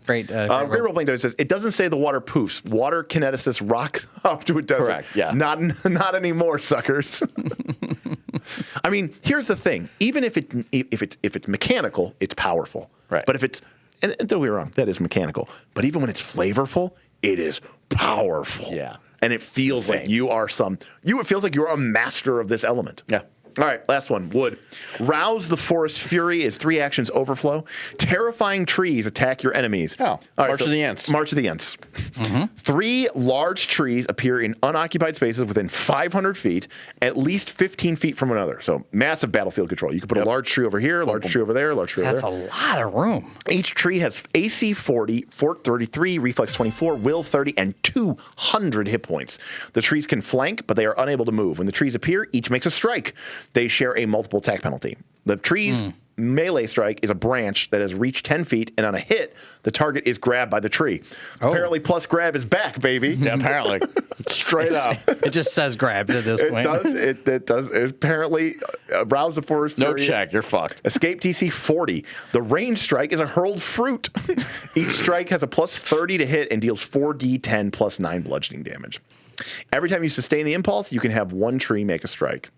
Great. Great Role Playing says, it doesn't say the water poofs. Water kineticists rock up to a desert. Correct, yeah. Not anymore, suckers. I mean, here's the thing. Even if it's mechanical, it's powerful. Right. But if it's, and don't get me wrong, that is mechanical. But even when it's flavorful, it is powerful. Yeah. And it feels like it feels like you're a master of this element. Yeah. All right, last one. Wood. Rouse the forest fury is 3 actions overflow. Terrifying trees attack your enemies. Oh, All right, March of the Ants. March of the Ants. 3 large trees appear in unoccupied spaces within 500 feet, at least 15 feet from another. So massive battlefield control. You can put a large tree over here, large tree over there, large tree over That's there. a lot of room. Each tree has AC 40, Fort 33, Reflex 24, Will 30, and 200 hit points. The trees can flank, but they are unable to move. When the trees appear, each makes a strike. They share a multiple attack penalty. The tree's melee strike is a branch that has reached 10 feet, and on a hit, the target is grabbed by the tree. Apparently, plus grab is back, baby. Yeah, apparently. Straight up. It just says grabbed at this point. It does. Apparently, rouse the forest No fury. check. You're fucked. Escape TC 40. The range strike is a hurled fruit. Each strike has a plus 30 to hit and deals 4d10 plus 9 bludgeoning damage. Every time you sustain the impulse, you can have one tree make a strike.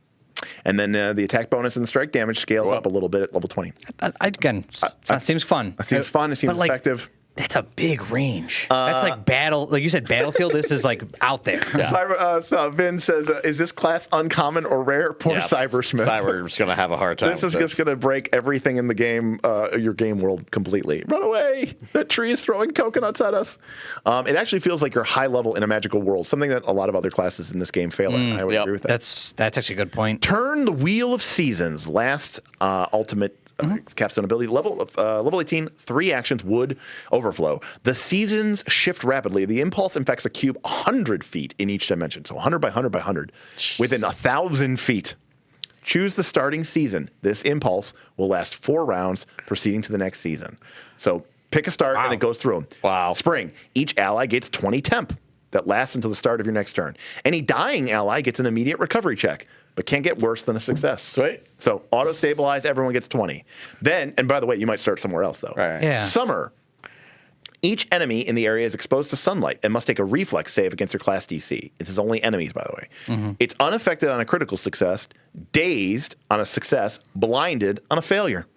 And then the attack bonus and the strike damage scales up a little bit at level 20. Again, that seems fun. It seems fun. It seems But, effective. That's a big range. That's like battle. Like you said, battlefield. This is like out there. Vin says, is this class uncommon or rare? Poor Cybersmith. Cyber's going to have a hard time. This is just going to break everything in the game, your game world completely. Run away! That tree is throwing coconuts at us. It actually feels like you're high level in a magical world, something that a lot of other classes in this game fail at. I would agree with that. That's actually a good point. Turn the Wheel of Seasons, last ultimate capstone ability. Level 18, 3 actions, wood, overflow. The seasons shift rapidly. The impulse infects a cube 100 feet in each dimension. So 100 by 100 by 100. Within 1,000 feet. Choose the starting season. This impulse will last 4 rounds, proceeding to the next season. So pick a start and it goes through them. Wow. Spring. Each ally gets 20 temp. That lasts until the start of your next turn. Any dying ally gets an immediate recovery check, but can't get worse than a success. Sweet. So auto-stabilize, everyone gets 20. Then, and by the way, you might start somewhere else, though. Right. Yeah. Summer. Each enemy in the area is exposed to sunlight and must take a reflex save against their class DC. This is only enemies, by the way. It's unaffected on a critical success, dazed on a success, blinded on a failure.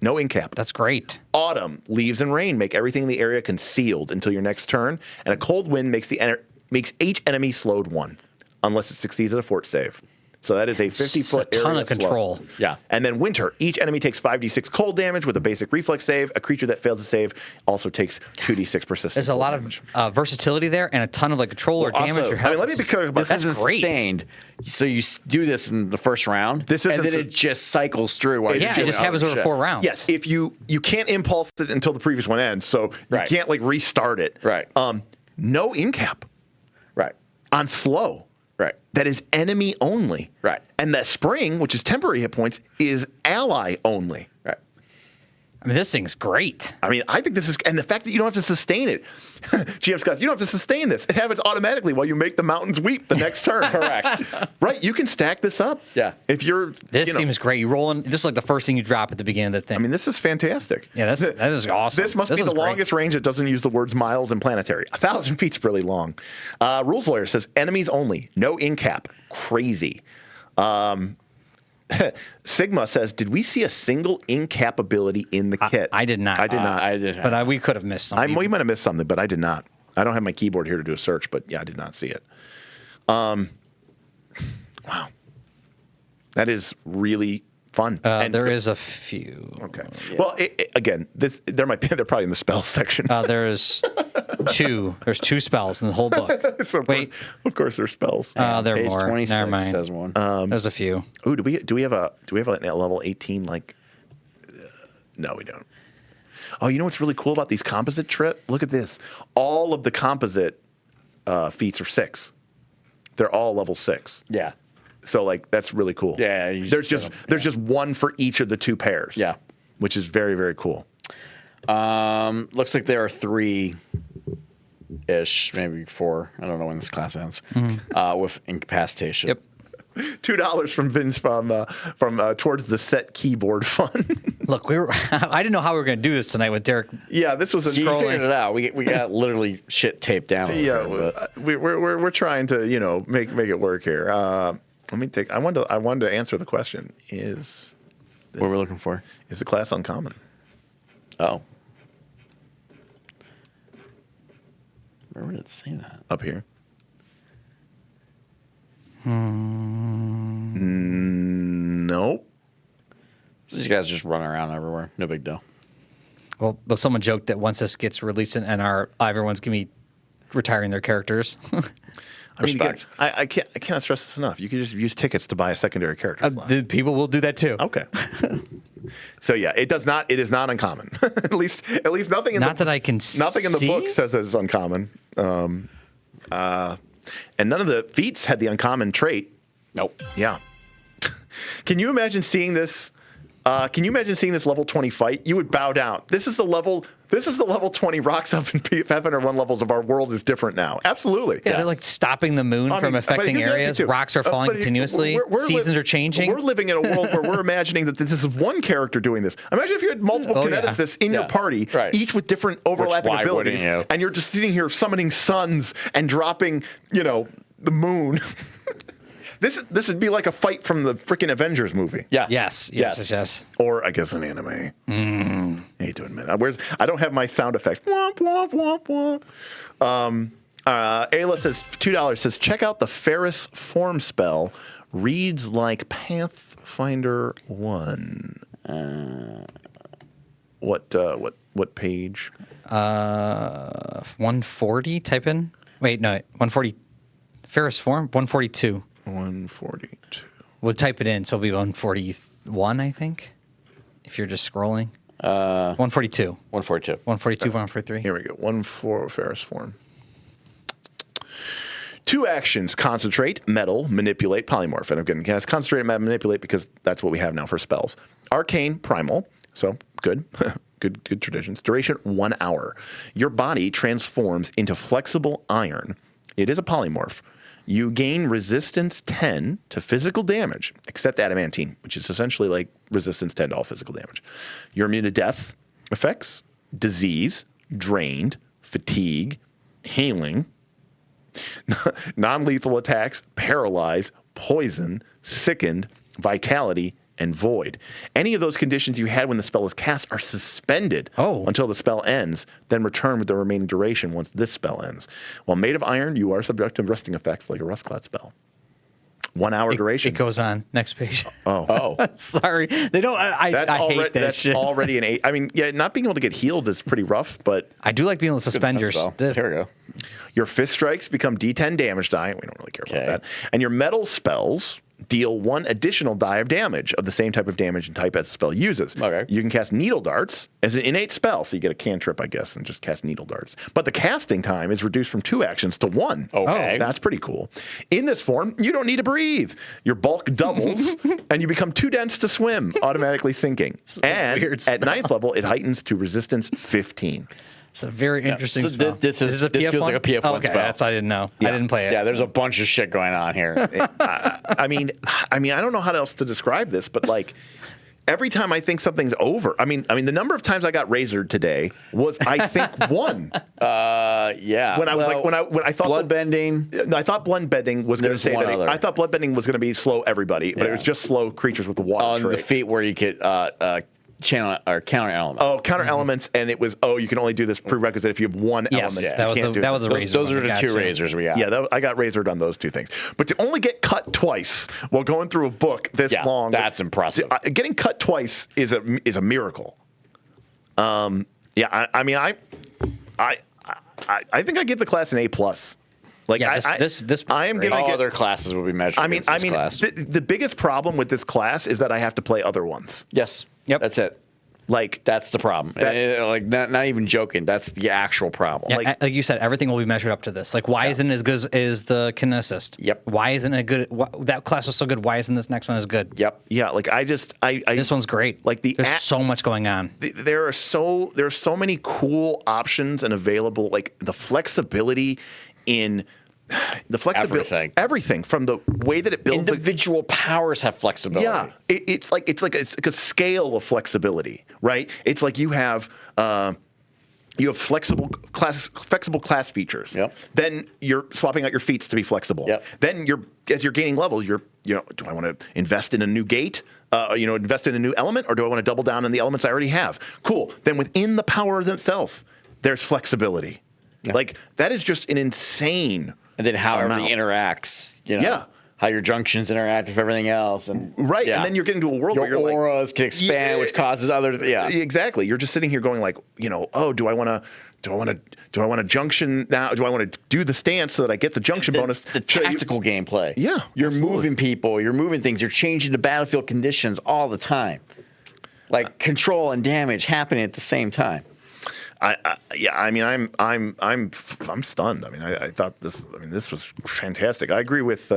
No incap. That's great. Autumn, leaves and rain make everything in the area concealed until your next turn, and a cold wind makes each enemy slowed 1, unless it succeeds at a fort save. So that is a 50-foot It's a ton area of control. slope. Yeah. And then winter. Each enemy takes 5d6 cold damage with a basic reflex save. A creature that fails to save also takes 2d6 persistent. There's a cold lot damage. of versatility there and a ton of like control or damage. Also, or I mean, let me be clear about this That's isn't great. sustained. So you do this in the first round, This and isn't then it just cycles through. While Yeah, you're it doing just other happens over shit. 4 rounds. Yes, if you can't impulse it until the previous one ends, so you Right. can't like restart it. Right. No in-cap Right. on slow. Right. That is enemy only. Right. And that spring, which is temporary hit points, is ally only. Right. I mean, this thing's great. I mean, I think this is, and the fact that you don't have to sustain it. GM Scott, you don't have to sustain this. It happens automatically while you make the mountains weep the next turn. Correct. Right? You can stack this up. Yeah. If you're. This you know, seems great. You roll in. This is like the first thing you drop at the beginning of the thing. I mean, this is fantastic. Yeah, that is awesome. This must be is the great. longest range that doesn't use the words miles and planetary. 1,000 feet's really long. Rules Lawyer says enemies only, no in-cap. Crazy. Sigma says, did we see a single in-cap ability in the kit? I did not. I did not. I did. But we could have missed something. We might have missed something, but I did not. I don't have my keyboard here to do a search, but yeah, I did not see it. Wow. That is really fun. There is a few. Okay. Well, again, they're probably in the spells section. There's 2. There's 2 spells in the whole book. So Wait. of course, there's spells. There are Page more. 26 Never mind. says one. There's a few. Ooh, do we have a level 18 like? No, we don't. Oh, you know what's really cool about these composite trip? Look at this. All of the composite feats are 6. They're all level 6. Yeah. So like that's really cool. Yeah, you There's just just set 'em, there's just one for each of the 2 pairs. Yeah. Which is very, very cool. Looks like there are 3-ish, maybe 4. I don't know when this class ends. With incapacitation. Yep. $2 from Vince from towards the set keyboard fund. Look, I didn't know how we were going to do this tonight with Derek. Yeah, this was a You figured it out. We got literally shit taped down. Yeah, we're trying to make it work here. Let me take. I wanted to answer the question. Is What we're looking for? the class uncommon? Oh. Where would it say that? Up here. Nope. These guys just run around everywhere. No big deal. Well, but someone joked that once this gets released and everyone's going to be retiring their characters. I mean, again, Respect. I cannot stress this enough. You can just use tickets to buy a secondary character. slot. The people will do that too. Okay. So yeah, it does not. It is not uncommon. at least nothing. Not that I can Nothing in the see? book says that it's uncommon. And none of the feats had the uncommon trait. Nope. Yeah. Can you imagine seeing this? Can you imagine seeing this level 20 fight? You would bow down. This is the level 20 rocks up in Pathfinder 1 levels of our world is different now. Absolutely. Yeah, they're like stopping the moon I from mean, but affecting here's the other thing, areas. too. Rocks are falling But continuously. we're Seasons are changing. We're living in a world where we're imagining that this is one character doing this. Imagine if you had multiple Oh, yeah. kineticists in your Yeah. party, Right. each with different overlapping why wouldn't abilities, you? and you're just sitting here summoning suns and dropping, the moon. This would be like a fight from the freaking Avengers movie. Yeah. Yes. Or I guess an anime. I hate to admit it. I don't have my sound effects. Womp, womp, womp, womp. Ayla says $2 says check out the Ferris form spell. Reads like Pathfinder 1. What page? 140. Type in. Wait, no. 140. Ferris form. 142. 142. We'll type it in, so it'll be 141, I think. If you're just scrolling. 142. 142. 142, 143. Here we go. 1-4 Ferris form. 2 actions: concentrate, metal, manipulate, polymorph. And again, has concentrate and manipulate because that's what we have now for spells. Arcane, primal. So good. Good traditions. Duration 1 hour. Your body transforms into flexible iron. It is a polymorph. You gain resistance 10 to physical damage, except adamantine, which is essentially like resistance 10 to all physical damage. You're immune to death effects, disease, drained, fatigue, healing, non-lethal attacks, paralyze, poison, sickened, vitality, and void. Any of those conditions you had when the spell is cast are suspended until the spell ends, then return with the remaining duration once this spell ends. While made of iron, you are subject to rusting effects like a Rustclad spell. 1 hour duration. It goes on. Next page. Oh. Sorry. They don't. I hate that shit. That's already an 8. I mean, yeah, not being able to get healed is pretty rough, but I do like being able to suspend your Here we go. your fist strikes become D10 damage die. We don't really care about that. And your metal spells deal 1 additional die of damage of the same type of damage and type as the spell uses. Okay. You can cast Needle Darts as an innate spell, so you get a cantrip, I guess, and just cast Needle Darts. But the casting time is reduced from 2 actions to 1. Okay. That's pretty cool. In this form, you don't need to breathe. Your bulk doubles, and you become too dense to swim, automatically sinking. And at 9th level, it heightens to resistance 15. It's a very interesting So spell. this feels like a PF1 okay, spell. that's I didn't know. I didn't play it. Yeah, there's a bunch of shit going on here. I mean, I don't know how else to describe this, but like every time I think something's over, I mean, the number of times I got razored today was, I think, 1. Yeah. When I was when I thought bloodbending. I thought bloodbending was going to say that. I thought bloodbending was going to be slow everybody, but it was just slow creatures with the water On trait. the feat where you get channel or counter element. Oh, counter elements, and it was you can only do this prerequisite if you have 1 element. Yes, that was the razor. Those are the 2 razors we got. Yeah, I got razored on those 2 things. But to only get cut twice while going through a book this long, that's impressive. Getting cut twice is a miracle. I mean, I think I give the class an A+. Like yeah, I am gonna all get other classes will be measured. I mean, the biggest problem with this class is that I have to play other ones. Yes. Yep. That's it. Like That's the problem. Not even joking. That's the actual problem. Yeah, like you said, everything will be measured up to this. Like, why isn't it as good as the Kineticist? Yep. Why isn't it good? That class was so good. Why isn't this next one as good? Yep. Yeah, like This one's great. Like there's so much going on. There are so many cool options and available. Like the flexibility in. The flexibility, everything from the way that it builds. Individual powers have flexibility. Yeah, it's like a scale of flexibility, right? It's like you have flexible class features. Yep. Then you're swapping out your feats to be flexible. Yep. Then as you're gaining levels, do I want to invest in a new gate? Invest in a new element, or do I want to double down on the elements I already have? Cool. Then within the power itself, there's flexibility. Yeah. Like that is just an insane. And then how everything interacts, how your junctions interact with everything else, and right, and then you're getting to a world where your auras can expand, which causes other, exactly. You're just sitting here going like, do I want to junction now? Do I want to do the stance so that I get the junction bonus? The tactical gameplay. Yeah, you're moving people, you're moving things, you're changing the battlefield conditions all the time, like control and damage happening at the same time. I'm stunned. I mean, I thought this. I mean, this was fantastic. I agree with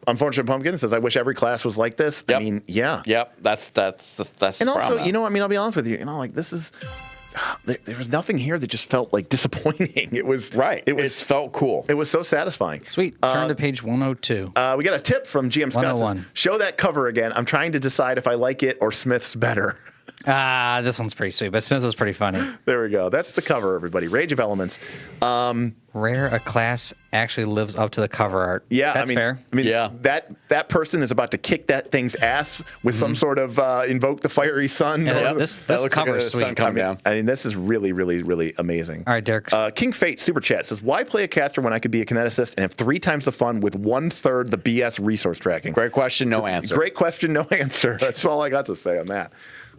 Unfortunate Pumpkin. Says I wish every class was like this. Yep. I mean, yeah. Yep. That's. And also, I'll be honest with you. Like this is. There was nothing here that just felt like disappointing. It was right. It felt cool. It was so satisfying. Sweet. Turn to page 102. We got a tip from GM Scott. Show that cover again. I'm trying to decide if I like it or Smith's better. This one's pretty sweet, but Smith was pretty funny. There we go. That's the cover, everybody. Rage of Elements. Rare a class actually lives up to the cover art. Yeah, that's fair. I mean, that person is about to kick that thing's ass with some sort of invoke the fiery sun. Yeah, this cover is sweet. I mean, this is really, really, really amazing. All right, Derik. King Fate Super Chat says, why play a caster when I could be a kineticist and have 3 times the fun with 1/3 the BS resource tracking? Great question, no answer. Great question, no answer. That's all I got to say on that.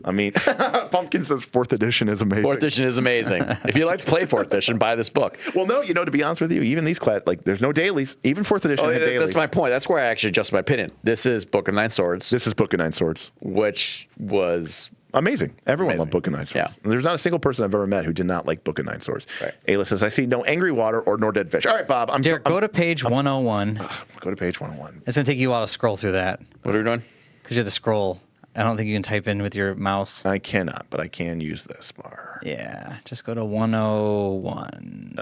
I mean, Pumpkin says 4th edition is amazing. 4th edition is amazing. If you like to play 4th edition, buy this book. Well, no, to be honest with you, even these there's no dailies. Even 4th edition had dailies. That's my point. That's where I actually adjust my opinion. This is Book of Nine Swords. This is Book of Nine Swords. Which was amazing. Everyone loved Book of Nine Swords. Yeah. There's not a single person I've ever met who did not like Book of Nine Swords. Right. Ayla says, I see no angry water or nor dead fish. All right, Bob. Derik, go to page 101. Go to page 101. It's going to take you a while to scroll through that. What are we doing? Because you have to scroll. I don't think you can type in with your mouse. I cannot, but I can use this bar. Yeah, just go to 101.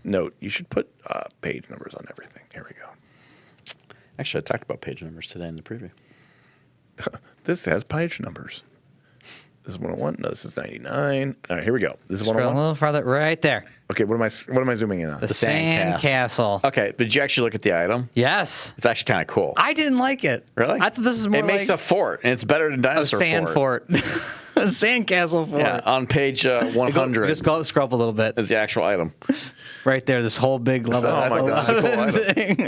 Note, you should put page numbers on everything. Here we go. Actually, I talked about page numbers today in the preview. This has page numbers. This is 101. No, this is 99. All right, here we go. This is 101. Scroll a little farther. Right there. Okay, what am I zooming in on? The sand castle. Okay, but did you actually look at the item? Yes. It's actually kind of cool. I didn't like it. Really? I thought this is more It makes a fort, and it's better than Dinosaur Fort. A sand fort. Sandcastle for Yeah, it. on page 100 Just scroll up a little bit. is the actual item. Right there, this whole big level. Oh my God. thing.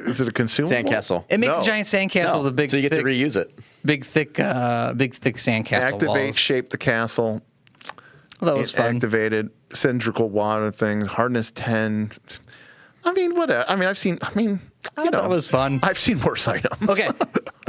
Is it a consumable? Sandcastle. It makes No. a giant sandcastle with a big, so you get thick, to reuse it. big, thick sandcastle Activate, walls. shape the castle. That was fun. Activated, cylindrical water thing, hardness 10. I mean, what? I mean, you know, that was fun. I've seen worse items. Okay,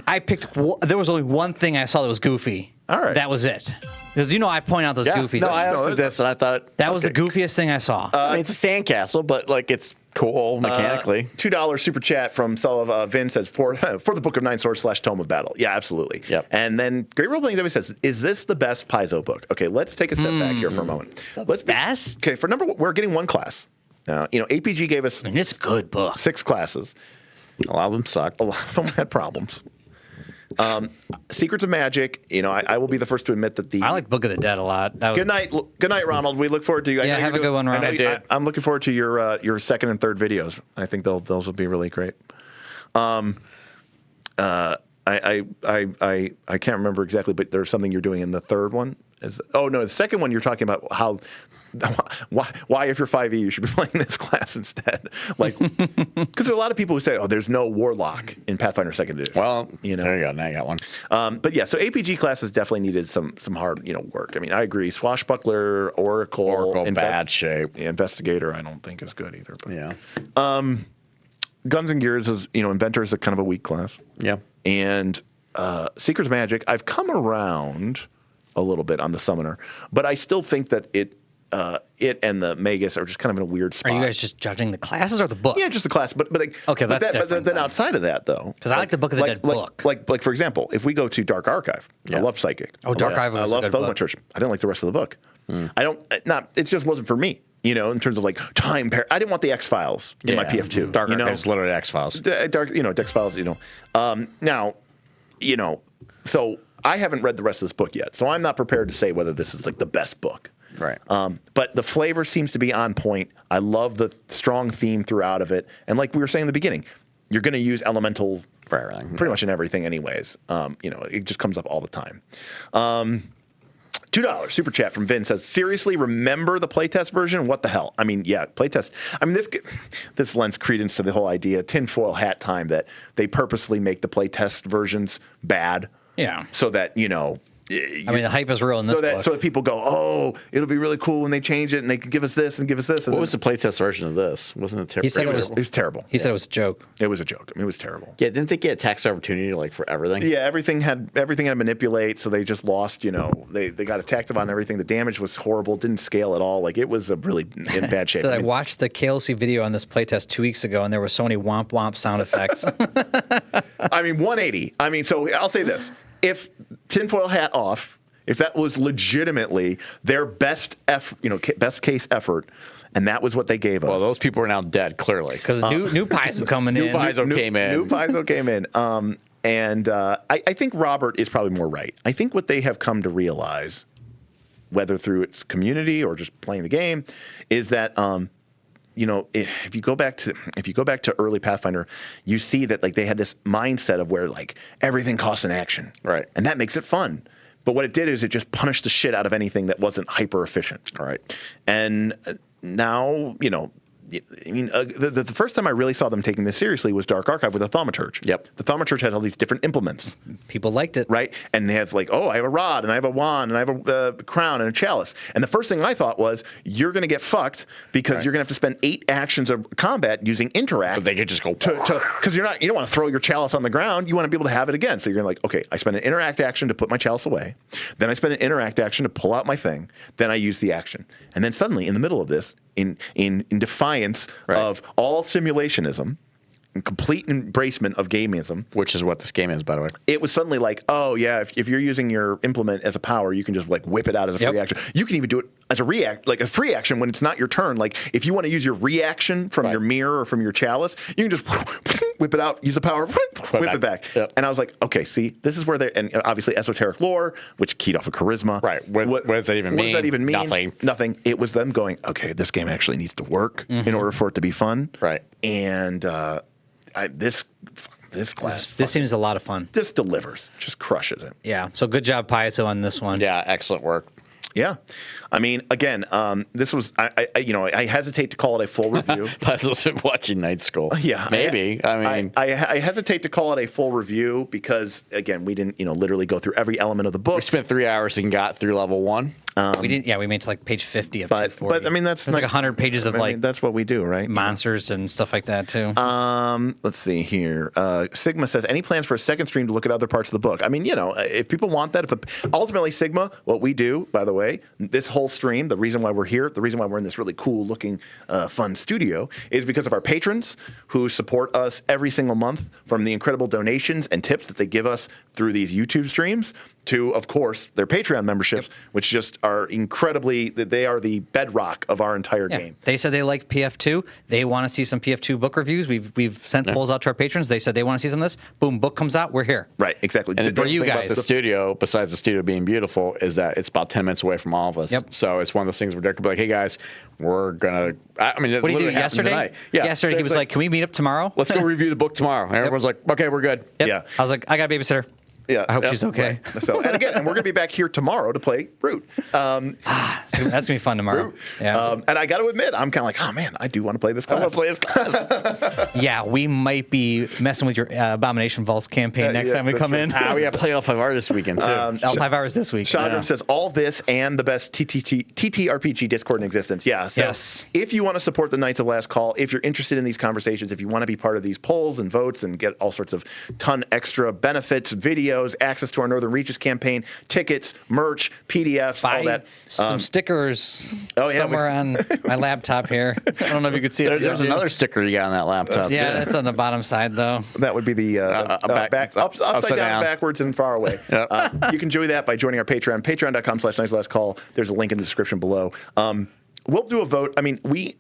I picked. There was only one thing I saw that was goofy. All right. That was it. Because I point out those goofy. No, things. I looked at this and I thought That was the goofiest thing I saw. I mean, it's a sandcastle, but like it's cool mechanically. $2 super chat from Vin says for the Book of Nine Swords / Tome of Battle. Yeah, absolutely. Yep. And then Great Role Playing Zombie says, "Is this the best Paizo book?" Okay, let's take a step back here for a moment. best? Okay, for number one, we're getting one class. Now, APG gave us And it's a good book. 6 classes. A lot of them sucked. A lot of them had problems. Secrets of Magic. I will be the first to admit that the I like Book of the Dead a lot. That was, Good night, Ronald. We look forward to you. I Yeah, know have you're a good one, I know Ronald. you- I'm looking forward to your second and third videos. I think those will be really great. I can't remember exactly, but there's something you're doing in the third one. The second one you're talking about why if you're 5e you should be playing this class instead. Like, because there are a lot of people who say, there's no warlock in Pathfinder Second Edition. Well, there you go. Now you got one. But yeah, so APG classes definitely needed some hard work. I mean, I agree. Swashbuckler, Oracle, bad shape. Investigator, I don't think is good either. But. Yeah. Guns and Gears is Inventor is a kind of a weak class. Yeah. And Secrets of Magic, I've come around a little bit on the Summoner, but I still think that it and the Magus are just kind of in a weird spot. Are you guys just judging the classes or the book? Yeah, just the class. But Okay, that's different But then outside of that, though, because I like the Book of the Dead book. Like for example, if we go to Dark Archive, I love Psychic. Oh, Dark Archive was I a love good Thoma book. Church. I didn't like the rest of the book. I don't. It just wasn't for me. In terms of like time. I didn't want the X Files in my PF2. Dark Archive's literally X Files. Dark, X Files. Now, so I haven't read the rest of this book yet, so I'm not prepared to say whether this is like the best book. Right. But the flavor seems to be on point. I love the strong theme throughout of it, and like we were saying in the beginning, you're going to use elemental For everything. pretty much in everything, anyways. It just comes up all the time. $2 super chat from Vin says, seriously, remember the playtest version? What the hell? I mean, yeah, playtest. I mean, this lends credence to the whole idea, tinfoil hat time, that they purposely make the playtest versions bad. Yeah. So that, I mean, the hype is real in this book. so that people go, it'll be really cool when they change it and they can give us this and give us this. And What was the playtest version of this? Wasn't it terrible? He said it was terrible. He said it was a joke. It was a joke. I mean, it was terrible. Yeah, didn't they get tax opportunity for everything? Yeah, everything had to manipulate, so they just lost. They got attacked on everything. The damage was horrible. Didn't scale at all. Like it was a really in bad shape. So I watched the KLC video on this playtest 2 weeks ago, and there were so many womp womp sound effects. I mean, 180. I mean, so I'll say this: if tinfoil hat off, if that was legitimately their best best case effort, and that was what they gave us. Well, those people are now dead, clearly. Because new Paizo coming in. New Paizo came in. New Paizo came in. And I think Robert is probably more right. I think what they have come to realize, whether through its community or just playing the game, is that if you go back to early Pathfinder, you see that they had this mindset of where everything costs an action, right? And that makes it fun. But what it did is it just punished the shit out of anything that wasn't hyper efficient, right? And now the first time I really saw them taking this seriously was Dark Archive with the Thaumaturge. Yep. The Thaumaturge has all these different implements. People liked it. Right? And they have I have a rod, and I have a wand, and I have a crown, and a chalice. And the first thing I thought was, you're going to get fucked because you're going to have to spend 8 actions of combat using interact. But they could just go... Because you don't want to throw your chalice on the ground. You want to be able to have it again. So you're going to okay, I spend an interact action to put my chalice away. Then I spend an interact action to pull out my thing. Then I use the action. And then suddenly, in the middle of this, in defiance of all simulationism and complete embracement of gamism, which is what this game is, by the way. it was suddenly if you're using your implement as a power, you can just whip it out as a free action. You can even do it as a a free action when it's not your turn. If you want to use your reaction from your mirror or from your chalice, you can just whip it out, use the power, whip it back. Yep. And I was like, okay, see, this is where and obviously esoteric lore, which keyed off of charisma. Right. What does that even mean? What does that even mean? Nothing. Nothing. It was them going, okay, this game actually needs to work in order for it to be fun. Right. And this this class. This seems a lot of fun. This delivers, just crushes it. Yeah. So good job, Paizo, on this one. Yeah, excellent work. Yeah, I mean, again, this was I hesitate to call it a full review. Puzzle's been watching Night School. Yeah, maybe. I hesitate to call it a full review because again, we didn't literally go through every element of the book. We spent 3 hours and got through level 1. We didn't. Yeah, we made to like page 50 of but 240. I mean that's There's like 100 pages of that's what we do, right? monsters and stuff like that too. Let's see here. Sigma says, any plans for a second stream to look at other parts of the book? I mean, if people want that, ultimately Sigma, what we do, by the way, this whole stream, the reason why we're here, the reason why we're in this really cool looking, fun studio is because of our patrons who support us every single month, from the incredible donations and tips that they give us through these YouTube streams to, of course, their Patreon memberships, which just are they are the bedrock of our entire game. They said they like PF2. They want to see some PF2 book reviews. We've sent polls out to our patrons. They said they want to see some of this. Boom, book comes out. We're here. Right, exactly. And the you thing guys. about the studio, besides the studio being beautiful, is that it's about 10 minutes away from all of us. Yep. So it's one of those things where Derek could be like, hey, guys, we're going to... I mean, What did you do yesterday? Yeah. Yesterday he was like, can we meet up tomorrow? Let's go review the book tomorrow. And everyone's like, okay, we're good. Yep. Yeah. I was like, I got a babysitter. Yeah, I hope she's okay. Right. So, and again, we're going to be back here tomorrow to play Root. That's going to be fun tomorrow. Yeah. And I got to admit, I'm kind of like, oh man, I do want to play this class. I want to play this class. Yeah, we might be messing with your Abomination Vaults campaign next time we come in. We got to play L5R this weekend, too. L5 this week. Shadram says, all this and the best TTRPG Discord in existence. Yeah. So Yes. if you want to support the Knights of Last Call, if you're interested in these conversations, if you want to be part of these polls and votes and get all sorts of ton extra benefits, videos, access to our Northern Reaches campaign, tickets, merch, PDFs, all that. Some stickers yeah, somewhere on my laptop here. I don't know if you could see it. There's another sticker you got on that laptop, Yeah, too. that's on the bottom side, though. That would be the upside down, backwards, and far away. Yep. You can join that by joining our Patreon, patreon.com/nightslastcall. There's a link in the description below. We'll do a vote. I mean, we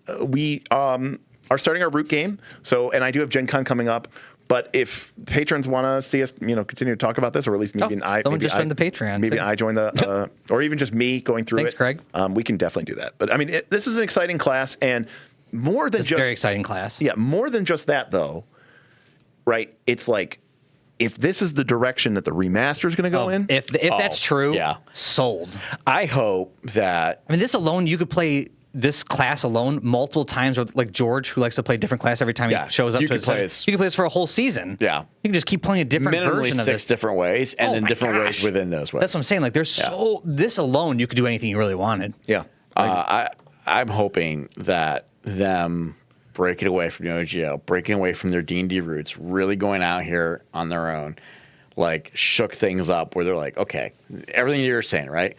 are starting our Root game, and I do have Gen Con coming up. But if patrons want to see us, continue to talk about this, or at least maybe someone just join the Patreon. Maybe I join the, or even just me going through Thanks, it. Craig. We can definitely do that. But I mean, this is an exciting class, and more than It's just a very exciting class. Yeah, more than just that, though. Right? It's like, if this is the direction that the remaster is going to go in, If that's true, yeah. sold. I hope that... I mean, this alone, you could play this class alone multiple times with like George, who likes to play a different class every time he shows up you to could his play session. You can play this for a whole season. Yeah. You can just keep playing a different minimally version of 6 this. different ways, and then my different gosh. ways within those ways. That's what I'm saying. Like, there's this alone, you could do anything you really wanted. yeah. I'm hoping that them breaking away from the OGL, breaking away from their D&D roots, really going out here on their own, like shook things up where they're like, okay, everything you're saying, right?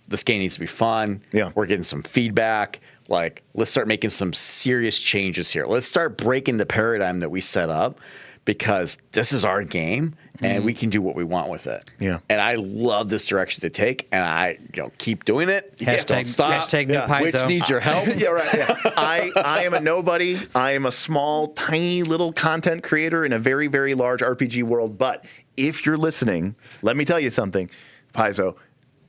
This game needs to be fun. Yeah. We're getting some feedback. Like, let's start making some serious changes here. Let's start breaking the paradigm that we set up, because this is our game and we can do what we want with it. Yeah. And I love this direction to take, and I keep doing it. Don't stop. Hashtag new Paizo. Which needs your help. Yeah, right. Yeah. I am a nobody. I am a small, tiny little content creator in a very, very large RPG world. But if you're listening, let me tell you something, Paizo.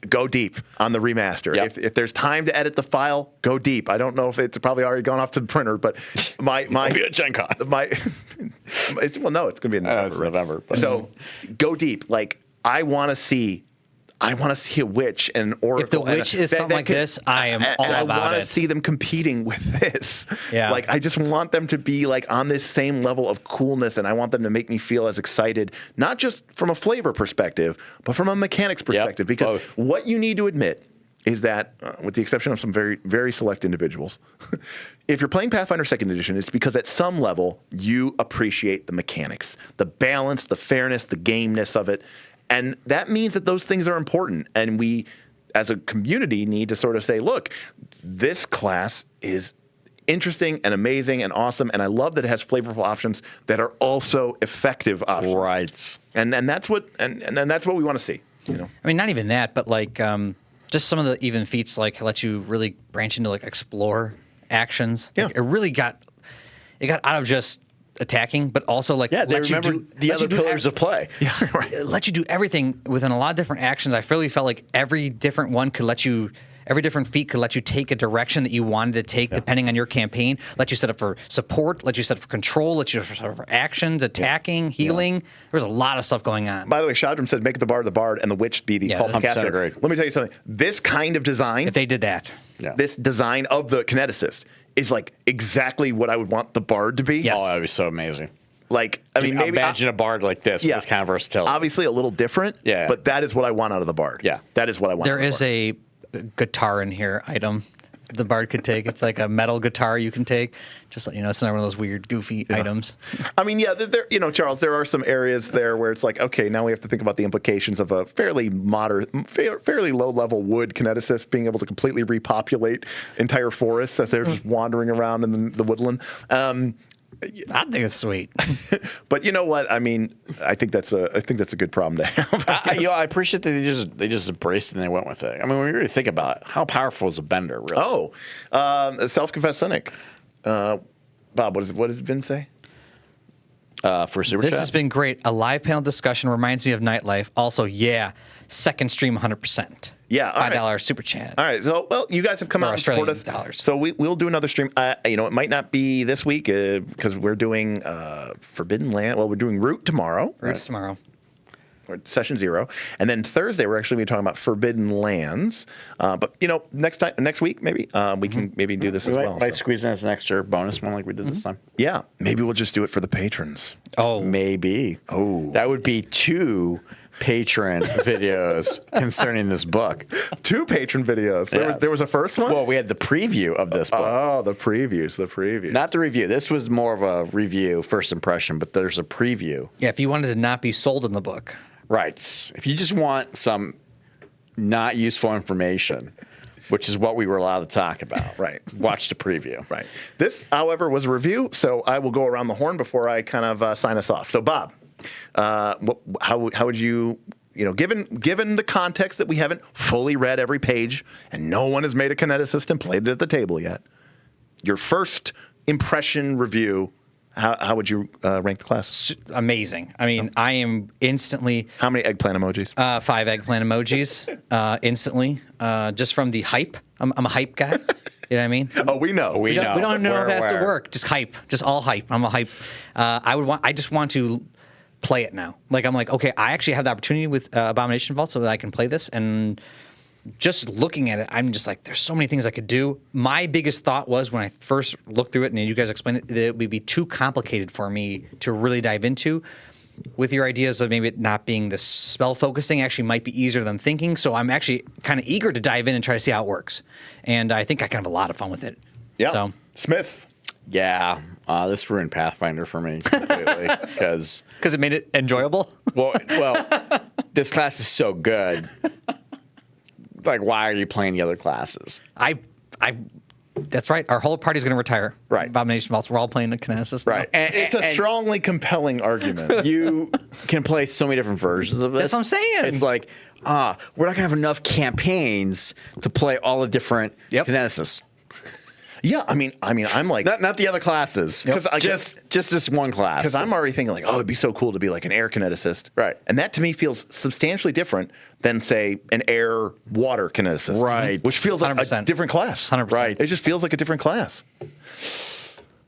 Go deep on the remaster. Yep. If there's time to edit the file, go deep. I don't know if it's probably already gone off to the printer, but It'll be a Gen Con. It's going to be in November. It's November. But. So go deep. Like, I want to see a witch and an oracle. If the witch is something like this, I am all about it. I want to see them competing with this. Yeah. Like, I just want them to be like on this same level of coolness, and I want them to make me feel as excited, not just from a flavor perspective, but from a mechanics perspective. Because both. what you need to admit is that, with the exception of some very, very select individuals, if you're playing Pathfinder 2nd Edition, it's because at some level you appreciate the mechanics, the balance, the fairness, the gameness of it. And that means that those things are important. And we, as a community, need to sort of say, look, this class is interesting and amazing and awesome. And I love that it has flavorful options that are also effective options. Right. And that's what that's what we want to see. I mean, not even that, but like just some of the even feats like let you really branch into like explore actions. Yeah. Like, it really got out of just attacking, but also like Yeah, they remember the other pillars of play. Yeah, right. It let you do everything within a lot of different actions. I really felt like every different one could let you Every different feat could let you take a direction that you wanted to take depending on your campaign. Let you set up for support, let you set up for control, let you set up for actions, attacking, healing. There's a lot of stuff going on. By the way, Shadram said make the bard and the witch be the cult caster. agree. Let me tell you something. This kind of design, If they did that. this design of the Kineticist is like exactly what I would want the bard to be. Yes. Oh, that would be so amazing. Like, I mean, maybe imagine a bard like this with this kind of versatility. Obviously a little different, but that is what I want out of the bard. Yeah. That is what I want. There is a guitar in here item the bard could take. It's like a metal guitar you can take. Just, you know, it's not one of those weird, goofy items. I mean, there, you know, Charles, there are some areas there where it's like, okay, now we have to think about the implications of a fairly fairly low-level wood kineticist being able to completely repopulate entire forests as they're just wandering around in the woodland. I think it's sweet. But you know what? I mean, I think that's a good problem to have. I appreciate that they just embraced it and they went with it. I mean, when you really think about it, how powerful is a bender, really? A self-confessed cynic. Bob, what does Vin say? For Super Chat? This has been great. A live panel discussion reminds me of nightlife. Also, second stream 100%. Yeah, all right. $5 super chat. All right, so you guys have come out and support us. Dollars. So we'll do another stream. You know, it might not be this week because we're doing Forbidden Land. Well, we're doing Root tomorrow. Root's tomorrow. Or session 0, and then Thursday we're actually going to be talking about Forbidden Lands. But you know, next week maybe we can maybe do this as well. Might squeeze in as an extra bonus one like we did this time. Yeah, maybe we'll just do it for the patrons. Oh, maybe. Oh, that would be 2 patron videos concerning this book. 2 patron videos. Yes. There was a first one? Well, we had the preview of this book. Oh, the previews. Not the review. This was more of a review, first impression, but there's a preview. Yeah, if you wanted to not be sold in the book. Right. If you just want some not useful information, which is what we were allowed to talk about. Right. Watch the preview. Right. This, however, was a review, so I will go around the horn before I kind of sign us off. So, Bob, how would you, you know, given the context that we haven't fully read every page and no one has made a kineticist and played it at the table yet, your first impression review, how would you rank the class? Amazing. I mean, I am instantly... How many eggplant emojis? 5 eggplant emojis, instantly, just from the hype. I'm a hype guy. You know what I mean? Oh, we know. We don't know if it has to work. Just hype. Just all hype. I'm a hype. I just want to play it now. Like, I'm like, okay, I actually have the opportunity with Abomination Vault so that I can play this, and just looking at it, I'm just like, there's so many things I could do. My biggest thought was when I first looked through it, and you guys explained it, that it would be too complicated for me to really dive into. With your ideas of maybe it not being this spell focusing, actually might be easier than I'm thinking. So I'm actually kind of eager to dive in and try to see how it works. And I think I can have a lot of fun with it. Yeah. So. Smith. Yeah, this ruined Pathfinder for me completely because it made it enjoyable. Well, this class is so good. Like, why are you playing the other classes? That's right. Our whole party's going to retire. Right. Abomination Vaults. We're all playing the Kineticist. Right. And it's a strongly compelling argument. You can play so many different versions of this. That's what I'm saying. It's like, we're not going to have enough campaigns to play all the different Kineticists. Yeah, I mean, I'm like not the other classes, just this one class. Because I'm already thinking like, oh, it'd be so cool to be like an air kineticist, right? And that to me feels substantially different than say an air water kineticist, right? Which feels like a different class, 100%. Right? It just feels like a different class.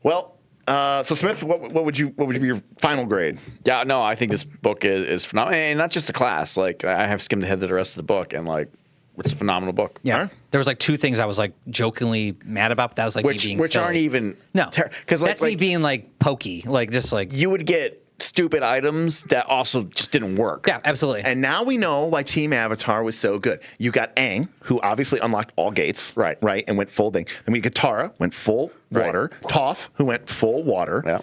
Well, so Smith, what would be your final grade? Yeah, no, I think this book is phenomenal, and not just the class. Like, I have skimmed ahead to the rest of the book, and like, it's a phenomenal book. Yeah, right? There was like 2 things I was like jokingly mad about. But that was like me being which silly. aren't even because that's me being like pokey, like just like you would get stupid items that also just didn't work. Yeah, absolutely. And now we know why Team Avatar was so good. You got Aang, who obviously unlocked all gates, right, and went full thing. Then we got Tara, went full water. Toph, who went full water. Yeah.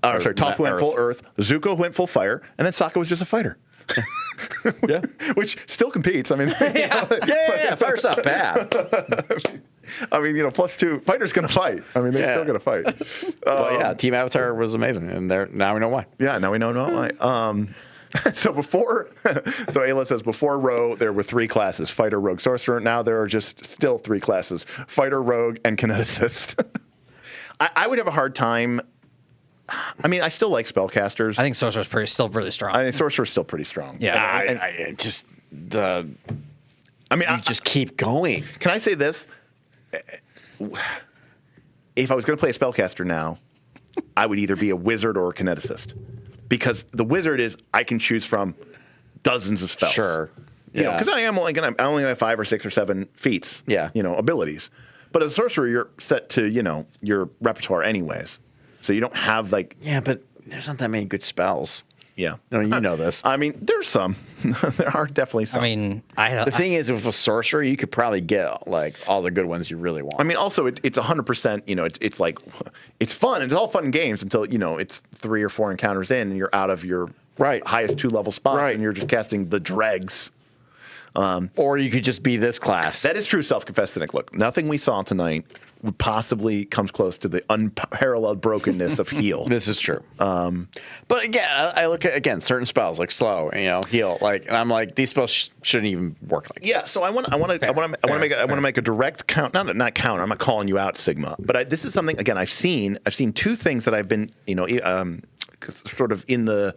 Toph, who went full earth. Zuko, who went full fire, and then Sokka was just a fighter. Yeah, which still competes. I mean, yeah, fire's not bad. I mean, +2 fighter's gonna fight. I mean, they're still gonna fight. Well, yeah, Team Avatar was amazing, and now we know why. Yeah, now we know why. So Ayla says before Ro, there were 3 classes: fighter, rogue, sorcerer. Now there are just still 3 classes: fighter, rogue, and kineticist. I would have a hard time. I mean, I still like spellcasters. I think sorcerer's still really strong. I think sorcerer's still pretty strong. Yeah, I mean, you just keep going. Can I say this? If I was going to play a spellcaster now, I would either be a wizard or a kineticist, because the wizard is I can choose from dozens of spells. Sure. You know, because I only gonna have 5 or 6 or 7 feats. Yeah. You know, abilities. But as a sorcerer, you're set to your repertoire anyways, so you don't have like. Yeah, but there's not that many good spells. Yeah. No, you know this. I mean, there's some. There are definitely some. I mean, The thing is, with a sorcerer, you could probably get like all the good ones you really want. I mean, also it's 100%. You know, it's like it's fun and it's all fun and games until it's 3 or 4 encounters in and you're out of your highest 2 level spots and you're just casting the dregs. Or you could just be this class. That is true. Self-confessed cynic. Look, nothing we saw tonight would possibly comes close to the unparalleled brokenness of heal. This is true. But again, I look at certain spells like slow, heal, and I'm like, these spells shouldn't even work like. Yeah. So I want to make a direct count. Not count. I'm not calling you out, Sigma. But this is something again. I've seen 2 things that I've been sort of in the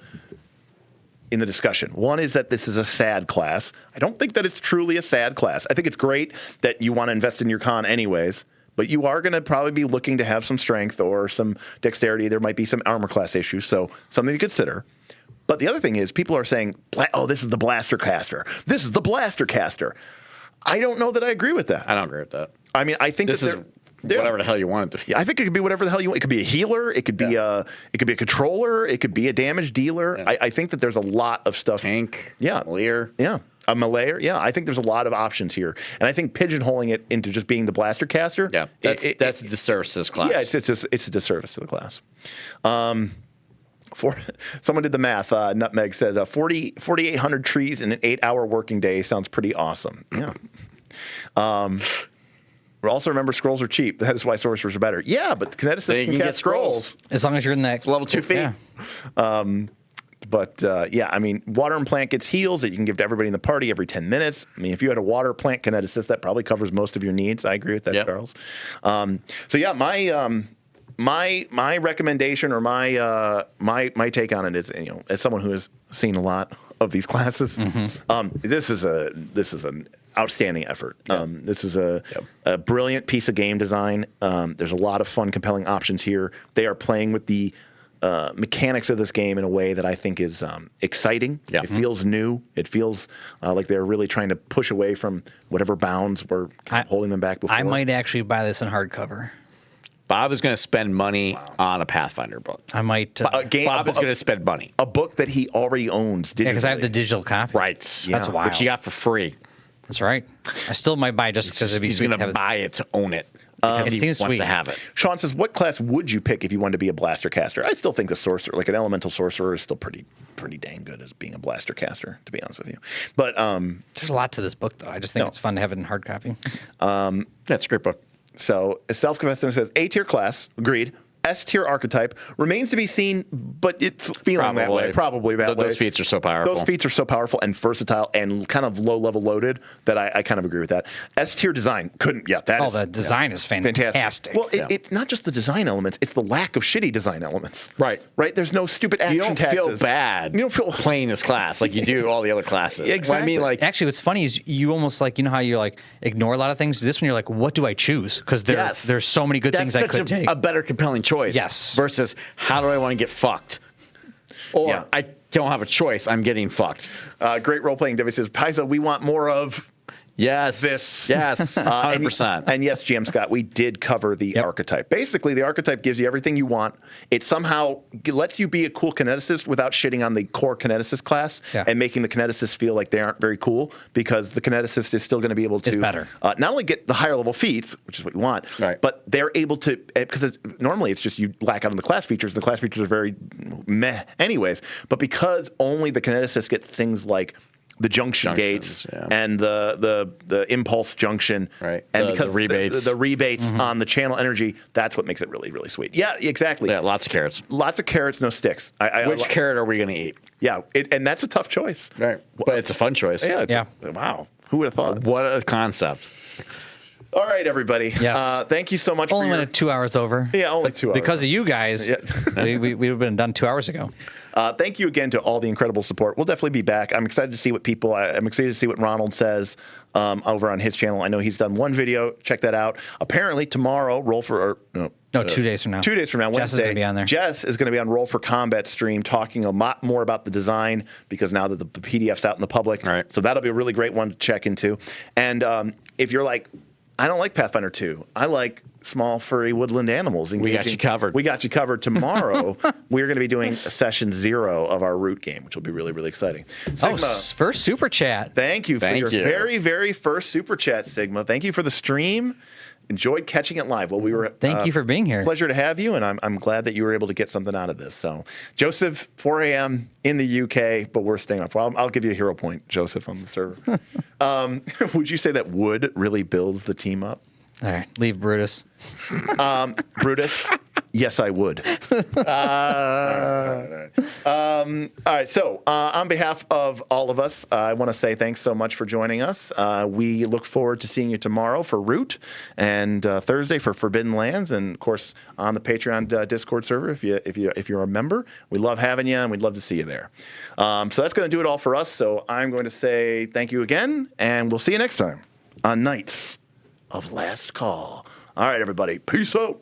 discussion. One is that this is a sad class. I don't think that it's truly a sad class. I think it's great that you want to invest in your con anyways, but you are going to probably be looking to have some strength or some dexterity. There might be some armor class issues, so something to consider. But the other thing is people are saying, oh, this is the blaster caster. This is the blaster caster. I don't know that I agree with that. I don't agree with that. I mean, I think this is whatever the hell you want it to be. Yeah, I think it could be whatever the hell you want. It could be a healer. It could be a controller. It could be a damage dealer. Yeah. I think that there's a lot of stuff. Tank. Yeah. Malayer. Yeah. A Malayer. Yeah. I think there's a lot of options here. And I think pigeonholing it into just being the blaster caster. Yeah. That's a disservice to this class. Yeah. It's a disservice to the class. Someone did the math. Nutmeg says 4,800 trees in an 8-hour working day sounds pretty awesome. Yeah. Also remember, scrolls are cheap. That is why sorcerers are better. Yeah, but kineticists can cast scrolls. As long as you're in that. It's level 2 feat. Yeah. I mean, water and plant gets heals that you can give to everybody in the party every 10 minutes. I mean, if you had a water plant kineticist, that probably covers most of your needs. I agree with that, Charles. My recommendation or my take on it is, as someone who has seen a lot of these classes, this is an outstanding effort. This is a brilliant piece of game design. There's a lot of fun, compelling options here. They are playing with the mechanics of this game in a way that I think is exciting. Yeah. It feels new. It feels like they're really trying to push away from whatever bounds were holding them back before. I might actually buy this in hardcover. Bob is going to spend money on a Pathfinder book. I might. Bob is going to spend money. A book that he already owns digitally. Yeah, because I have the digital copy. Right. Yeah. That's wild. Which you got for free. That's right. I still might buy just because it'd be sweet. He's going to buy it to own it. Because he wants to have it. Sean says, what class would you pick if you wanted to be a blaster caster? I still think the sorcerer, like an elemental sorcerer, is still pretty dang good as being a blaster caster, to be honest with you. But there's a lot to this book, though. I just think it's fun to have it in hard copy. That's a great book. So, self-confessed says, A-tier class, agreed. S-tier archetype remains to be seen, but it's feeling that way. Probably that way. Those feats are so powerful. Those feats are so powerful and versatile and kind of low-level loaded that I kind of agree with that. S-tier design couldn't. Yeah, that is. The design is fantastic. Well, it's not just the design elements; it's the lack of shitty design elements. Right. There's no stupid action. You don't feel bad. You don't feel playing this class like you do all the other classes. Exactly. Well, I mean, like, actually, what's funny is you almost how you ignore a lot of things. This one, you're like, what do I choose? Because there's so many good things I could take. A better compelling choice. Yes. Versus how do I want to get fucked? Or I don't have a choice. I'm getting fucked. Great role-playing. Debbie says, Paizo, we want more of this. Yes, 100%. And yes, GM Scott, we did cover the archetype. Basically, the archetype gives you everything you want. It somehow lets you be a cool kineticist without shitting on the core kineticist class and making the kineticists feel like they aren't very cool, because the kineticist is still going to be able to not only get the higher level feats, which is what you want, but they're able to, because normally it's just you black out on the class features, and the class features are very meh anyways, but because only the kineticist gets things like the junctions gates and the impulse junction, and because the rebates on the channel energy, that's what makes it really, really sweet. Yeah, exactly. Yeah, lots of carrots. Lots of carrots, no sticks. Which carrot are we going to eat? Yeah, and that's a tough choice. Right, but it's a fun choice. Yeah. Wow, who would have thought? What a concept. All right, everybody. Yes. Thank you so much. Only 2 hours over. Yeah, only 2 hours. Because of you guys, we would have been done 2 hours ago. Thank you again to all the incredible support. We'll definitely be back. I'm excited to see what I'm excited to see what Ronald says over on his channel. I know he's done one video. Check that out. Apparently tomorrow, No, 2 days from now. 2 days from now, Jess Wednesday. is going to be on there. Jess is going to be on Roll for Combat stream talking a lot more about the design because now that the PDF's out in the public. Right. So that'll be a really great one to check into. And if you're like, I don't like Pathfinder 2. I like small, furry woodland animals. We got you covered. We got you covered. Tomorrow, we're going to be doing session 0 of our root game, which will be really, really exciting. Sigma, First super chat. thank you for your very, very first super chat, Sigma. Thank you for the stream. Enjoyed catching it live. Well, we were. Thank you for being here. Pleasure to have you, and I'm glad that you were able to get something out of this. So, Joseph, 4 a.m. in the UK, but we're staying up. Well, I'll give you a hero point, Joseph, on the server. Would you say that wood really builds the team up? All right, leave Brutus. Brutus, yes, I would. All right. So, on behalf of all of us, I want to say thanks so much for joining us. We look forward to seeing you tomorrow for Root and Thursday for Forbidden Lands, and of course on the Patreon Discord server. If you're a member, we love having you, and we'd love to see you there. So that's going to do it all for us. So I'm going to say thank you again, and we'll see you next time on Knights of Last Call. All right, everybody. Peace out.